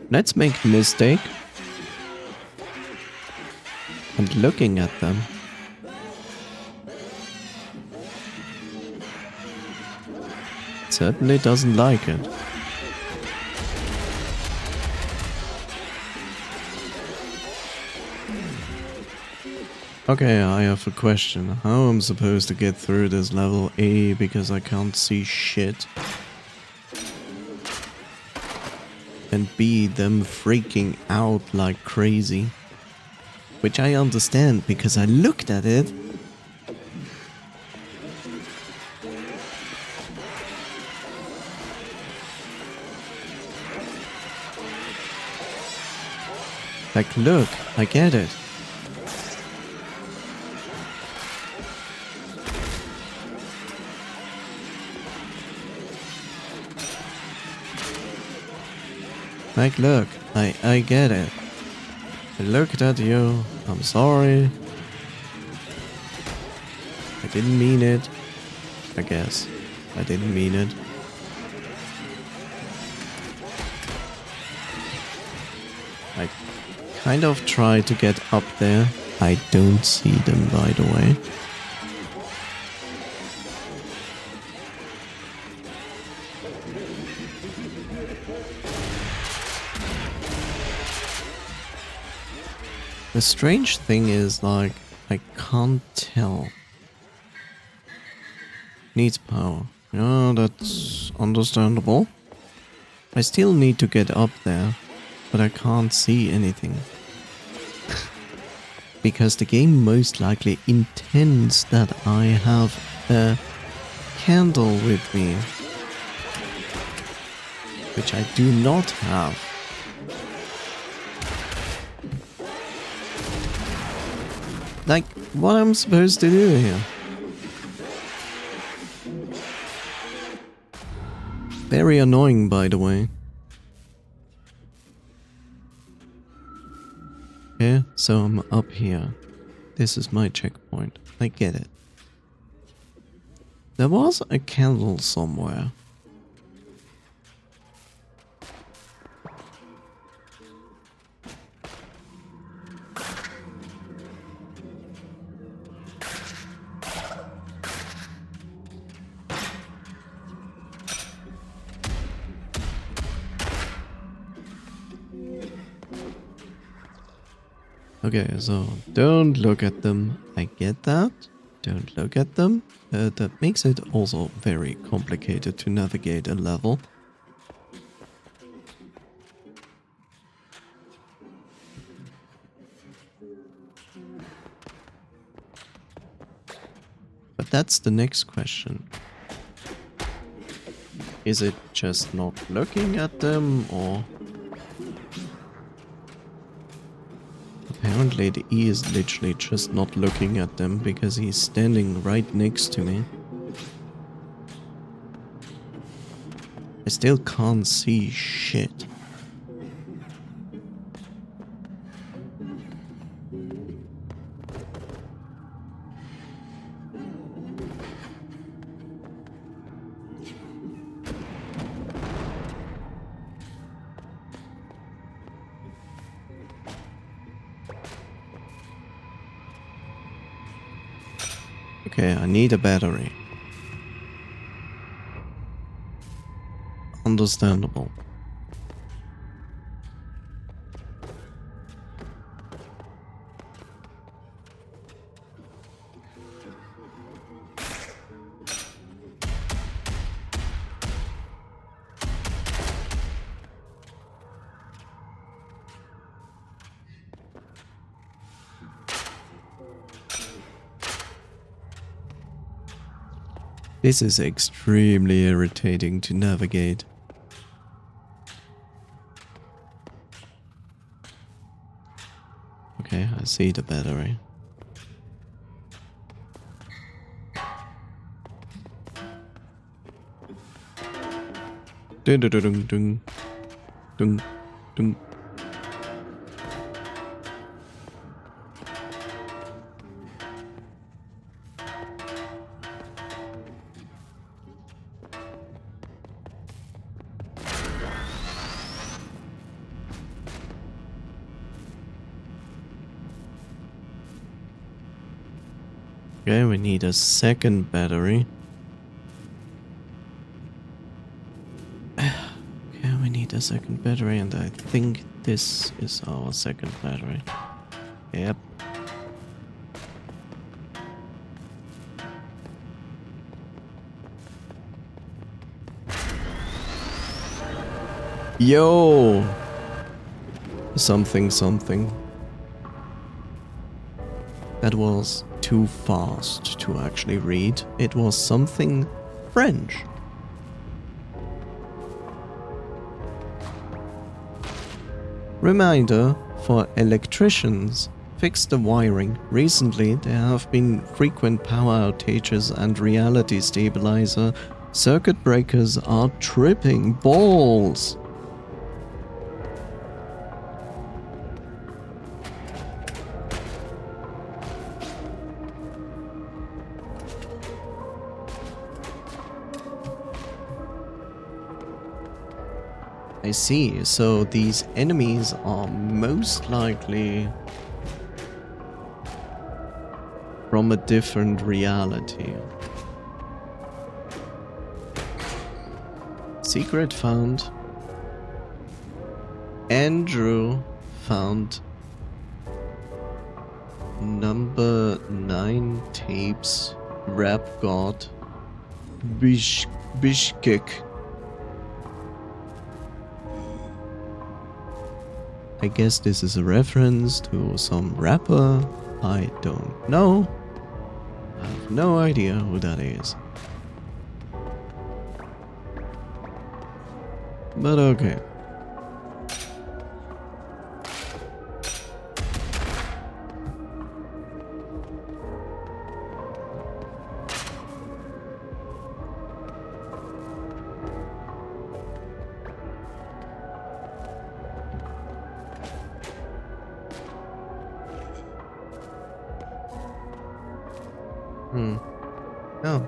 Let's make a mistake. And looking at them. Certainly doesn't like it. Okay, I have a question. How am I supposed to get through this level A because I can't see shit? And B, them freaking out like crazy. Which I understand because I looked at it. Like, look, I get it. Like, look, I get it. I looked at you, I'm sorry. I didn't mean it. I guess. I didn't mean it. I kind of try to get up there. I don't see them, by the way. The strange thing is, like, I can't tell. Needs power. Yeah, that's understandable. I still need to get up there, but I can't see anything. Because the game most likely intends that I have a candle with me. Which I do not have. Like, what I'm supposed to do here? Very annoying, by the way. Yeah, so I'm up here. This is my checkpoint. I get it. There was a candle somewhere. Okay, so don't look at them. I get that. Don't look at them. That makes it also very complicated to navigate a level. But that's the next question. Is it just not looking at them, or... Apparently the E is literally just not looking at them because he's standing right next to me. I still can't see shit. Okay, I need a battery. Understandable. This is extremely irritating to navigate. Okay, I see the battery. Dun dun dun dun dun dun. Okay, we need a second battery. Okay, we need a second battery, and I think this is our second battery. Yep. Yo! Something, something. That was too fast to actually read. It was something French. Reminder for electricians. Fix the wiring. Recently, there have been frequent power outages and reality stabilizer. Circuit breakers are tripping balls. I see, so these enemies are most likely from a different reality. Secret found. Andrew found number 9 tapes, rap god, Bishkek. I guess this is a reference to some rapper. I don't know. I have no idea who that is. But okay. Oh.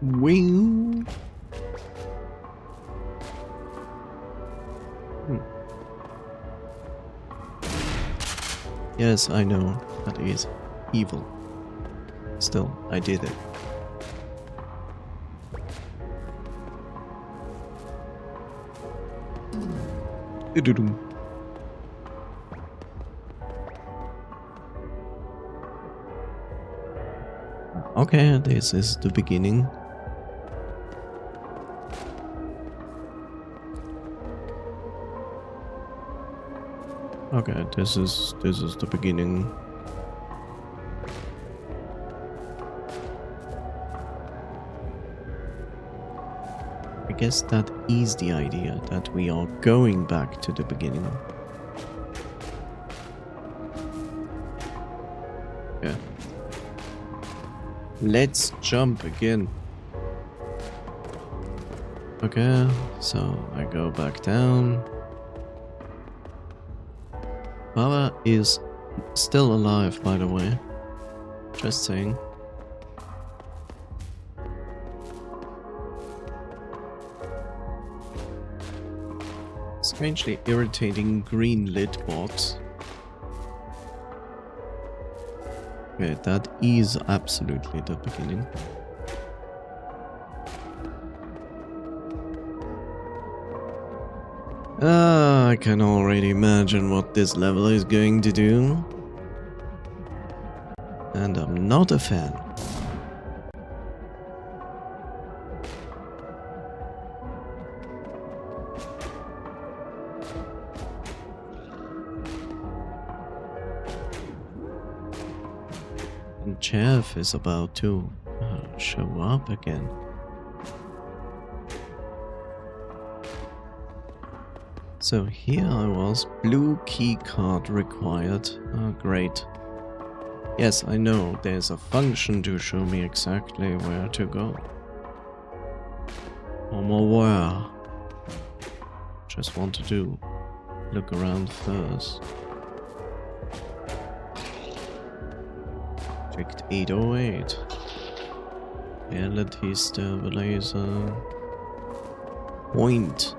Wing. Yes, I know. That is evil. Still, I did it. Doo-doo-doo. Okay, this is the beginning. Okay, this is the beginning. I guess that is the idea, that we are going back to the beginning. Yeah. Let's jump again. Okay, so I go back down. Baba is still alive, by the way. Just saying. Strangely irritating green lit box. Okay, that is absolutely the beginning. I can already imagine what this level is going to do. And I'm not a fan. And Jeff is about to show up again. So here I was, blue key card required. Oh, great. Yes, I know, there's a function to show me exactly where to go. I'm aware. Just want to do. Look around first. Checked 808. Reality stabilizer. Point.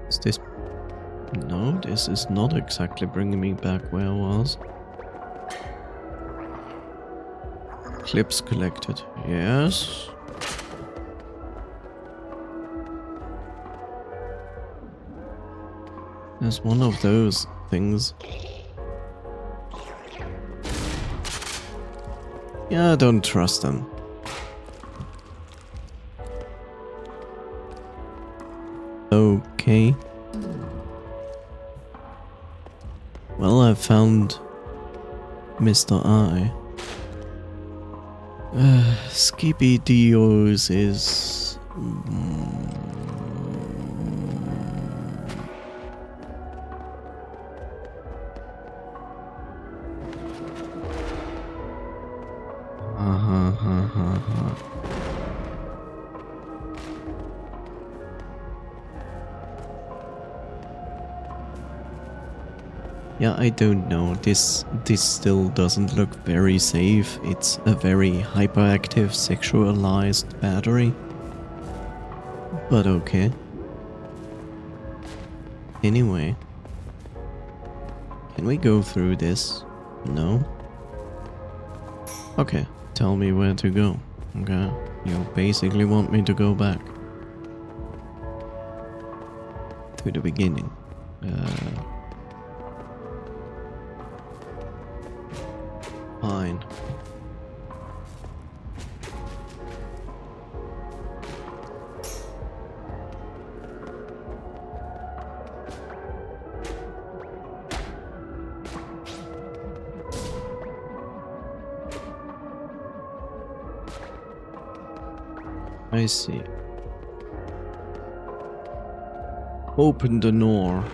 Is this... No, this is not exactly bringing me back where I was. Clips collected. Yes. There's one of those things. Yeah, I don't trust them. Okay. Well, I found Mr. I. Skippy Dios is... Yeah, I don't know. This still doesn't look very safe. It's a very hyperactive, sexualized battery. But okay. Anyway. Can we go through this? No? Okay, tell me where to go. Okay, you basically want me to go back. To the beginning. Fine. I see. Open the door.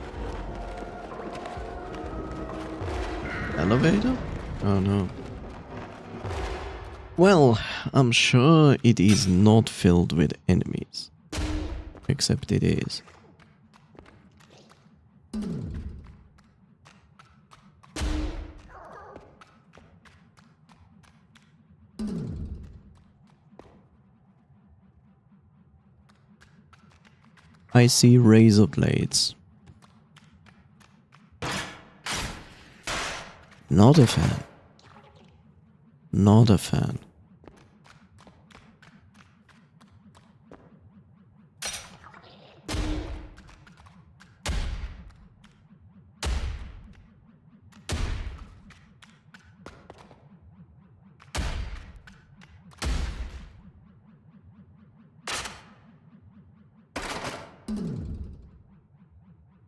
Elevator? Oh no. Well, I'm sure it is not filled with enemies. Except it is. I see razor blades. Not a fan. Not a fan.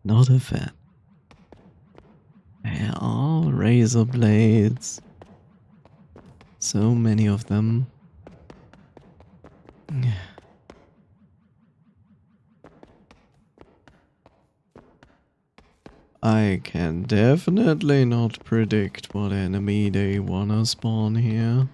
Not a fan. There are razor blades. So many of them. I can definitely not predict what enemy they wanna spawn here.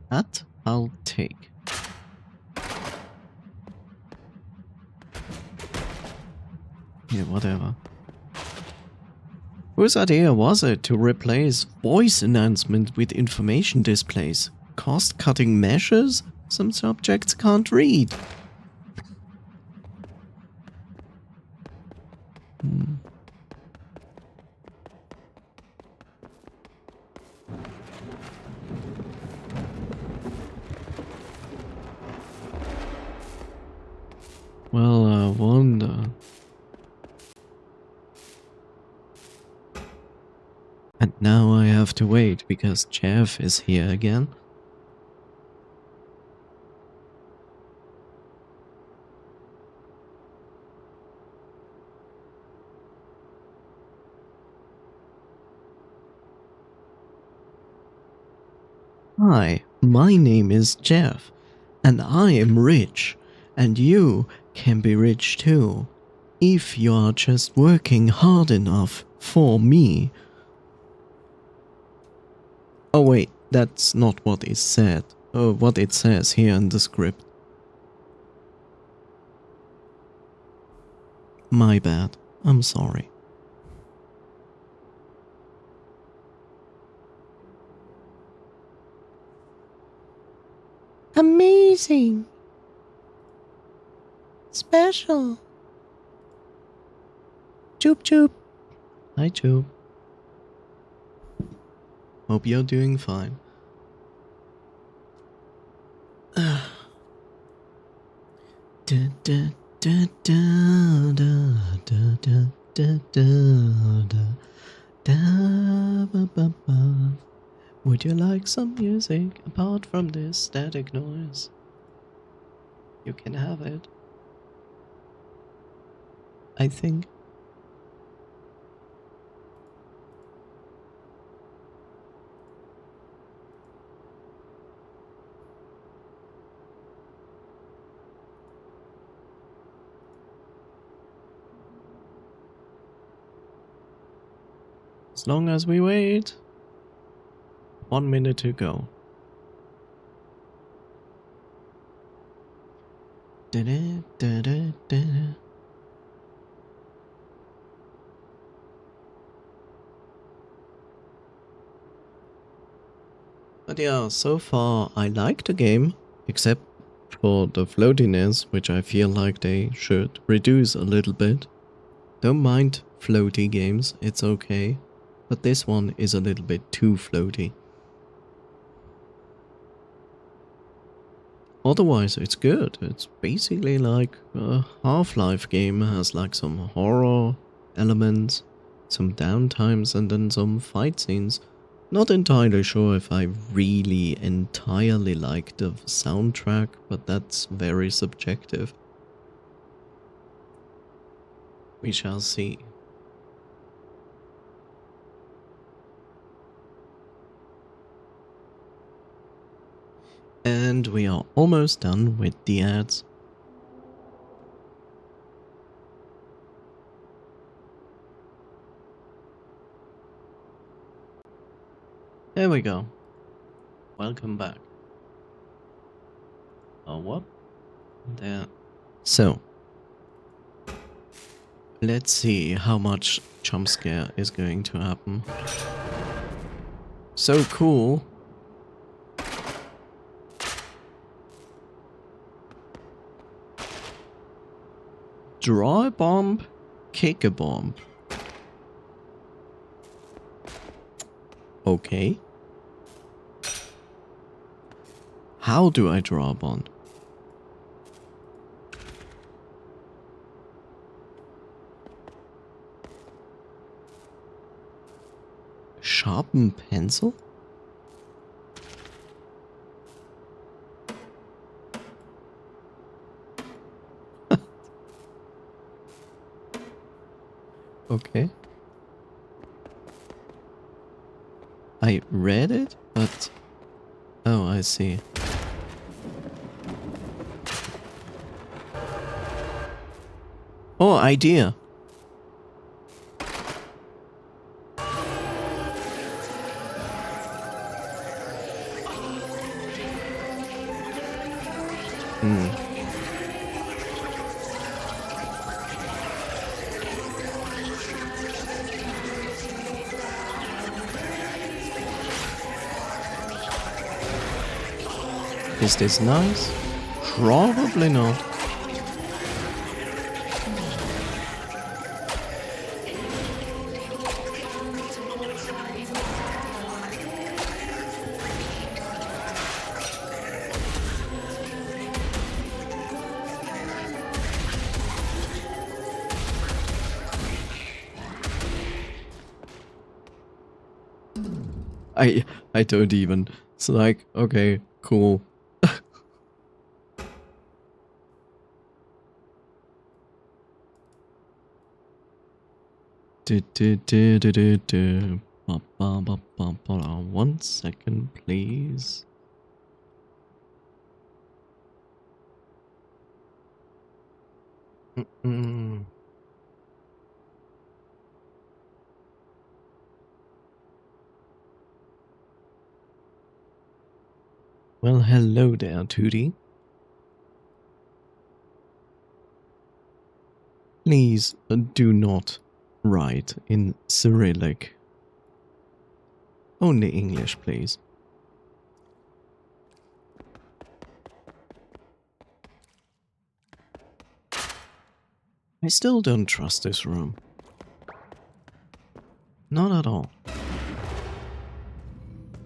That I'll take. Yeah, whatever. Whose idea was it to replace voice enhancement with information displays? Cost-cutting measures? Some subjects can't read. Well, I wonder. And now I have to wait because Jeff is here again. Hi, my name is Jeff, and I am rich, and you can be rich too, if you are just working hard enough for me. Oh wait, that's not what it said. What it says here in the script. My bad. I'm sorry. Amazing. Special. Choop choop. Hi Choop. Hope you're doing fine. Da, da, da, da, da, da, da, da, da, da, ba, ba, ba. Would you like some music apart from this static noise? You can have it. I think. As long as we wait. 1 minute to go. Da-da, da-da, da-da. But yeah, so far I like the game, except for the floatiness, which I feel like they should reduce a little bit. Don't mind floaty games, it's okay, but this one is a little bit too floaty. Otherwise it's good, it's basically like a Half-Life game, has like some horror elements, some downtimes and then some fight scenes. Not entirely sure if I really entirely like the soundtrack, but that's very subjective. We shall see. And we are almost done with the ads. There we go. Welcome back. Oh, what? There. So. Let's see how much jump scare is going to happen. So cool. Draw a bomb, kick a bomb. Okay. How do I draw a bomb? Sharpen pencil? Okay. I read it, but... Oh, I see. Oh, idea. Is this nice? Probably not. I don't even. It's like, okay, cool. One second, please. Well, hello there, Tootie. Please do not write in Cyrillic. Only English, please. I still don't trust this room. Not at all.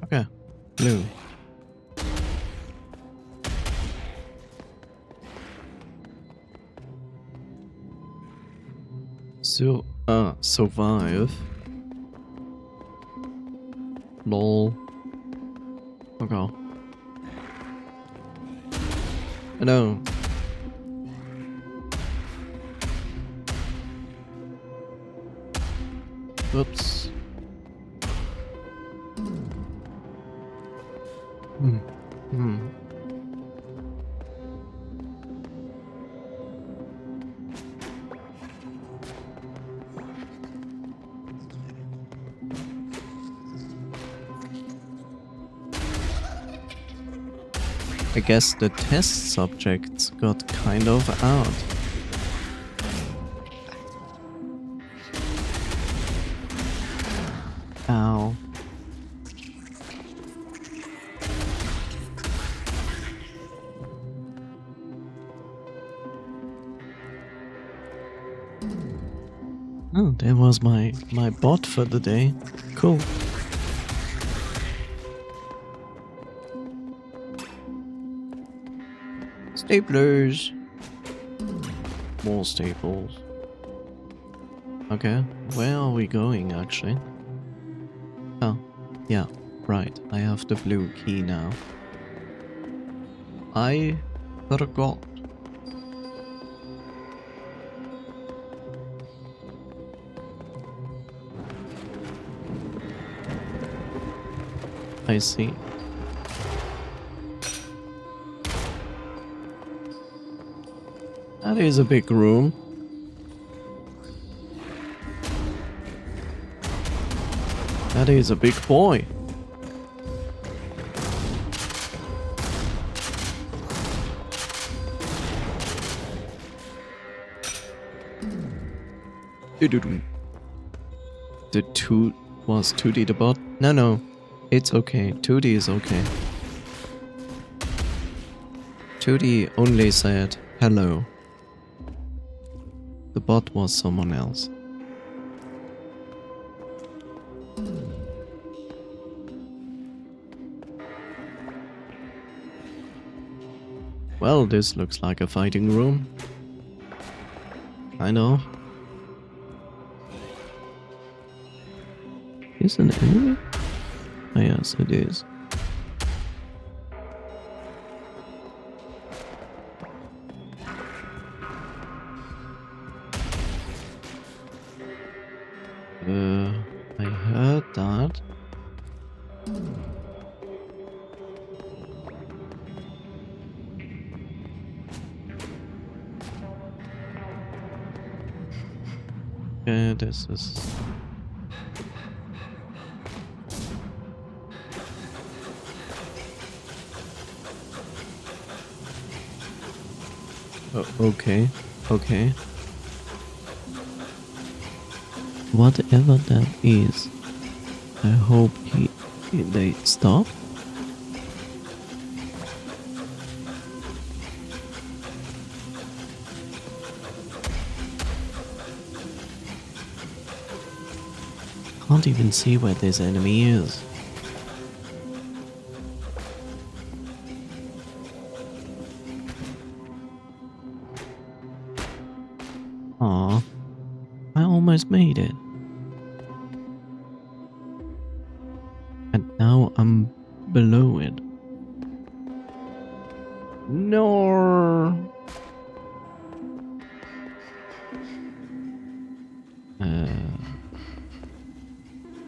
Okay, blue. Survive. Lol. Okay. No. Oops. I guess the test subjects got kind of out. Ow. Oh, there was my bot for the day. Cool. Staplers. More staples. Okay, where are we going actually? Oh, yeah, right. I have the blue key now. I forgot. I see. That is a big room. That is a big boy. The 2 was 2D the bot? No, it's okay. 2D is okay. 2D only said hello. The bot was someone else. Well, this looks like a fighting room. Kind of. Is an enemy? Oh, yes, it is. I heard that. Okay, this is... Oh, okay. Whatever that is, I hope they stop. Can't even see where this enemy is. Aw, I almost made it. And now I'm below it. No.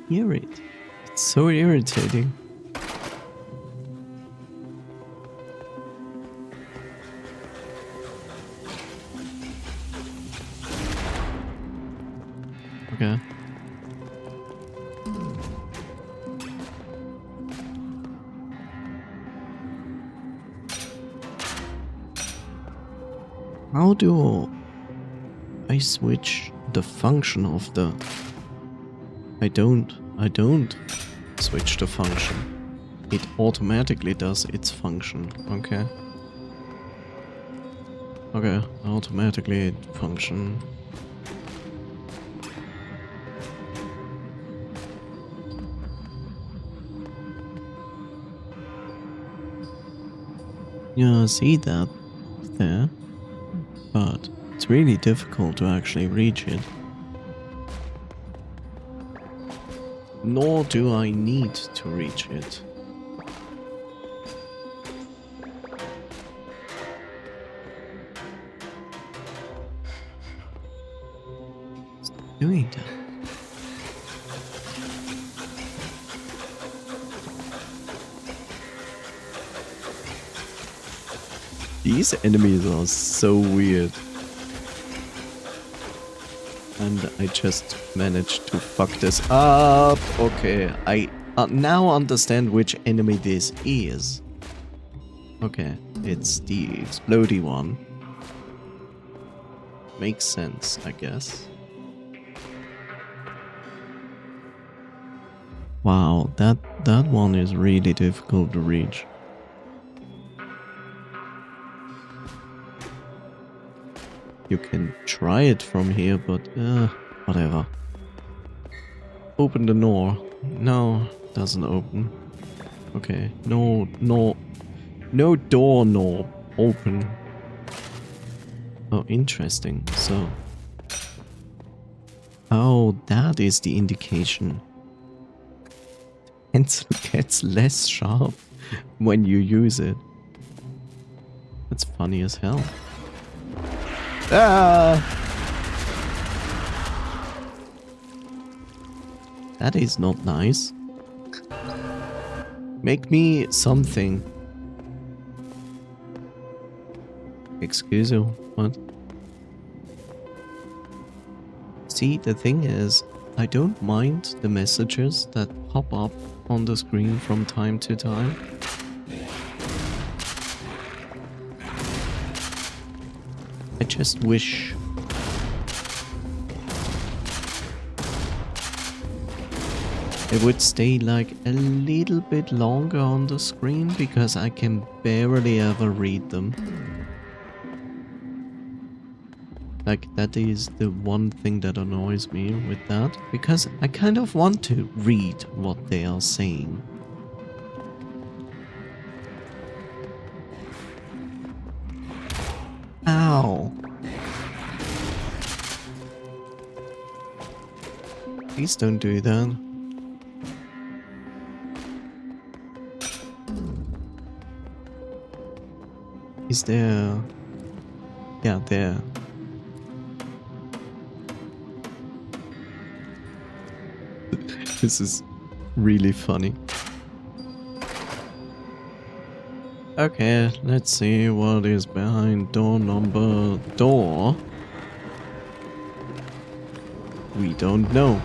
Hear it. It's so irritating. Okay. How do I switch the function of the... I don't switch the function. It automatically does its function, okay? Okay, automatically it function. Yeah, I see that there, but it's really difficult to actually reach it. Nor do I need to reach it. It's doing that. These enemies are so weird. And I just managed to fuck this up. Okay, I now understand which enemy this is. Okay, it's the explodey one. Makes sense, I guess. Wow, that one is really difficult to reach. You can try it from here, but whatever. Open the door. No, doesn't open. Okay, no door knob. Open. Oh, interesting. So, oh, that is the indication. Pencil gets less sharp when you use it. That's funny as hell. Ah! That is not nice. Make me something. Excuse you, what? See, the thing is, I don't mind the messages that pop up on the screen from time to time. I just wish It would stay like a little bit longer on the screen because I can barely ever read them. Like, that is the one thing that annoys me with that, because I kind of want to read what they are saying. Ow! Please don't do that. Is there... Yeah, there. This is really funny. Okay, let's see what is behind door. We don't know.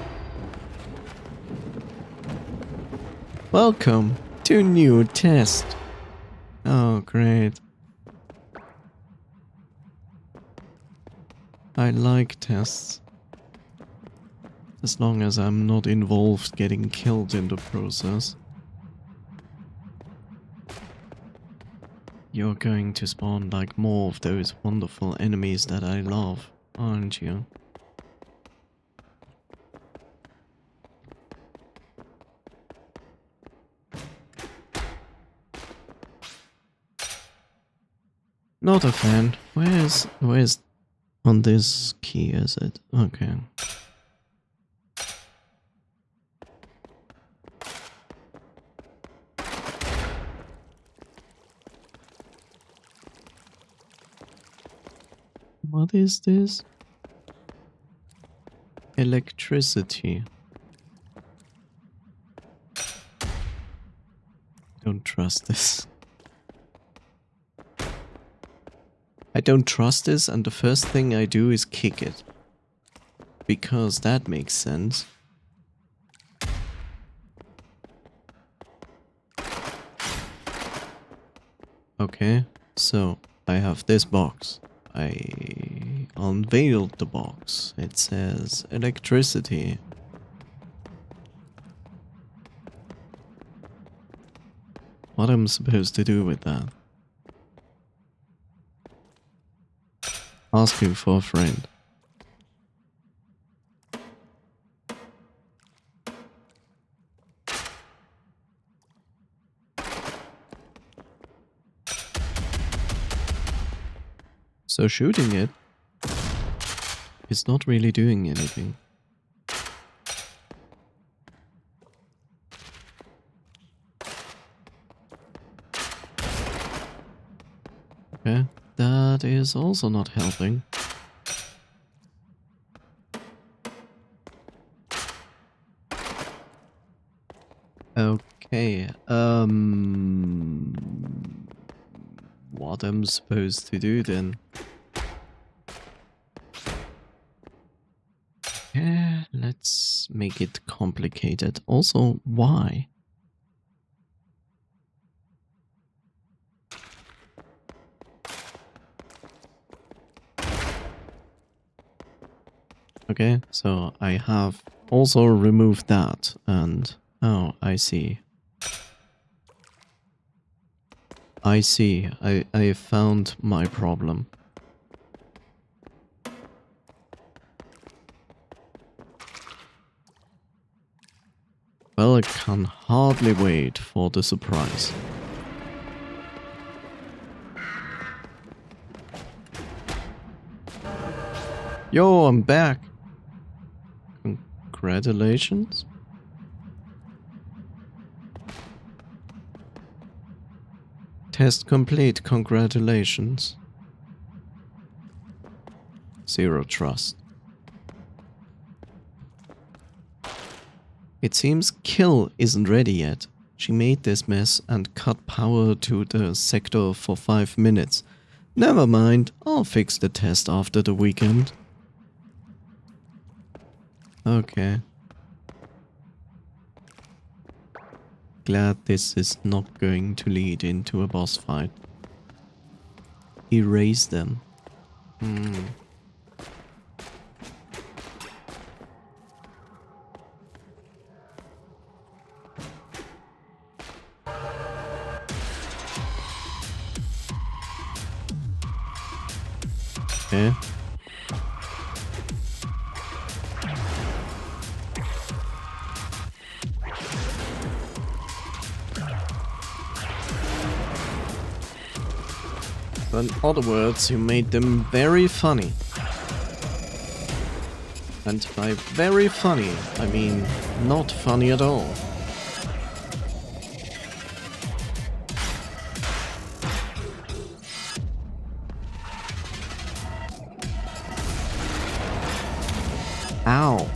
Welcome to new test. Oh, great. I like tests. As long as I'm not involved getting killed in the process. You're going to spawn like more of those wonderful enemies that I love, aren't you? Not a fan. Where's on this key is it? Okay. What is this? Electricity. Don't trust this. I don't trust this, and the first thing I do is kick it. Because that makes sense. Okay, so I have this box. I unveiled the box. It says electricity. What am I supposed to do with that? Asking for a friend. So shooting it is not really doing anything. Okay, that is also not helping. Okay, what am I supposed to do then? Yeah, let's make it complicated. Also, why? Okay, so I have also removed that, and oh, I see. I see. I found my problem. Well, I can hardly wait for the surprise. Yo, I'm back. Congratulations. Test complete, congratulations. Zero trust. It seems Kill isn't ready yet. She made this mess and cut power to the sector for 5 minutes. Never mind, I'll fix the test after the weekend. Okay. Glad this is not going to lead into a boss fight. Erase them. Okay. So in other words, you made them very funny. And by very funny, I mean not funny at all. Ow.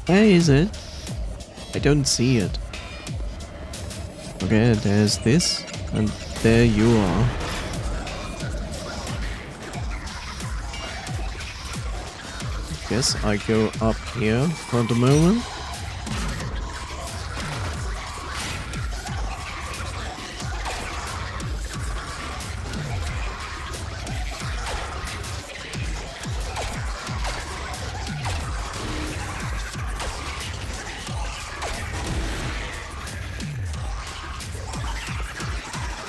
Where is it? I don't see it. Okay, there's this, and there you are. Guess I go up here for the moment.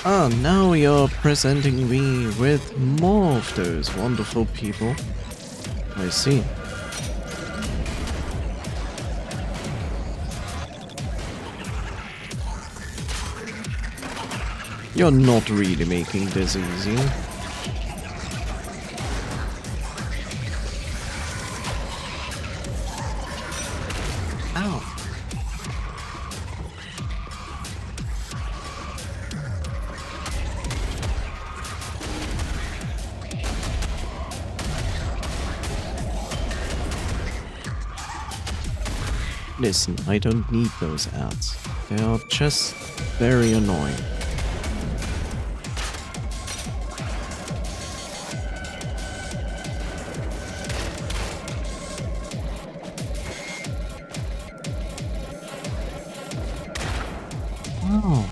Ah, now you're presenting me with more of those wonderful people. I see. You're not really making this easy. Ow. Listen, I don't need those ads. They are just very annoying. Oh.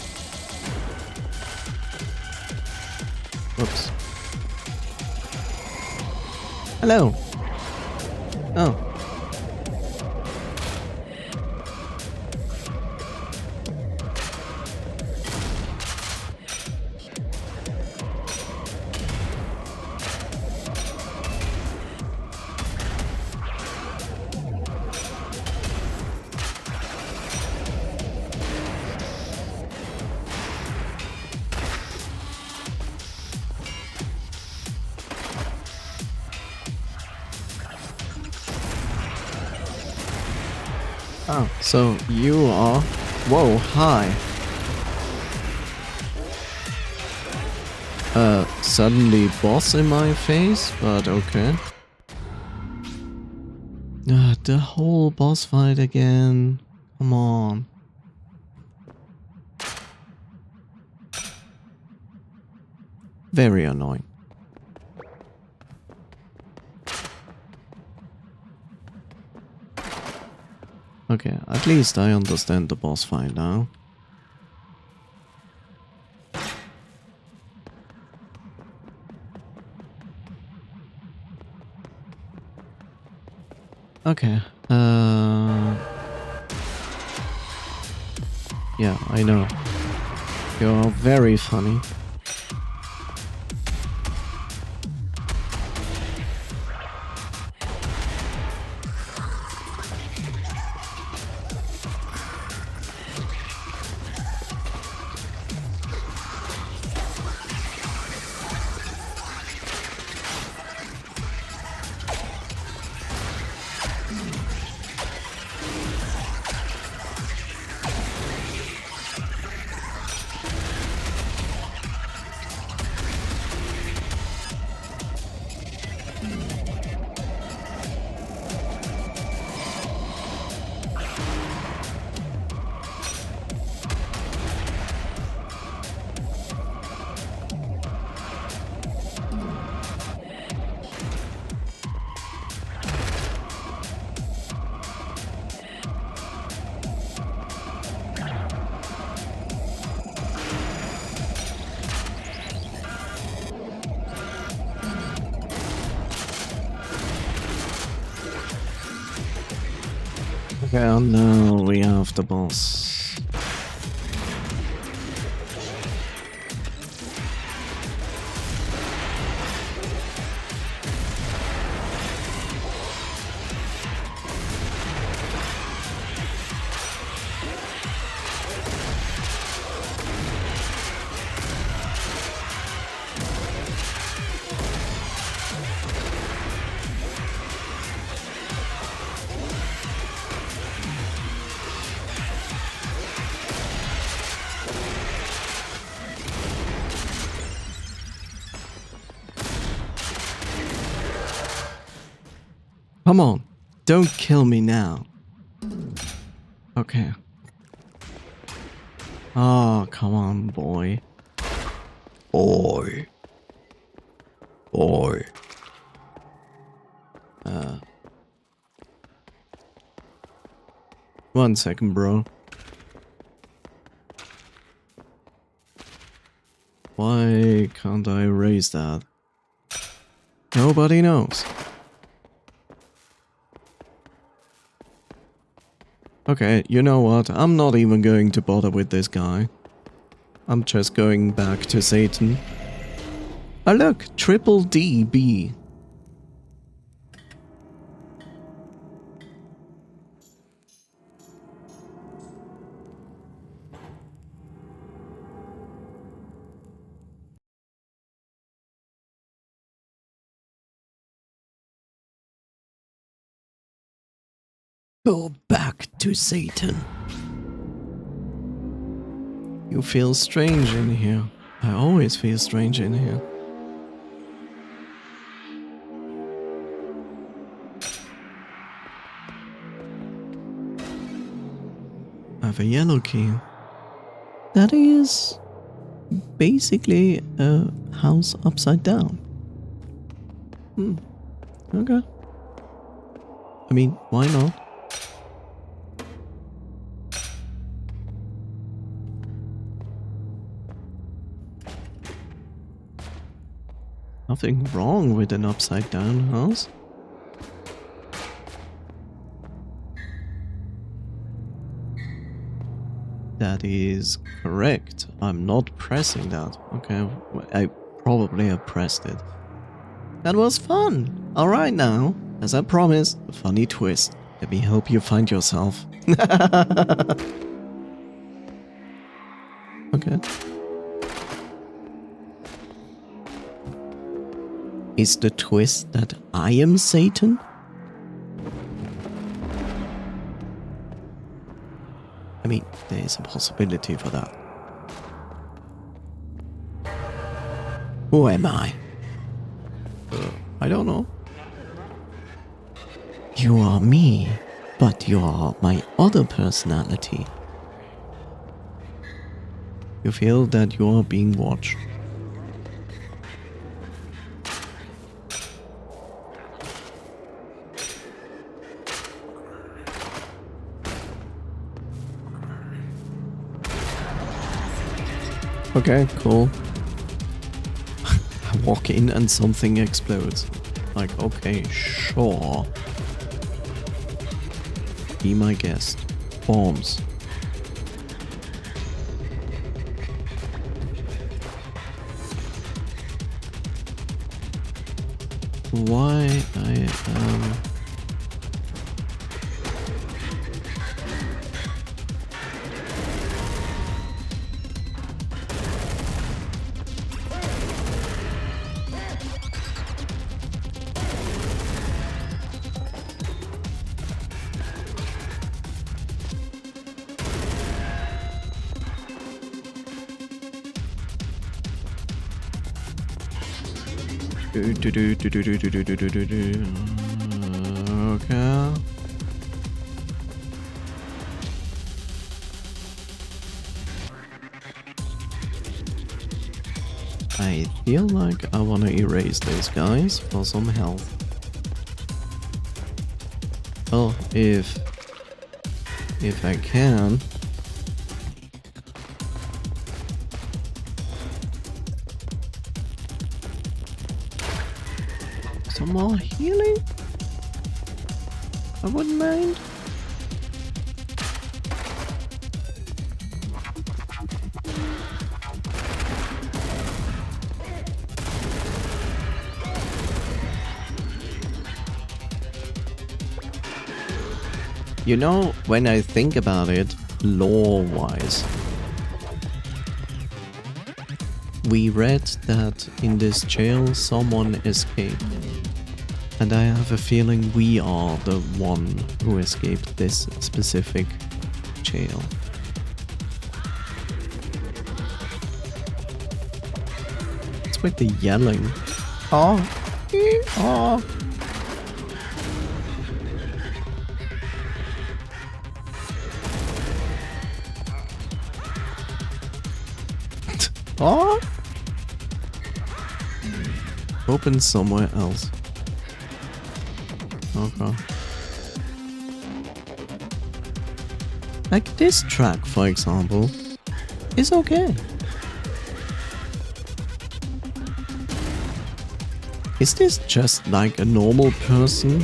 Whoops. Hello. Oh. Oh, so you are... Whoa, hi. Suddenly boss in my face, but okay. The whole boss fight again. Come on. Very annoying. Okay, at least I understand the boss fight now. Okay, yeah, I know. You're very funny. Okay, and now we have the boss. Come on, don't kill me now. Okay. Oh, come on, boy. Boy. Boy. One second, bro. Why can't I erase that? Nobody knows. Okay, you know what? I'm not even going to bother with this guy. I'm just going back to Satan. Oh look, triple DB. Go back to Satan. You feel strange in here. I always feel strange in here. I have a yellow key. That is basically a house upside down. Okay. I mean, why not? Nothing wrong with an upside down house. That is correct. I'm not pressing that. Okay, I probably have pressed it. That was fun. Alright now, as I promised, a funny twist. Let me help you find yourself. Okay. Is the twist that I am Satan? I mean, there is a possibility for that. Who am I? I don't know. You are me, but you are my other personality. You feel that you are being watched. Okay, cool. I walk in and something explodes. Like, okay, sure. Be my guest. Bombs. Why I am... Okay. I feel like I want to erase these guys for some health. Well, if I can. Some more healing? I wouldn't mind. You know, when I think about it, lore-wise, we read that in this jail someone escaped. And I have a feeling we are the one who escaped this specific jail. What's with the yelling? Oh, oh. Oh. Open somewhere else. Okay. Like this track, for example, is okay. Is this just like a normal person?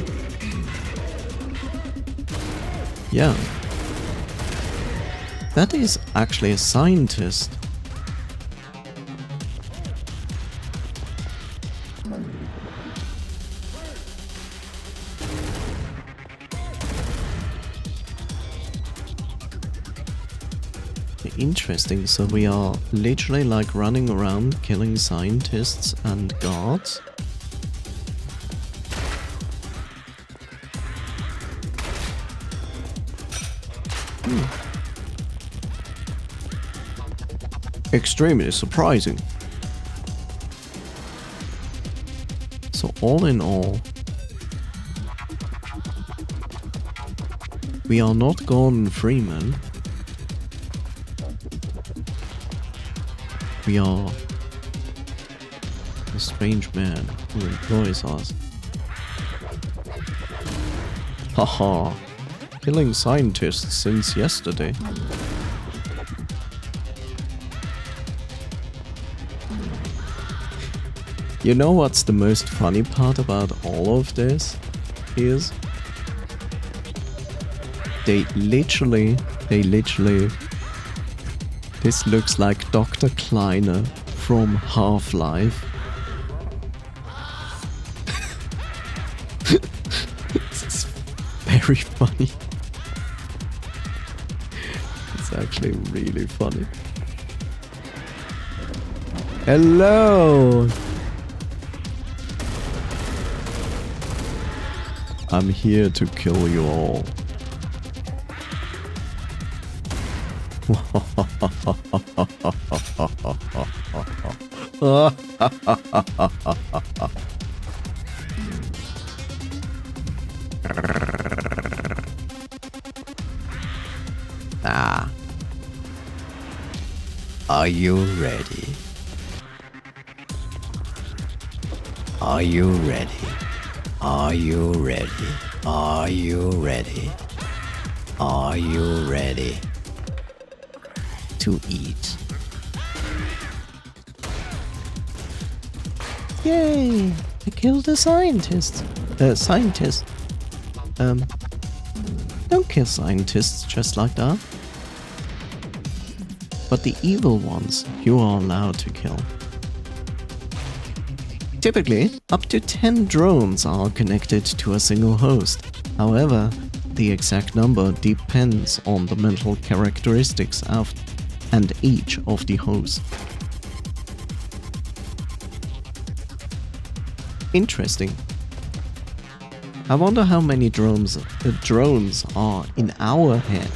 Yeah. That is actually a scientist. Interesting, so we are literally like running around killing scientists and guards. Extremely surprising. So all in all, we are not Gordon Freeman. We are a strange man who employs us. Haha, killing scientists since yesterday. You know what's the most funny part about all of this is? They literally, this looks like Dr. Kleiner from Half-Life. This is very funny. It's actually really funny. Hello! I'm here to kill you all. Ah. Are you ready? Are you ready? Are you ready? Are you ready? Are you ready to eat? Yay! I killed a scientist. Don't kill scientists just like that. But the evil ones, you are allowed to kill. Typically, up to 10 drones are connected to a single host. However, the exact number depends on the mental characteristics of and each of the hosts. Interesting. I wonder how many drones are in our head.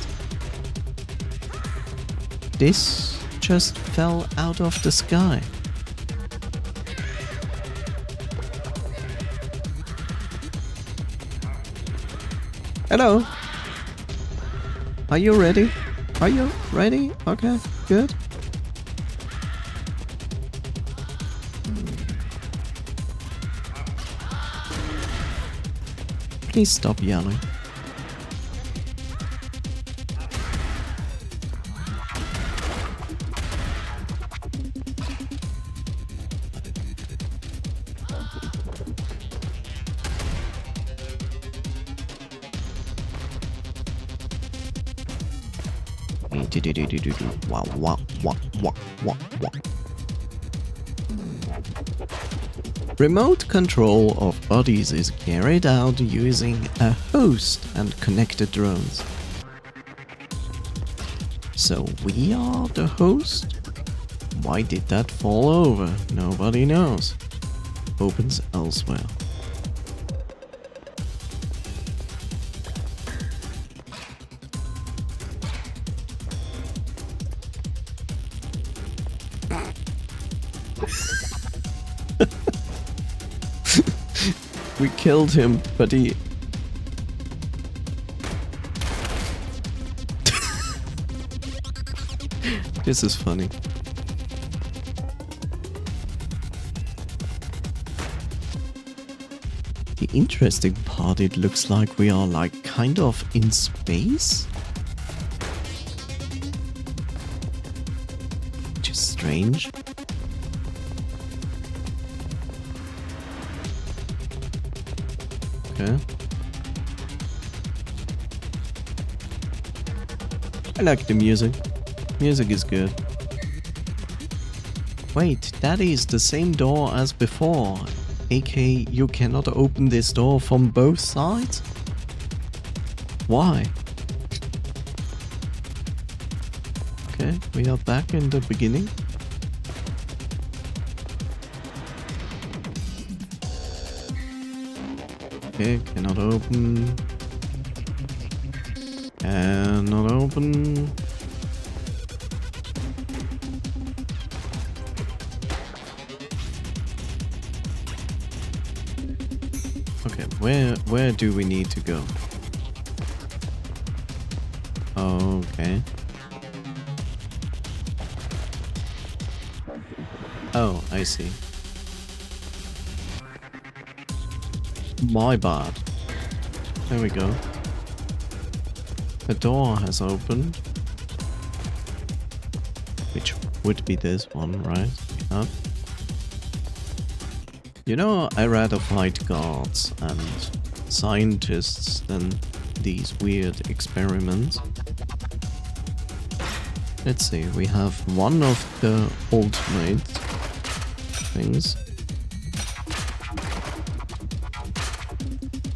This just fell out of the sky. Hello. Are you ready? Are you ready? Okay, good. Please stop yelling. Wow, wow, wow, wow, wow, wow. Remote control of bodies is carried out using a host and connected drones. So we are the host? Why did that fall over? Nobody knows. Opens elsewhere. We killed him, but he... This is funny. The interesting part, it looks like we are like kind of in space? Which is strange. Okay. I like the music. Music is good. Wait, that is the same door as before. AK, you cannot open this door from both sides? Why? Okay, we are back in the beginning. Okay, cannot open. Cannot open. Okay, where do we need to go? Okay. Oh, I see. My bad. There we go. The door has opened. Which would be this one, right? Yeah. You know, I rather fight guards and scientists than these weird experiments. Let's see, we have one of the ultimate things.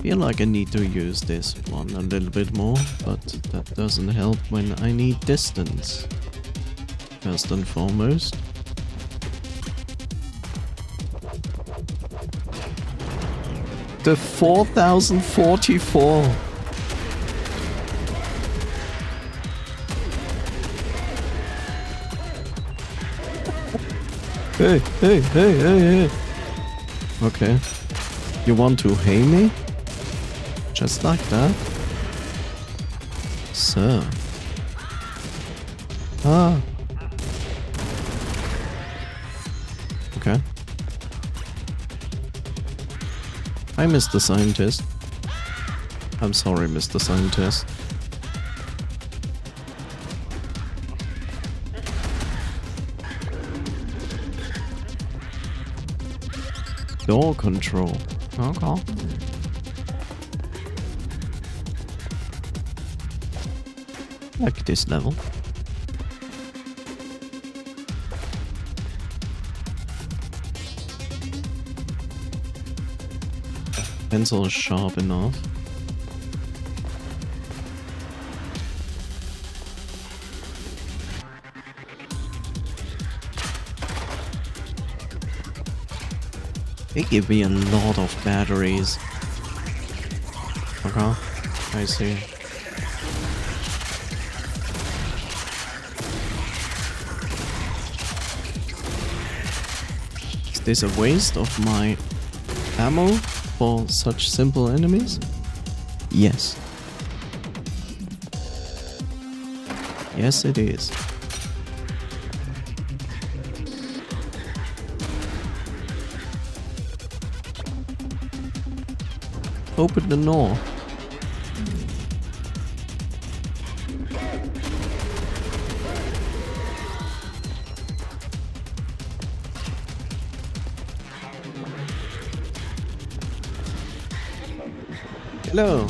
Feel like I need to use this one a little bit more, but that doesn't help when I need distance. First and foremost. The 4044. Hey, hey, hey, hey, hey. Okay. You want to hay me? Just like that? Sir. Ah. Okay. Hi, Mr. Scientist. I'm sorry, Mr. Scientist. Door control. Okay. Like this level. Pencil is sharp enough. They give me a lot of batteries. Okay, I see. Is this a waste of my ammo for such simple enemies? Yes. Yes, it is. Open the door. Hello.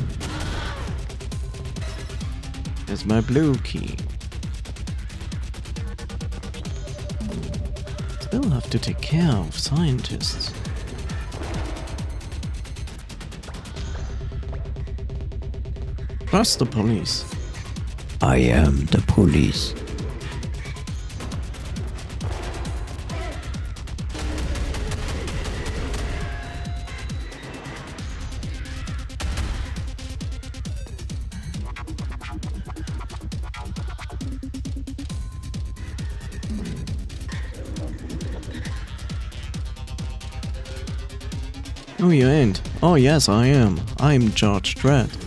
There's my blue key. Still have to take care of scientists. trust the police. I am the police. Oh, you ain't. Oh, yes, I am. I'm Judge Dredd.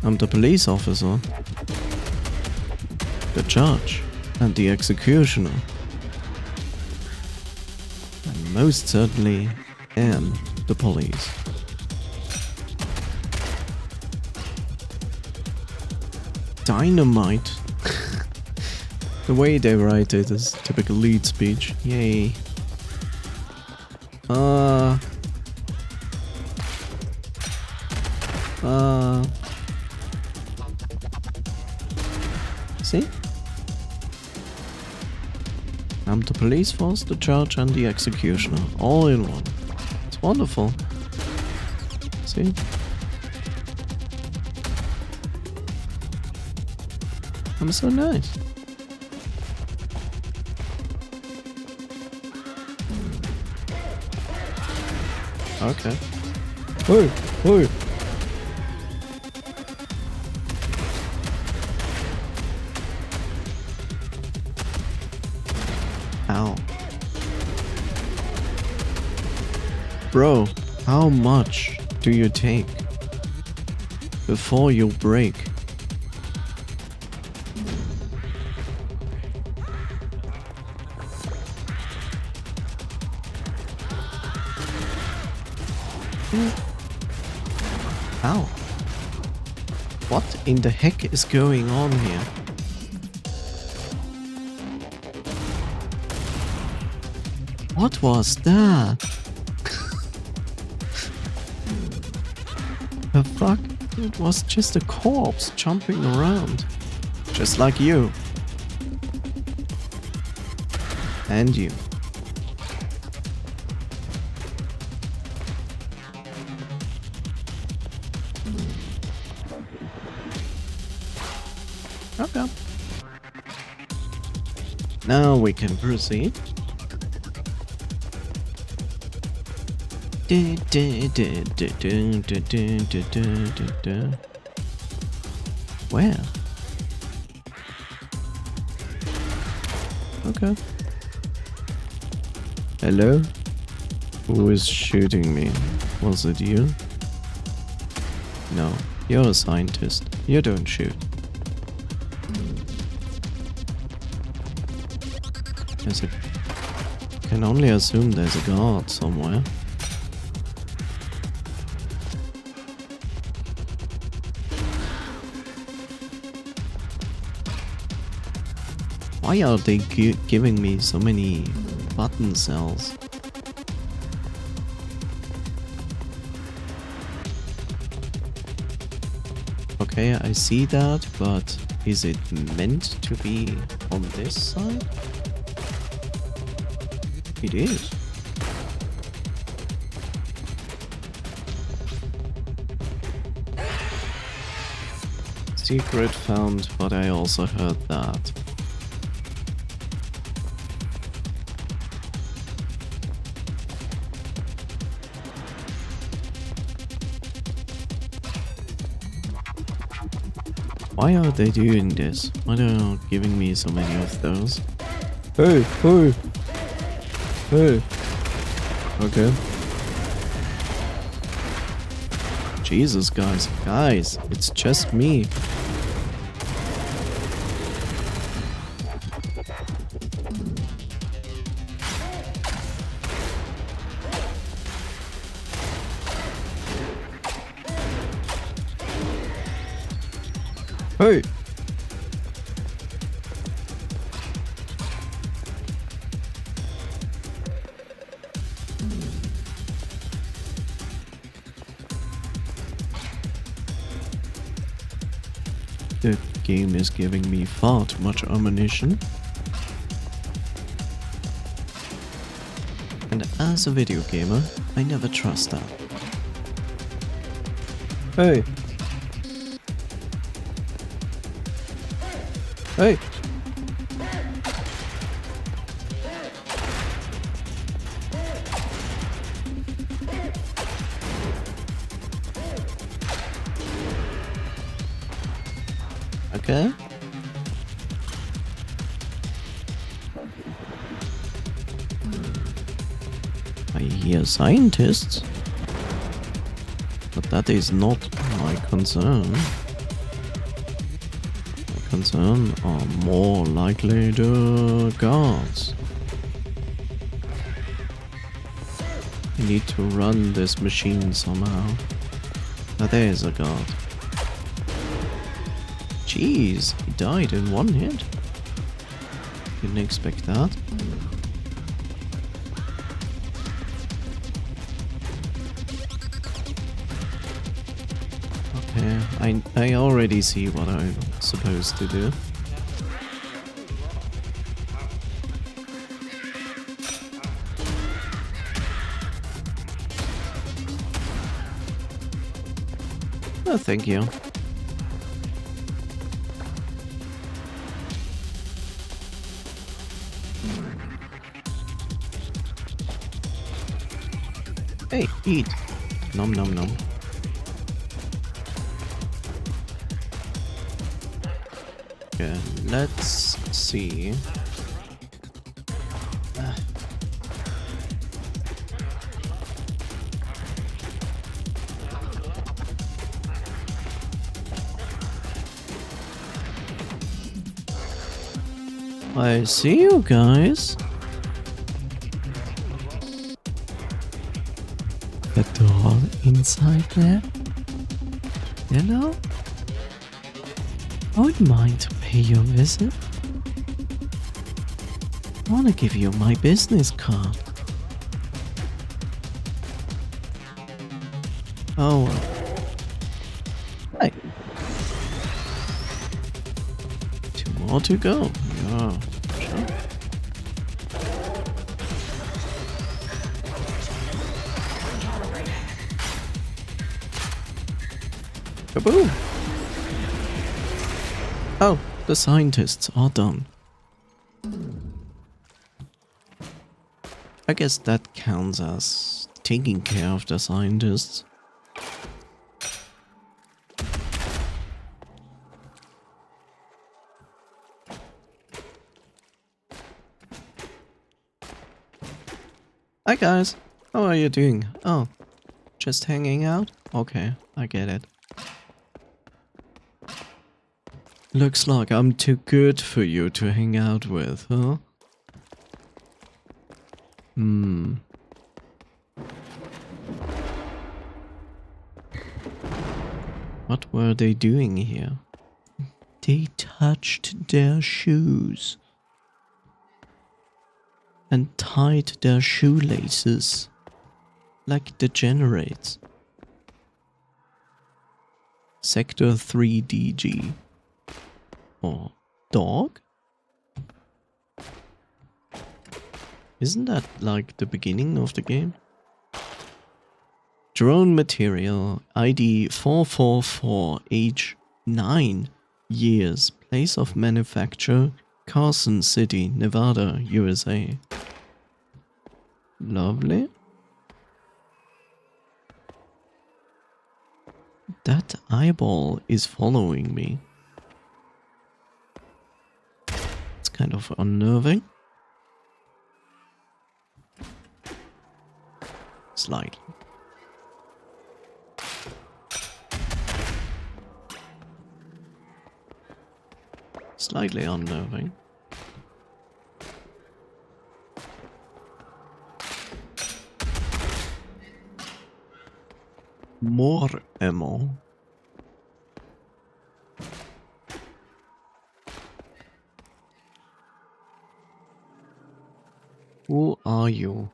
I'm the police officer, the judge, and the executioner. And most certainly am the police. Dynamite. The way they write it is typical lead speech. Yay. See? I'm the police force, the judge, and the executioner, all in one. It's wonderful. See? I'm so nice. Okay. Whoa, whoa. Ow. Bro, how much do you take before you break? Ow. What in the heck is going on here? What was that? The fuck? It was just a corpse jumping around. Just like you. And you. Okay. Now we can proceed. Where? Okay. Hello? Who is shooting me? Was it you? No, you're a scientist. You don't shoot. Can only assume there's a guard somewhere. Why are they giving me so many button cells? Okay, I see that, but is it meant to be on this side? It is. Secret found, but I also heard that. Why are they doing this? Why are they not giving me so many of those? Hey, hey! Hey. Okay. Jesus, guys. Guys, it's just me. Hey. The game is giving me far too much ammunition. And as a video gamer, I never trust that. Hey! Hey! Okay. I hear scientists, but that is not my concern. My concern are more likely the guards. I need to run this machine somehow. Now there's a guard. Jeez, he died in one hit. Didn't expect that. Okay, I already see what I'm supposed to do. Oh, thank you. Hey, eat. Nom nom nom. Okay, let's see. I see you guys. The door inside there? Hello? I wouldn't mind to pay you a visit. I want to give you my business card. Oh. Hey. 2 more to go. Yeah, sure. Kaboom! Oh, the scientists are done. I guess that counts as taking care of the scientists. Hi guys, how are you doing? Oh, just hanging out? Okay, I get it. Looks like I'm too good for you to hang out with, huh? What were they doing here? They touched their shoes and tied their shoelaces like degenerates. Sector 3DG. Or dog? Isn't that like the beginning of the game? Drone material ID 444, age 9 years, place of manufacture Carson City, Nevada, USA. Lovely. That eyeball is following me. It's kind of unnerving. Slightly. Slightly unnerving. More ammo. Who are you?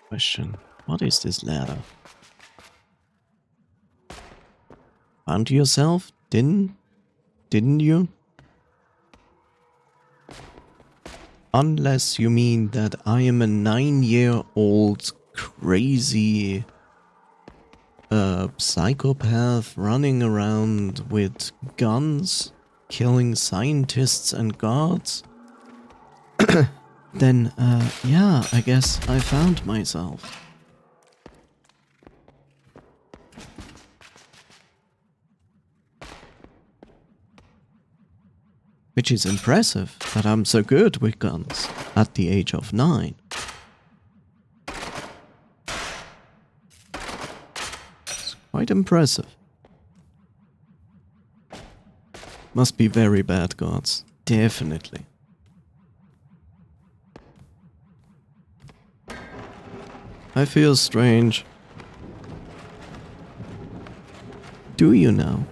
Question. What is this ladder? Found yourself? Didn't you? Unless you mean that I am a 9-year-old crazy psychopath running around with guns, killing scientists and guards, then, yeah, I guess I found myself. Which is impressive, that I'm so good with guns at the age of 9. It's quite impressive. Must be very bad guards, definitely. I feel strange. Do you now?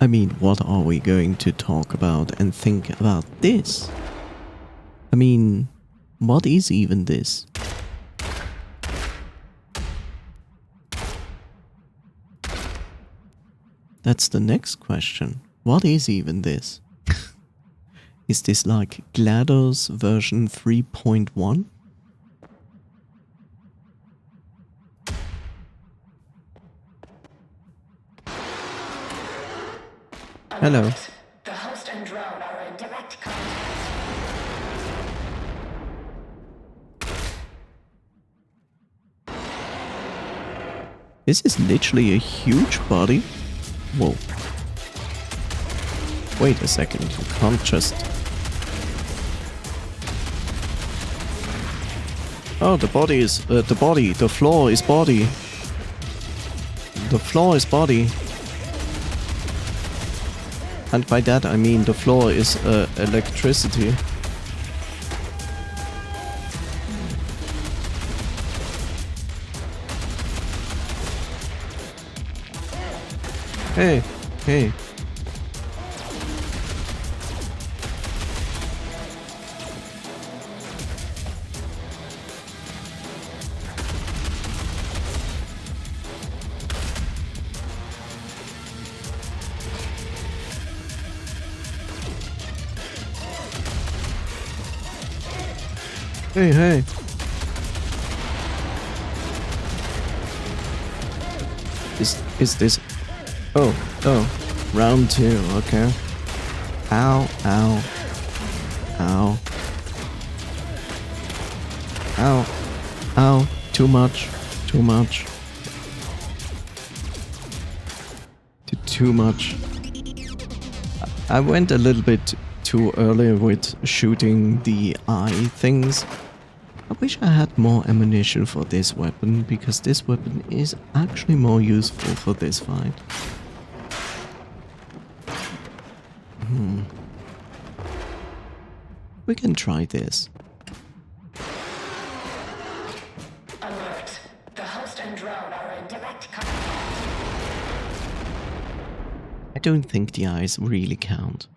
I mean, what are we going to talk about and think about this? I mean, what is even this? That's the next question. What is even this? Is this like GLaDOS version 3.1? Hello. The host and drone are in direct contact. This is literally a huge body. Whoa. Wait a second, you can't just... Oh, the body is... the floor is body. The floor is body. And by that I mean the floor is electricity. Hey, hey. Hey, hey. Is this... Oh, round 2, okay. Ow, ow. Ow. Ow. Ow. Too much. Too much. Too much. I went a little bit too early with shooting the eye things. I wish I had more ammunition for this weapon, because this weapon is actually more useful for this fight. We can try this. Alert. The host and drone are in direct contact. I don't think the eyes really count.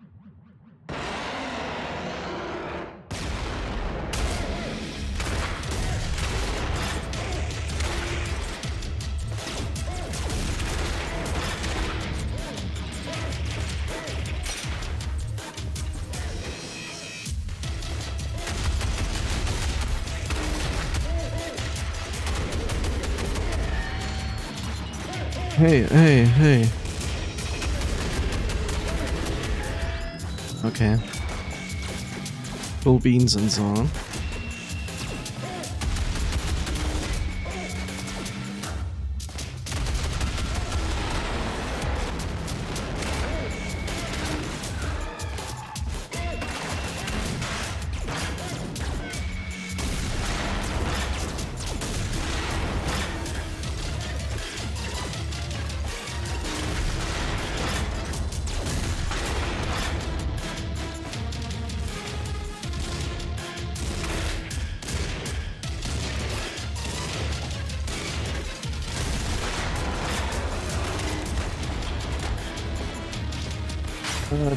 Hey, hey, hey. Okay. Full beans and so on.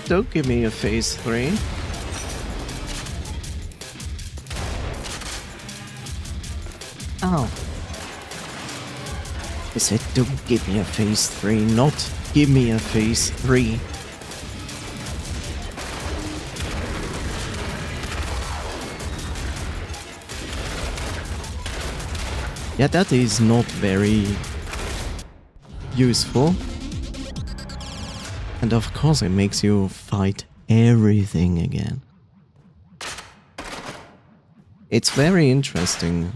Don't give me a phase 3. Ow. I said don't give me a phase 3, not give me a phase 3. Yeah, that is not very useful. And of course it makes you fight everything again. It's very interesting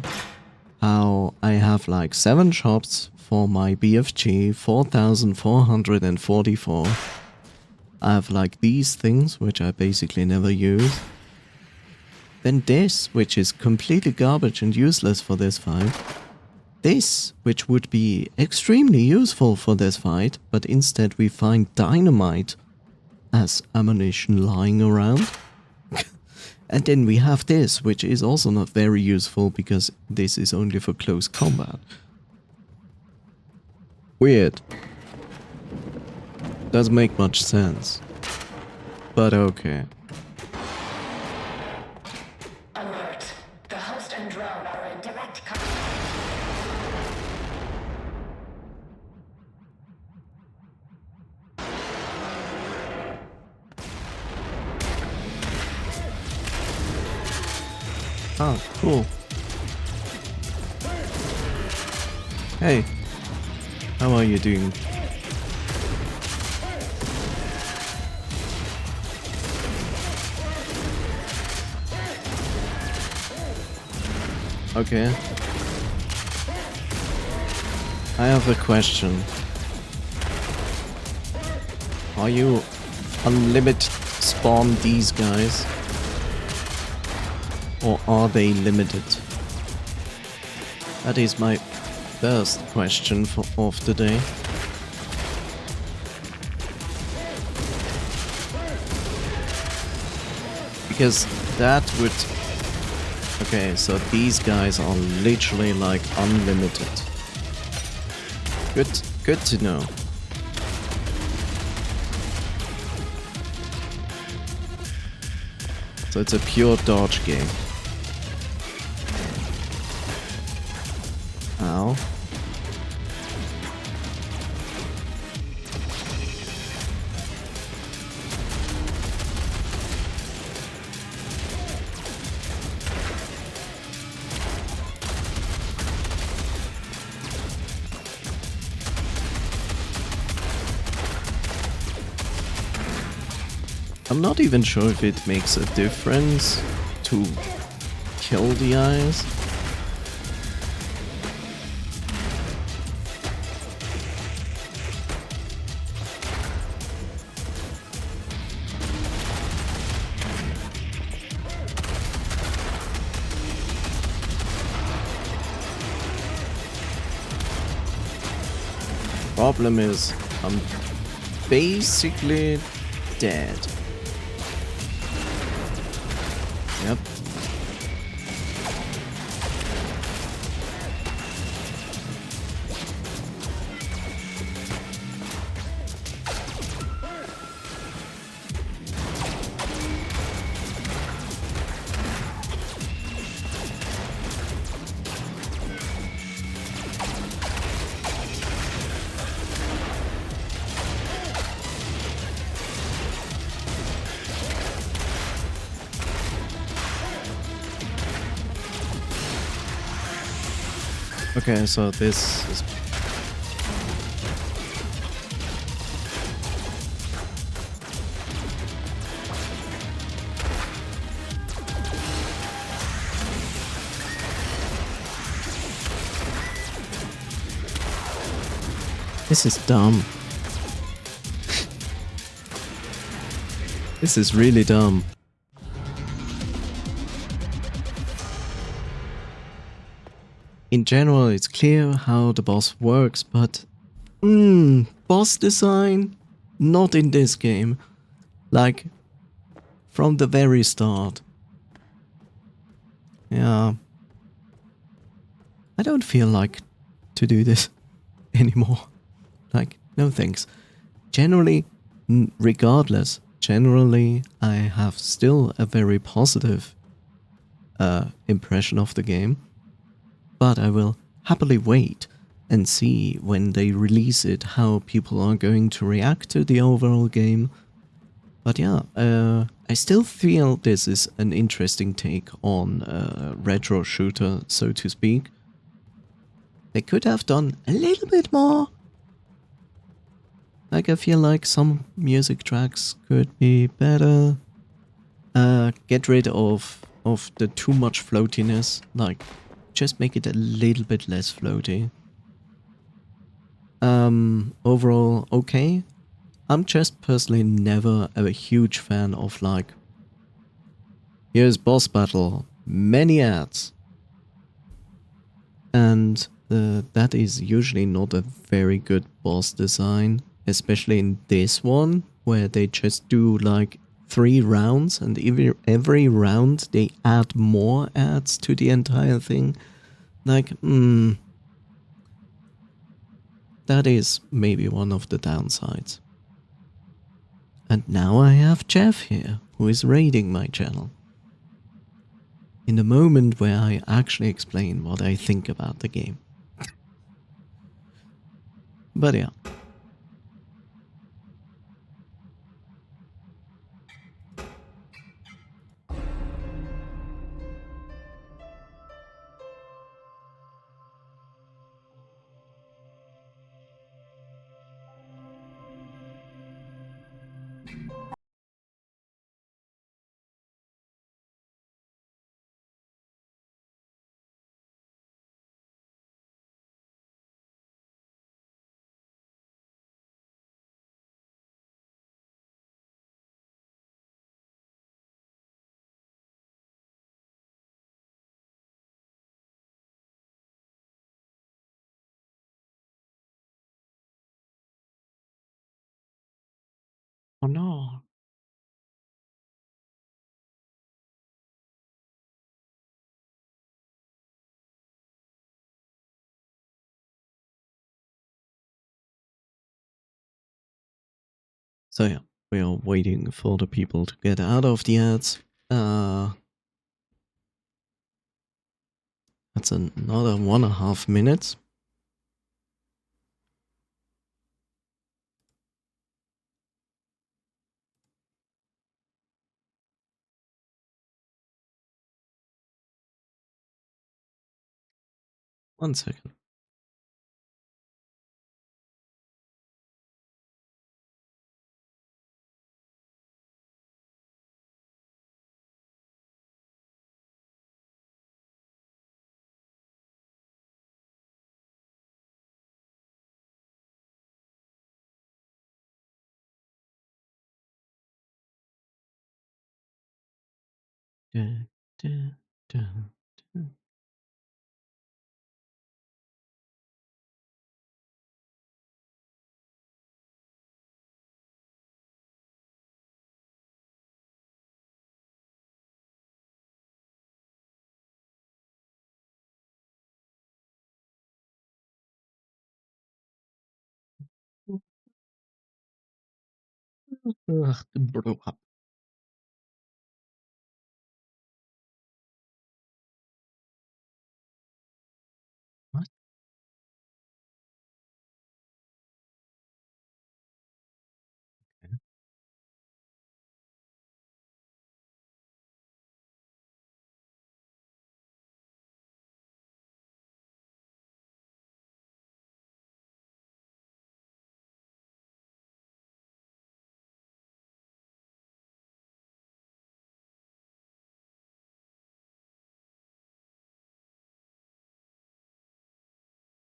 how I have like 7 shops for my BFG, 4444. I have like these things, which I basically never use. Then this, which is completely garbage and useless for this fight. This, which would be extremely useful for this fight, but instead we find dynamite as ammunition lying around. And then we have this, which is also not very useful because this is only for close combat. Weird. Doesn't make much sense. But okay. Alert. The host and drone are in direct contact. Oh, cool. Hey, how are you doing? Okay. I have a question. Are you unlimited spawn these guys? Or are they limited? That is my first question of the day. Because that would... Okay, so these guys are literally like unlimited. Good to know. So it's a pure dodge game. Ow. I'm not even sure if it makes a difference to kill the eyes. Problem is, I'm basically dead. Yep. Okay, so this is... This is dumb. This is really dumb. In general, it's clear how the boss works, but... boss design? Not in this game. Like, from the very start. Yeah. I don't feel like to do this anymore. Like, no thanks. Generally, regardless, generally, I have still a very positive impression of the game. But I will happily wait and see when they release it how people are going to react to the overall game. But yeah, I still feel this is an interesting take on a retro shooter, so to speak. They could have done a little bit more. Like, I feel like some music tracks could be better. Get rid of the too much floatiness. Like, just make it a little bit less floaty. Overall, okay. I'm just personally never a huge fan of like, here's boss battle, many ads. And that is usually not a very good boss design, especially in this one, where they just do like 3 rounds, and every round they add more ads to the entire thing. Like, that is maybe one of the downsides. And now I have Jeff here, who is raiding my channel. In the moment where I actually explain what I think about the game. But yeah. Oh no. So yeah, we are waiting for the people to get out of the ads. That's another 1.5 minutes. One second. Da, da, da, da. Ugh, bro up. What?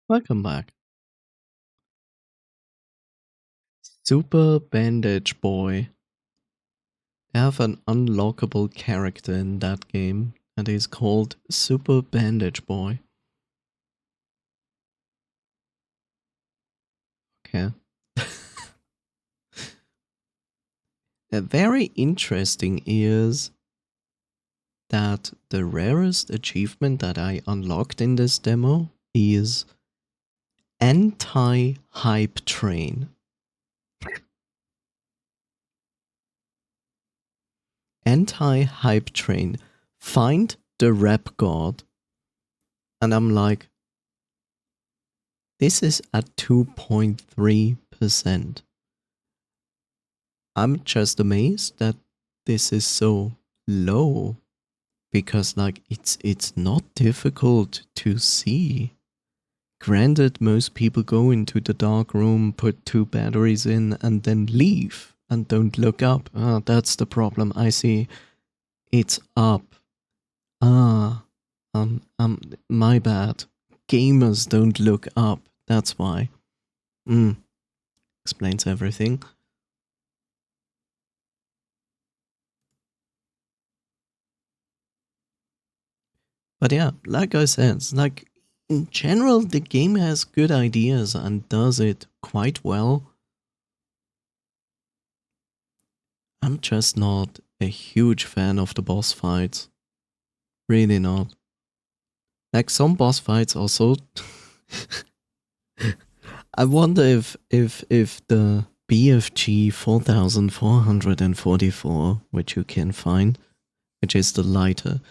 Welcome back. Super Bandage Boy. They have an unlockable character in that game, and he's called Super Bandage Boy. Okay. Very interesting is that the rarest achievement that I unlocked in this demo is Anti-Hype Train. Anti-Hype Train. Find the rap god. And I'm like, this is at 2.3%. I'm just amazed that this is so low, because like it's not difficult to see. Granted, most people go into the dark room, put 2 batteries in, and then leave and don't look up. Ah, that's the problem. I see. It's up. Ah, my bad. Gamers don't look up. That's why. Explains everything. But yeah, like I said, like in general, the game has good ideas and does it quite well. I'm just not a huge fan of the boss fights. Really not. Like some boss fights are so. I wonder if the BFG 4444, which you can find, which is the lighter,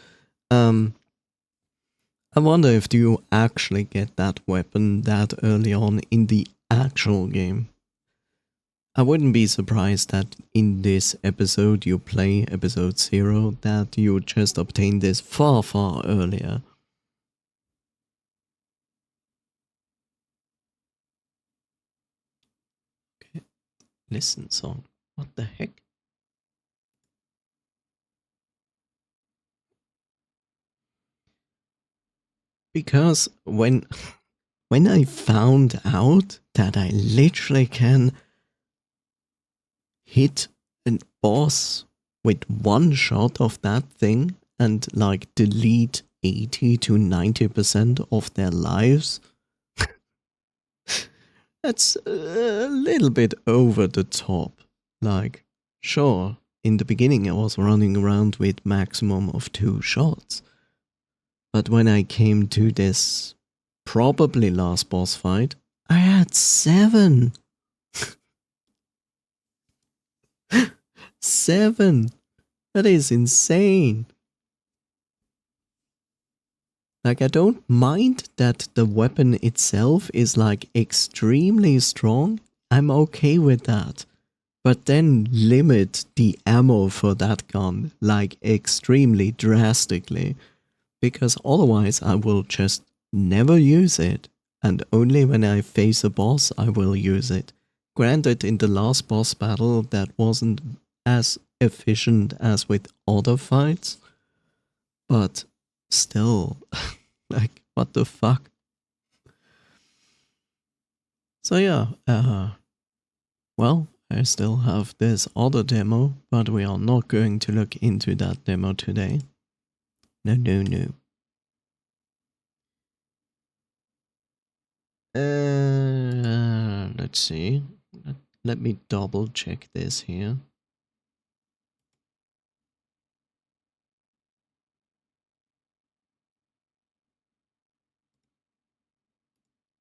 I wonder if you actually get that weapon that early on in the actual game. I wouldn't be surprised that in this episode you play episode 0 that you just obtain this far earlier. Okay, listen song. What the heck? Because when I found out that I literally can hit a boss with one shot of that thing and like delete 80 to 90% of their lives, that's a little bit over the top. Like, sure, in the beginning I was running around with maximum of 2 shots. But when I came to this probably last boss fight, I had 7. 7! That is insane. Like, I don't mind that the weapon itself is like extremely strong. I'm okay with that. But then limit the ammo for that gun like extremely drastically. Because otherwise I will just never use it, and only when I face a boss I will use it. Granted, in the last boss battle that wasn't as efficient as with other fights, but still, like, what the fuck? So yeah, well, I still have this other demo, but we are not going to look into that demo today. No. Let's see. Let me double check this here.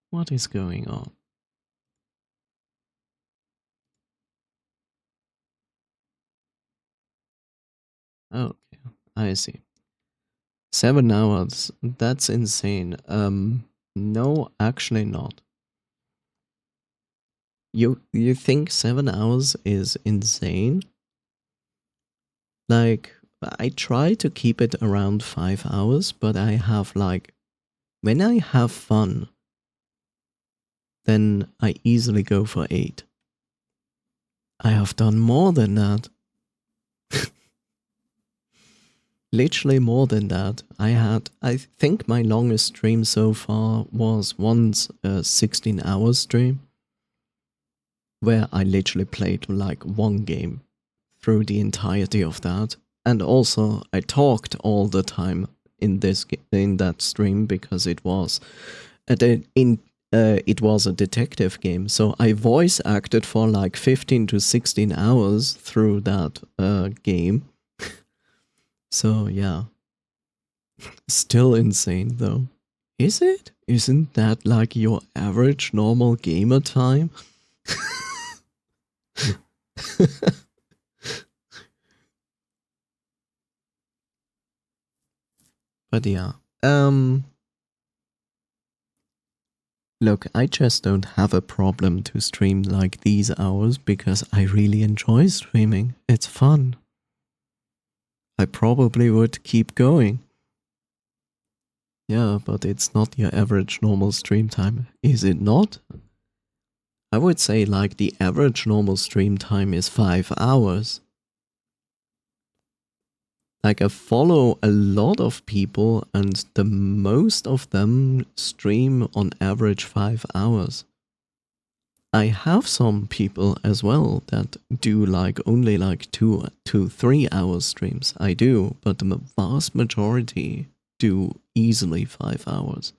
What is going on? Okay, I see. 7 hours. That's insane. No, actually not. You think 7 hours is insane? Like, I try to keep it around 5 hours, but I have like, when I have fun, then I easily go for 8. I have done more than that. Literally more than that. I think my longest stream so far was once a 16-hour stream, where I literally played like one game through the entirety of that. And also I talked all the time in that stream because it was a detective game. So I voice acted for like 15 to 16 hours through that game. So yeah, still insane though. Is it? Isn't that like your average normal gamer time? But yeah, look, I just don't have a problem to stream like these hours because I really enjoy streaming. It's fun. I probably would keep going. Yeah, but it's not your average normal stream time, is it not? I would say like the average normal stream time is 5 hours. Like I follow a lot of people and the most of them stream on average 5 hours. I have some people as well that do like only like 2 to 3 hour streams. I do, but the vast majority do easily 5 hours.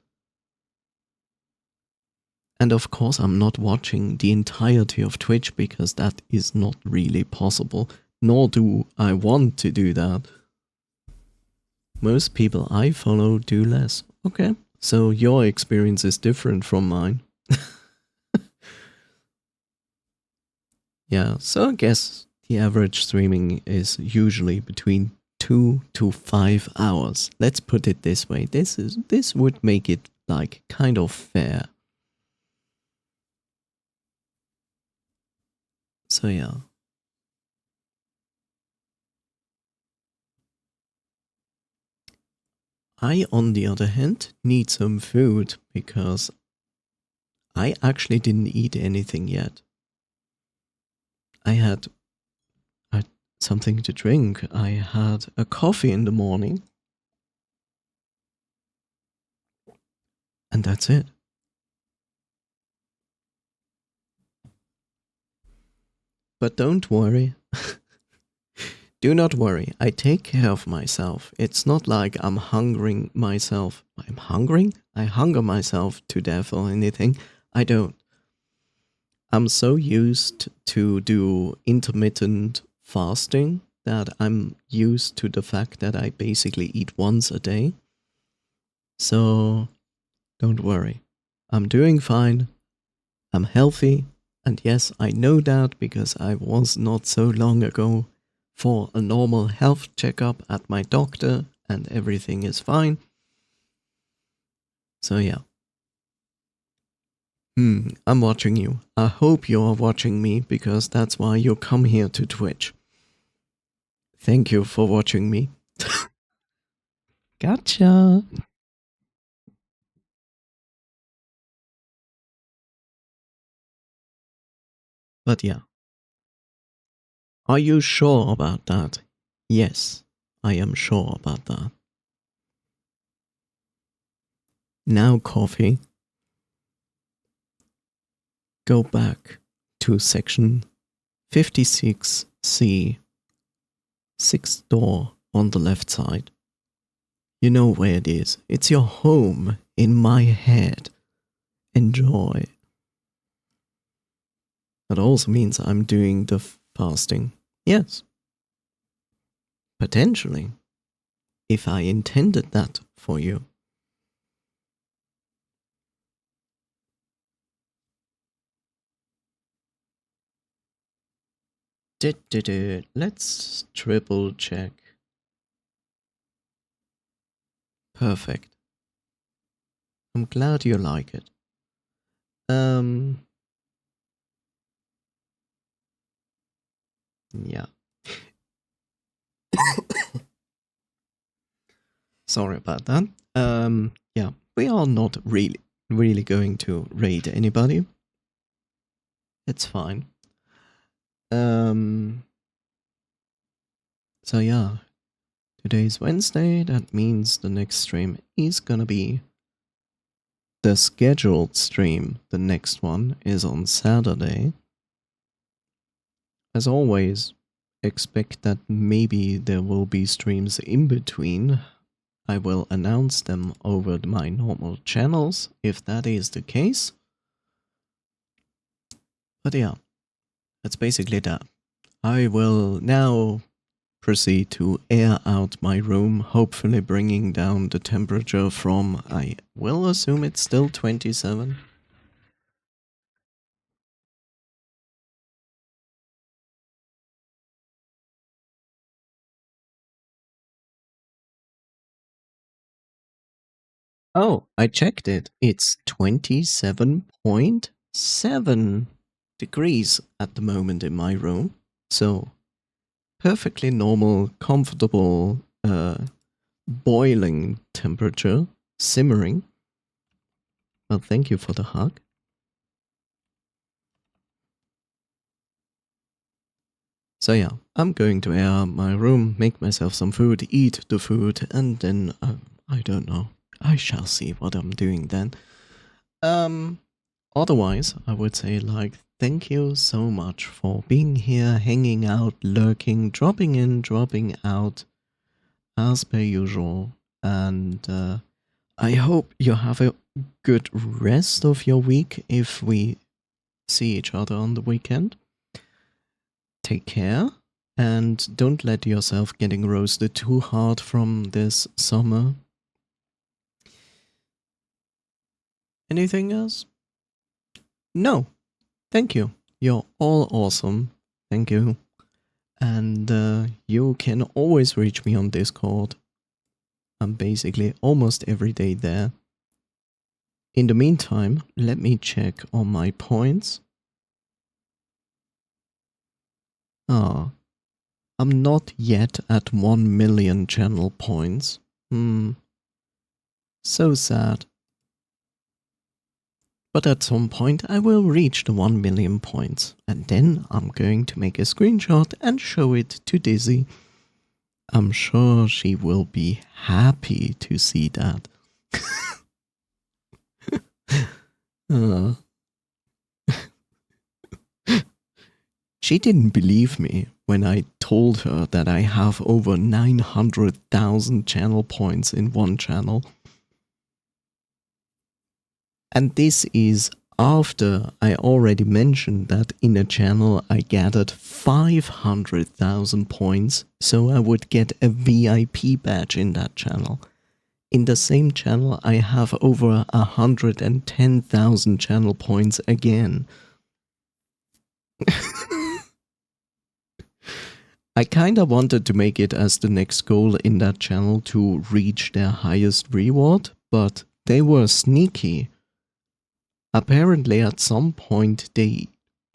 And of course, I'm not watching the entirety of Twitch because that is not really possible, nor do I want to do that. Most people I follow do less. Okay, so your experience is different from mine. Yeah, so I guess the average streaming is usually between 2 to 5 hours. Let's put it this way. This would make it like kind of fair. So yeah. I, on the other hand, need some food because I actually didn't eat anything yet. I had something to drink. I had a coffee in the morning. And that's it. But don't worry. Do not worry. I take care of myself. It's not like I'm hungering myself. I'm hungering? I hunger myself to death or anything. I don't. I'm so used to do intermittent fasting that I'm used to the fact that I basically eat once a day. So don't worry. I'm doing fine. I'm healthy. And yes, I know that because I was not so long ago for a normal health checkup at my doctor and everything is fine. So yeah. I'm watching you. I hope you are watching me because that's why you come here to Twitch. Thank you for watching me. Gotcha. But yeah. Are you sure about that? Yes, I am sure about that. Now, coffee. Go back to section 56C, 6th door on the left side. You know where it is. It's your home in my head. Enjoy. That also means I'm doing the fasting. Yes. Potentially. If I intended that for you. Let's triple check. Perfect. I'm glad you like it. Yeah. Sorry about that. Yeah, we are not really going to raid anybody. It's fine. So yeah, today is Wednesday. That means the next stream is gonna be the scheduled stream. The next one is on Saturday. As always, expect that maybe there will be streams in between. I will announce them over my normal channels if that is the case. But yeah, that's basically that. I will now proceed to air out my room, hopefully bringing down the temperature from, I will assume it's still 27. Oh, I checked it. It's 27.7 degrees at the moment in my room. So, perfectly normal, comfortable, boiling temperature. simmering. Well, thank you for the hug. So yeah, I'm going to air out my room, make myself some food, eat the food, and then, I don't know. I shall see what I'm doing then. Otherwise, I would say, like, thank you so much for being here, hanging out, lurking, dropping in, dropping out, as per usual. And I hope you have a good rest of your week if we see each other on the weekend. Take care, and don't let yourself getting roasted too hard from this summer. Anything else? No. Thank you. You're all awesome. Thank you. And you can always reach me on Discord. I'm basically almost every day there. In the meantime, let me check on my points. Ah, I'm not yet at 1 million channel points. So sad. But at some point I will reach the 1 million points, and then I'm going to make a screenshot and show it to Dizzy. I'm sure she will be happy to see that. She didn't believe me when I told her that I have over 900,000 channel points in one channel. And this is after I already mentioned that in a channel I gathered 500,000 points, so I would get a VIP badge in that channel. In the same channel I have over 110,000 channel points again. I kinda wanted to make it as the next goal in that channel to reach their highest reward, but they were sneaky. Apparently at some point they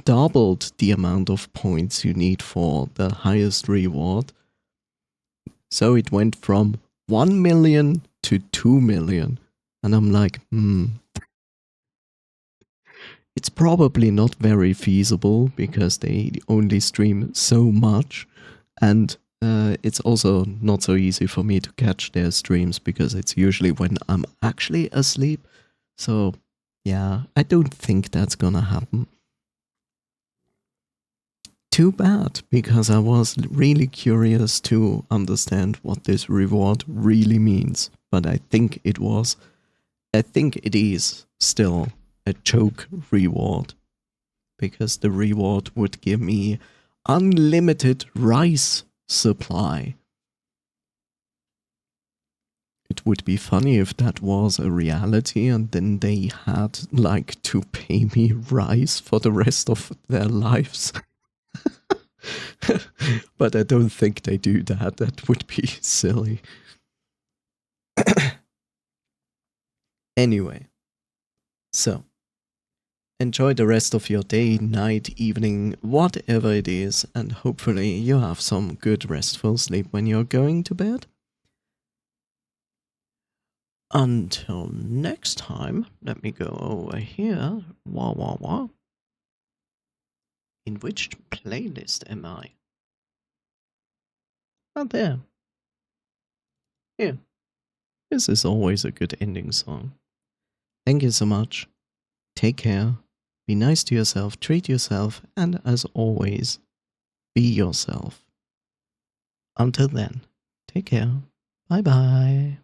doubled the amount of points you need for the highest reward. So it went from 1 million to 2 million. And I'm like, it's probably not very feasible because they only stream so much. And it's also not so easy for me to catch their streams because it's usually when I'm actually asleep. So yeah, I don't think that's gonna happen. Too bad, because I was really curious to understand what this reward really means. But I think it is still a choke reward. Because the reward would give me unlimited rice supply. It would be funny if that was a reality and then they had like to pay me rice for the rest of their lives. But I don't think they do that. That would be silly. Anyway, so enjoy the rest of your day, night, evening, whatever it is, and hopefully you have some good restful sleep when you're going to bed. Until next time, let me go over here. In which playlist am I? Oh, there. Here. This is always a good ending song. Thank you so much. Take care. Be nice to yourself, treat yourself, and as always, be yourself. Until then, take care. Bye bye.